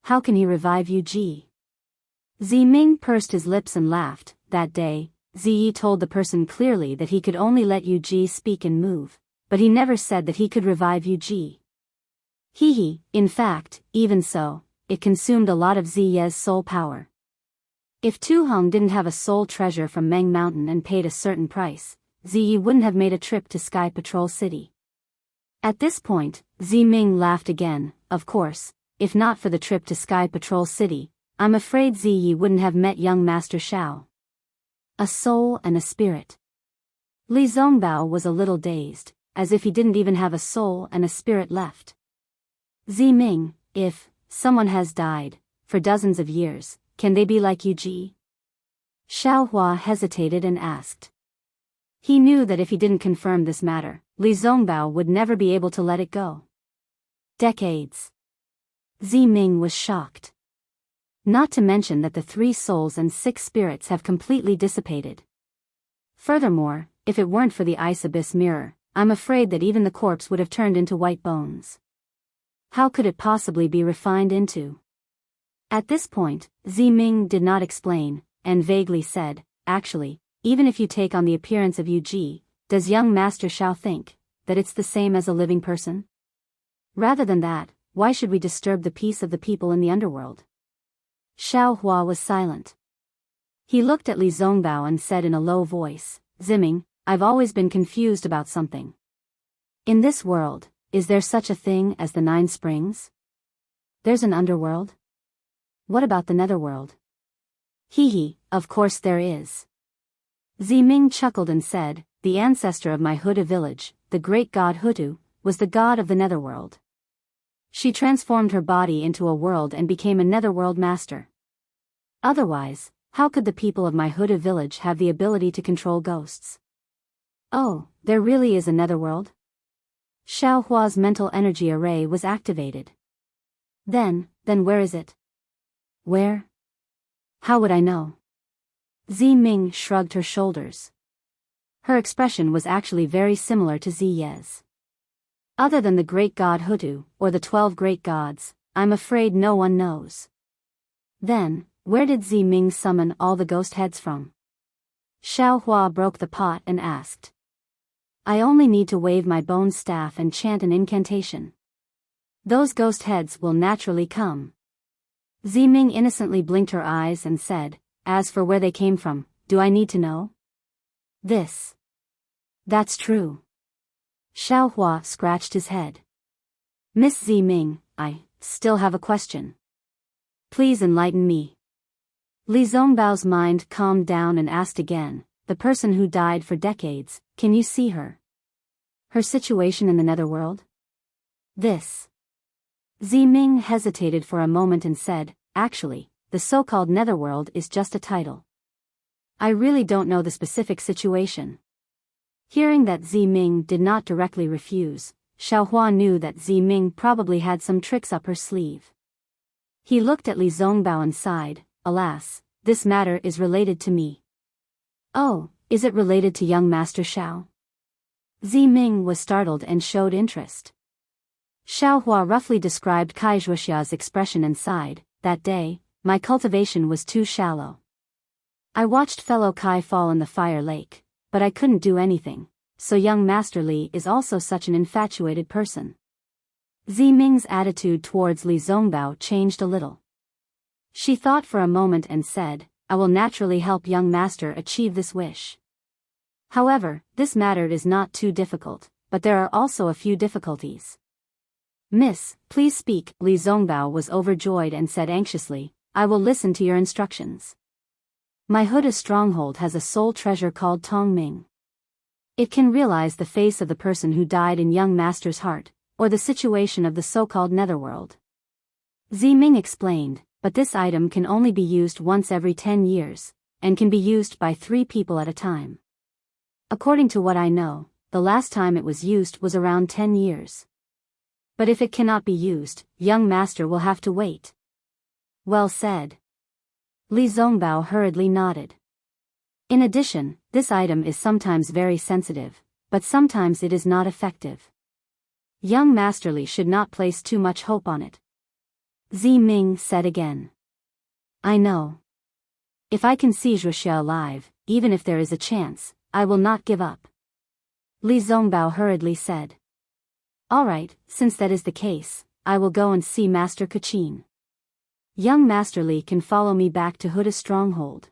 How can he revive Yuji?" Ziming pursed his lips and laughed. That day, Ziyi told the person clearly that he could only let Yuji speak and move, but he never said that he could revive Yuji. Hee, in fact, even so, it consumed a lot of Ziye's soul power. If Tu Hong didn't have a soul treasure from Meng Mountain and paid a certain price, Ziyi wouldn't have made a trip to Sky Patrol City. At this point, Ziming laughed again. "Of course, if not for the trip to Sky Patrol City, I'm afraid Ziyi wouldn't have met young Master Shao. A soul and a spirit." Li Zongbao was a little dazed, as if he didn't even have a soul and a spirit left. "Ziming, if someone has died for dozens of years, can they be like Yuji?" Xiaohua hesitated and asked. He knew that if he didn't confirm this matter, Li Zongbao would never be able to let it go. "Decades." Ziming was shocked. Not to mention that the 3 souls and 6 spirits have completely dissipated. Furthermore, if it weren't for the ice abyss mirror, I'm afraid that even the corpse would have turned into white bones. How could it possibly be refined into? At this point, Ziming did not explain, and vaguely said, "Actually, even if you take on the appearance of Yuji, does young Master Shao think that it's the same as a living person? Rather than that, why should we disturb the peace of the people in the underworld?" Xiaohua was silent. He looked at Li Zongbao and said in a low voice, Ziming, I've always been confused about something. In this world, is there such a thing as the 9 springs? There's an underworld? What about the netherworld? Hee, of course there is. Ziming chuckled and said, the ancestor of my Huda village, the great god Hutu, was the god of the netherworld. She transformed her body into a world and became a netherworld master. Otherwise, how could the people of my Huda village have the ability to control ghosts? Oh, there really is a netherworld? Xiao Hua's mental energy array was activated. Then where is it? Where? How would I know? Ziming shrugged her shoulders. Her expression was actually very similar to Ziye's. Other than the great god Hutu, or the 12 great gods, I'm afraid no one knows. Then, where did Ziming summon all the ghost heads from? Xiao Hua broke the pot and asked. I only need to wave my bone staff and chant an incantation. Those ghost heads will naturally come. Ziming innocently blinked her eyes and said, as for where they came from, do I need to know? That's true. Xiao Hua scratched his head. Miss Ziming, I still have a question. Please enlighten me. Li Zongbao's mind calmed down and asked again, the person who died for decades, can you see her? Her situation in the netherworld? Ziming hesitated for a moment and said, actually, the so-called netherworld is just a title. I really don't know the specific situation. Hearing that Ziming did not directly refuse, Xiao Hua knew that Ziming probably had some tricks up her sleeve. He looked at Li Zongbao and sighed, alas, this matter is related to me. Oh, is it related to young Master Xiao? Ziming was startled and showed interest. Xiao Hua roughly described Kai Zhuoxia's expression and sighed, that day, my cultivation was too shallow. I watched fellow Kai fall in the fire lake, but I couldn't do anything, so young Master Li is also such an infatuated person. Ziming's attitude towards Li Zongbao changed a little. She thought for a moment and said, I will naturally help young Master achieve this wish. However, this matter is not too difficult, but there are also a few difficulties. Miss, please speak. Li Zongbao was overjoyed and said anxiously, I will listen to your instructions. My Huda stronghold has a soul treasure called Tongming. It can realize the face of the person who died in young Master's heart, or the situation of the so-called netherworld. Ziming explained, but this item can only be used once every 10 years, and can be used by 3 people at a time. According to what I know, the last time it was used was around 10 years. But if it cannot be used, young Master will have to wait. Well said. Li Zongbao hurriedly nodded. In addition, this item is sometimes very sensitive, but sometimes it is not effective. Young Master Li should not place too much hope on it. Ziming said again. I know. If I can see Zhuoxia alive, even if there is a chance, I will not give up. Li Zongbao hurriedly said. All right, since that is the case, I will go and see Master Kachin. Young Master Li can follow me back to Huda's stronghold.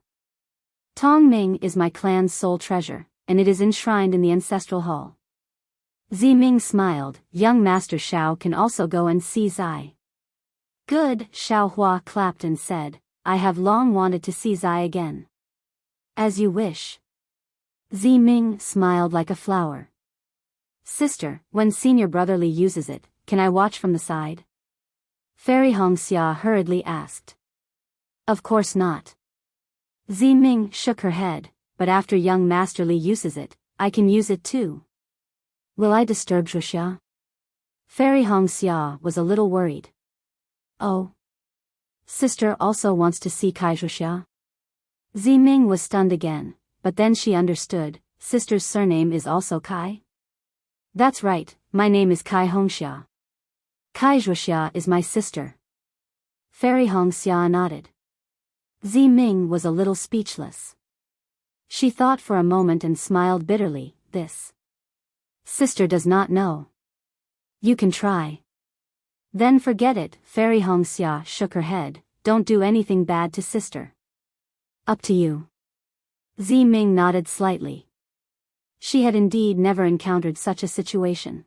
Tongming is my clan's sole treasure, and it is enshrined in the ancestral hall. Ziming smiled. Young Master Xiao can also go and see Zai. Good, Xiao Hua clapped and said, I have long wanted to see Zai again. As you wish. Ziming smiled like a flower. Sister, when senior brother Li uses it, can I watch from the side? Fairy Hongxia hurriedly asked. Of course not. Ziming shook her head, but after young Master Li uses it, I can use it too. Will I disturb Zhuoxia? Fairy Hongxia was a little worried. Oh. Sister also wants to see Kai Zhuoxia? Ziming was stunned again, but then she understood, sister's surname is also Kai? That's right, my name is Kai Hongxia. Kai Zhuoxia is my sister. Fairy Hongxia nodded. Ziming was a little speechless. She thought for a moment and smiled bitterly, this sister does not know. You can try. Then forget it. Fairy Hongxia shook her head, don't do anything bad to sister. Up to you. Ziming nodded slightly. She had indeed never encountered such a situation.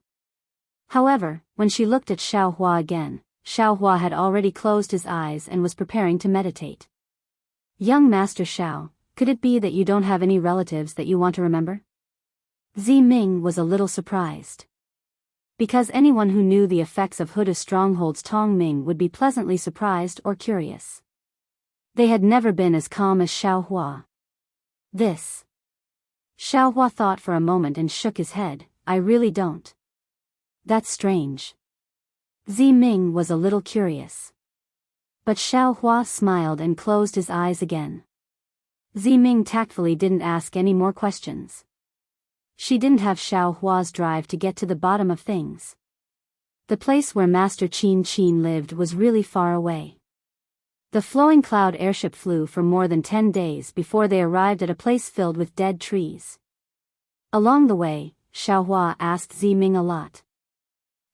However, when she looked at Xiao Hua again, Xiao Hua had already closed his eyes and was preparing to meditate. Young Master Xiao, could it be that you don't have any relatives that you want to remember? Zi Ming was a little surprised. Because anyone who knew the effects of Huda strongholds Tong Ming would be pleasantly surprised or curious. They had never been as calm as Xiao Hua. This. Xiao Hua thought for a moment and shook his head. I really don't. That's strange. Zi Ming was a little curious. But Xiao Hua smiled and closed his eyes again. Zi Ming tactfully didn't ask any more questions. She didn't have Xiao Hua's drive to get to the bottom of things. The place where Master Qin Qin lived was really far away. The flowing cloud airship flew for more than 10 days before they arrived at a place filled with dead trees. Along the way, Xiao Hua asked Zi Ming a lot.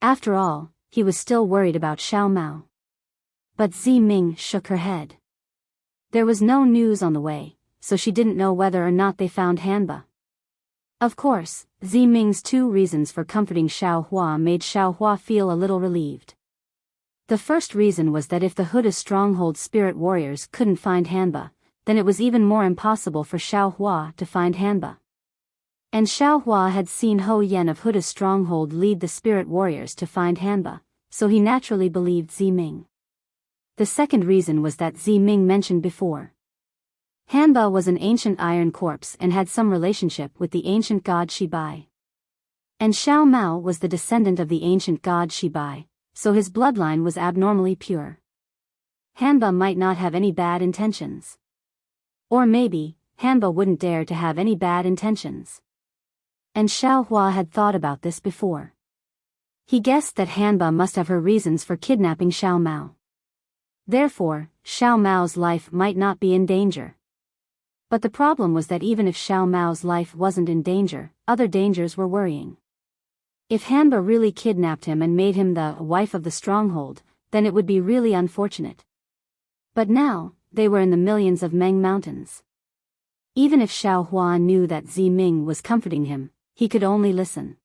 After all, he was still worried about Xiao Mao. But Zi Ming shook her head. There was no news on the way, so she didn't know whether or not they found Hanba. Of course, Zi Ming's 2 reasons for comforting Xiao Hua made Xiao Hua feel a little relieved. The first reason was that if the Huda stronghold spirit warriors couldn't find Hanba, then it was even more impossible for Xiao Hua to find Hanba. And Xiao Hua had seen Ho Yen of Huda stronghold lead the spirit warriors to find Hanba, so he naturally believed Zi Ming. The second reason was that Zi Ming mentioned before. Hanba was an ancient iron corpse and had some relationship with the ancient god Shibai. And Xiao Mao was the descendant of the ancient god Shibai, so his bloodline was abnormally pure. Hanba might not have any bad intentions. Or maybe, Hanba wouldn't dare to have any bad intentions. And Xiao Hua had thought about this before. He guessed that Hanba must have her reasons for kidnapping Xiao Mao. Therefore, Xiao Mao's life might not be in danger. But the problem was that even if Xiao Mao's life wasn't in danger, other dangers were worrying. If Hanba really kidnapped him and made him the wife of the stronghold, then it would be really unfortunate. But now, they were in the millions of Meng Mountains. Even if Xiao Hua knew that Zi Ming was comforting him, he could only listen.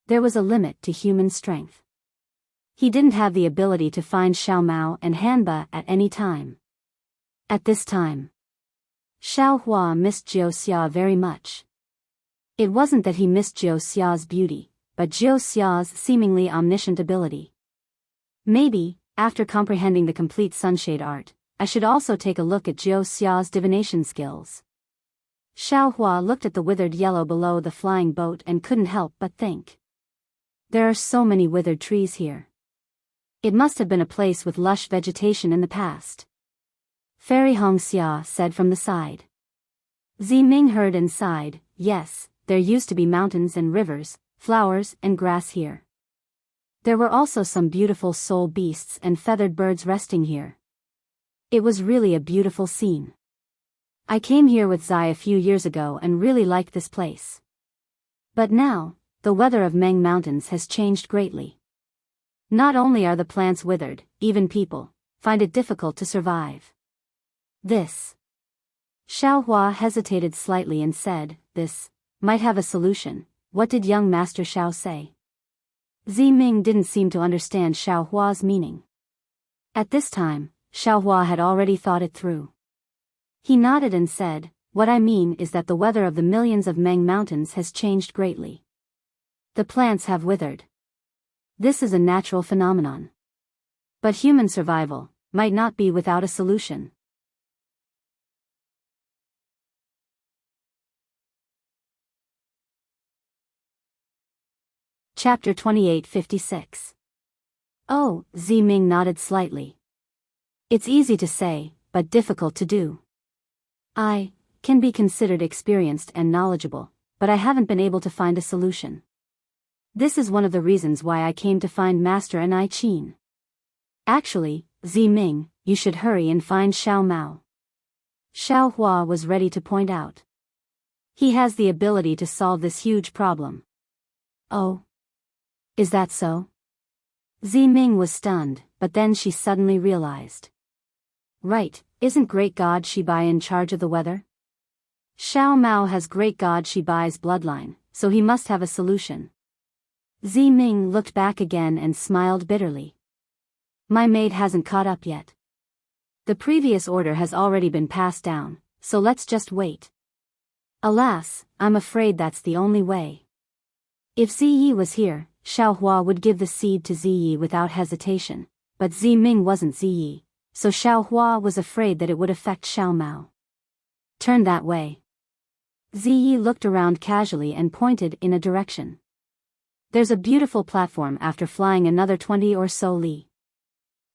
There was a limit to human strength. He didn't have the ability to find Xiao Mao and Hanba at any time. At this time, Xiao Hua missed Jiu Xia very much. It wasn't that he missed Jiu Xia's beauty, but Jiu Xia's seemingly omniscient ability. Maybe, after comprehending the complete sunshade art, I should also take a look at Jiu Xia's divination skills. Xiao Hua looked at the withered yellow below the flying boat and couldn't help but think. There are so many withered trees here. It must have been a place with lush vegetation in the past. Fairy Hongxia said from the side. Zi Ming heard and sighed. Yes, there used to be mountains and rivers, flowers and grass here. There were also some beautiful soul beasts and feathered birds resting here. It was really a beautiful scene. I came here with Zai a few years ago and really liked this place. But now, the weather of Meng Mountains has changed greatly. Not only are the plants withered, even people find it difficult to survive. This. Xiao Hua hesitated slightly and said, this might have a solution. What did young Master Xiao say? Zi Ming didn't seem to understand Xiao Hua's meaning. At this time, Xiao Hua had already thought it through. He nodded and said, what I mean is that the weather of the millions of Meng Mountains has changed greatly. The plants have withered. This is a natural phenomenon. But human survival might not be without a solution. Chapter 2856. Oh, Zi Ming nodded slightly. It's easy to say, but difficult to do. I can be considered experienced and knowledgeable, but I haven't been able to find a solution. This is one of the reasons why I came to find Master and I Qin. Actually, Zi Ming, you should hurry and find Xiao Mao. Xiao Hua was ready to point out. He has the ability to solve this huge problem. Oh. Is that so? Zi Ming was stunned, but then she suddenly realized. Right, isn't great god Shibai in charge of the weather? Xiao Mao has great God Shibai's bloodline, so he must have a solution. Ziming looked back again and smiled bitterly. My maid hasn't caught up yet. The previous order has already been passed down, so let's just wait. Alas, I'm afraid that's the only way. If Ziyi was here, Xiaohua would give the seed to Ziyi without hesitation, but Ziming wasn't Ziyi, so Xiaohua was afraid that it would affect Xiao Mao. Turn that way. Ziyi looked around casually and pointed in a direction. There's a beautiful platform after flying another 20 or so li.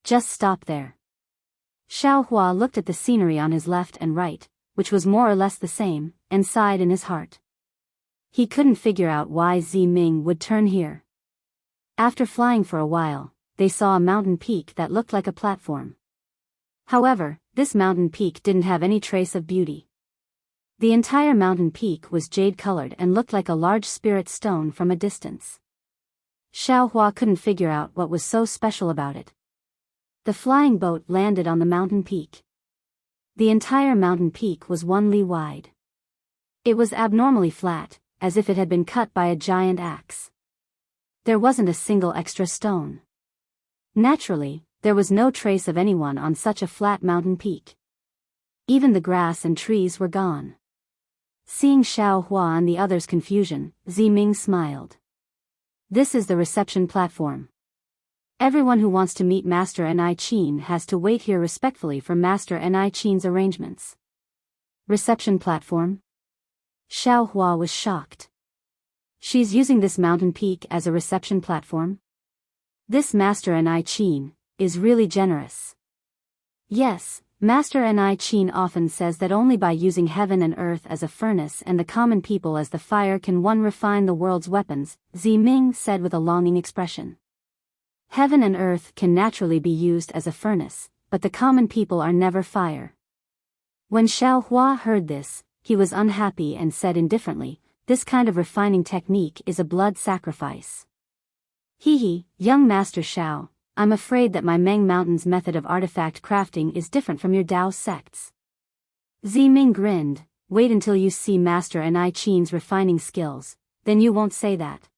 Just stop there. Xiaohua looked at the scenery on his left and right, which was more or less the same, and sighed in his heart. He couldn't figure out why Ziming would turn here. After flying for a while, they saw a mountain peak that looked like a platform. However, this mountain peak didn't have any trace of beauty. The entire mountain peak was jade-colored and looked like a large spirit stone from a distance. Xiaohua couldn't figure out what was so special about it. The flying boat landed on the mountain peak. The entire mountain peak was 1 li wide. It was abnormally flat, as if it had been cut by a giant axe. There wasn't a single extra stone. Naturally, there was no trace of anyone on such a flat mountain peak. Even the grass and trees were gone. Seeing Xiaohua and the others' confusion, Ziming smiled. This is the reception platform. Everyone who wants to meet Master Ni Qin has to wait here respectfully for Master Ni Qin's arrangements. Reception platform? Xiaohua was shocked. She's using this mountain peak as a reception platform? This Master Ni Qin is really generous. Yes, Master Ni Qin often says that only by using heaven and earth as a furnace and the common people as the fire can one refine the world's weapons, Ziming said with a longing expression. Heaven and earth can naturally be used as a furnace, but the common people are never fire. When Xiaohua heard this, he was unhappy and said indifferently, this kind of refining technique is a blood sacrifice. Hee, young Master Xiao, I'm afraid that my Meng Mountain's method of artifact crafting is different from your Dao sect's. Ziming grinned, wait until you see Master Ni Qin's refining skills, then you won't say that.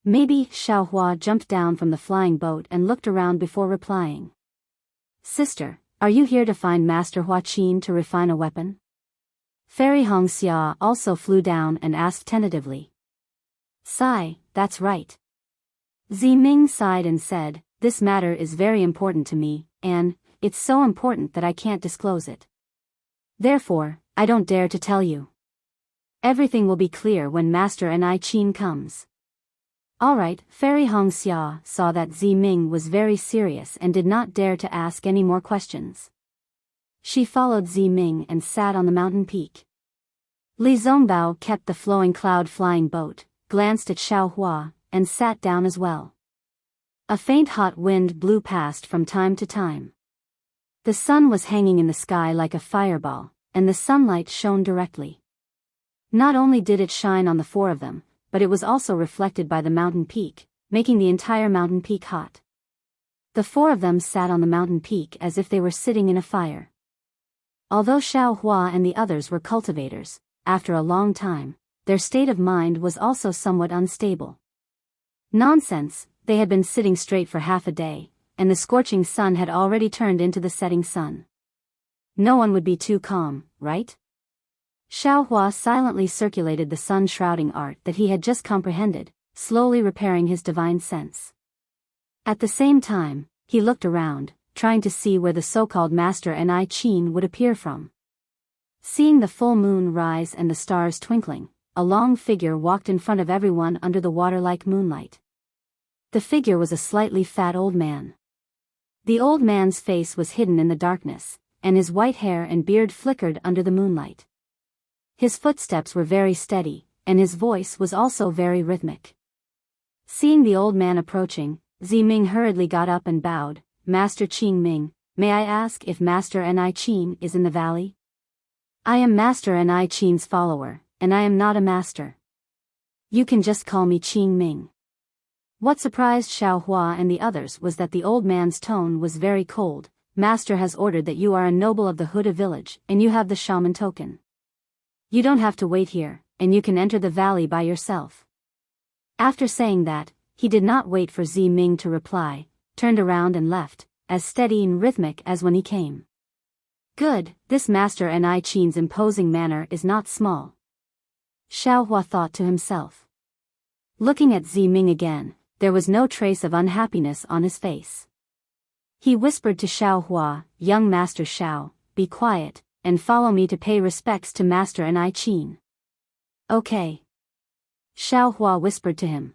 Maybe. Xiaohua jumped down from the flying boat and looked around before replying. Sister, are you here to find Master Hua Qin to refine a weapon? Fairy Hongxia also flew down and asked tentatively. Sigh, that's right. Ziming sighed and said, this matter is very important to me, and it's so important that I can't disclose it. Therefore, I don't dare to tell you. Everything will be clear when Master Ni Qin comes. Alright. Fairy Hongxia saw that Ziming was very serious and did not dare to ask any more questions. She followed Ziming and sat on the mountain peak. Li Zongbao kept the flowing cloud-flying boat, glanced at Xiaohua, and sat down as well. A faint hot wind blew past from time to time. The sun was hanging in the sky like a fireball, and the sunlight shone directly. Not only did it shine on the four of them, but it was also reflected by the mountain peak, making the entire mountain peak hot. The four of them sat on the mountain peak as if they were sitting in a fire. Although Xiaohua and the others were cultivators, after a long time, their state of mind was also somewhat unstable. Nonsense, they had been sitting straight for half a day, and the scorching sun had already turned into the setting sun. No one would be too calm, right? Xiaohua silently circulated the sun-shrouding art that he had just comprehended, slowly repairing his divine sense. At the same time, he looked around, trying to see where the so-called Master Ni Qin would appear from. Seeing the full moon rise and the stars twinkling, a long figure walked in front of everyone under the water-like moonlight. The figure was a slightly fat old man. The old man's face was hidden in the darkness, and his white hair and beard flickered under the moonlight. His footsteps were very steady, and his voice was also very rhythmic. Seeing the old man approaching, Ziming hurriedly got up and bowed. Master Qingming, may I ask if Master Ni Qin is in the valley? I am Master Ni Qin's follower, and I am not a master. You can just call me Qingming. What surprised Xiaohua and the others was that the old man's tone was very cold. Master has ordered that you are a noble of the Huda village, and you have the shaman token. You don't have to wait here, and you can enter the valley by yourself." After saying that, he did not wait for Ziming to reply, turned around and left, as steady and rhythmic as when he came. Good, this Master Ni Qin's imposing manner is not small. Xiaohua thought to himself. Looking at Ziming again, there was no trace of unhappiness on his face. He whispered to Xiaohua, "Young Master Xiao, be quiet, and follow me to pay respects to Master Ni Qin." "Okay." Xiaohua whispered to him.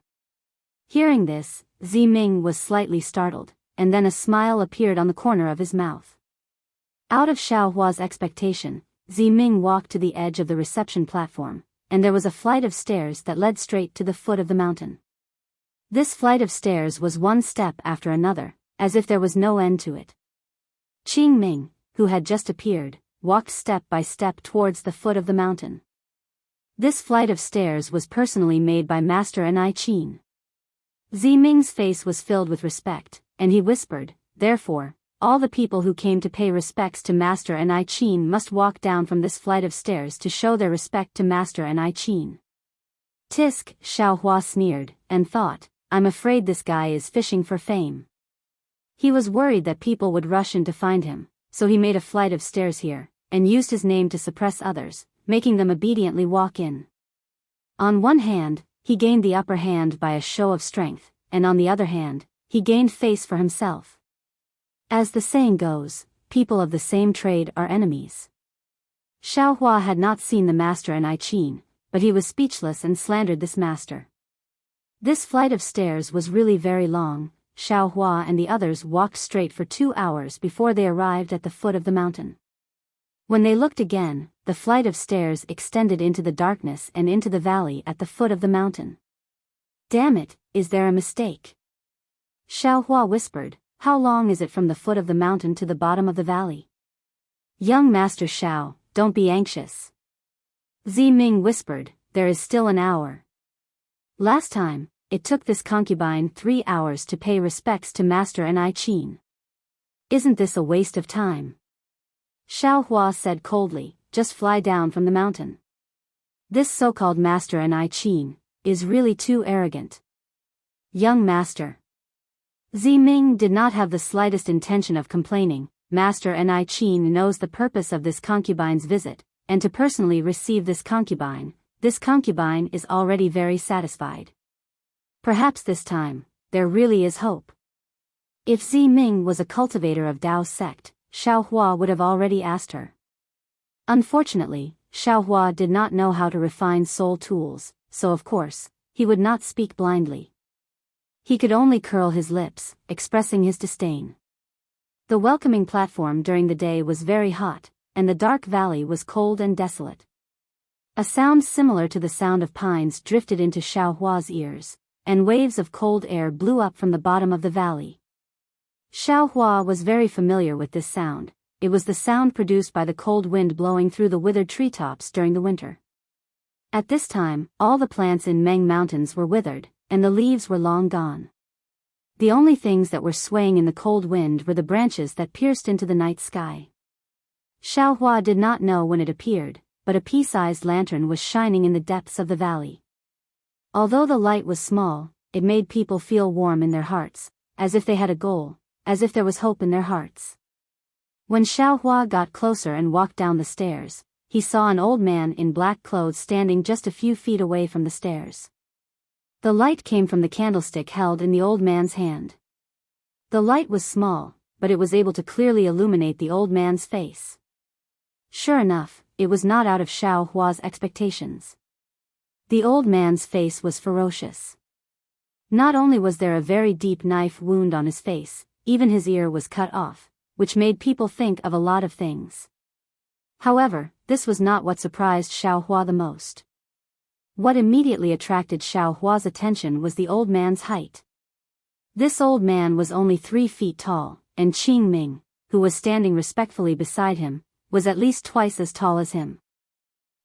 Hearing this, Ziming was slightly startled, and then a smile appeared on the corner of his mouth. Out of Xiaohua's expectation, Ziming walked to the edge of the reception platform, and there was a flight of stairs that led straight to the foot of the mountain. This flight of stairs was one step after another, as if there was no end to it. Qing Ming, who had just appeared, walked step by step towards the foot of the mountain. This flight of stairs was personally made by Master Ni Qin. Ziming's face was filled with respect, and he whispered, "Therefore, all the people who came to pay respects to Master Ni Qin must walk down from this flight of stairs to show their respect to Master Ni Qin." Tisk, Xiaohua sneered, and thought, "I'm afraid this guy is fishing for fame." He was worried that people would rush in to find him, so he made a flight of stairs here, and used his name to suppress others, making them obediently walk in. On one hand, he gained the upper hand by a show of strength, and on the other hand, he gained face for himself. As the saying goes, people of the same trade are enemies. Xiaohua had not seen the Master Ni Qin, but he was speechless and slandered this master. This flight of stairs was really very long. Xiaohua and the others walked straight for 2 hours before they arrived at the foot of the mountain. When they looked again, the flight of stairs extended into the darkness and into the valley at the foot of the mountain. "Damn it, is there a mistake?" Xiaohua whispered, "How long is it from the foot of the mountain to the bottom of the valley?" "Young Master Xiao, don't be anxious." Ziming whispered, "There is still an hour." Last time, it took this concubine 3 hours to pay respects to Master Ni Qin. Isn't this a waste of time? Xiaohua said coldly, "Just fly down from the mountain." This so-called Master Ni Qin is really too arrogant. "Young Master." Ziming did not have the slightest intention of complaining. Master Ni Qin knows the purpose of this concubine's visit, and to personally receive this concubine is already very satisfied. Perhaps this time, there really is hope. If Ziming was a cultivator of Dao's sect, Xiaohua would have already asked her. Unfortunately, Xiaohua did not know how to refine soul tools, so of course, he would not speak blindly. He could only curl his lips, expressing his disdain. The welcoming platform during the day was very hot, and the dark valley was cold and desolate. A sound similar to the sound of pines drifted into Xiaohua's ears, and waves of cold air blew up from the bottom of the valley. Xiaohua was very familiar with this sound. It was the sound produced by the cold wind blowing through the withered treetops during the winter. At this time, all the plants in Meng Mountains were withered, and the leaves were long gone. The only things that were swaying in the cold wind were the branches that pierced into the night sky. Xiaohua did not know when it appeared, but a pea-sized lantern was shining in the depths of the valley. Although the light was small, it made people feel warm in their hearts, as if they had a goal, as if there was hope in their hearts. When Xiaohua got closer and walked down the stairs, he saw an old man in black clothes standing just a few feet away from the stairs. The light came from the candlestick held in the old man's hand. The light was small, but it was able to clearly illuminate the old man's face. Sure enough, it was not out of Xiaohua's expectations. The old man's face was ferocious. Not only was there a very deep knife wound on his face, even his ear was cut off, which made people think of a lot of things. However, this was not what surprised Xiaohua the most. What immediately attracted Xiaohua's attention was the old man's height. This old man was only 3 feet tall, and Qing Ming, who was standing respectfully beside him, was at least twice as tall as him.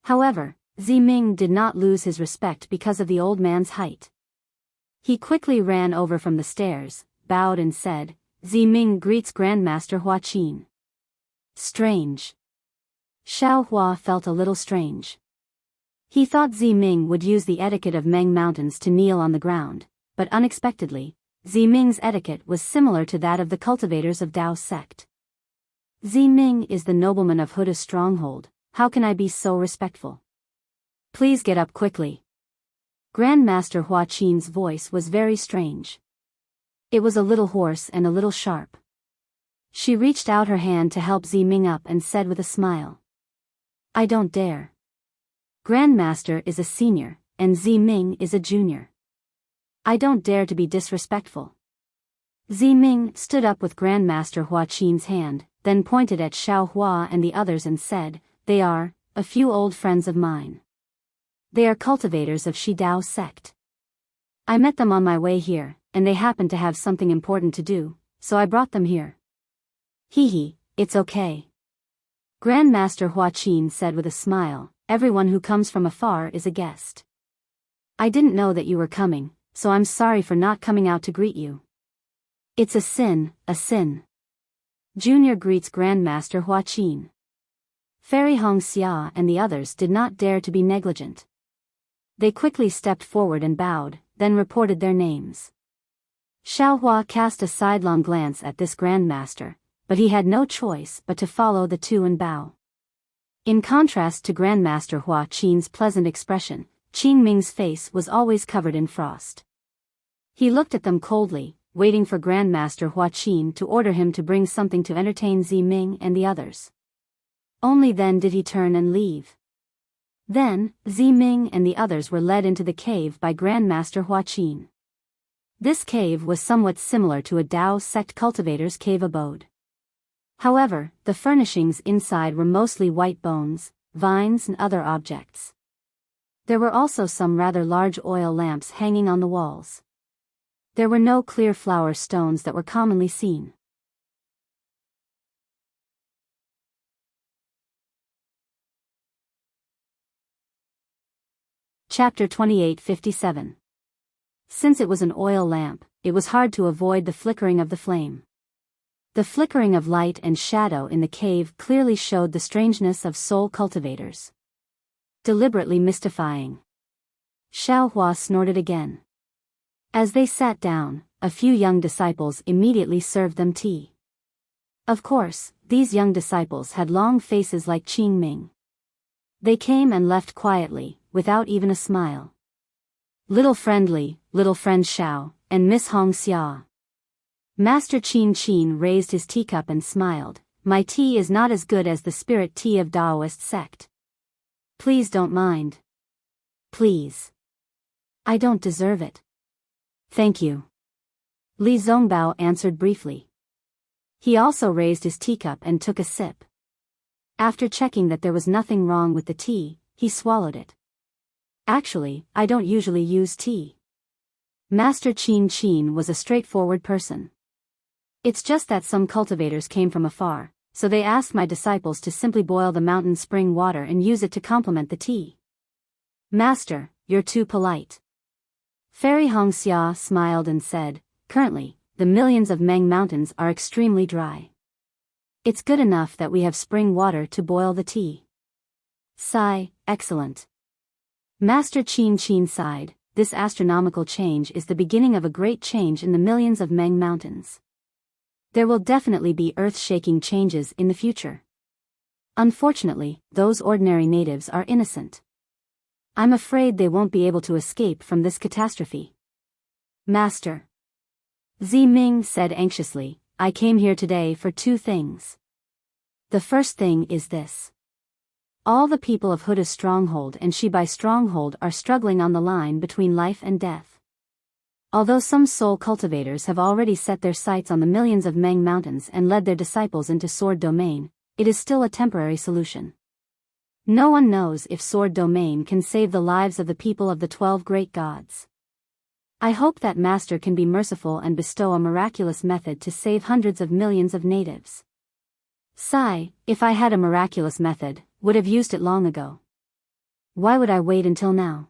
However, Ziming did not lose his respect because of the old man's height. He quickly ran over from the stairs, bowed and said, "Ziming greets Grandmaster Hua Qin." Strange. Xiaohua felt a little strange. He thought Ziming would use the etiquette of Meng Mountains to kneel on the ground, but unexpectedly, Ziming's etiquette was similar to that of the cultivators of Dao sect. Ziming is the nobleman of Huda's stronghold, how can I be so respectful? Please get up quickly. Grandmaster Hua Qin's voice was very strange. It was a little hoarse and a little sharp. She reached out her hand to help Ziming up and said with a smile. I don't dare. Grandmaster is a senior, and Ziming is a junior. I don't dare to be disrespectful. Ziming stood up with Grandmaster Hua Qin's hand, then pointed at Xiao Hua and the others and said, they are a few old friends of mine. They are cultivators of Shi Dao sect. I met them on my way here, and they happened to have something important to do, so I brought them here. Hee, it's okay. Grandmaster Hua Qin said with a smile, everyone who comes from afar is a guest. I didn't know that you were coming, so I'm sorry for not coming out to greet you. It's a sin, a sin. Junior greets Grandmaster Hua Qin. Fairy Hong Xia and the others did not dare to be negligent. They quickly stepped forward and bowed, then reported their names. Xiao Hua cast a sidelong glance at this Grandmaster, but he had no choice but to follow the two and bow. In contrast to Grandmaster Hua Qin's pleasant expression, Qin Ming's face was always covered in frost. He looked at them coldly, waiting for Grandmaster Hua Qin to order him to bring something to entertain Ziming and the others. Only then did he turn and leave. Then, Ziming and the others were led into the cave by Grandmaster Hua Qin. This cave was somewhat similar to a Dao sect cultivator's cave abode. However, the furnishings inside were mostly white bones, vines and other objects. There were also some rather large oil lamps hanging on the walls. There were no clear flower stones that were commonly seen. Chapter 2857. Since it was an oil lamp, it was hard to avoid the flickering of the flame. The flickering of light and shadow in the cave clearly showed the strangeness of soul cultivators. Deliberately mystifying. Xiao Hua snorted again. As they sat down, a few young disciples immediately served them tea. Of course, these young disciples had long faces like Qing Ming. They came and left quietly, without even a smile. Little friend Xiao, and Miss Hong Xia. Master Qin raised his teacup and smiled, my tea is not as good as the spirit tea of Daoist sect. Please don't mind. Please. I don't deserve it. Thank you. Li Zongbao answered briefly. He also raised his teacup and took a sip. After checking that there was nothing wrong with the tea, he swallowed it. Actually, I don't usually use tea. Master Qin was a straightforward person. It's just that some cultivators came from afar, so they asked my disciples to simply boil the mountain spring water and use it to complement the tea. Master, you're too polite. Fairy Hong Xia smiled and said, currently, the millions of Meng Mountains are extremely dry. It's good enough that we have spring water to boil the tea. Sigh, excellent. Master Qin sighed, this astronomical change is the beginning of a great change in the millions of Meng Mountains. There will definitely be earth-shaking changes in the future. Unfortunately, those ordinary natives are innocent. I'm afraid they won't be able to escape from this catastrophe. Master. Ziming said anxiously, I came here today for two things. The first thing is this. All the people of Huda's stronghold and Shibai stronghold are struggling on the line between life and death. Although some soul cultivators have already set their sights on the millions of Meng Mountains and led their disciples into Sword Domain, it is still a temporary solution. No one knows if Sword Domain can save the lives of the people of the 12 great gods. I hope that Master can be merciful and bestow a miraculous method to save hundreds of millions of natives. Sigh, if I had a miraculous method, would have used it long ago. Why would I wait until now?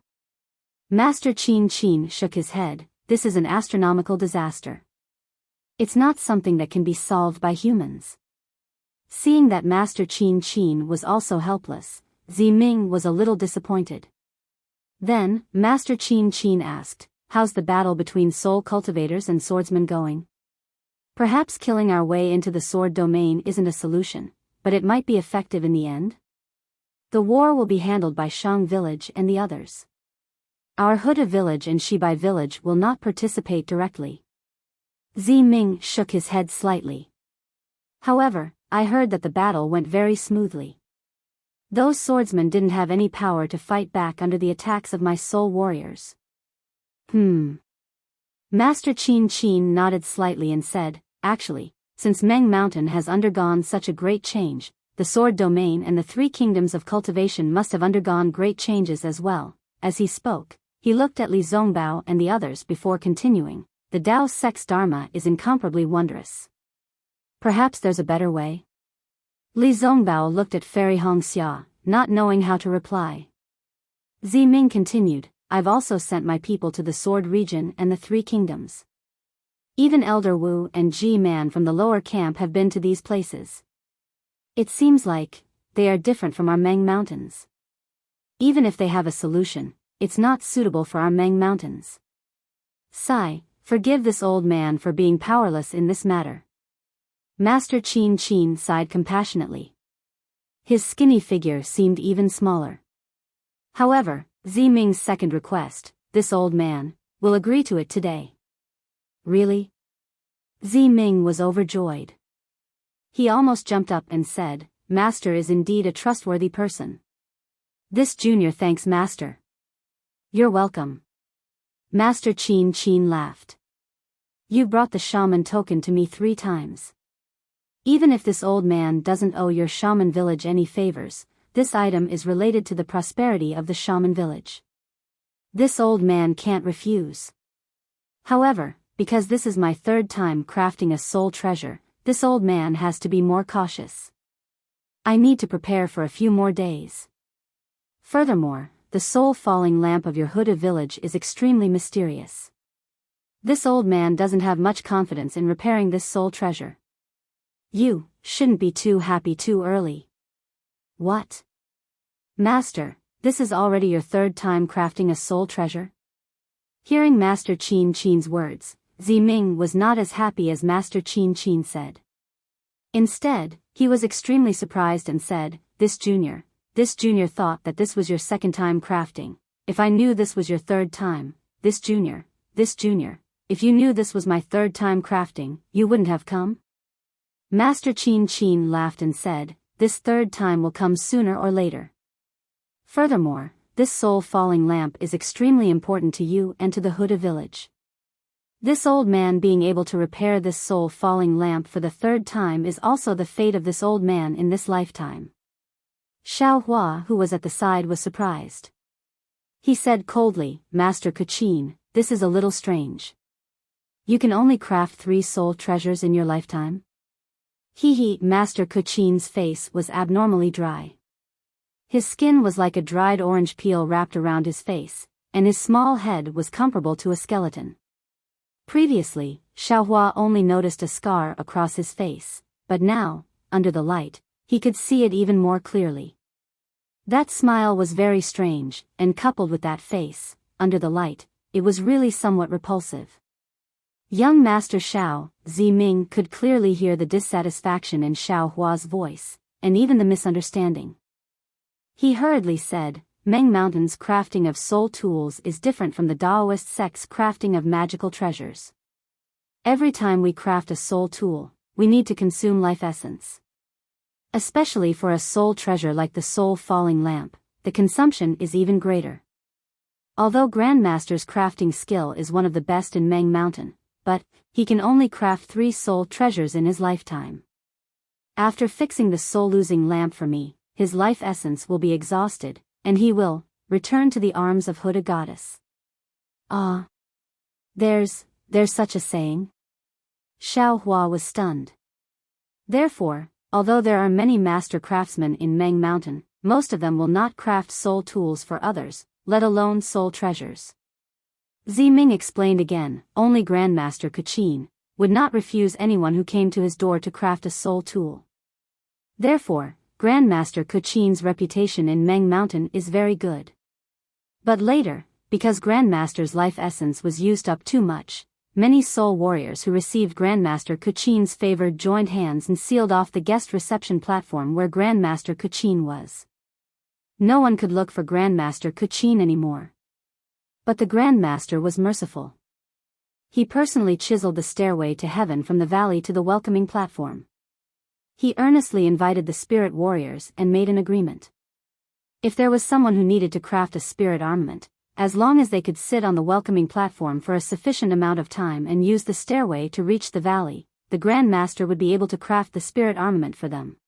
Master Qin shook his head, this is an astronomical disaster. It's not something that can be solved by humans. Seeing that Master Qin was also helpless, Ziming was a little disappointed. Then, Master Qin asked, "How's the battle between soul cultivators and swordsmen going?" "Perhaps killing our way into the sword domain isn't a solution, but it might be effective in the end. The war will be handled by Shang village and the others. Our Huda village and Shibai village will not participate directly." Ming shook his head slightly. "However, I heard that the battle went very smoothly. Those swordsmen didn't have any power to fight back under the attacks of my soul warriors." Master Qin nodded slightly and said, "Actually, since Meng Mountain has undergone such a great change, the sword domain and the three kingdoms of cultivation must have undergone great changes as well." As he spoke, he looked at Li Zongbao and the others before continuing, "The Dao Sex Dharma is incomparably wondrous. Perhaps there's a better way?" Li Zongbao looked at Fairy Hongxia, not knowing how to reply. Ming continued, "I've also sent my people to the Sword region and the Three Kingdoms. Even Elder Wu and Ji Man from the lower camp have been to these places. It seems like they are different from our Meng Mountains. Even if they have a solution, it's not suitable for our Meng Mountains. Sigh, forgive this old man for being powerless in this matter." Master Qin sighed compassionately. His skinny figure seemed even smaller. However, Ming's second request, "This old man, will agree to it today." "Really?" Ming was overjoyed. He almost jumped up and said, "Master is indeed a trustworthy person. This junior thanks Master." "You're welcome." Master Qin laughed. "You brought the shaman token to me 3 times. Even if this old man doesn't owe your shaman village any favors, this item is related to the prosperity of the shaman village. This old man can't refuse. However, because this is my 3rd time crafting a soul treasure, this old man has to be more cautious. I need to prepare for a few more days. Furthermore, the soul falling lamp of your Huda village is extremely mysterious. This old man doesn't have much confidence in repairing this soul treasure. You shouldn't be too happy too early." "What? Master, this is already your 3rd time crafting a soul treasure?" Hearing Master Qin's words, Ming was not as happy as Master Qin said. Instead, he was extremely surprised and said, This junior thought that this was your 2nd time crafting. If I knew this was your 3rd time, this junior, if you knew this was my 3rd time crafting, you wouldn't have come?" Master Qin laughed and said, "This 3rd time will come sooner or later. Furthermore, this soul falling lamp is extremely important to you and to the Huda village. This old man being able to repair this soul falling lamp for the 3rd time is also the fate of this old man in this lifetime." Xiao Hua, who was at the side, was surprised. He said coldly, "Master Qin, this is a little strange. You can only craft 3 soul treasures in your lifetime?" Master Qin's face was abnormally dry. His skin was like a dried orange peel wrapped around his face, and his small head was comparable to a skeleton. Previously, Xiaohua only noticed a scar across his face, but now, under the light, he could see it even more clearly. That smile was very strange, and coupled with that face, under the light, it was really somewhat repulsive. Young Master Xiao, Ming could clearly hear the dissatisfaction in Xiao Hua's voice, and even the misunderstanding. He hurriedly said, "Meng Mountain's crafting of soul tools is different from the Daoist sect's crafting of magical treasures. Every time we craft a soul tool, we need to consume life essence. Especially for a soul treasure like the soul falling lamp, the consumption is even greater. Although Grandmaster's crafting skill is one of the best in Meng Mountain, but he can only craft 3 soul treasures in his lifetime. After fixing the soul-losing lamp for me, his life essence will be exhausted, and he will return to the arms of Huda Goddess." "Ah. There's such a saying?" Xiao Hua was stunned. Therefore, although there are many master craftsmen in Meng Mountain, most of them will not craft soul tools for others, let alone soul treasures. Ming explained again, only Grandmaster Qin would not refuse anyone who came to his door to craft a soul tool. Therefore, Grandmaster Qin's reputation in Meng Mountain is very good. But later, because Grandmaster's life essence was used up too much, many soul warriors who received Grandmaster Kuchin's favor joined hands and sealed off the guest reception platform where Grandmaster Kuchin was. No one could look for Grandmaster Kuchin anymore. But the Grandmaster was merciful. He personally chiseled the stairway to heaven from the valley to the welcoming platform. He earnestly invited the spirit warriors and made an agreement. If there was someone who needed to craft a spirit armament, as long as they could sit on the welcoming platform for a sufficient amount of time and use the stairway to reach the valley, the Grandmaster would be able to craft the spirit armament for them.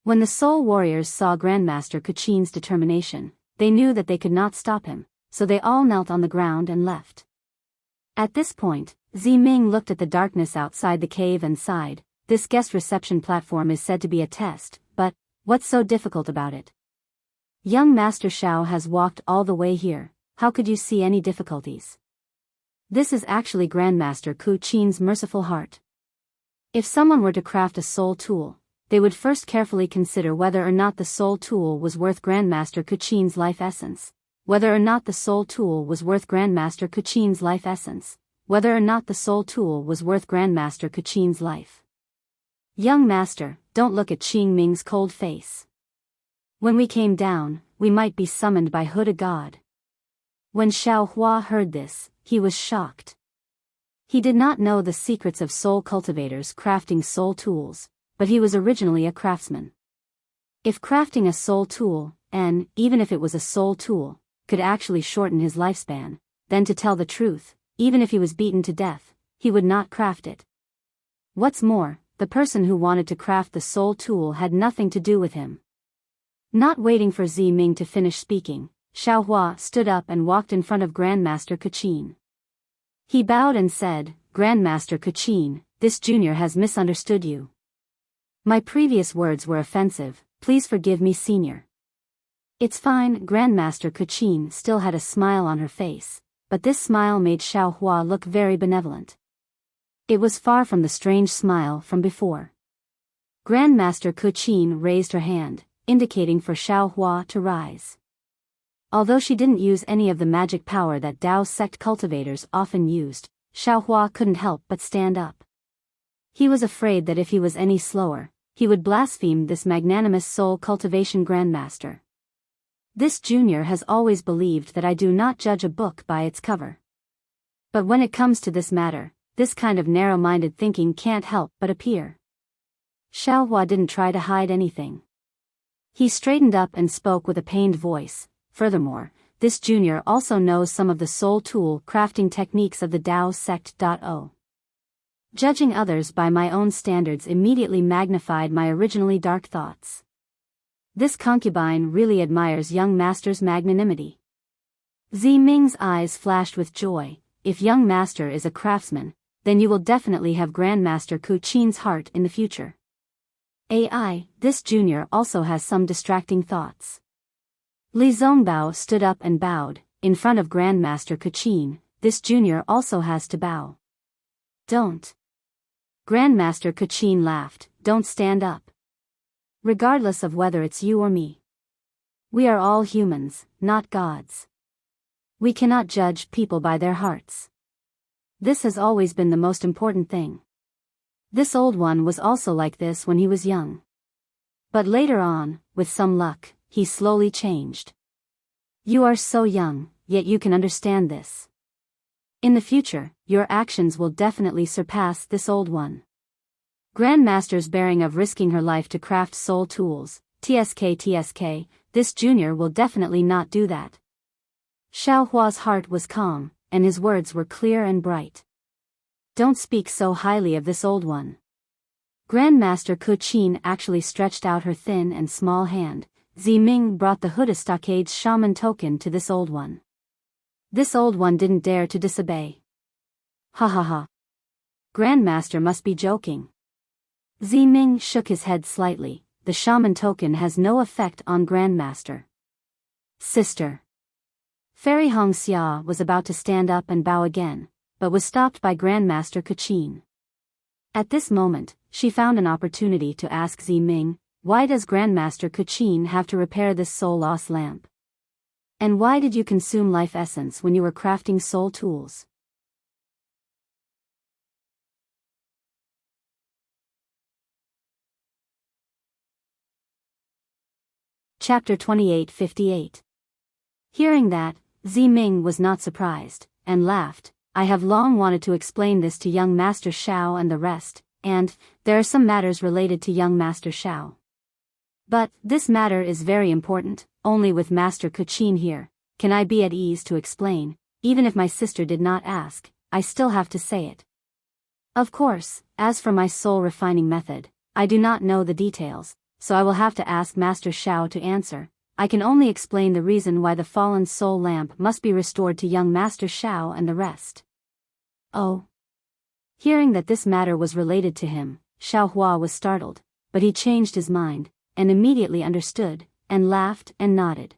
When the soul warriors saw Grandmaster Kuchin's determination, they knew that they could not stop him, so they all knelt on the ground and left. At this point, Ziming looked at the darkness outside the cave and sighed. This guest reception platform is said to be a test, but what's so difficult about it? Young Master Shao has walked all the way here. How could you see any difficulties? This is actually Grandmaster Kuchin's merciful heart. If someone were to craft a soul tool, they would first carefully consider whether or not the soul tool was worth Grandmaster Kuchin's life essence, whether or not the soul tool was worth Grandmaster Kuchin's life essence, whether or not the soul tool was worth Grandmaster Kuchin's life. Young Master, don't look at Qing Ming's cold face. When we came down, we might be summoned by Huda God. When Xiao Hua heard this, he was shocked. He did not know the secrets of soul cultivators crafting soul tools, but he was originally a craftsman. If crafting a soul tool, and even if it was a soul tool, could actually shorten his lifespan, then to tell the truth, even if he was beaten to death, he would not craft it. What's more, the person who wanted to craft the soul tool had nothing to do with him. Not waiting for Ziming to finish speaking, Xiao Hua stood up and walked in front of Grandmaster Kuchin. He bowed and said, Grandmaster Kuchin, this junior has misunderstood you. My previous words were offensive, please forgive me, senior. It's fine. Grandmaster Kuchin still had a smile on her face, but this smile made Xiao Hua look very benevolent. It was far from the strange smile from before. Grandmaster Kuchin raised her hand, indicating for Xiao Hua to rise. Although she didn't use any of the magic power that Dao sect cultivators often used, Xiao Hua couldn't help but stand up. He was afraid that if he was any slower, he would blaspheme this magnanimous soul cultivation grandmaster. This junior has always believed that I do not judge a book by its cover. But when it comes to this matter, this kind of narrow-minded thinking can't help but appear. Xiao Hua didn't try to hide anything. He straightened up and spoke with a pained voice. Furthermore, this junior also knows some of the soul tool crafting techniques of the Dao sect. Judging others by my own standards immediately magnified my originally dark thoughts. This concubine really admires young master's magnanimity. Ziming's eyes flashed with joy. If young master is a craftsman, then you will definitely have Grandmaster Kuchin's heart in the future. This junior also has some distracting thoughts. Li Zongbao stood up and bowed, in front of Grandmaster Kuchin. This junior also has to bow. Don't. Grandmaster Kuchin laughed, don't stand up. Regardless of whether it's you or me. We are all humans, not gods. We cannot judge people by their hearts. This has always been the most important thing. This old one was also like this when he was young. But later on, with some luck, he slowly changed. You are so young, yet you can understand this. In the future, your actions will definitely surpass this old one. Grandmaster's bearing of risking her life to craft soul tools, TSK, this junior will definitely not do that. Xiao Hua's heart was calm, and his words were clear and bright. Don't speak so highly of this old one. Grandmaster Kuchin actually stretched out her thin and small hand. Ziming brought the Huda Stockade's shaman token to this old one. This old one didn't dare to disobey. Ha ha ha. Grandmaster must be joking. Ziming shook his head slightly. The shaman token has no effect on Grandmaster. Sister. Fairy Hongxia was about to stand up and bow again, but was stopped by Grandmaster Kuchin. At this moment, she found an opportunity to ask Ziming, why does Grandmaster Kuchin have to repair this soul loss lamp? And why did you consume life essence when you were crafting soul tools? Chapter 28:58. Hearing that, Ming was not surprised, and laughed. I have long wanted to explain this to young Master Shao and the rest, and there are some matters related to young Master Shao. But this matter is very important. Only with Master Kuchin here can I be at ease to explain. Even if my sister did not ask, I still have to say it. Of course, as for my soul refining method, I do not know the details, so I will have to ask Master Shao to answer. I can only explain the reason why the fallen soul lamp must be restored to young Master Shao and the rest. Oh. Hearing that this matter was related to him, Xiao Hua was startled, but he changed his mind, and immediately understood, and laughed and nodded.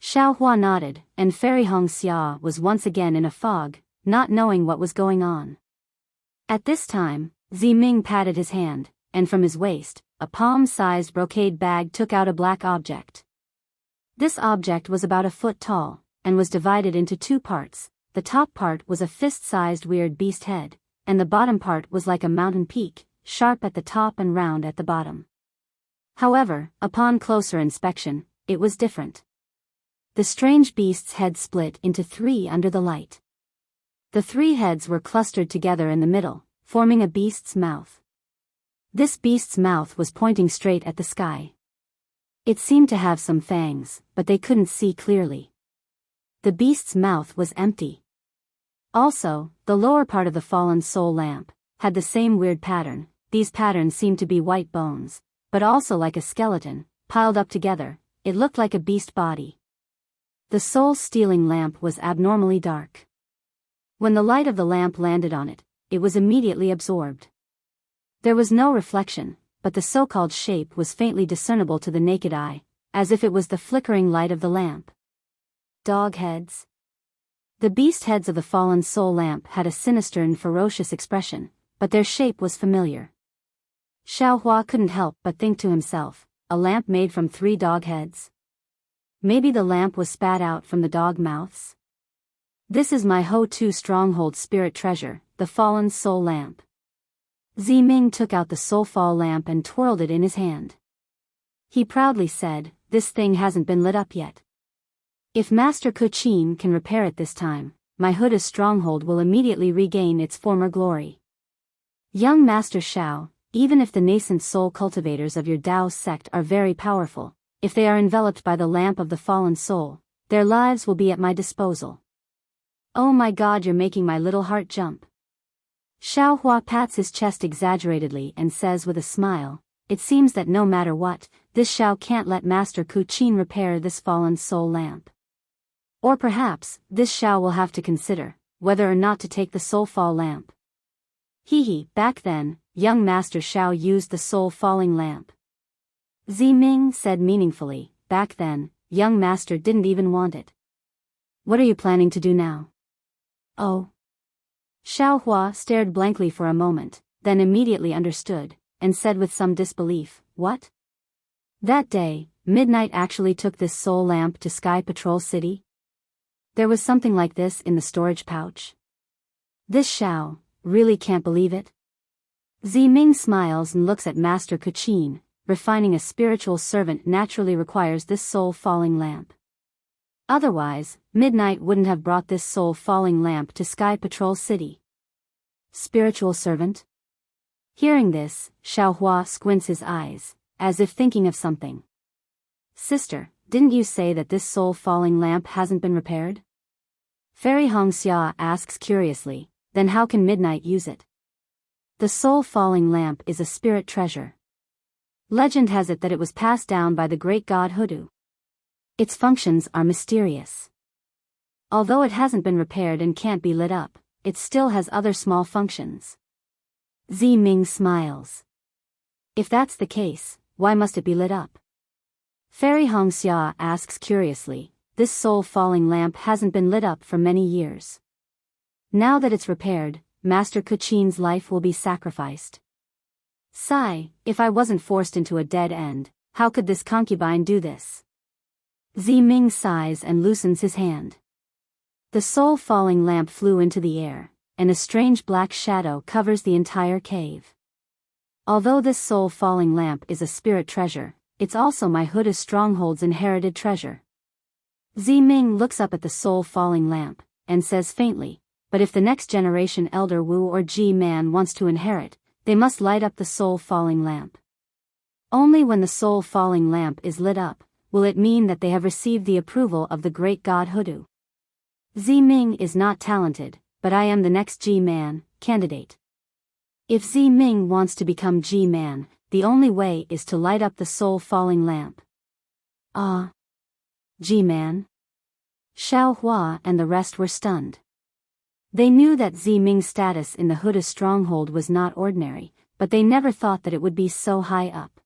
Xiao Hua nodded, and Fairy Hong Xia was once again in a fog, not knowing what was going on. At this time, Ming patted his hand, and from his waist, a palm-sized brocade bag took out a black object. This object was about a foot tall, and was divided into two parts. The top part was a fist-sized weird beast head, and the bottom part was like a mountain peak, sharp at the top and round at the bottom. However, upon closer inspection, it was different. The strange beast's head split into three under the light. The three heads were clustered together in the middle, forming a beast's mouth. This beast's mouth was pointing straight at the sky. It seemed to have some fangs, but they couldn't see clearly. The beast's mouth was empty. Also, the lower part of the fallen soul lamp had the same weird pattern. These patterns seemed to be white bones, but also like a skeleton, piled up together. It looked like a beast body. The soul-stealing lamp was abnormally dark. When the light of the lamp landed on it, it was immediately absorbed. There was no reflection, but the so-called shape was faintly discernible to the naked eye, as if it was the flickering light of the lamp. Dog heads. The beast heads of the fallen soul lamp had a sinister and ferocious expression, but their shape was familiar. Xiao Hua couldn't help but think to himself, a lamp made from 3 dog heads? Maybe the lamp was spat out from the dog mouths? This is my Ho-Tu stronghold spirit treasure, the fallen soul lamp. Ming took out the soul-fall lamp and twirled it in his hand. He proudly said, "This thing hasn't been lit up yet. If Master Kuchin can repair it this time, my Ho-Tu stronghold will immediately regain its former glory." Young Master Shao, even if the nascent soul cultivators of your Dao sect are very powerful, if they are enveloped by the lamp of the fallen soul, their lives will be at my disposal. Oh my God, you're making my little heart jump. Xiao Hua pats his chest exaggeratedly and says with a smile, "It seems that no matter what, this Xiao can't let Master Kuchin repair this fallen soul lamp. Or perhaps, this Xiao will have to consider whether or not to take the soul-fall lamp." Back then, young Master Shao used the soul-falling lamp. Ming said meaningfully, "Back then, young Master didn't even want it. What are you planning to do now?" "Oh." Xiao Hua stared blankly for a moment, then immediately understood, and said with some disbelief, "What? That day, Midnight actually took this soul lamp to Sky Patrol City? There was something like this in the storage pouch? This Xiao really can't believe it?" Ming smiles and looks at Master Kuchin. Refining a spiritual servant naturally requires this soul-falling lamp. Otherwise, Midnight wouldn't have brought this soul-falling lamp to Sky Patrol City. Spiritual servant? Hearing this, Xiao Hua squints his eyes, as if thinking of something. "Sister, didn't you say that this soul-falling lamp hasn't been repaired?" Fairy Hong Xia asks curiously, "Then how can Midnight use it?" "The soul-falling lamp is a spirit treasure. Legend has it that it was passed down by the great god Ho-Tu. Its functions are mysterious. Although it hasn't been repaired and can't be lit up, it still has other small functions." Ming smiles. "If that's the case, why must it be lit up?" Fairy Hong Xia asks curiously, "This soul-falling lamp hasn't been lit up for many years. Now that it's repaired, Master Kuchin's life will be sacrificed. Sigh, if I wasn't forced into a dead end, how could this concubine do this?" Ming sighs and loosens his hand. The soul-falling lamp flew into the air, and a strange black shadow covers the entire cave. Although this soul-falling lamp is a spirit treasure, it's also my Huda stronghold's inherited treasure. Ming looks up at the soul-falling lamp, and says faintly, but if the next generation Elder Wu or G-Man wants to inherit, they must light up the soul-falling lamp. Only when the soul-falling lamp is lit up, will it mean that they have received the approval of the great god Hudu. Ming is not talented, but I am the next G-Man candidate. If Ming wants to become G-Man, the only way is to light up the soul-falling lamp. Ah! G-Man? Xiao Hua and the rest were stunned. They knew that Ming's status in the Huda stronghold was not ordinary, but they never thought that it would be so high up.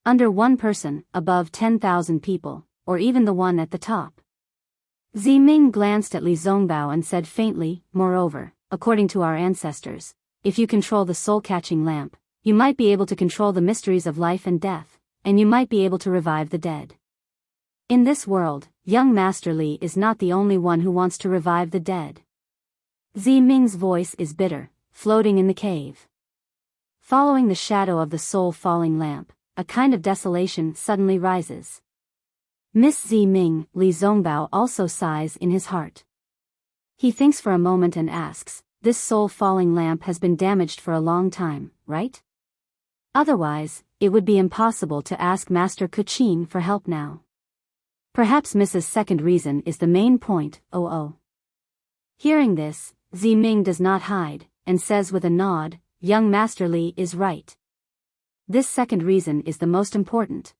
Under one person, above 10,000 people, or even the one at the top. Ming glanced at Li Zongbao and said faintly, moreover, according to our ancestors, if you control the soul-catching lamp, you might be able to control the mysteries of life and death, and you might be able to revive the dead. In this world, young Master Li is not the only one who wants to revive the dead. Ming's voice is bitter, floating in the cave. Following the shadow of the soul-falling lamp, a kind of desolation suddenly rises. Miss Ming, Li Zongbao also sighs in his heart. He thinks for a moment and asks, this soul-falling lamp has been damaged for a long time, right? Otherwise, it would be impossible to ask Master Kuchin for help now. Perhaps Mrs. second reason is the main point, oh. Hearing this, Ming does not hide, and says with a nod, young Master Li is right. This second reason is the most important.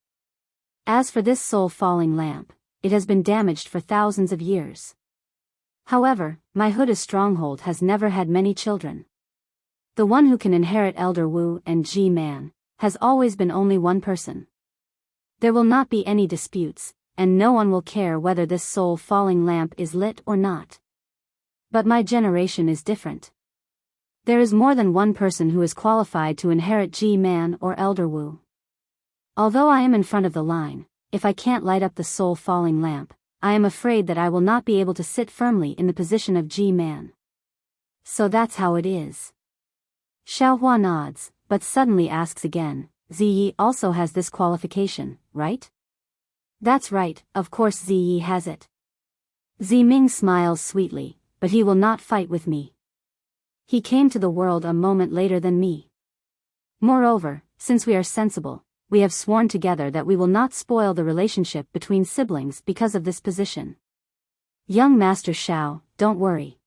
As for this soul-falling lamp, it has been damaged for thousands of years. However, my Huda stronghold has never had many children. The one who can inherit Elder Wu and G-Man, has always been only one person. There will not be any disputes, and no one will care whether this soul-falling lamp is lit or not. But my generation is different. There is more than one person who is qualified to inherit G-Man or Elder Wu. Although I am in front of the line, if I can't light up the soul-falling lamp, I am afraid that I will not be able to sit firmly in the position of G-Man. So that's how it is. Xiao Hua nods, but suddenly asks again, Ziyi also has this qualification, right? That's right, of course Ziyi has it. Ming smiles sweetly, but he will not fight with me. He came to the world a moment later than me. Moreover, since we are sensible, we have sworn together that we will not spoil the relationship between siblings because of this position. Young Master Xiao, don't worry.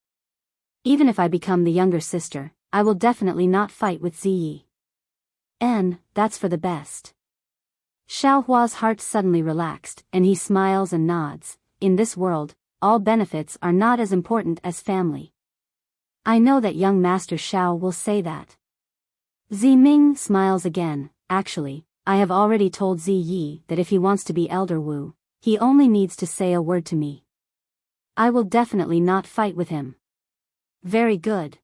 Even if I become the younger sister, I will definitely not fight with Ziyi. That's for the best. Xiao Hua's heart suddenly relaxed, and he smiles and nods. In this world, all benefits are not as important as family. I know that young Master Xiao will say that. Ming smiles again. Actually, I have already told Ziyi that if he wants to be Elder Wu, he only needs to say a word to me. I will definitely not fight with him. Very good.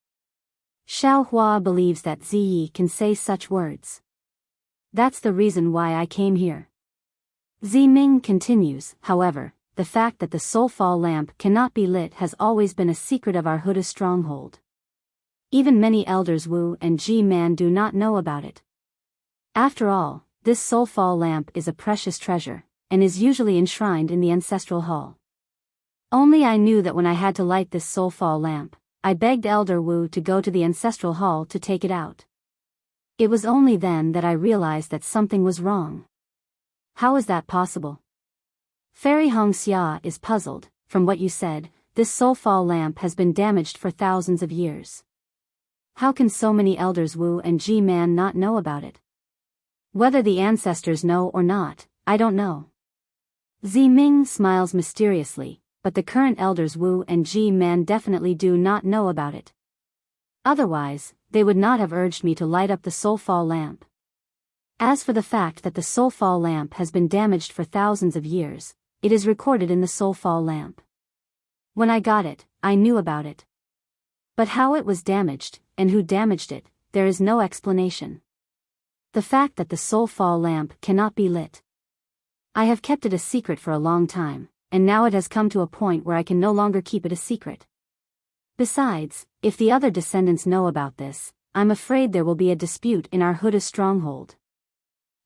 Xiao Hua believes that Ziyi can say such words. That's the reason why I came here. Ming continues, however, the fact that the soulfall lamp cannot be lit has always been a secret of our Huda stronghold. Even many elders Wu and G-Man do not know about it. After all, this soulfall lamp is a precious treasure, and is usually enshrined in the ancestral hall. Only I knew that when I had to light this soulfall lamp, I begged Elder Wu to go to the ancestral hall to take it out. It was only then that I realized that something was wrong. How is that possible? Fairy Hongxia is puzzled. From what you said, this soulfall lamp has been damaged for thousands of years. How can so many elders Wu and G-Man not know about it? Whether the ancestors know or not, I don't know. Ming smiles mysteriously, but the current elders Wu and G-Man definitely do not know about it. Otherwise, they would not have urged me to light up the soulfall lamp. As for the fact that the soulfall lamp has been damaged for thousands of years, it is recorded in the soulfall lamp. When I got it, I knew about it. But how it was damaged, and who damaged it, there is no explanation. The fact that the soulfall lamp cannot be lit. I have kept it a secret for a long time, and now it has come to a point where I can no longer keep it a secret. Besides, if the other descendants know about this, I'm afraid there will be a dispute in our Huda stronghold.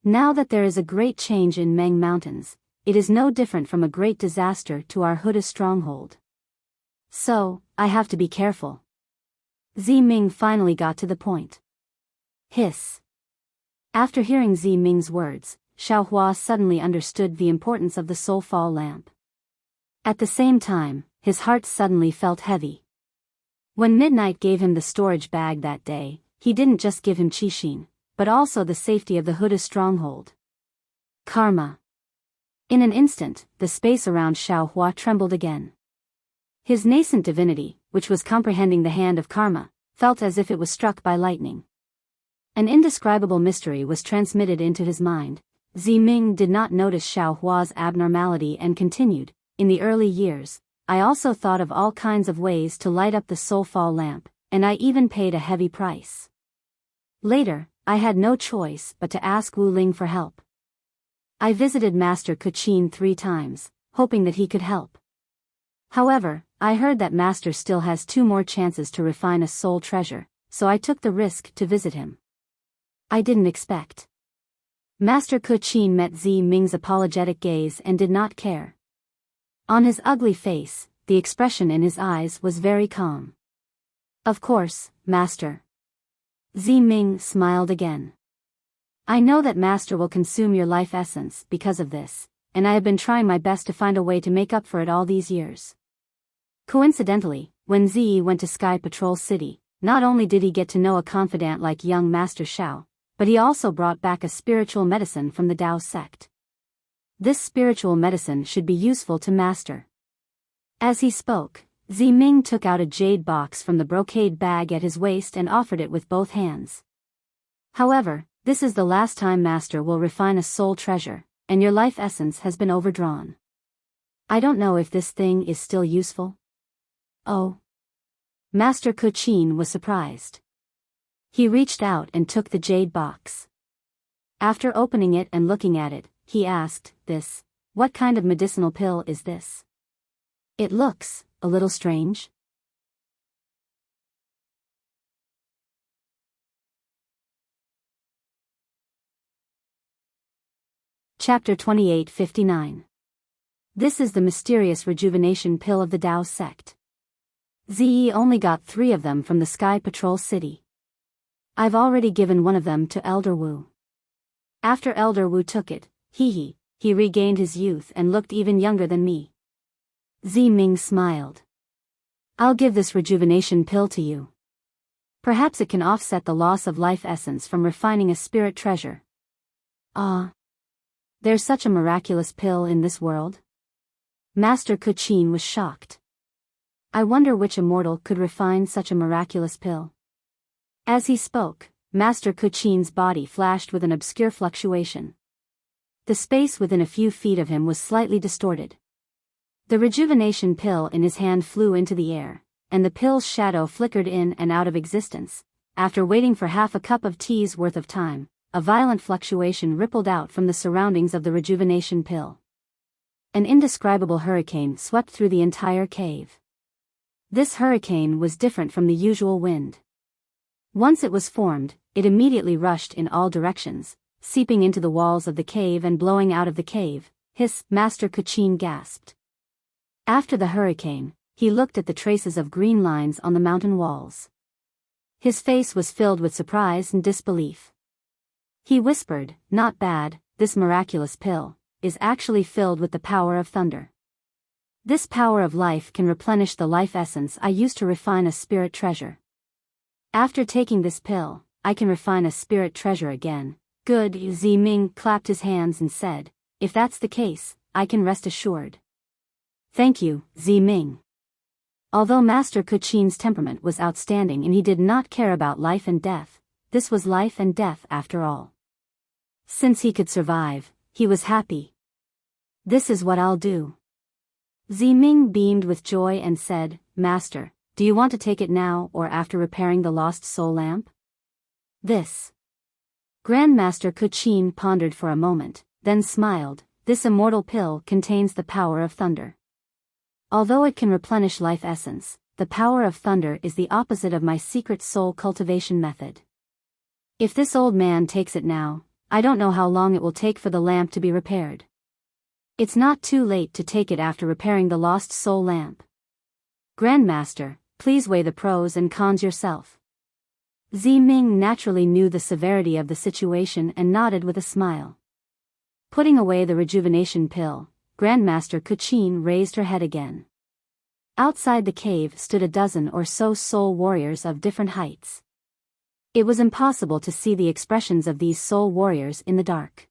Now that there is a great change in Meng Mountains, it is no different from a great disaster to our Huda stronghold. So, I have to be careful. Zi Ming finally got to the point. Hiss. After hearing Zi Ming's words, Xiao Hua suddenly understood the importance of the soul fall lamp. At the same time, his heart suddenly felt heavy. When Midnight gave him the storage bag that day, he didn't just give him Qixin, but also the safety of the Huda stronghold. Karma. In an instant, the space around Xiao Hua trembled again. His nascent divinity, which was comprehending the hand of karma, felt as if it was struck by lightning. An indescribable mystery was transmitted into his mind. Zi Ming did not notice Xiao Hua's abnormality and continued, in the early years, I also thought of all kinds of ways to light up the soul fall lamp, and I even paid a heavy price. Later, I had no choice but to ask Wu Ling for help. I visited Master Kuqin 3 times, hoping that he could help. However, I heard that Master still has 2 more chances to refine a soul treasure, so I took the risk to visit him. I didn't expect. Master Kuqin met Zi Ming's apologetic gaze and did not care. On his ugly face, the expression in his eyes was very calm. Of course, Master. Zi Ming smiled again. I know that Master will consume your life essence because of this, and I have been trying my best to find a way to make up for it all these years. Coincidentally, when Zi went to Sky Patrol City, not only did he get to know a confidant like young Master Xiao, but he also brought back a spiritual medicine from the Dao sect. This spiritual medicine should be useful to Master. As he spoke, Zi Ming took out a jade box from the brocade bag at his waist and offered it with both hands. However, this is the last time Master will refine a soul treasure, and your life essence has been overdrawn. I don't know if this thing is still useful. Oh. Master Kuqin was surprised. He reached out and took the jade box. After opening it and looking at it, he asked, what kind of medicinal pill is this? It looks a little strange. Chapter 2859. This is the mysterious rejuvenation pill of the Dao sect. Zi only got 3 of them from the Sky Patrol City. I've already given one of them to Elder Wu. After Elder Wu took it, he regained his youth and looked even younger than me. Zi Ming smiled. I'll give this rejuvenation pill to you. Perhaps it can offset the loss of life essence from refining a spirit treasure. Ah. There's such a miraculous pill in this world? Master Kuqin was shocked. I wonder which immortal could refine such a miraculous pill. As he spoke, Master Kuqin's body flashed with an obscure fluctuation. The space within a few feet of him was slightly distorted. The rejuvenation pill in his hand flew into the air, and the pill's shadow flickered in and out of existence. After waiting for half a cup of tea's worth of time, a violent fluctuation rippled out from the surroundings of the rejuvenation pill. An indescribable hurricane swept through the entire cave. This hurricane was different from the usual wind. Once it was formed, it immediately rushed in all directions, seeping into the walls of the cave and blowing out of the cave. Master Kuqin gasped. After the hurricane, he looked at the traces of green lines on the mountain walls. His face was filled with surprise and disbelief. He whispered, "Not bad, this miraculous pill is actually filled with the power of thunder. This power of life can replenish the life essence I used to refine a spirit treasure. After taking this pill, I can refine a spirit treasure again." Good. Zi Ming clapped his hands and said, "If that's the case, I can rest assured." Thank you, Zi Ming. Although Master Kuqin's temperament was outstanding and he did not care about life and death, this was life and death after all. Since he could survive, he was happy. This is what I'll do. Zi Ming beamed with joy and said, "Master, do you want to take it now or after repairing the lost soul lamp?" This. Grandmaster Kuqin pondered for a moment, then smiled. this immortal pill contains the power of thunder. Although it can replenish life essence, the power of thunder is the opposite of my secret soul cultivation method. If this old man takes it now, I don't know how long it will take for the lamp to be repaired. It's not too late to take it after repairing the lost soul lamp. Grandmaster, please weigh the pros and cons yourself. Ming naturally knew the severity of the situation and nodded with a smile. Putting away the rejuvenation pill, Grandmaster Kuchin raised her head again. Outside the cave stood a dozen or so soul warriors of different heights. It was impossible to see the expressions of these soul warriors in the dark.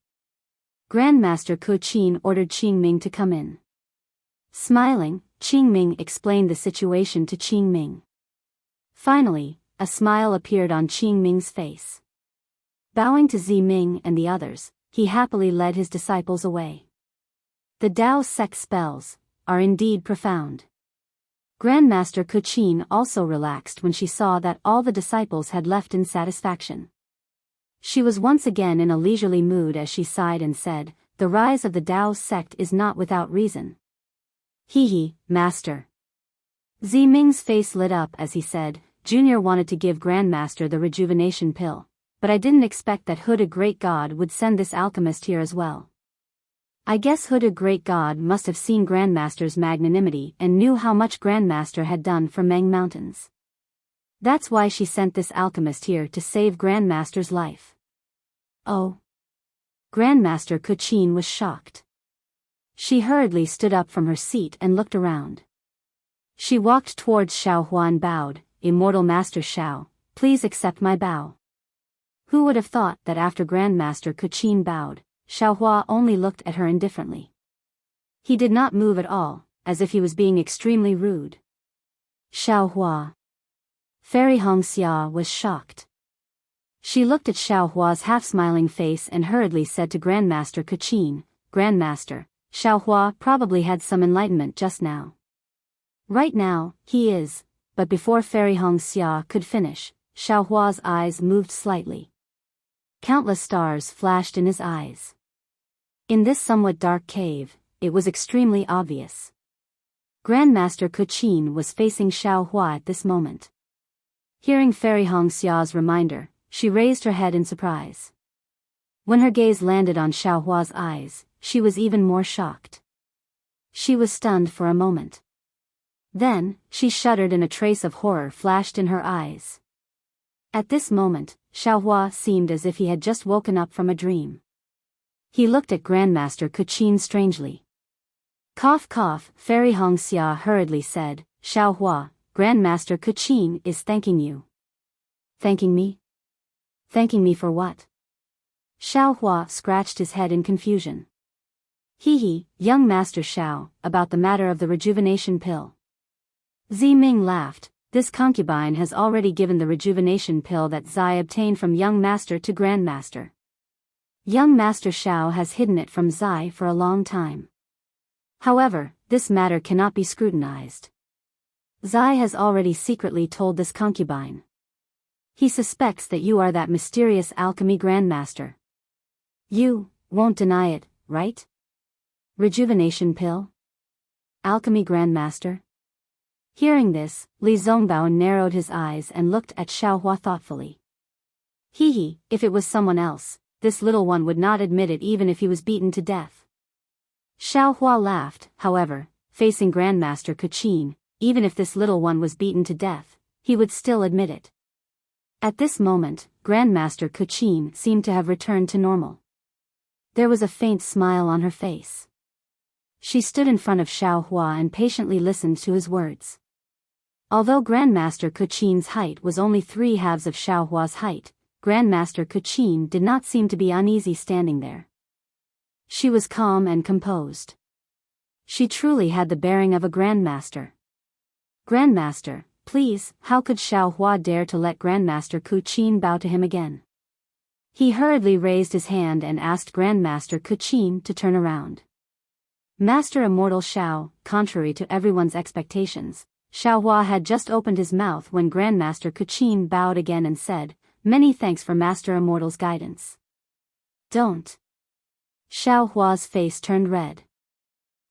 Grandmaster Kuchin ordered Qingming to come in. Smiling, Qingming explained the situation to Qingming. Finally, a smile appeared on Qingming's face. Bowing to Ming and the others, he happily led his disciples away. The Tao sect spells are indeed profound. Grandmaster Kuchin also relaxed when she saw that all the disciples had left in satisfaction. She was once again in a leisurely mood as she sighed and said, "The rise of the Tao sect is not without reason." "Hee, master." Ming's face lit up as he said, "Junior wanted to give Grandmaster the rejuvenation pill, but I didn't expect that Hooded Great God would send this alchemist here as well. I guess Hooded Great God must have seen Grandmaster's magnanimity and knew how much Grandmaster had done for Meng Mountains. That's why she sent this alchemist here to save Grandmaster's life." "Oh." Grandmaster Kuchin was shocked. She hurriedly stood up from her seat and looked around. She walked towards Xiaohua and bowed, "Immortal Master Xiao, please accept my bow." Who would have thought that after Grandmaster Kuchin bowed, Xiaohua only looked at her indifferently. He did not move at all, as if he was being extremely rude. "Xiaohua." Fairy Hongxia was shocked. She looked at Xiaohua's half-smiling face and hurriedly said to Grandmaster Kuchin, "Grandmaster, Xiaohua probably had some enlightenment just now." "Right now, he is," but before Fairy Hongxia could finish, Xiaohua's eyes moved slightly. Countless stars flashed in his eyes. In this somewhat dark cave, it was extremely obvious. Grandmaster Kuchin was facing Xiaohua at this moment. Hearing Fairy Hongxia's reminder, she raised her head in surprise. When her gaze landed on Xiaohua's eyes, she was even more shocked. She was stunned for a moment. Then, she shuddered and a trace of horror flashed in her eyes. At this moment, Xiaohua seemed as if he had just woken up from a dream. He looked at Grandmaster Kuchin strangely. "Cough cough," Fairy Hongxia hurriedly said, "Xiaohua, Grandmaster Kuchin is thanking you." "Thanking me? Thanking me for what?" Xiaohua scratched his head in confusion. "Hee, young Master Xiao, about the matter of the rejuvenation pill." Ming laughed. "This concubine has already given the rejuvenation pill that Zai obtained from young master to Grandmaster. Young Master Xiao has hidden it from Zai for a long time. However, this matter cannot be scrutinized. Zai has already secretly told this concubine. He suspects that you are that mysterious alchemy Grandmaster. You won't deny it, right? Rejuvenation pill? Alchemy Grandmaster?" Hearing this, Li Zongbao narrowed his eyes and looked at Xiaohua thoughtfully. Hee, if it was someone else, this little one would not admit it even if he was beaten to death. Xiaohua laughed, however, facing Grandmaster Kuchin, even if this little one was beaten to death, he would still admit it. At this moment, Grandmaster Kuchin seemed to have returned to normal. There was a faint smile on her face. She stood in front of Xiaohua and patiently listened to his words. Although Grandmaster Kuchin's height was only 3/2 of Xiaohua's height, Grandmaster Kuchin did not seem to be uneasy standing there. She was calm and composed. She truly had the bearing of a Grandmaster. "Grandmaster, please, how could Xiaohua dare to let Grandmaster Kuchin bow to him again?" He hurriedly raised his hand and asked Grandmaster Kuchin to turn around. Master Immortal Xiao, contrary to everyone's expectations, Xiaohua had just opened his mouth when Grandmaster Kuchin bowed again and said, "Many thanks for Master Immortal's guidance." "Don't." Xiao Hua's face turned red.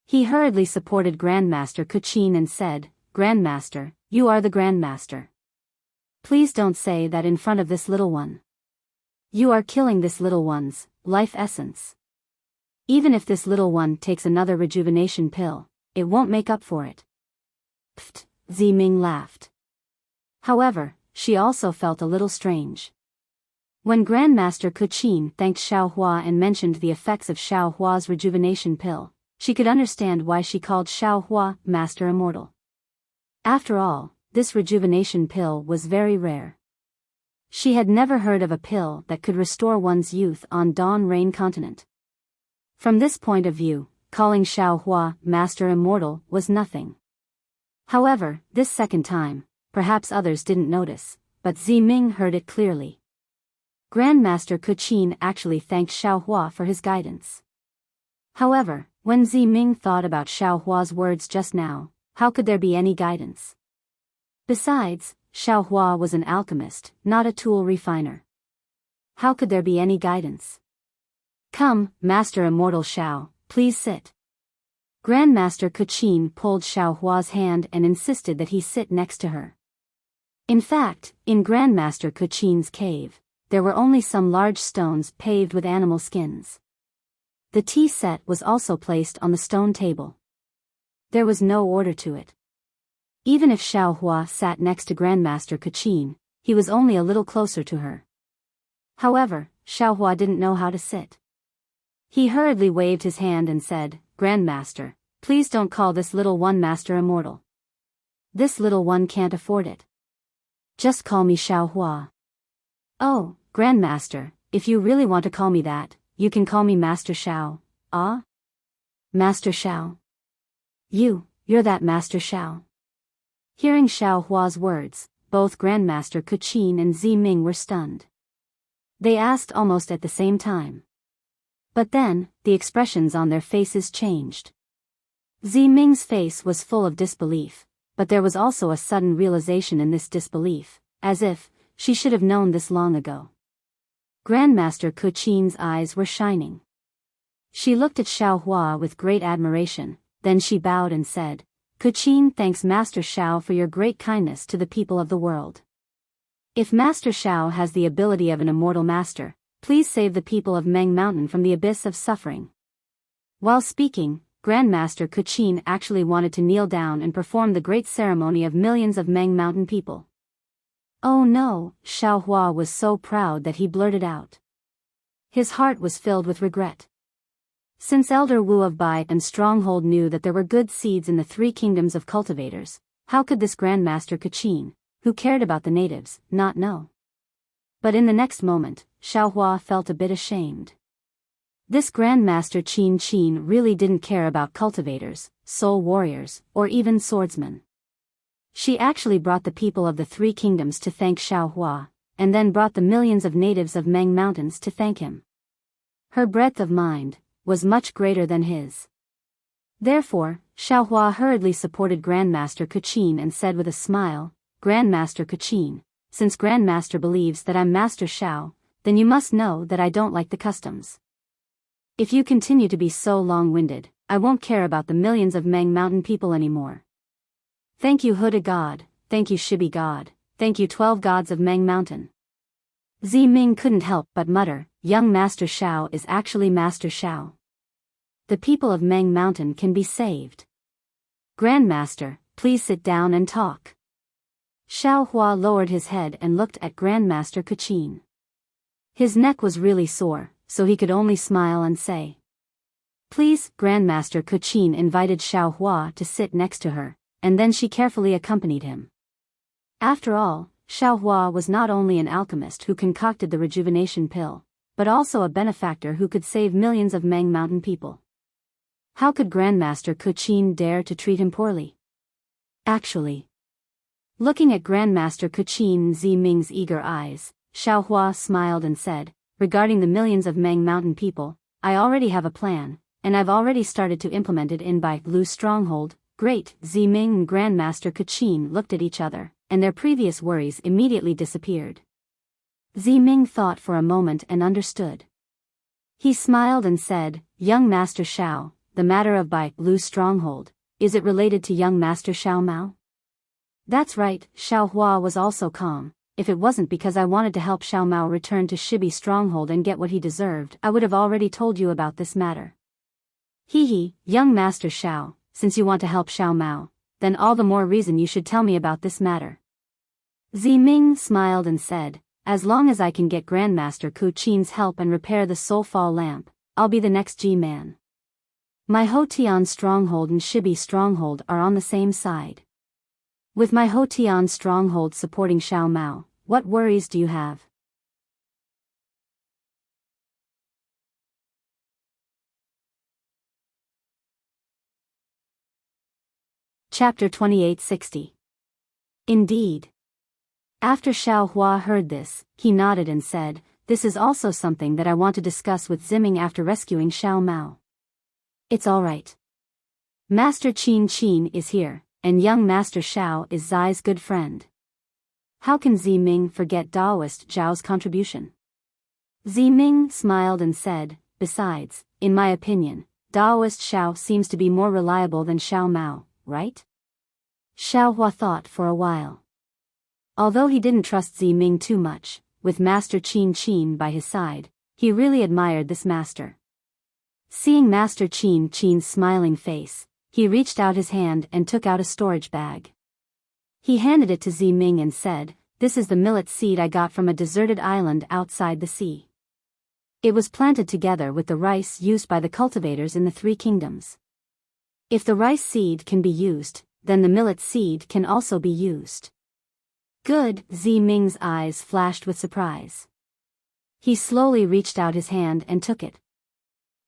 He hurriedly supported Grandmaster Kuchin and said, "Grandmaster, you are the Grandmaster. Please don't say that in front of this little one. You are killing this little one's life essence. Even if this little one takes another rejuvenation pill, it won't make up for it." Pfft, Ziming laughed. However, she also felt a little strange. When Grandmaster Kuchin thanked Xiao Hua and mentioned the effects of Xiao Hua's rejuvenation pill, she could understand why she called Xiao Hua Master Immortal. After all, this rejuvenation pill was very rare. She had never heard of a pill that could restore one's youth on Dawn Rain continent. From this point of view, calling Xiao Hua Master Immortal was nothing. However, this second time, perhaps others didn't notice, but Ziming heard it clearly. Grandmaster Kuchin actually thanked Xiao Hua for his guidance. However, when Ziming thought about Xiao Hua's words just now, how could there be any guidance? Besides, Xiao Hua was an alchemist, not a tool refiner. How could there be any guidance? "Come, Master Immortal Xiao, please sit." Grandmaster Kuchin pulled Xiao Hua's hand and insisted that he sit next to her. In fact, in Grandmaster Kuchin's cave, there were only some large stones paved with animal skins. The tea set was also placed on the stone table. There was no order to it. Even if Xiao Hua sat next to Grandmaster Kuchin, he was only a little closer to her. However, Xiao Hua didn't know how to sit. He hurriedly waved his hand and said, "Grandmaster, please don't call this little one Master Immortal. This little one can't afford it. Just call me Xiao Hua." "Oh, Grandmaster, if you really want to call me that, you can call me Master Xiao." "Ah? Master Xiao? You're that Master Xiao?" Hearing Xiao Hua's words, both Grandmaster Kuchin and Ziming were stunned. They asked almost at the same time. But then, the expressions on their faces changed. Ziming's face was full of disbelief, but there was also a sudden realization in this disbelief, as if she should have known this long ago. Grandmaster Kuchin's eyes were shining. She looked at Xiao Hua with great admiration, then she bowed and said, "Kuchin thanks Master Xiao for your great kindness to the people of the world. If Master Xiao has the ability of an immortal master, please save the people of Meng Mountain from the abyss of suffering." While speaking, Grandmaster Kuchin actually wanted to kneel down and perform the great ceremony of millions of Meng Mountain people. "Oh no," Xiao Hua was so proud that he blurted out. His heart was filled with regret. Since Elder Wu of Bai and Stronghold knew that there were good seeds in the three kingdoms of cultivators, how could this Grandmaster Kuchin, who cared about the natives, not know? But in the next moment, Xiao Hua felt a bit ashamed. This Grandmaster Qin really didn't care about cultivators, soul warriors, or even swordsmen. She actually brought the people of the three kingdoms to thank Xiao Hua, and then brought the millions of natives of Meng Mountains to thank him. Her breadth of mind was much greater than his. Therefore, Xiao Hua hurriedly supported Grandmaster Kuchin and said with a smile, "Grandmaster Kuchin, since Grandmaster believes that I'm Master Xiao, then you must know that I don't like the customs. If you continue to be so long-winded, I won't care about the millions of Meng Mountain people anymore. Thank you Huda God, thank you Shibi God, thank you 12 gods of Meng Mountain." Ziming couldn't help but mutter, "Young Master Xiao is actually Master Xiao. The people of Meng Mountain can be saved. Grandmaster, please sit down and talk." Xiao Hua lowered his head and looked at Grandmaster Kuchin. His neck was really sore, so he could only smile and say, "Please." Grandmaster Kuchin invited Xiao Hua to sit next to her, and then she carefully accompanied him. After all, Xiao Hua was not only an alchemist who concocted the rejuvenation pill, but also a benefactor who could save millions of Meng Mountain people. How could Grandmaster Kuchin dare to treat him poorly? Actually, looking at Grandmaster Kuchin Ziming's eager eyes, Xiao Hua smiled and said, "Regarding the millions of Meng Mountain people, I already have a plan, and I've already started to implement it in Biyao Stronghold." "Great!" Ziming and Grandmaster Kuchin looked at each other, and their previous worries immediately disappeared. Ziming thought for a moment and understood. He smiled and said, Young Master Xiao, the matter of Biyao stronghold, is it related to young Master Xiao Mao? That's right, Xiao Hua was also calm. If it wasn't because I wanted to help Xiao Mao return to Shibi stronghold and get what he deserved, I would have already told you about this matter. Hee, young Master Xiao, since you want to help Xiao Mao, then all the more reason you should tell me about this matter. Ziming smiled and said, as long as I can get Grandmaster Ku Qin's help and repair the Soul Fall lamp, I'll be the next G-man. My Hotian stronghold and Shibi stronghold are on the same side. With my Hotian stronghold supporting Xiao Mao, what worries do you have? Chapter 2860. Indeed. After Xiao Hua heard this, he nodded and said, this is also something that I want to discuss with Ziming after rescuing Xiao Mao. It's all right. Master Qin is here, and young Master Xiao is Zai's good friend. How can Ziming forget Daoist Zhao's contribution? Ziming smiled and said, besides, in my opinion, Daoist Xiao seems to be more reliable than Xiao Mao, right? Xiao Hua thought for a while. Although he didn't trust Ziming too much, with Master Qin by his side, he really admired this master. Seeing Master Qin's smiling face, he reached out his hand and took out a storage bag. He handed it to Ziming and said, this is the millet seed I got from a deserted island outside the sea. It was planted together with the rice used by the cultivators in the Three Kingdoms. If the rice seed can be used, then the millet seed can also be used. Good, Ziming's eyes flashed with surprise. He slowly reached out his hand and took it.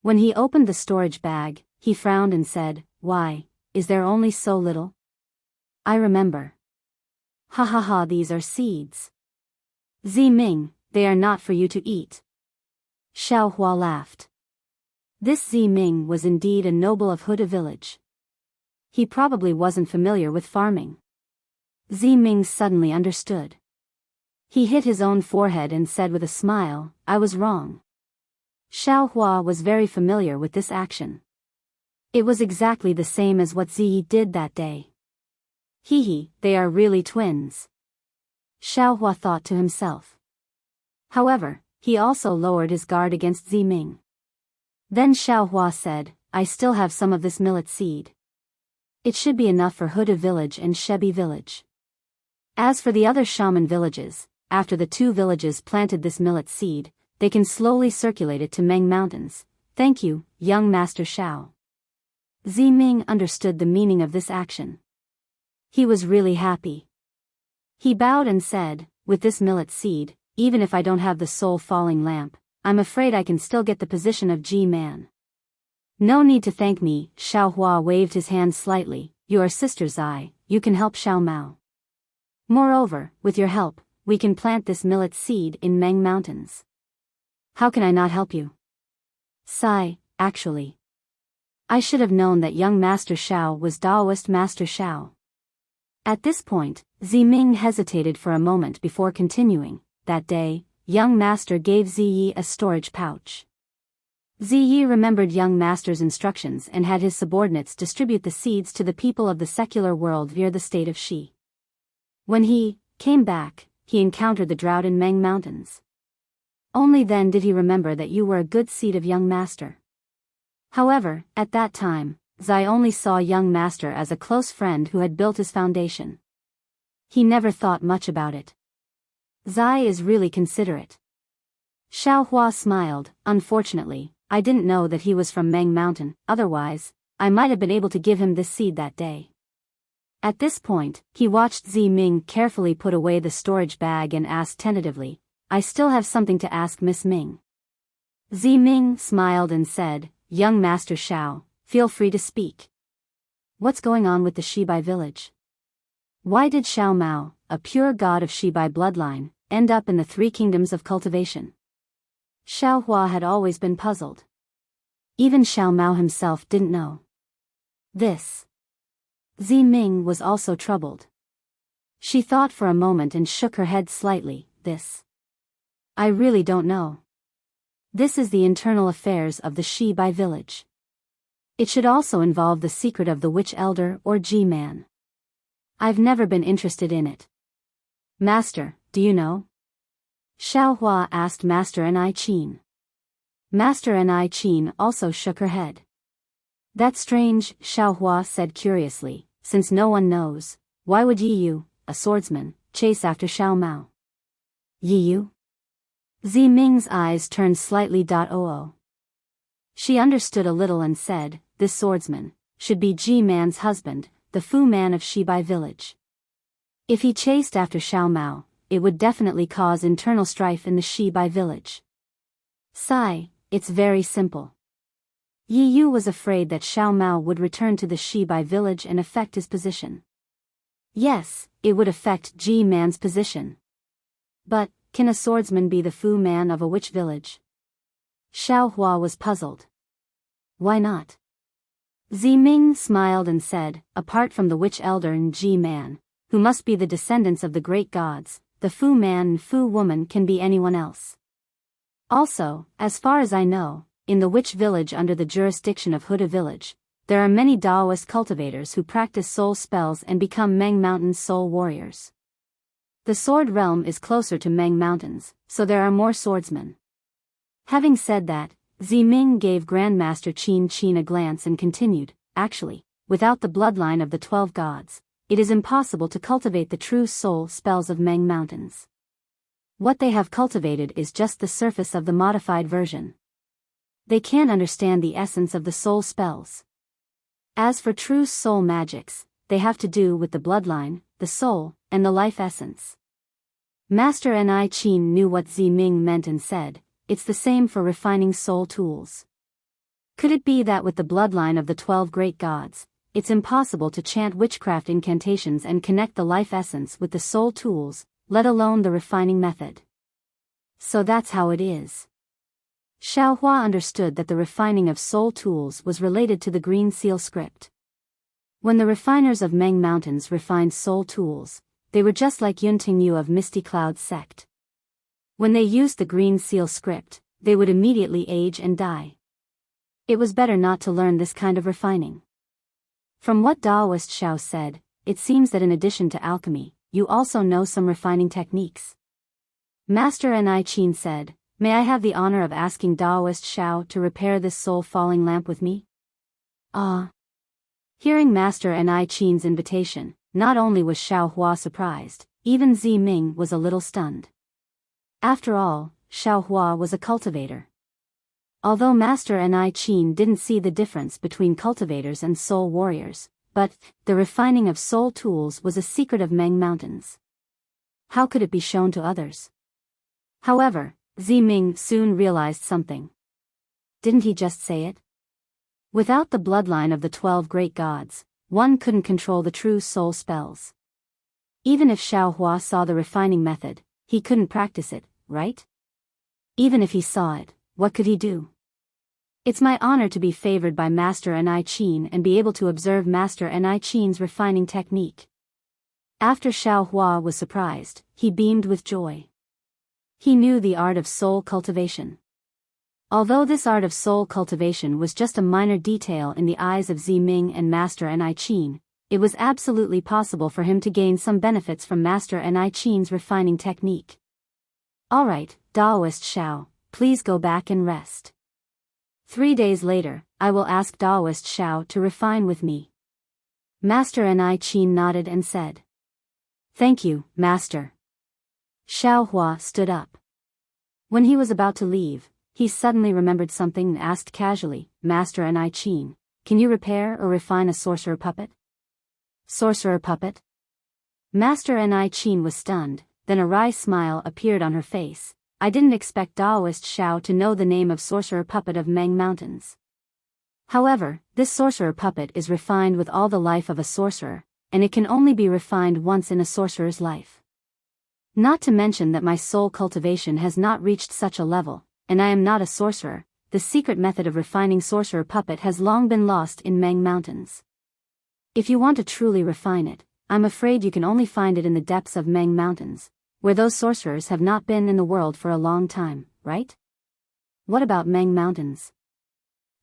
When he opened the storage bag, he frowned and said, why, is there only so little? I remember. Ha ha ha, these are seeds. Ziming, they are not for you to eat. Xiao Hua laughed. This Ziming was indeed a noble of Huda village. He probably wasn't familiar with farming. Ziming suddenly understood. He hit his own forehead and said with a smile, I was wrong. Xiao Hua was very familiar with this action. It was exactly the same as what Ziyi did that day. Hee, they are really twins. Xiao Hua thought to himself. However, he also lowered his guard against Ziming. Then Xiao Hua said, I still have some of this millet seed. It should be enough for Huda village and Shebi village. As for the other shaman villages, after the two villages planted this millet seed, they can slowly circulate it to Meng Mountains. Thank you, young Master Xiao. Ziming understood the meaning of this action. He was really happy. He bowed and said, with this millet seed, even if I don't have the soul falling lamp, I'm afraid I can still get the position of G-man. No need to thank me, Xiao Hua waved his hand slightly, you are Sister Zai, you can help Xiao Mao. Moreover, with your help, we can plant this millet seed in Meng Mountains. How can I not help you? Sai, actually. I should have known that young Master Xiao was Daoist Master Xiao. At this point, Ziming hesitated for a moment before continuing. That day, young Master gave Ziyi a storage pouch. Ziyi remembered young Master's instructions and had his subordinates distribute the seeds to the people of the secular world via the state of Shi. When he came back, he encountered the drought in Meng Mountains. Only then did he remember that you were a good seed of young Master. However, at that time, Zai only saw young Master as a close friend who had built his foundation. He never thought much about it. Zai is really considerate. Xiao Hua smiled, unfortunately, I didn't know that he was from Meng Mountain, otherwise, I might have been able to give him this seed that day. At this point, he watched Ziming carefully put away the storage bag and asked tentatively, I still have something to ask Miss Ming. Ziming smiled and said, young Master Xiao, feel free to speak. What's going on with the Shibai village? Why did Xiao Mao, a pure god of Shibai bloodline, end up in the Three Kingdoms of Cultivation? Xiao Hua had always been puzzled. Even Xiao Mao himself didn't know. This. Ziming was also troubled. She thought for a moment and shook her head slightly, this. I really don't know. This is the internal affairs of the Shibai village. It should also involve the secret of the witch elder or G-man. I've never been interested in it. Master, do you know? Xiaohua asked Master Ni Qin. Master Ni Qin also shook her head. That's strange, Xiaohua said curiously, since no one knows, why would Yi Yu, a swordsman, chase after Xiao Mao? Yi Yu? Zi Ming's eyes turned slightly. She understood a little and said, this swordsman should be Ji-man's husband, the Fu man of Shibai village. If he chased after Xiao Mao, it would definitely cause internal strife in the Shibai village. Sigh, it's very simple. Yi Yu was afraid that Xiao Mao would return to the Shibai village and affect his position. Yes, it would affect Ji-man's position. But, can a swordsman be the Fu man of a witch village? Xiaohua was puzzled. Why not? Ziming smiled and said, apart from the witch elder and Ji-man, who must be the descendants of the great gods, the Fu man and Fu woman can be anyone else. Also, as far as I know, in the witch village under the jurisdiction of Huda village, there are many Taoist cultivators who practice soul spells and become Meng Mountain's soul warriors. The sword realm is closer to Meng Mountains, so there are more swordsmen. Having said that, Ziming gave Grandmaster Qin a glance and continued, actually, without the bloodline of the 12 gods, it is impossible to cultivate the true soul spells of Meng Mountains. What they have cultivated is just the surface of the modified version. They can't understand the essence of the soul spells. As for true soul magics, they have to do with the bloodline, the soul, and the life essence. Master Ni Qin knew what Ziming meant and said, it's the same for refining soul tools. Could it be that with the bloodline of the 12 great gods, it's impossible to chant witchcraft incantations and connect the life essence with the soul tools, let alone the refining method? So that's how it is. Xiaohua understood that the refining of soul tools was related to the Green Seal script. When the refiners of Meng Mountains refined soul tools, they were just like Yunting Yu of Misty Cloud sect. When they used the Green Seal script, they would immediately age and die. It was better not to learn this kind of refining. From what Taoist Xiao said, it seems that in addition to alchemy, you also know some refining techniques. Master Ni Qin said, may I have the honor of asking Taoist Xiao to repair this soul-falling lamp with me? Ah. Hearing Master Ni Qin's invitation, not only was Xiaohua surprised, even Ziming was a little stunned. After all, Xiaohua was a cultivator. Although Master Ni Qin didn't see the difference between cultivators and soul warriors, but the refining of soul tools was a secret of Meng Mountains. How could it be shown to others? However, Ziming soon realized something. Didn't he just say it? Without the bloodline of the 12 great gods, one couldn't control the true soul spells. Even if Xiaohua saw the refining method, he couldn't practice it, right? Even if he saw it, what could he do? It's my honor to be favored by Master Ni Qin and be able to observe Master Ni Qin's refining technique. After Xiaohua was surprised, he beamed with joy. He knew the art of soul cultivation. Although this art of soul cultivation was just a minor detail in the eyes of Ziming and Master Ni Qin, it was absolutely possible for him to gain some benefits from Master Ni Qin's refining technique. Alright, Taoist Xiao, please go back and rest. 3 days later, I will ask Taoist Xiao to refine with me. Master Ni Qin nodded and said. Thank you, Master. Xiaohua stood up. When he was about to leave, he suddenly remembered something and asked casually, Master Ni Qin, can you repair or refine a sorcerer puppet? Sorcerer puppet? Master Ni Qin was stunned, then a wry smile appeared on her face. I didn't expect Taoist Xiao to know the name of sorcerer puppet of Meng Mountains. However, this sorcerer puppet is refined with all the life of a sorcerer, and it can only be refined once in a sorcerer's life. Not to mention that my soul cultivation has not reached such a level, and I am not a sorcerer. The secret method of refining sorcerer puppet has long been lost in Meng Mountains. If you want to truly refine it, I'm afraid you can only find it in the depths of Meng Mountains, where those sorcerers have not been in the world for a long time, right? What about Meng Mountains?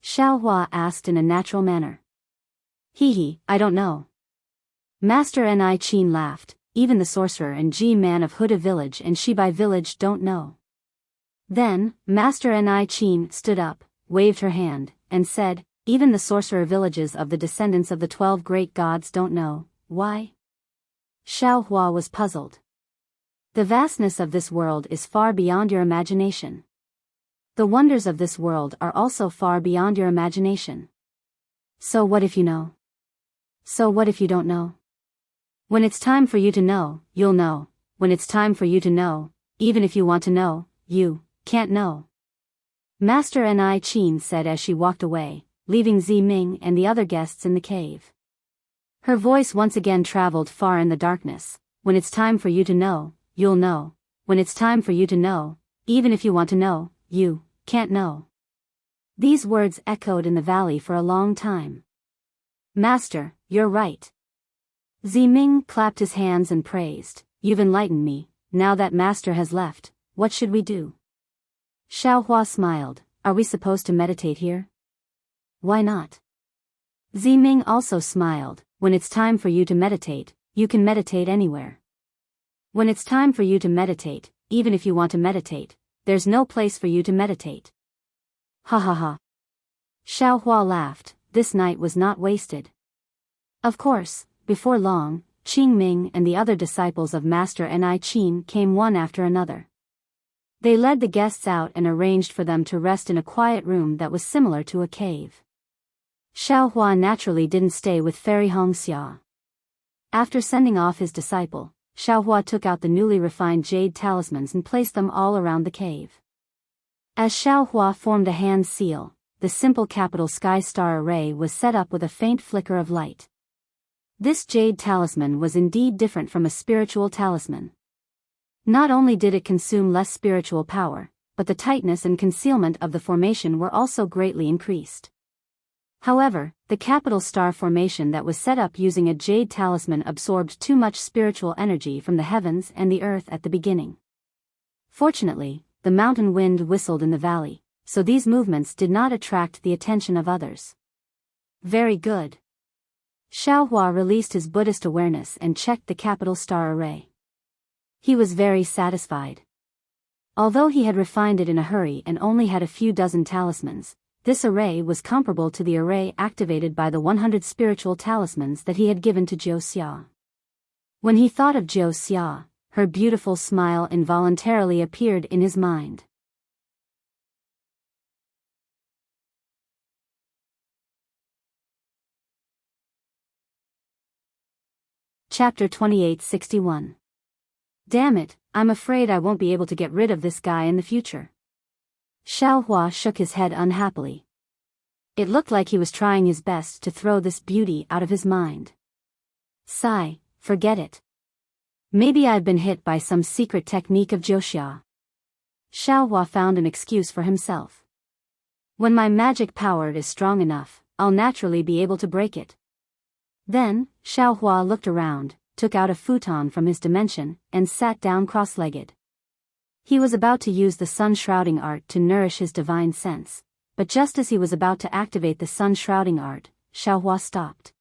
Xiao Hua asked in a natural manner. I don't know. Master Ni Qin laughed. Even the sorcerer and G-man of Huda village and Shibai village don't know. Then, Master Ni Qin stood up, waved her hand, and said, even the sorcerer villages of the descendants of the 12 great gods don't know. Why? Xiao Hua was puzzled. The vastness of this world is far beyond your imagination. The wonders of this world are also far beyond your imagination. So what if you know? So what if you don't know? When it's time for you to know, you'll know. When it's time for you to know, even if you want to know, you can't know. Master Ni Qin said as she walked away, leaving Zi Ming and the other guests in the cave. Her voice once again traveled far in the darkness. When it's time for you to know, you'll know. When it's time for you to know, even if you want to know, you can't know. These words echoed in the valley for a long time. Master, you're right. Ziming clapped his hands and praised, you've enlightened me. Now that Master has left, what should we do? Xiao Hua smiled, are we supposed to meditate here? Why not? Ziming also smiled, when it's time for you to meditate, you can meditate anywhere. When it's time for you to meditate, even if you want to meditate, there's no place for you to meditate. Ha ha ha. Xiao Hua laughed, this night was not wasted. Of course, before long, Qing Ming and the other disciples of Master Ni Qin came one after another. They led the guests out and arranged for them to rest in a quiet room that was similar to a cave. Xiao Hua naturally didn't stay with Fairy Hongxia. After sending off his disciple, Xiao Hua took out the newly refined jade talismans and placed them all around the cave. As Xiao Hua formed a hand seal, the simple capital sky star array was set up with a faint flicker of light. This jade talisman was indeed different from a spiritual talisman. Not only did it consume less spiritual power, but the tightness and concealment of the formation were also greatly increased. However, the capital star formation that was set up using a jade talisman absorbed too much spiritual energy from the heavens and the earth at the beginning. Fortunately, the mountain wind whistled in the valley, so these movements did not attract the attention of others. Very good. Xiao Hua released his Buddhist awareness and checked the capital star array. He was very satisfied. Although he had refined it in a hurry and only had a few dozen talismans, this array was comparable to the array activated by the 100 spiritual talismans that he had given to Jiu Xia. When he thought of Jiu Xia, her beautiful smile involuntarily appeared in his mind. Chapter 2861. Damn it, I'm afraid I won't be able to get rid of this guy in the future. Xiao Hua shook his head unhappily. It looked like he was trying his best to throw this beauty out of his mind. Sigh, forget it. Maybe I've been hit by some secret technique of Joxia. Xiao Hua found an excuse for himself. When my magic power is strong enough, I'll naturally be able to break it. Then, Xiao Hua looked around, took out a futon from his dimension, and sat down cross-legged. He was about to use the sun-shrouding art to nourish his divine sense, but just as he was about to activate the sun-shrouding art, Xiao Hua stopped.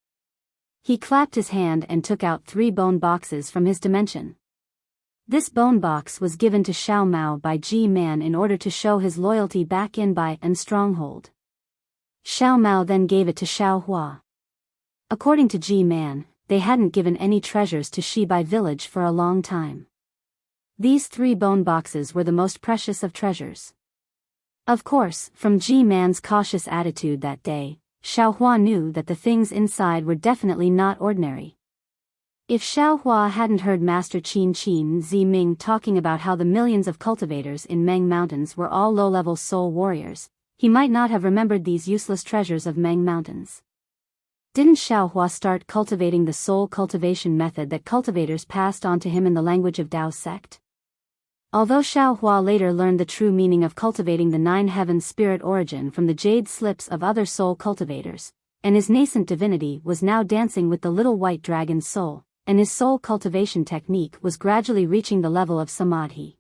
He clapped his hand and took out 3 bone boxes from his dimension. This bone box was given to Xiao Mao by G-Man in order to show his loyalty back in Bai and stronghold. Xiao Mao then gave it to Xiao Hua. According to G-Man, they hadn't given any treasures to Shibai village for a long time. These 3 bone boxes were the most precious of treasures. Of course, from G-Man's cautious attitude that day, Xiao Hua knew that the things inside were definitely not ordinary. If Xiao Hua hadn't heard Master Qin Zi Ming talking about how the millions of cultivators in Meng Mountains were all low-level soul warriors, he might not have remembered these useless treasures of Meng Mountains. Didn't Xiao Hua start cultivating the soul cultivation method that cultivators passed on to him in the language of Dao sect? Although Xiao Hua later learned the true meaning of cultivating the 9 heavens spirit origin from the jade slips of other soul cultivators, and his nascent divinity was now dancing with the little white dragon's soul, and his soul cultivation technique was gradually reaching the level of samadhi.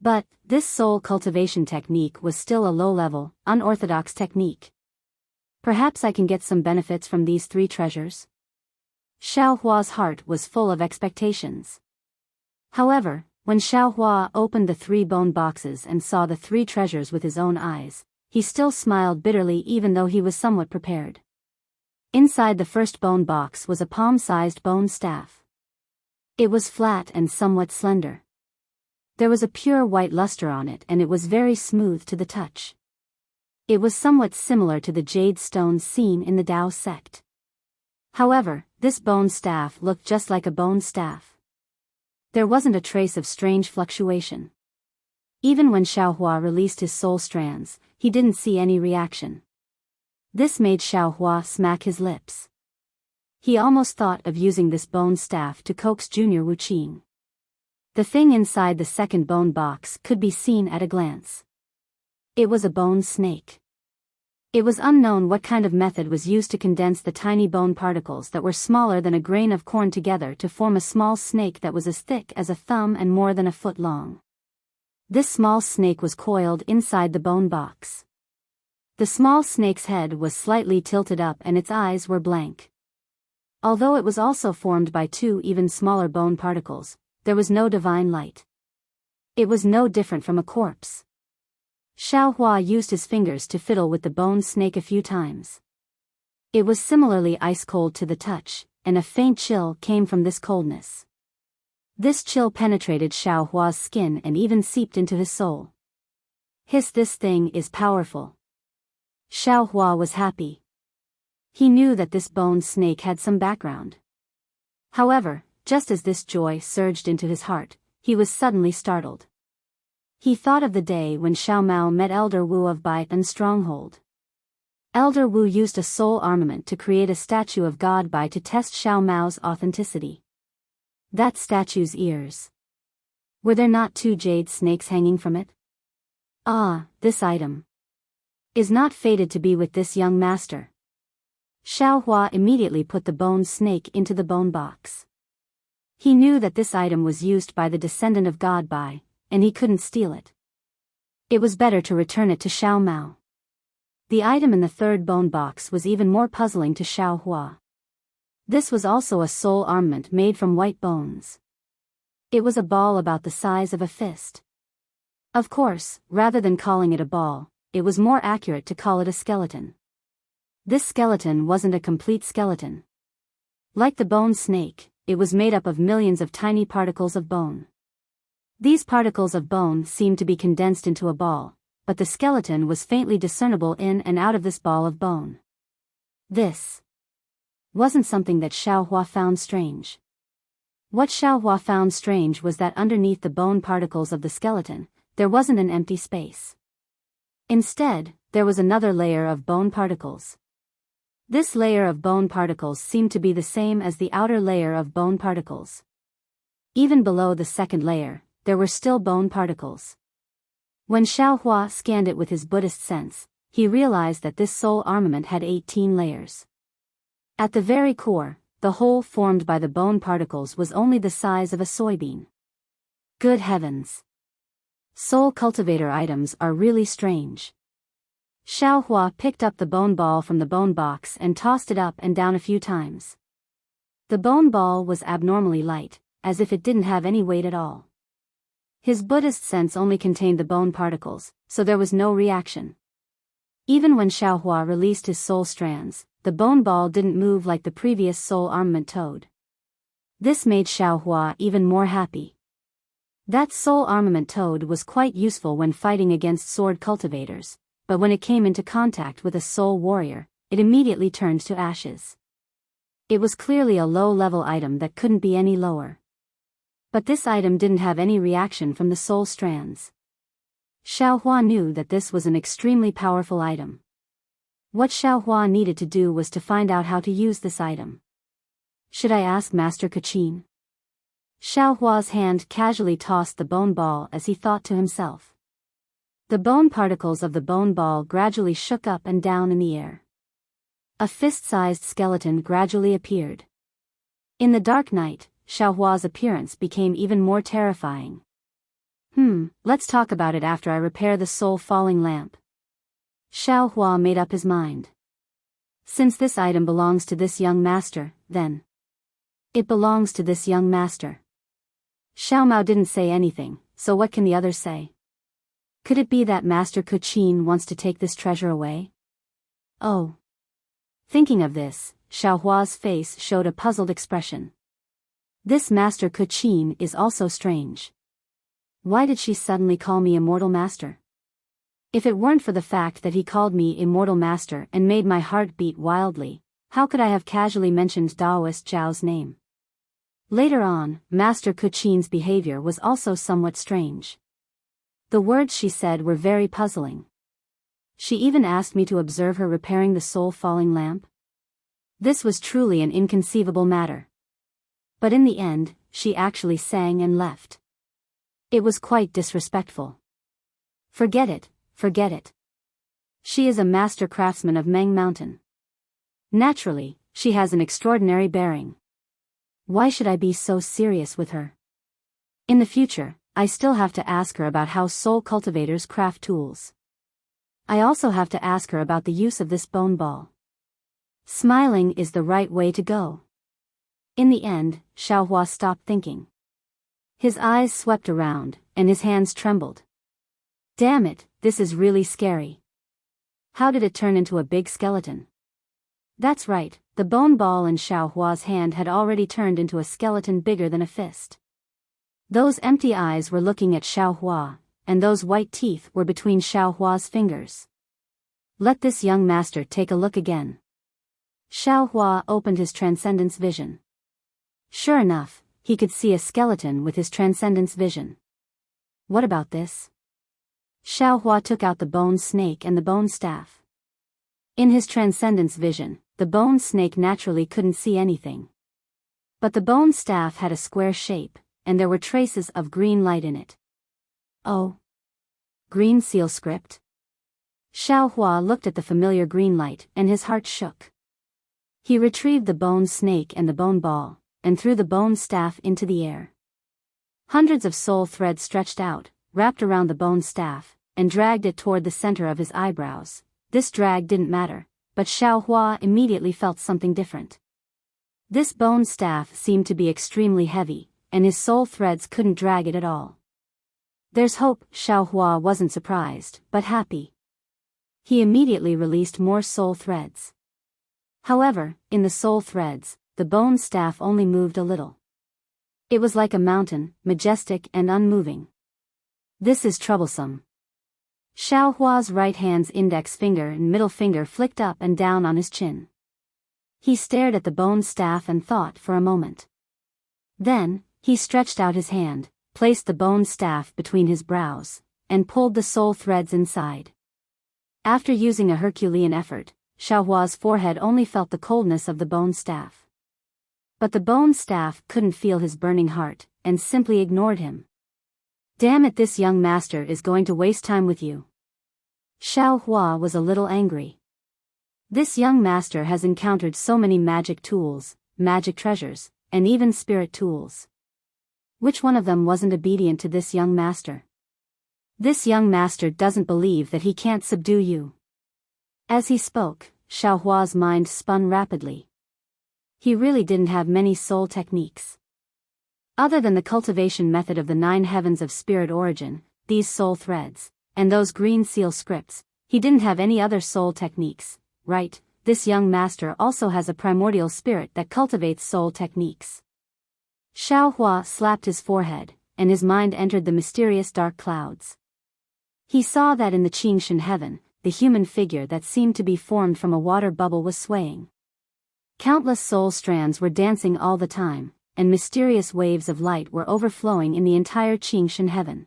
But, this soul cultivation technique was still a low-level, unorthodox technique. Perhaps I can get some benefits from these 3 treasures? Xiao Hua's heart was full of expectations. However, when Xiao Hua opened the 3 bone boxes and saw the 3 treasures with his own eyes, he still smiled bitterly even though he was somewhat prepared. Inside the first bone box was a palm-sized bone staff. It was flat and somewhat slender. There was a pure white luster on it and it was very smooth to the touch. It was somewhat similar to the jade stones seen in the Tao sect. However, this bone staff looked just like a bone staff. There wasn't a trace of strange fluctuation. Even when Xiao Hua released his soul strands, he didn't see any reaction. This made Xiao Hua smack his lips. He almost thought of using this bone staff to coax Junior Wuqing. The thing inside the second bone box could be seen at a glance. It was a bone snake. It was unknown what kind of method was used to condense the tiny bone particles that were smaller than a grain of corn together to form a small snake that was as thick as a thumb and more than a foot long. This small snake was coiled inside the bone box. The small snake's head was slightly tilted up and its eyes were blank. Although it was also formed by 2 even smaller bone particles, there was no divine light. It was no different from a corpse. Xiao Hua used his fingers to fiddle with the bone snake a few times. It was similarly ice-cold to the touch, and a faint chill came from this coldness. This chill penetrated Xiao Hua's skin and even seeped into his soul. Hiss, this thing is powerful. Xiao Hua was happy. He knew that this bone snake had some background. However, just as this joy surged into his heart, he was suddenly startled. He thought of the day when Xiao Mao met Elder Wu of Baitan Stronghold. Elder Wu used a soul armament to create a statue of God Bai to test Xiao Mao's authenticity. That statue's ears. Were there not 2 jade snakes hanging from it? Ah, this item is not fated to be with this young master. Xiao Hua immediately put the bone snake into the bone box. He knew that this item was used by the descendant of God Bai, and he couldn't steal it. It was better to return it to Xiao Mao. The item in the 3rd bone box was even more puzzling to Xiao Hua. This was also a soul armament made from white bones. It was a ball about the size of a fist. Of course, rather than calling it a ball, it was more accurate to call it a skeleton. This skeleton wasn't a complete skeleton. Like the bone snake, it was made up of millions of tiny particles of bone. These particles of bone seemed to be condensed into a ball, but the skeleton was faintly discernible in and out of this ball of bone. This wasn't something that Xiao Hua found strange. What Xiao Hua found strange was that underneath the bone particles of the skeleton, there wasn't an empty space. Instead, there was another layer of bone particles. This layer of bone particles seemed to be the same as the outer layer of bone particles. Even below the second layer, there were still bone particles. When Xiao Hua scanned it with his Buddhist sense, he realized that this soul armament had 18 layers. At the very core, the hole formed by the bone particles was only the size of a soybean. Good heavens! Soul cultivator items are really strange. Xiao Hua picked up the bone ball from the bone box and tossed it up and down a few times. The bone ball was abnormally light, as if it didn't have any weight at all. His Buddhist sense only contained the bone particles, so there was no reaction. Even when Xiao Hua released his soul strands, the bone ball didn't move like the previous soul armament toad. This made Xiao Hua even more happy. That soul armament toad was quite useful when fighting against sword cultivators, but when it came into contact with a soul warrior, it immediately turned to ashes. It was clearly a low-level item that couldn't be any lower. But this item didn't have any reaction from the soul strands. Xiao Hua knew that this was an extremely powerful item. What Xiao Hua needed to do was to find out how to use this item. Should I ask Master Kachin? Xiao Hua's hand casually tossed the bone ball as he thought to himself. The bone particles of the bone ball gradually shook up and down in the air. A fist-sized skeleton gradually appeared. In the dark night, Xiao Hua's appearance became even more terrifying. Let's talk about it after I repair the soul-falling lamp. Xiao Hua made up his mind. Since this item belongs to this young master, then it belongs to this young master. Xiao Mao didn't say anything, so what can the others say? Could it be that Master Kuqin wants to take this treasure away? Oh. Thinking of this, Xiao Hua's face showed a puzzled expression. This Master Kuqin is also strange. Why did she suddenly call me Immortal Master? If it weren't for the fact that he called me Immortal Master and made my heart beat wildly, how could I have casually mentioned Daoist Zhao's name? Later on, Master Kuqin's behavior was also somewhat strange. The words she said were very puzzling. She even asked me to observe her repairing the soul-falling lamp. This was truly an inconceivable matter. But in the end, she actually sang and left. It was quite disrespectful. Forget it, forget it. She is a master craftsman of Meng Mountain. Naturally, she has an extraordinary bearing. Why should I be so serious with her? In the future, I still have to ask her about how soul cultivators craft tools. I also have to ask her about the use of this bone ball. Smiling is the right way to go. In the end, Xiao Hua stopped thinking. His eyes swept around, and his hands trembled. Damn it, this is really scary. How did it turn into a big skeleton? That's right, the bone ball in Xiao Hua's hand had already turned into a skeleton bigger than a fist. Those empty eyes were looking at Xiao Hua, and those white teeth were between Xiao Hua's fingers. Let this young master take a look again. Xiao Hua opened his transcendence vision. Sure enough, he could see a skeleton with his transcendence vision. What about this? Xiao Hua took out the bone snake and the bone staff. In his transcendence vision, the bone snake naturally couldn't see anything. But the bone staff had a square shape, and there were traces of green light in it. Oh. Green seal script? Xiao Hua looked at the familiar green light and his heart shook. He retrieved the bone snake and the bone ball, and threw the bone staff into the air. Hundreds of soul threads stretched out, wrapped around the bone staff, and dragged it toward the center of his eyebrows. This drag didn't matter, but Xiao Hua immediately felt something different. This bone staff seemed to be extremely heavy, and his soul threads couldn't drag it at all. There's hope. Xiao Hua wasn't surprised, but happy. He immediately released more soul threads. However, in the soul threads, the bone staff only moved a little. It was like a mountain, majestic and unmoving. This is troublesome. Xiao Hua's right hand's index finger and middle finger flicked up and down on his chin. He stared at the bone staff and thought for a moment. Then, he stretched out his hand, placed the bone staff between his brows, and pulled the soul threads inside. After using a Herculean effort, Xiao Hua's forehead only felt the coldness of the bone staff. But the bone staff couldn't feel his burning heart, and simply ignored him. Damn it, this young master is going to waste time with you. Xiao Hua was a little angry. This young master has encountered so many magic tools, magic treasures, and even spirit tools. Which one of them wasn't obedient to this young master? This young master doesn't believe that he can't subdue you. As he spoke, Xiao Hua's mind spun rapidly. He really didn't have many soul techniques. Other than the cultivation method of the 9 heavens of spirit origin, these soul threads, and those green seal scripts, he didn't have any other soul techniques, right? This young master also has a primordial spirit that cultivates soul techniques. Xiao Hua slapped his forehead, and his mind entered the mysterious dark clouds. He saw that in the Qingshan heaven, the human figure that seemed to be formed from a water bubble was swaying. Countless soul strands were dancing all the time, and mysterious waves of light were overflowing in the entire Qingshan heaven.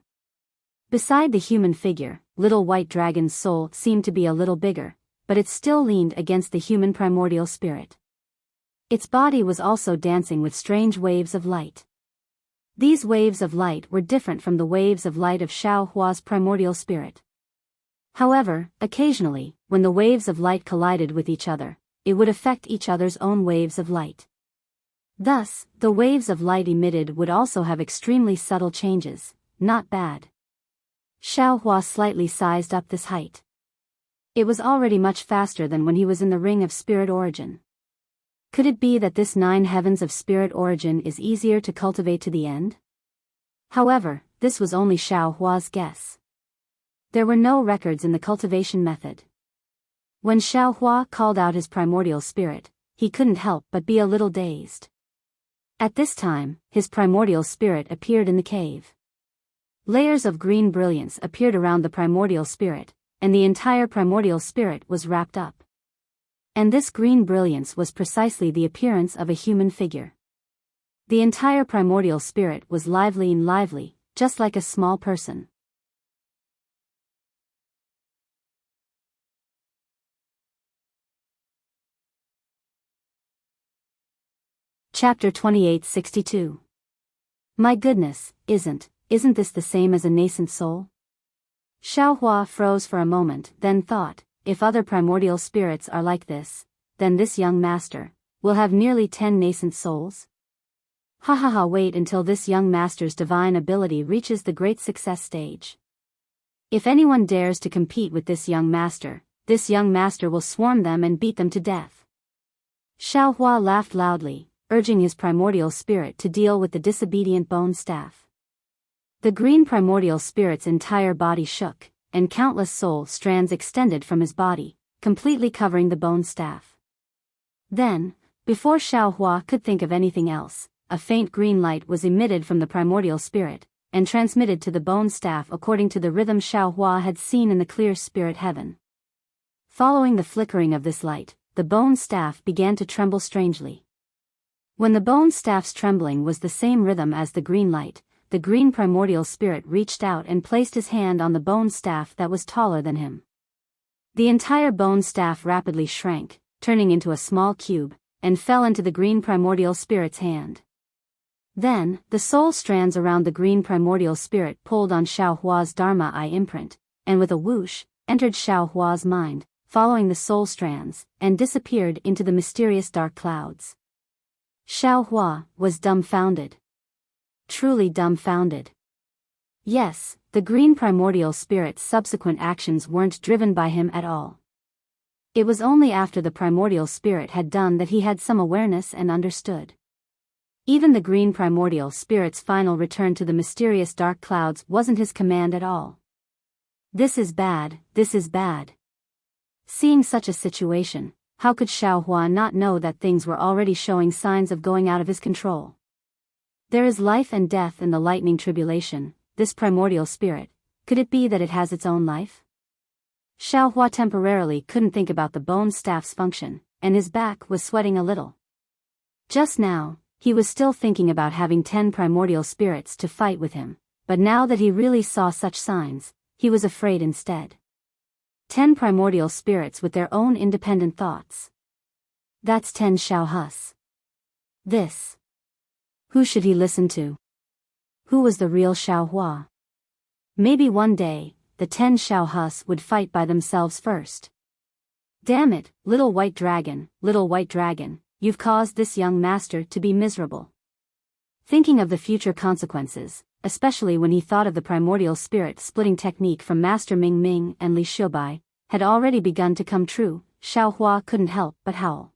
Beside the human figure, little white dragon's soul seemed to be a little bigger, but it still leaned against the human primordial spirit. Its body was also dancing with strange waves of light. These waves of light were different from the waves of light of Xiao Hua's primordial spirit. However, occasionally, when the waves of light collided with each other, it would affect each other's own waves of light. Thus, the waves of light emitted would also have extremely subtle changes, not bad. Xiao Hua slightly sized up this height. It was already much faster than when he was in the Ring of Spirit Origin. Could it be that this 9 heavens of spirit origin is easier to cultivate to the end? However, this was only Xiao Hua's guess. There were no records in the cultivation method. When Xiao Hua called out his primordial spirit, he couldn't help but be a little dazed. At this time, his primordial spirit appeared in the cave. Layers of green brilliance appeared around the primordial spirit, and the entire primordial spirit was wrapped up. And this green brilliance was precisely the appearance of a human figure. The entire primordial spirit was lively, just like a small person. Chapter 2862. My goodness, isn't this the same as a nascent soul? Xiao Hua froze for a moment, then thought, if other primordial spirits are like this, then this young master will have nearly 10 nascent souls? Wait until this young master's divine ability reaches the great success stage. If anyone dares to compete with this young master will swarm them and beat them to death. Xiao Hua laughed loudly, urging his primordial spirit to deal with the disobedient bone staff. The green primordial spirit's entire body shook, and countless soul strands extended from his body, completely covering the bone staff. Then, before Xiao Hua could think of anything else, a faint green light was emitted from the primordial spirit, and transmitted to the bone staff according to the rhythm Xiao Hua had seen in the clear spirit heaven. Following the flickering of this light, the bone staff began to tremble strangely. When the bone staff's trembling was the same rhythm as the green light, the green primordial spirit reached out and placed his hand on the bone staff that was taller than him. The entire bone staff rapidly shrank, turning into a small cube, and fell into the green primordial spirit's hand. Then, the soul strands around the green primordial spirit pulled on Xiao Hua's Dharma Eye imprint, and with a whoosh, entered Xiao Hua's mind, following the soul strands, and disappeared into the mysterious dark clouds. Xiao Hua was dumbfounded. Truly dumbfounded. Yes, the green primordial spirit's subsequent actions weren't driven by him at all. It was only after the primordial spirit had done that he had some awareness and understood. Even the green primordial spirit's final return to the mysterious dark clouds wasn't his command at all. This is bad. Seeing such a situation, how could Xiao Hua not know that things were already showing signs of going out of his control? There is life and death in the lightning tribulation, this primordial spirit, could it be that it has its own life? Xiao Hua temporarily couldn't think about the bone staff's function, and his back was sweating a little. Just now, he was still thinking about having 10 primordial spirits to fight with him, but now that he really saw such signs, he was afraid instead. 10 primordial spirits with their own independent thoughts. That's 10 Xiao Hus. This. Who should he listen to? Who was the real Xiao Hua? Maybe one day, the 10 Xiao Hus would fight by themselves first. Damn it, little white dragon, you've caused this young master to be miserable. Thinking of the future consequences, especially when he thought of the primordial spirit splitting technique from Master Ming Ming and Li Xiubai, had already begun to come true, Xiao Hua couldn't help but howl.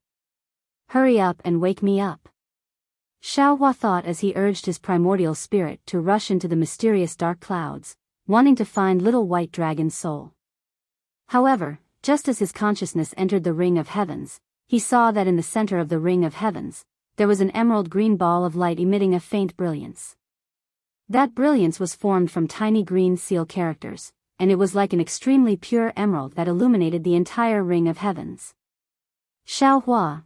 Hurry up and wake me up. Xiao Hua thought as he urged his primordial spirit to rush into the mysterious dark clouds, wanting to find little white dragon's soul. However, just as his consciousness entered the ring of heavens, he saw that in the center of the ring of heavens, there was an emerald green ball of light emitting a faint brilliance. That brilliance was formed from tiny green seal characters, and it was like an extremely pure emerald that illuminated the entire ring of heavens. Xiao Hua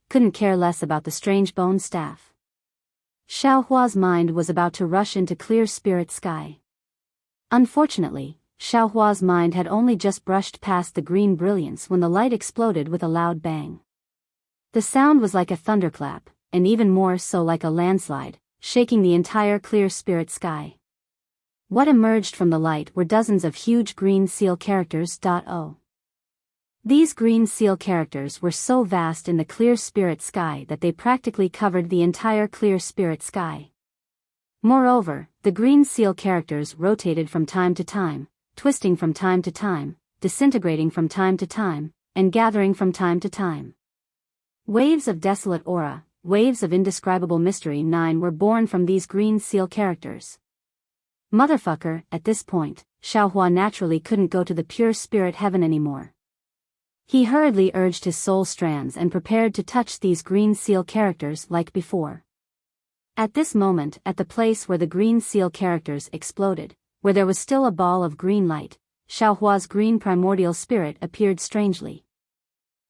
couldn't care less about the strange bone staff. Xiao Hua's mind was about to rush into clear spirit sky. Unfortunately, Xiao Hua's mind had only just brushed past the green brilliance when the light exploded with a loud bang. The sound was like a thunderclap, and even more so like a landslide, shaking the entire clear spirit sky. What emerged from the light were dozens of huge green seal characters. These green seal characters were so vast in the clear spirit sky that they practically covered the entire clear spirit sky. Moreover, the green seal characters rotated from time to time, twisting from time to time, disintegrating from time to time, and gathering from time to time. Waves of desolate aura, waves of indescribable mystery 9 were born from these green seal characters. Motherfucker, at this point, Xiaohua naturally couldn't go to the pure spirit heaven anymore. He hurriedly urged his soul strands and prepared to touch these green seal characters like before. At this moment, at the place where the green seal characters exploded, where there was still a ball of green light, Xiaohua's green primordial spirit appeared strangely.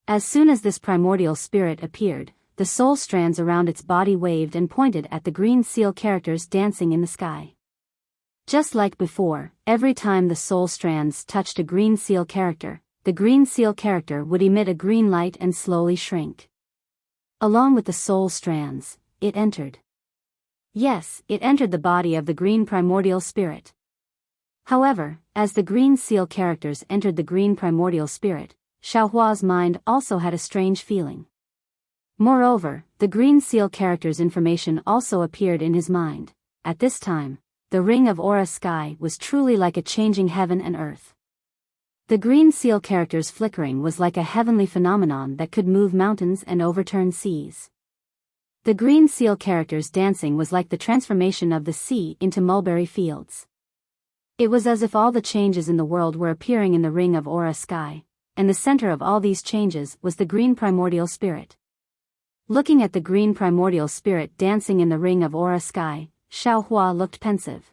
As soon as this primordial spirit appeared, the soul strands around its body waved and pointed at the green seal characters dancing in the sky. Just like before, every time the soul strands touched a green seal character, the green seal character would emit a green light and slowly shrink. Along with the soul strands, it entered. Yes, it entered the body of the green primordial spirit. However, as the green seal characters entered the green primordial spirit, Xiaohua's mind also had a strange feeling. Moreover, the green seal character's information also appeared in his mind. At this time, the ring of aura sky was truly like a changing heaven and earth. The green seal character's flickering was like a heavenly phenomenon that could move mountains and overturn seas. The green seal character's dancing was like the transformation of the sea into mulberry fields. It was as if all the changes in the world were appearing in the ring of aura sky, and the center of all these changes was the green primordial spirit. Looking at the green primordial spirit dancing in the ring of aura sky, Xiaohua looked pensive.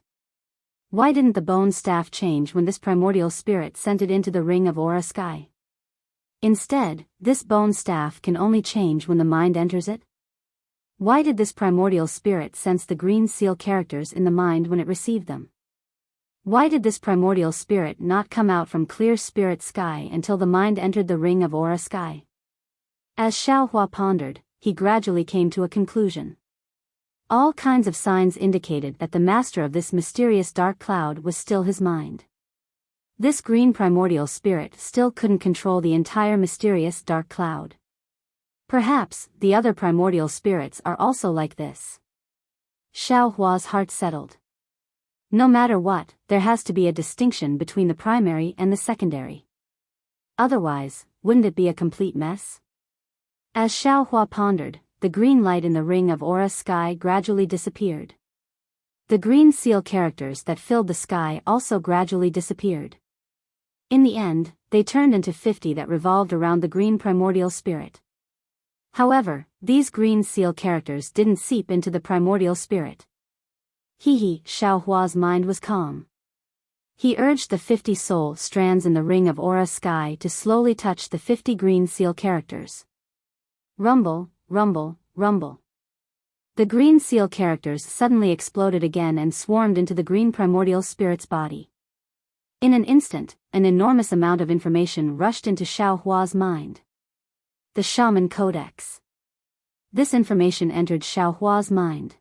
Why didn't the bone staff change when this primordial spirit sent it into the ring of aura sky? Instead, this bone staff can only change when the mind enters it? Why did this primordial spirit sense the green seal characters in the mind when it received them? Why did this primordial spirit not come out from clear spirit sky until the mind entered the ring of aura sky? As Xiaohua pondered, he gradually came to a conclusion. All kinds of signs indicated that the master of this mysterious dark cloud was still his mind. This green primordial spirit still couldn't control the entire mysterious dark cloud. Perhaps, the other primordial spirits are also like this. Xiaohua's heart settled. No matter what, there has to be a distinction between the primary and the secondary. Otherwise, wouldn't it be a complete mess? As Xiaohua pondered, the green light in the ring of aura sky gradually disappeared. The green seal characters that filled the sky also gradually disappeared. In the end, they turned into 50 that revolved around the green primordial spirit. However, these green seal characters didn't seep into the primordial spirit. Xiaohua's mind was calm. He urged the 50 soul strands in the ring of aura sky to slowly touch the 50 green seal characters. Rumble, rumble, rumble. The green seal characters suddenly exploded again and swarmed into the green primordial spirit's body. In an instant, an enormous amount of information rushed into Xiaohua's mind. The Shaman Codex. This information entered Xiaohua's mind.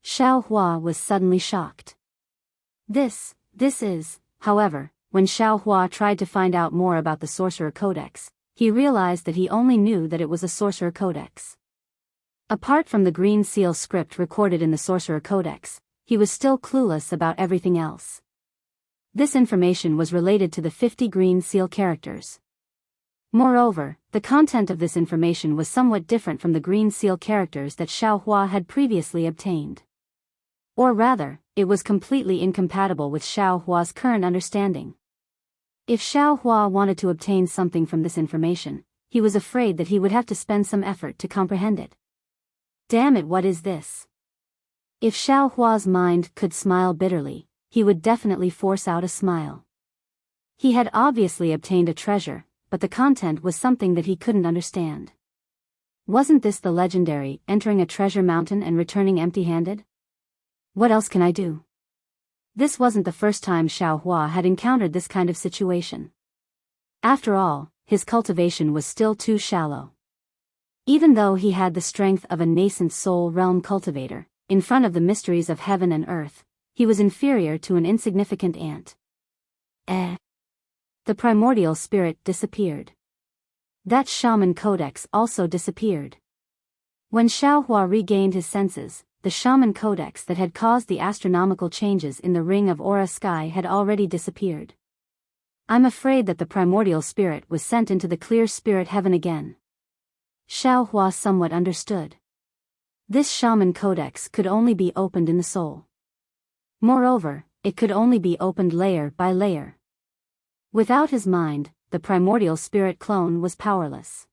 Xiaohua was suddenly shocked. This is, however, when Xiaohua tried to find out more about the Sorcerer Codex, he realized that he only knew that it was a Sorcerer Codex. Apart from the green seal script recorded in the Sorcerer Codex, he was still clueless about everything else. This information was related to the 50 green seal characters. Moreover, the content of this information was somewhat different from the green seal characters that Xiaohua had previously obtained. Or rather, it was completely incompatible with Xiaohua's current understanding. If Xiaohua wanted to obtain something from this information, he was afraid that he would have to spend some effort to comprehend it. Damn it, what is this? If Xiaohua's mind could smile bitterly, he would definitely force out a smile. He had obviously obtained a treasure, but the content was something that he couldn't understand. Wasn't this the legendary entering a treasure mountain and returning empty-handed? What else can I do? This wasn't the first time Xiaohua had encountered this kind of situation. After all, his cultivation was still too shallow. Even though he had the strength of a nascent soul realm cultivator, in front of the mysteries of heaven and earth, he was inferior to an insignificant ant. The primordial spirit disappeared. That Shaman Codex also disappeared. When Xiaohua regained his senses, the shaman codex that had caused the astronomical changes in the ring of aura sky had already disappeared. I'm afraid that the primordial spirit was sent into the clear spirit heaven again. Xiao Hua somewhat understood. This shaman codex could only be opened in the soul. Moreover, it could only be opened layer by layer. Without his mind, the primordial spirit clone was powerless.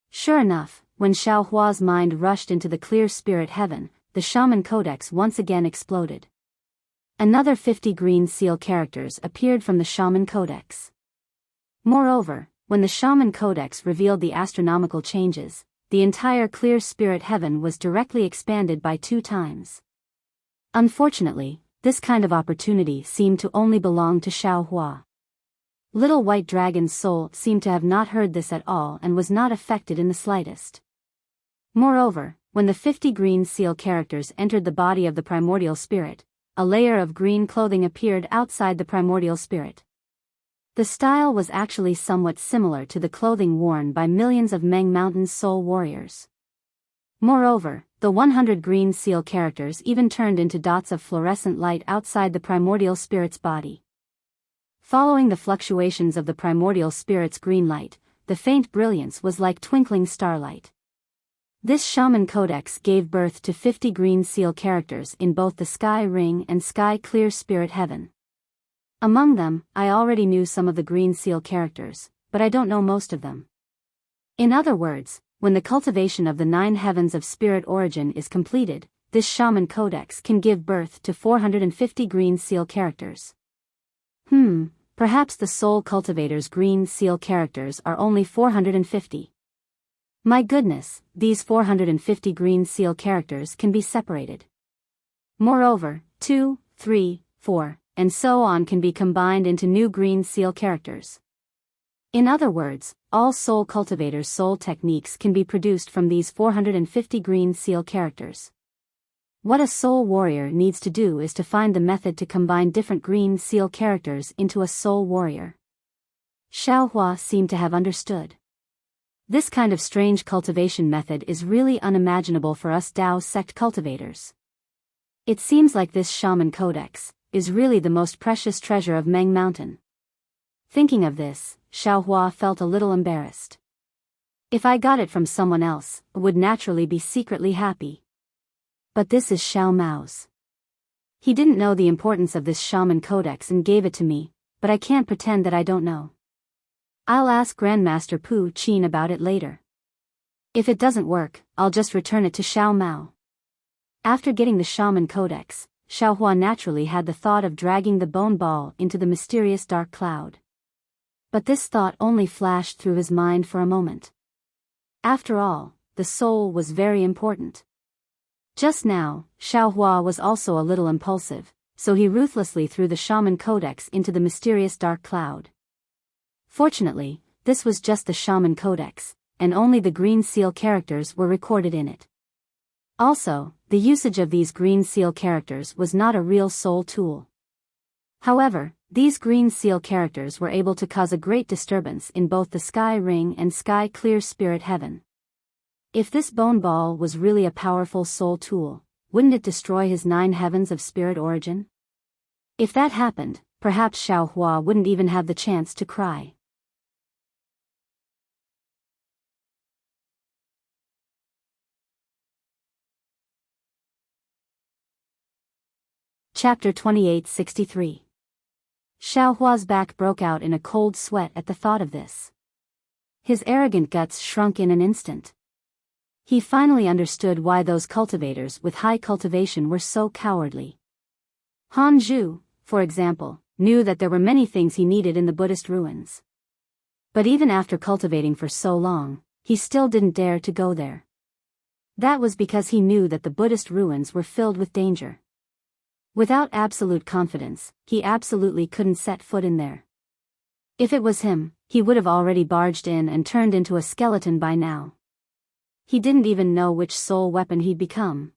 Sure enough, when Xiao Hua's mind rushed into the clear spirit heaven, the shaman codex once again exploded. Another 50 green seal characters appeared from the shaman codex. Moreover, when the shaman codex revealed the astronomical changes, the entire clear spirit heaven was directly expanded by 2 times. Unfortunately, this kind of opportunity seemed to only belong to Xiao Hua. Little White Dragon's soul seemed to have not heard this at all and was not affected in the slightest. Moreover, when the 50 green seal characters entered the body of the primordial spirit, a layer of green clothing appeared outside the primordial spirit. The style was actually somewhat similar to the clothing worn by millions of Meng Mountain's soul warriors. Moreover, the 100 green seal characters even turned into dots of fluorescent light outside the primordial spirit's body. Following the fluctuations of the primordial spirit's green light, the faint brilliance was like twinkling starlight. This shaman codex gave birth to 50 green seal characters in both the sky ring and sky clear spirit heaven. Among them, I already knew some of the green seal characters, but I don't know most of them. In other words, when the cultivation of the 9 heavens of spirit origin is completed, this shaman codex can give birth to 450 green seal characters. Perhaps the soul cultivator's green seal characters are only 450. My goodness, these 450 green seal characters can be separated. Moreover, 2, 3, 4, and so on can be combined into new green seal characters. In other words, all soul cultivators' soul techniques can be produced from these 450 green seal characters. What a soul warrior needs to do is to find the method to combine different green seal characters into a soul warrior. Xiao Hua seemed to have understood. This kind of strange cultivation method is really unimaginable for us Dao sect cultivators. It seems like this shaman codex is really the most precious treasure of Meng Mountain. Thinking of this, Xiao Hua felt a little embarrassed. If I got it from someone else, I would naturally be secretly happy. But this is Xiao Mao's. He didn't know the importance of this shaman codex and gave it to me, but I can't pretend that I don't know. I'll ask Grandmaster Pu Qin about it later. If it doesn't work, I'll just return it to Xiao Mao. After getting the shaman codex, Xiao Hua naturally had the thought of dragging the bone ball into the mysterious dark cloud. But this thought only flashed through his mind for a moment. After all, the soul was very important. Just now, Xiao Hua was also a little impulsive, so he ruthlessly threw the shaman codex into the mysterious dark cloud. Fortunately, this was just the shaman codex, and only the green seal characters were recorded in it. Also, the usage of these green seal characters was not a real soul tool. However, these green seal characters were able to cause a great disturbance in both the sky ring and sky clear spirit heaven. If this bone ball was really a powerful soul tool, wouldn't it destroy his 9 heavens of spirit origin? If that happened, perhaps Xiao Hua wouldn't even have the chance to cry. Chapter 2863. Xiao Hua's back broke out in a cold sweat at the thought of this. His arrogant guts shrunk in an instant. He finally understood why those cultivators with high cultivation were so cowardly. Han Zhu, for example, knew that there were many things he needed in the Buddhist ruins. But even after cultivating for so long, he still didn't dare to go there. That was because he knew that the Buddhist ruins were filled with danger. Without absolute confidence, he absolutely couldn't set foot in there. If it was him, he would have already barged in and turned into a skeleton by now. He didn't even know which soul weapon he'd become.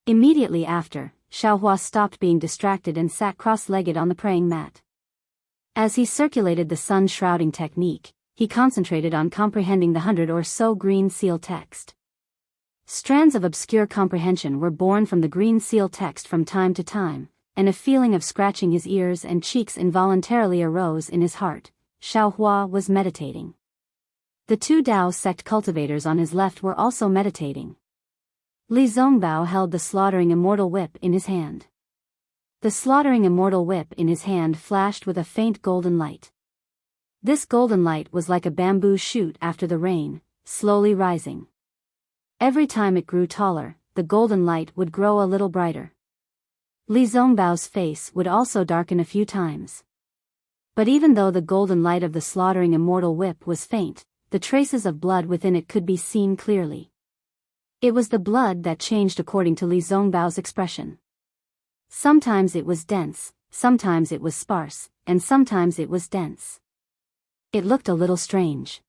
Immediately after, Xiao Hua stopped being distracted and sat cross-legged on the praying mat. As he circulated the sun shrouding technique, he concentrated on comprehending the 100 or so green seal text. Strands of obscure comprehension were born from the green seal text from time to time, and a feeling of scratching his ears and cheeks involuntarily arose in his heart. Xiaohua was meditating. The two Dao sect cultivators on his left were also meditating. Li Zongbao held the slaughtering immortal whip in his hand. The slaughtering immortal whip in his hand flashed with a faint golden light. This golden light was like a bamboo shoot after the rain, slowly rising. Every time it grew taller, the golden light would grow a little brighter. Li Zongbao's face would also darken a few times. But even though the golden light of the slaughtering immortal whip was faint, the traces of blood within it could be seen clearly. It was the blood that changed according to Li Zongbao's expression. Sometimes it was dense, sometimes it was sparse, and sometimes it was dense. It looked a little strange.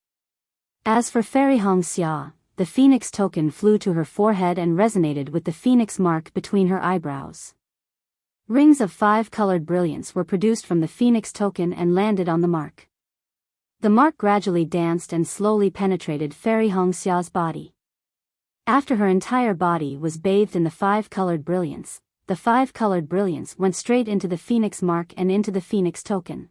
As for Fairy Hongxia, the phoenix token flew to her forehead and resonated with the phoenix mark between her eyebrows. Rings of 5-colored brilliance were produced from the phoenix token and landed on the mark. The mark gradually danced and slowly penetrated Fairy Hongxia's body. After her entire body was bathed in the 5-colored brilliance, the 5-colored brilliance went straight into the phoenix mark and into the phoenix token.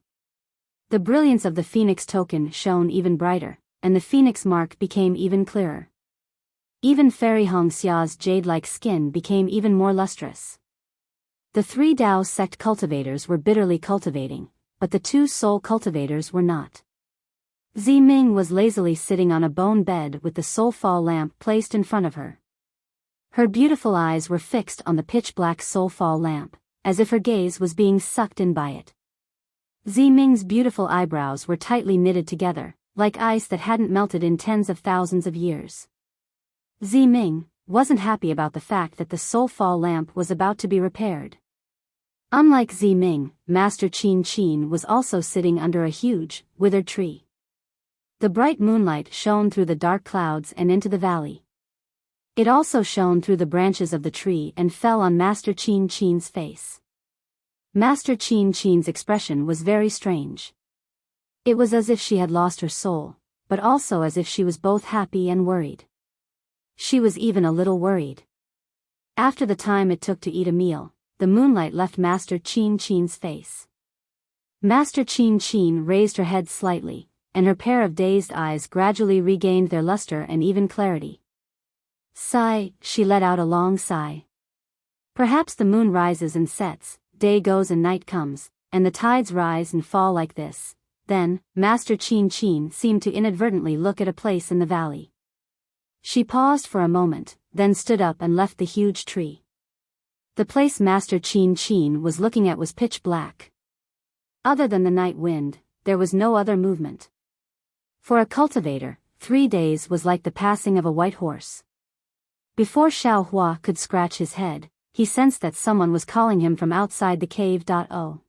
The brilliance of the phoenix token shone even brighter, and the phoenix mark became even clearer. Even Fairy Hongxia's jade-like skin became even more lustrous. The 3 Dao sect cultivators were bitterly cultivating, but the 2 soul cultivators were not. Ziming was lazily sitting on a bone bed with the soulfall lamp placed in front of her. Her beautiful eyes were fixed on the pitch-black soulfall lamp, as if her gaze was being sucked in by it. Ziming's beautiful eyebrows were tightly knitted together, like ice that hadn't melted in tens of thousands of years. Ziming wasn't happy about the fact that the soulfall lamp was about to be repaired. Unlike Ziming, Master Qin Qin was also sitting under a huge, withered tree. The bright moonlight shone through the dark clouds and into the valley. It also shone through the branches of the tree and fell on Master Qin Qin's face. Master Qin Qin's expression was very strange. It was as if she had lost her soul, but also as if she was both happy and worried. She was even a little worried. After the time it took to eat a meal, the moonlight left Master Qin Qin's face. Master Qin Qin raised her head slightly, and her pair of dazed eyes gradually regained their luster and even clarity. Sigh, she let out a long sigh. Perhaps the moon rises and sets, day goes and night comes, and the tides rise and fall like this. Then, Master Qin Qin seemed to inadvertently look at a place in the valley. She paused for a moment, then stood up and left the huge tree. The place Master Qin Qin was looking at was pitch black. Other than the night wind, there was no other movement. For a cultivator, 3 days was like the passing of a white horse. Before Xiaohua could scratch his head, he sensed that someone was calling him from outside the cave. Oh.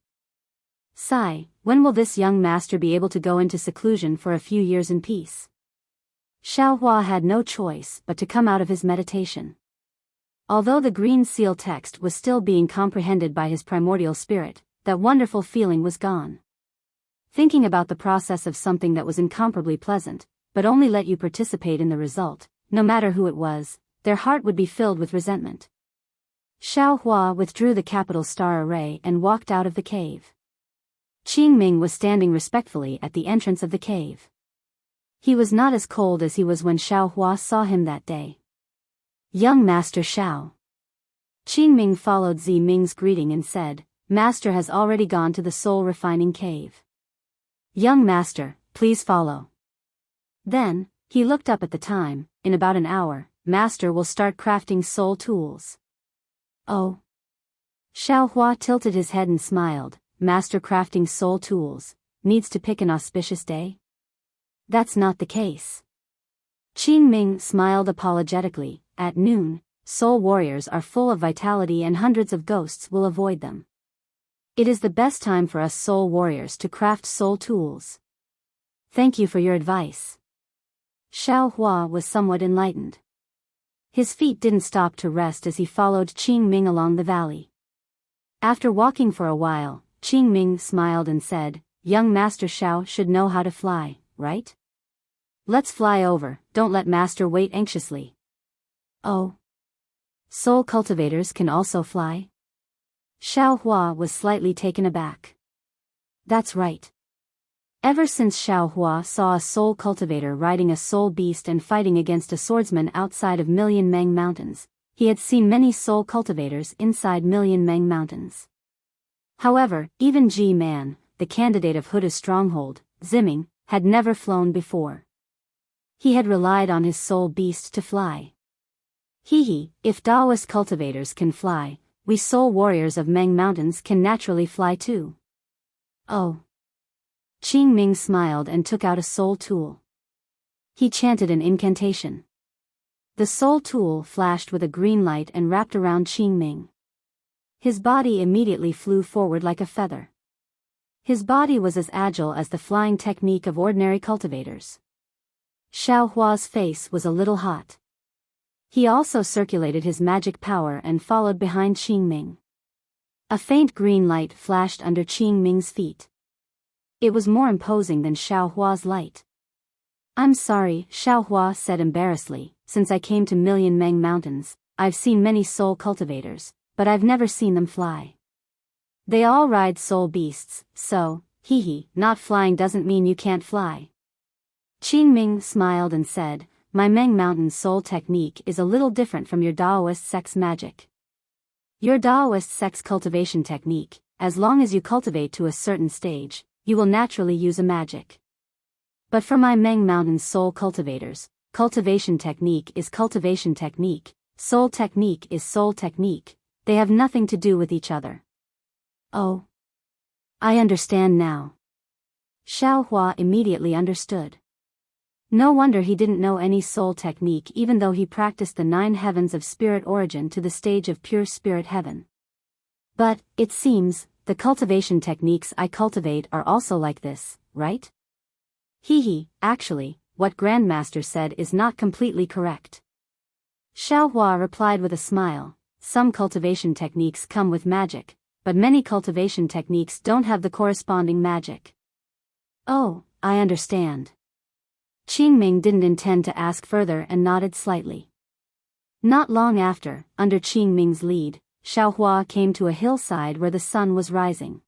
Sigh, when will this young master be able to go into seclusion for a few years in peace? Xiaohua had no choice but to come out of his meditation. Although the green seal text was still being comprehended by his primordial spirit, that wonderful feeling was gone. Thinking about the process of something that was incomparably pleasant, but only let you participate in the result, no matter who it was, their heart would be filled with resentment. Xiaohua withdrew the capital star array and walked out of the cave. Qingming was standing respectfully at the entrance of the cave. He was not as cold as he was when Xiaohua saw him that day. Young Master Xiao. Qingming followed Ziming's greeting and said, Master has already gone to the soul refining cave. Young Master, please follow. Then, he looked up at the time. In about an hour, Master will start crafting soul tools. Oh. Xiaohua tilted his head and smiled. Master crafting soul tools, needs to pick an auspicious day? That's not the case. Qingming smiled apologetically. At noon, soul warriors are full of vitality and hundreds of ghosts will avoid them. It is the best time for us soul warriors to craft soul tools. Thank you for your advice. Xiaohua was somewhat enlightened. His feet didn't stop to rest as he followed Qingming along the valley. After walking for a while, Qingming smiled and said, Young Master Xiao should know how to fly, right? Let's fly over, don't let Master wait anxiously. Oh. Soul cultivators can also fly? Xiao Hua was slightly taken aback. That's right. Ever since Xiao Hua saw a soul cultivator riding a soul beast and fighting against a swordsman outside of Million Meng Mountains, he had seen many soul cultivators inside Million Meng Mountains. However, even Ji-Man, the candidate of Huda's stronghold, Ziming, had never flown before. He had relied on his soul beast to fly. If Taoist cultivators can fly, we soul warriors of Meng Mountains can naturally fly too. Oh. Qing Ming smiled and took out a soul tool. He chanted an incantation. The soul tool flashed with a green light and wrapped around Qing Ming. His body immediately flew forward like a feather. His body was as agile as the flying technique of ordinary cultivators. Xiao Hua's face was a little hot. He also circulated his magic power and followed behind Qing Ming. A faint green light flashed under Qing Ming's feet. It was more imposing than Xiao Hua's light. I'm sorry, Xiao Hua said embarrassedly, since I came to Million Meng Mountains, I've seen many soul cultivators, but I've never seen them fly. They all ride soul beasts, so, not flying doesn't mean you can't fly. Qing Ming smiled and said, my Meng Mountain soul technique is a little different from your Daoist sex magic. Your Daoist sex cultivation technique, as long as you cultivate to a certain stage, you will naturally use a magic. But for my Meng Mountain soul cultivators, cultivation technique is cultivation technique, soul technique is soul technique, they have nothing to do with each other. Oh. I understand now. Xiao Hua immediately understood. No wonder he didn't know any soul technique even though he practiced the 9 heavens of spirit origin to the stage of pure spirit heaven. But, it seems, the cultivation techniques I cultivate are also like this, right? Actually, what Grandmaster said is not completely correct. Xiao Hua replied with a smile, some cultivation techniques come with magic, but many cultivation techniques don't have the corresponding magic. Oh, I understand. Qing Ming didn't intend to ask further and nodded slightly. Not long after, under Qing Ming's lead, Xiao Hua came to a hillside where the sun was rising.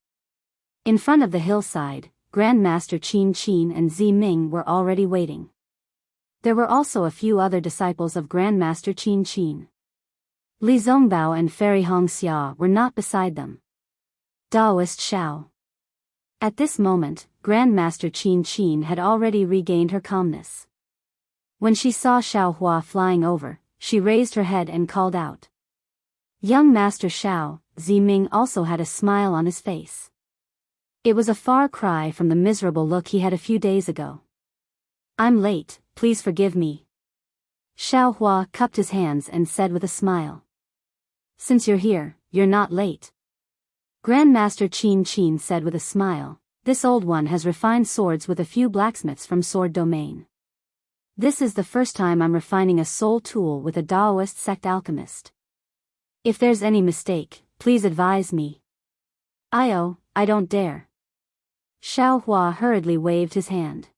In front of the hillside, Grandmaster Qin Qin and Zi Ming were already waiting. There were also a few other disciples of Grandmaster Qin Qin. Li Zongbao and Fairy Hong Xia were not beside them. Daoist Xiao. At this moment, Grandmaster Qin Qin had already regained her calmness. When she saw Xiao Hua flying over, she raised her head and called out. Young Master Xiao, Zi Ming also had a smile on his face. It was a far cry from the miserable look he had a few days ago. I'm late, please forgive me. Xiao Hua cupped his hands and said with a smile. Since you're here, you're not late. Grandmaster Qin Qin said with a smile, this old one has refined swords with a few blacksmiths from Sword Domain. This is the first time I'm refining a soul tool with a Daoist sect alchemist. If there's any mistake, please advise me. I don't dare. Xiao Hua hurriedly waved his hand.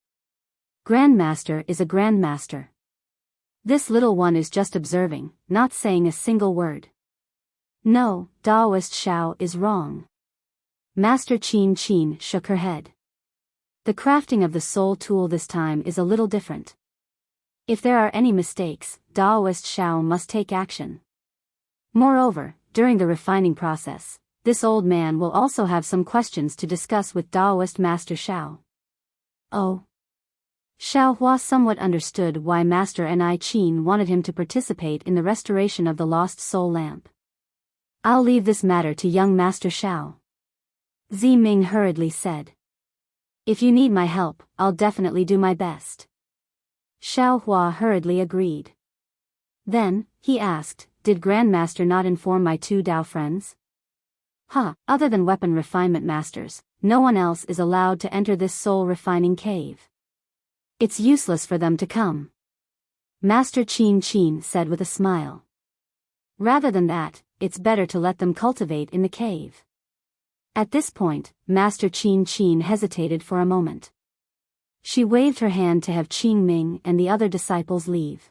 Grandmaster is a grandmaster. This little one is just observing, not saying a single word. No, Daoist Xiao is wrong. Master Qin Qin shook her head. The crafting of the soul tool this time is a little different. If there are any mistakes, Daoist Xiao must take action. Moreover, during the refining process, this old man will also have some questions to discuss with Daoist Master Xiao. Oh. Xiao Hua somewhat understood why Master Ni Qin wanted him to participate in the restoration of the lost soul lamp. I'll leave this matter to young Master Xiao. Zi Ming hurriedly said. If you need my help, I'll definitely do my best. Xiao Hua hurriedly agreed. Then, he asked, did Grandmaster not inform my 2 Dao friends? Other than weapon refinement masters, no one else is allowed to enter this soul refining cave. It's useless for them to come. Master Qin Qin said with a smile. Rather than that, it's better to let them cultivate in the cave. At this point, Master Qin Qin hesitated for a moment. She waved her hand to have Qing Ming and the other disciples leave.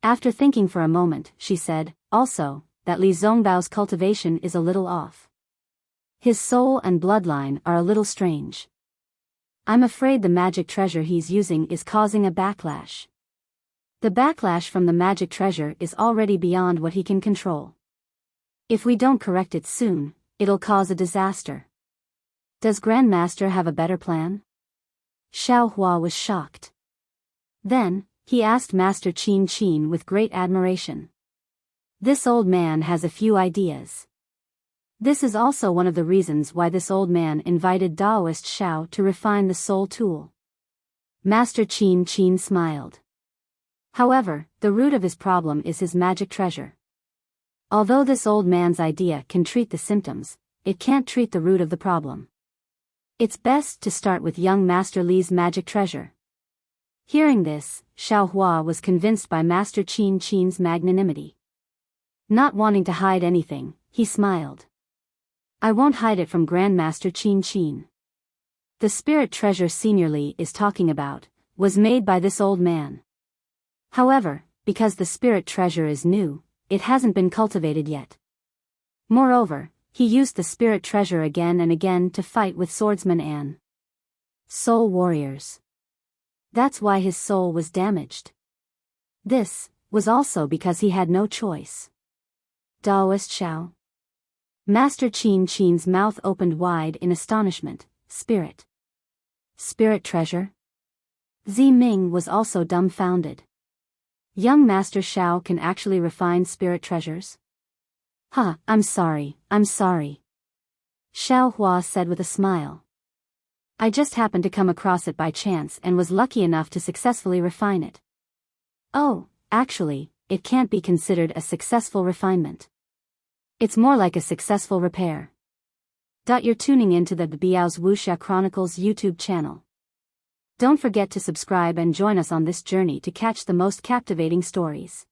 After thinking for a moment, she said, also, that Li Zongbao's cultivation is a little off. His soul and bloodline are a little strange. I'm afraid the magic treasure he's using is causing a backlash. The backlash from the magic treasure is already beyond what he can control. If we don't correct it soon, it'll cause a disaster. Does Grandmaster have a better plan? Xiao Hua was shocked. Then, he asked Master Qin Qin with great admiration. This old man has a few ideas. This is also one of the reasons why this old man invited Daoist Xiao to refine the soul tool. Master Qin Qin smiled. However, the root of his problem is his magic treasure. Although this old man's idea can treat the symptoms, it can't treat the root of the problem. It's best to start with young Master Li's magic treasure. Hearing this, Xiao Hua was convinced by Master Qin Qin's magnanimity. Not wanting to hide anything, he smiled. I won't hide it from Grandmaster Qin Qin. The spirit treasure Senior Li is talking about was made by this old man. However, because the spirit treasure is new, it hasn't been cultivated yet. Moreover, he used the spirit treasure again and again to fight with swordsman and soul warriors. That's why his soul was damaged. This was also because he had no choice. Daoist Xiao. Master Qin Qin's mouth opened wide in astonishment. Spirit treasure? Zi Ming was also dumbfounded. Young Master Xiao can actually refine spirit treasures? I'm sorry. Xiao Hua said with a smile. I just happened to come across it by chance and was lucky enough to successfully refine it. Oh, actually, it can't be considered a successful refinement. It's more like a successful repair. You're tuning into the Biyao's Wuxia Chronicles YouTube channel. Don't forget to subscribe and join us on this journey to catch the most captivating stories.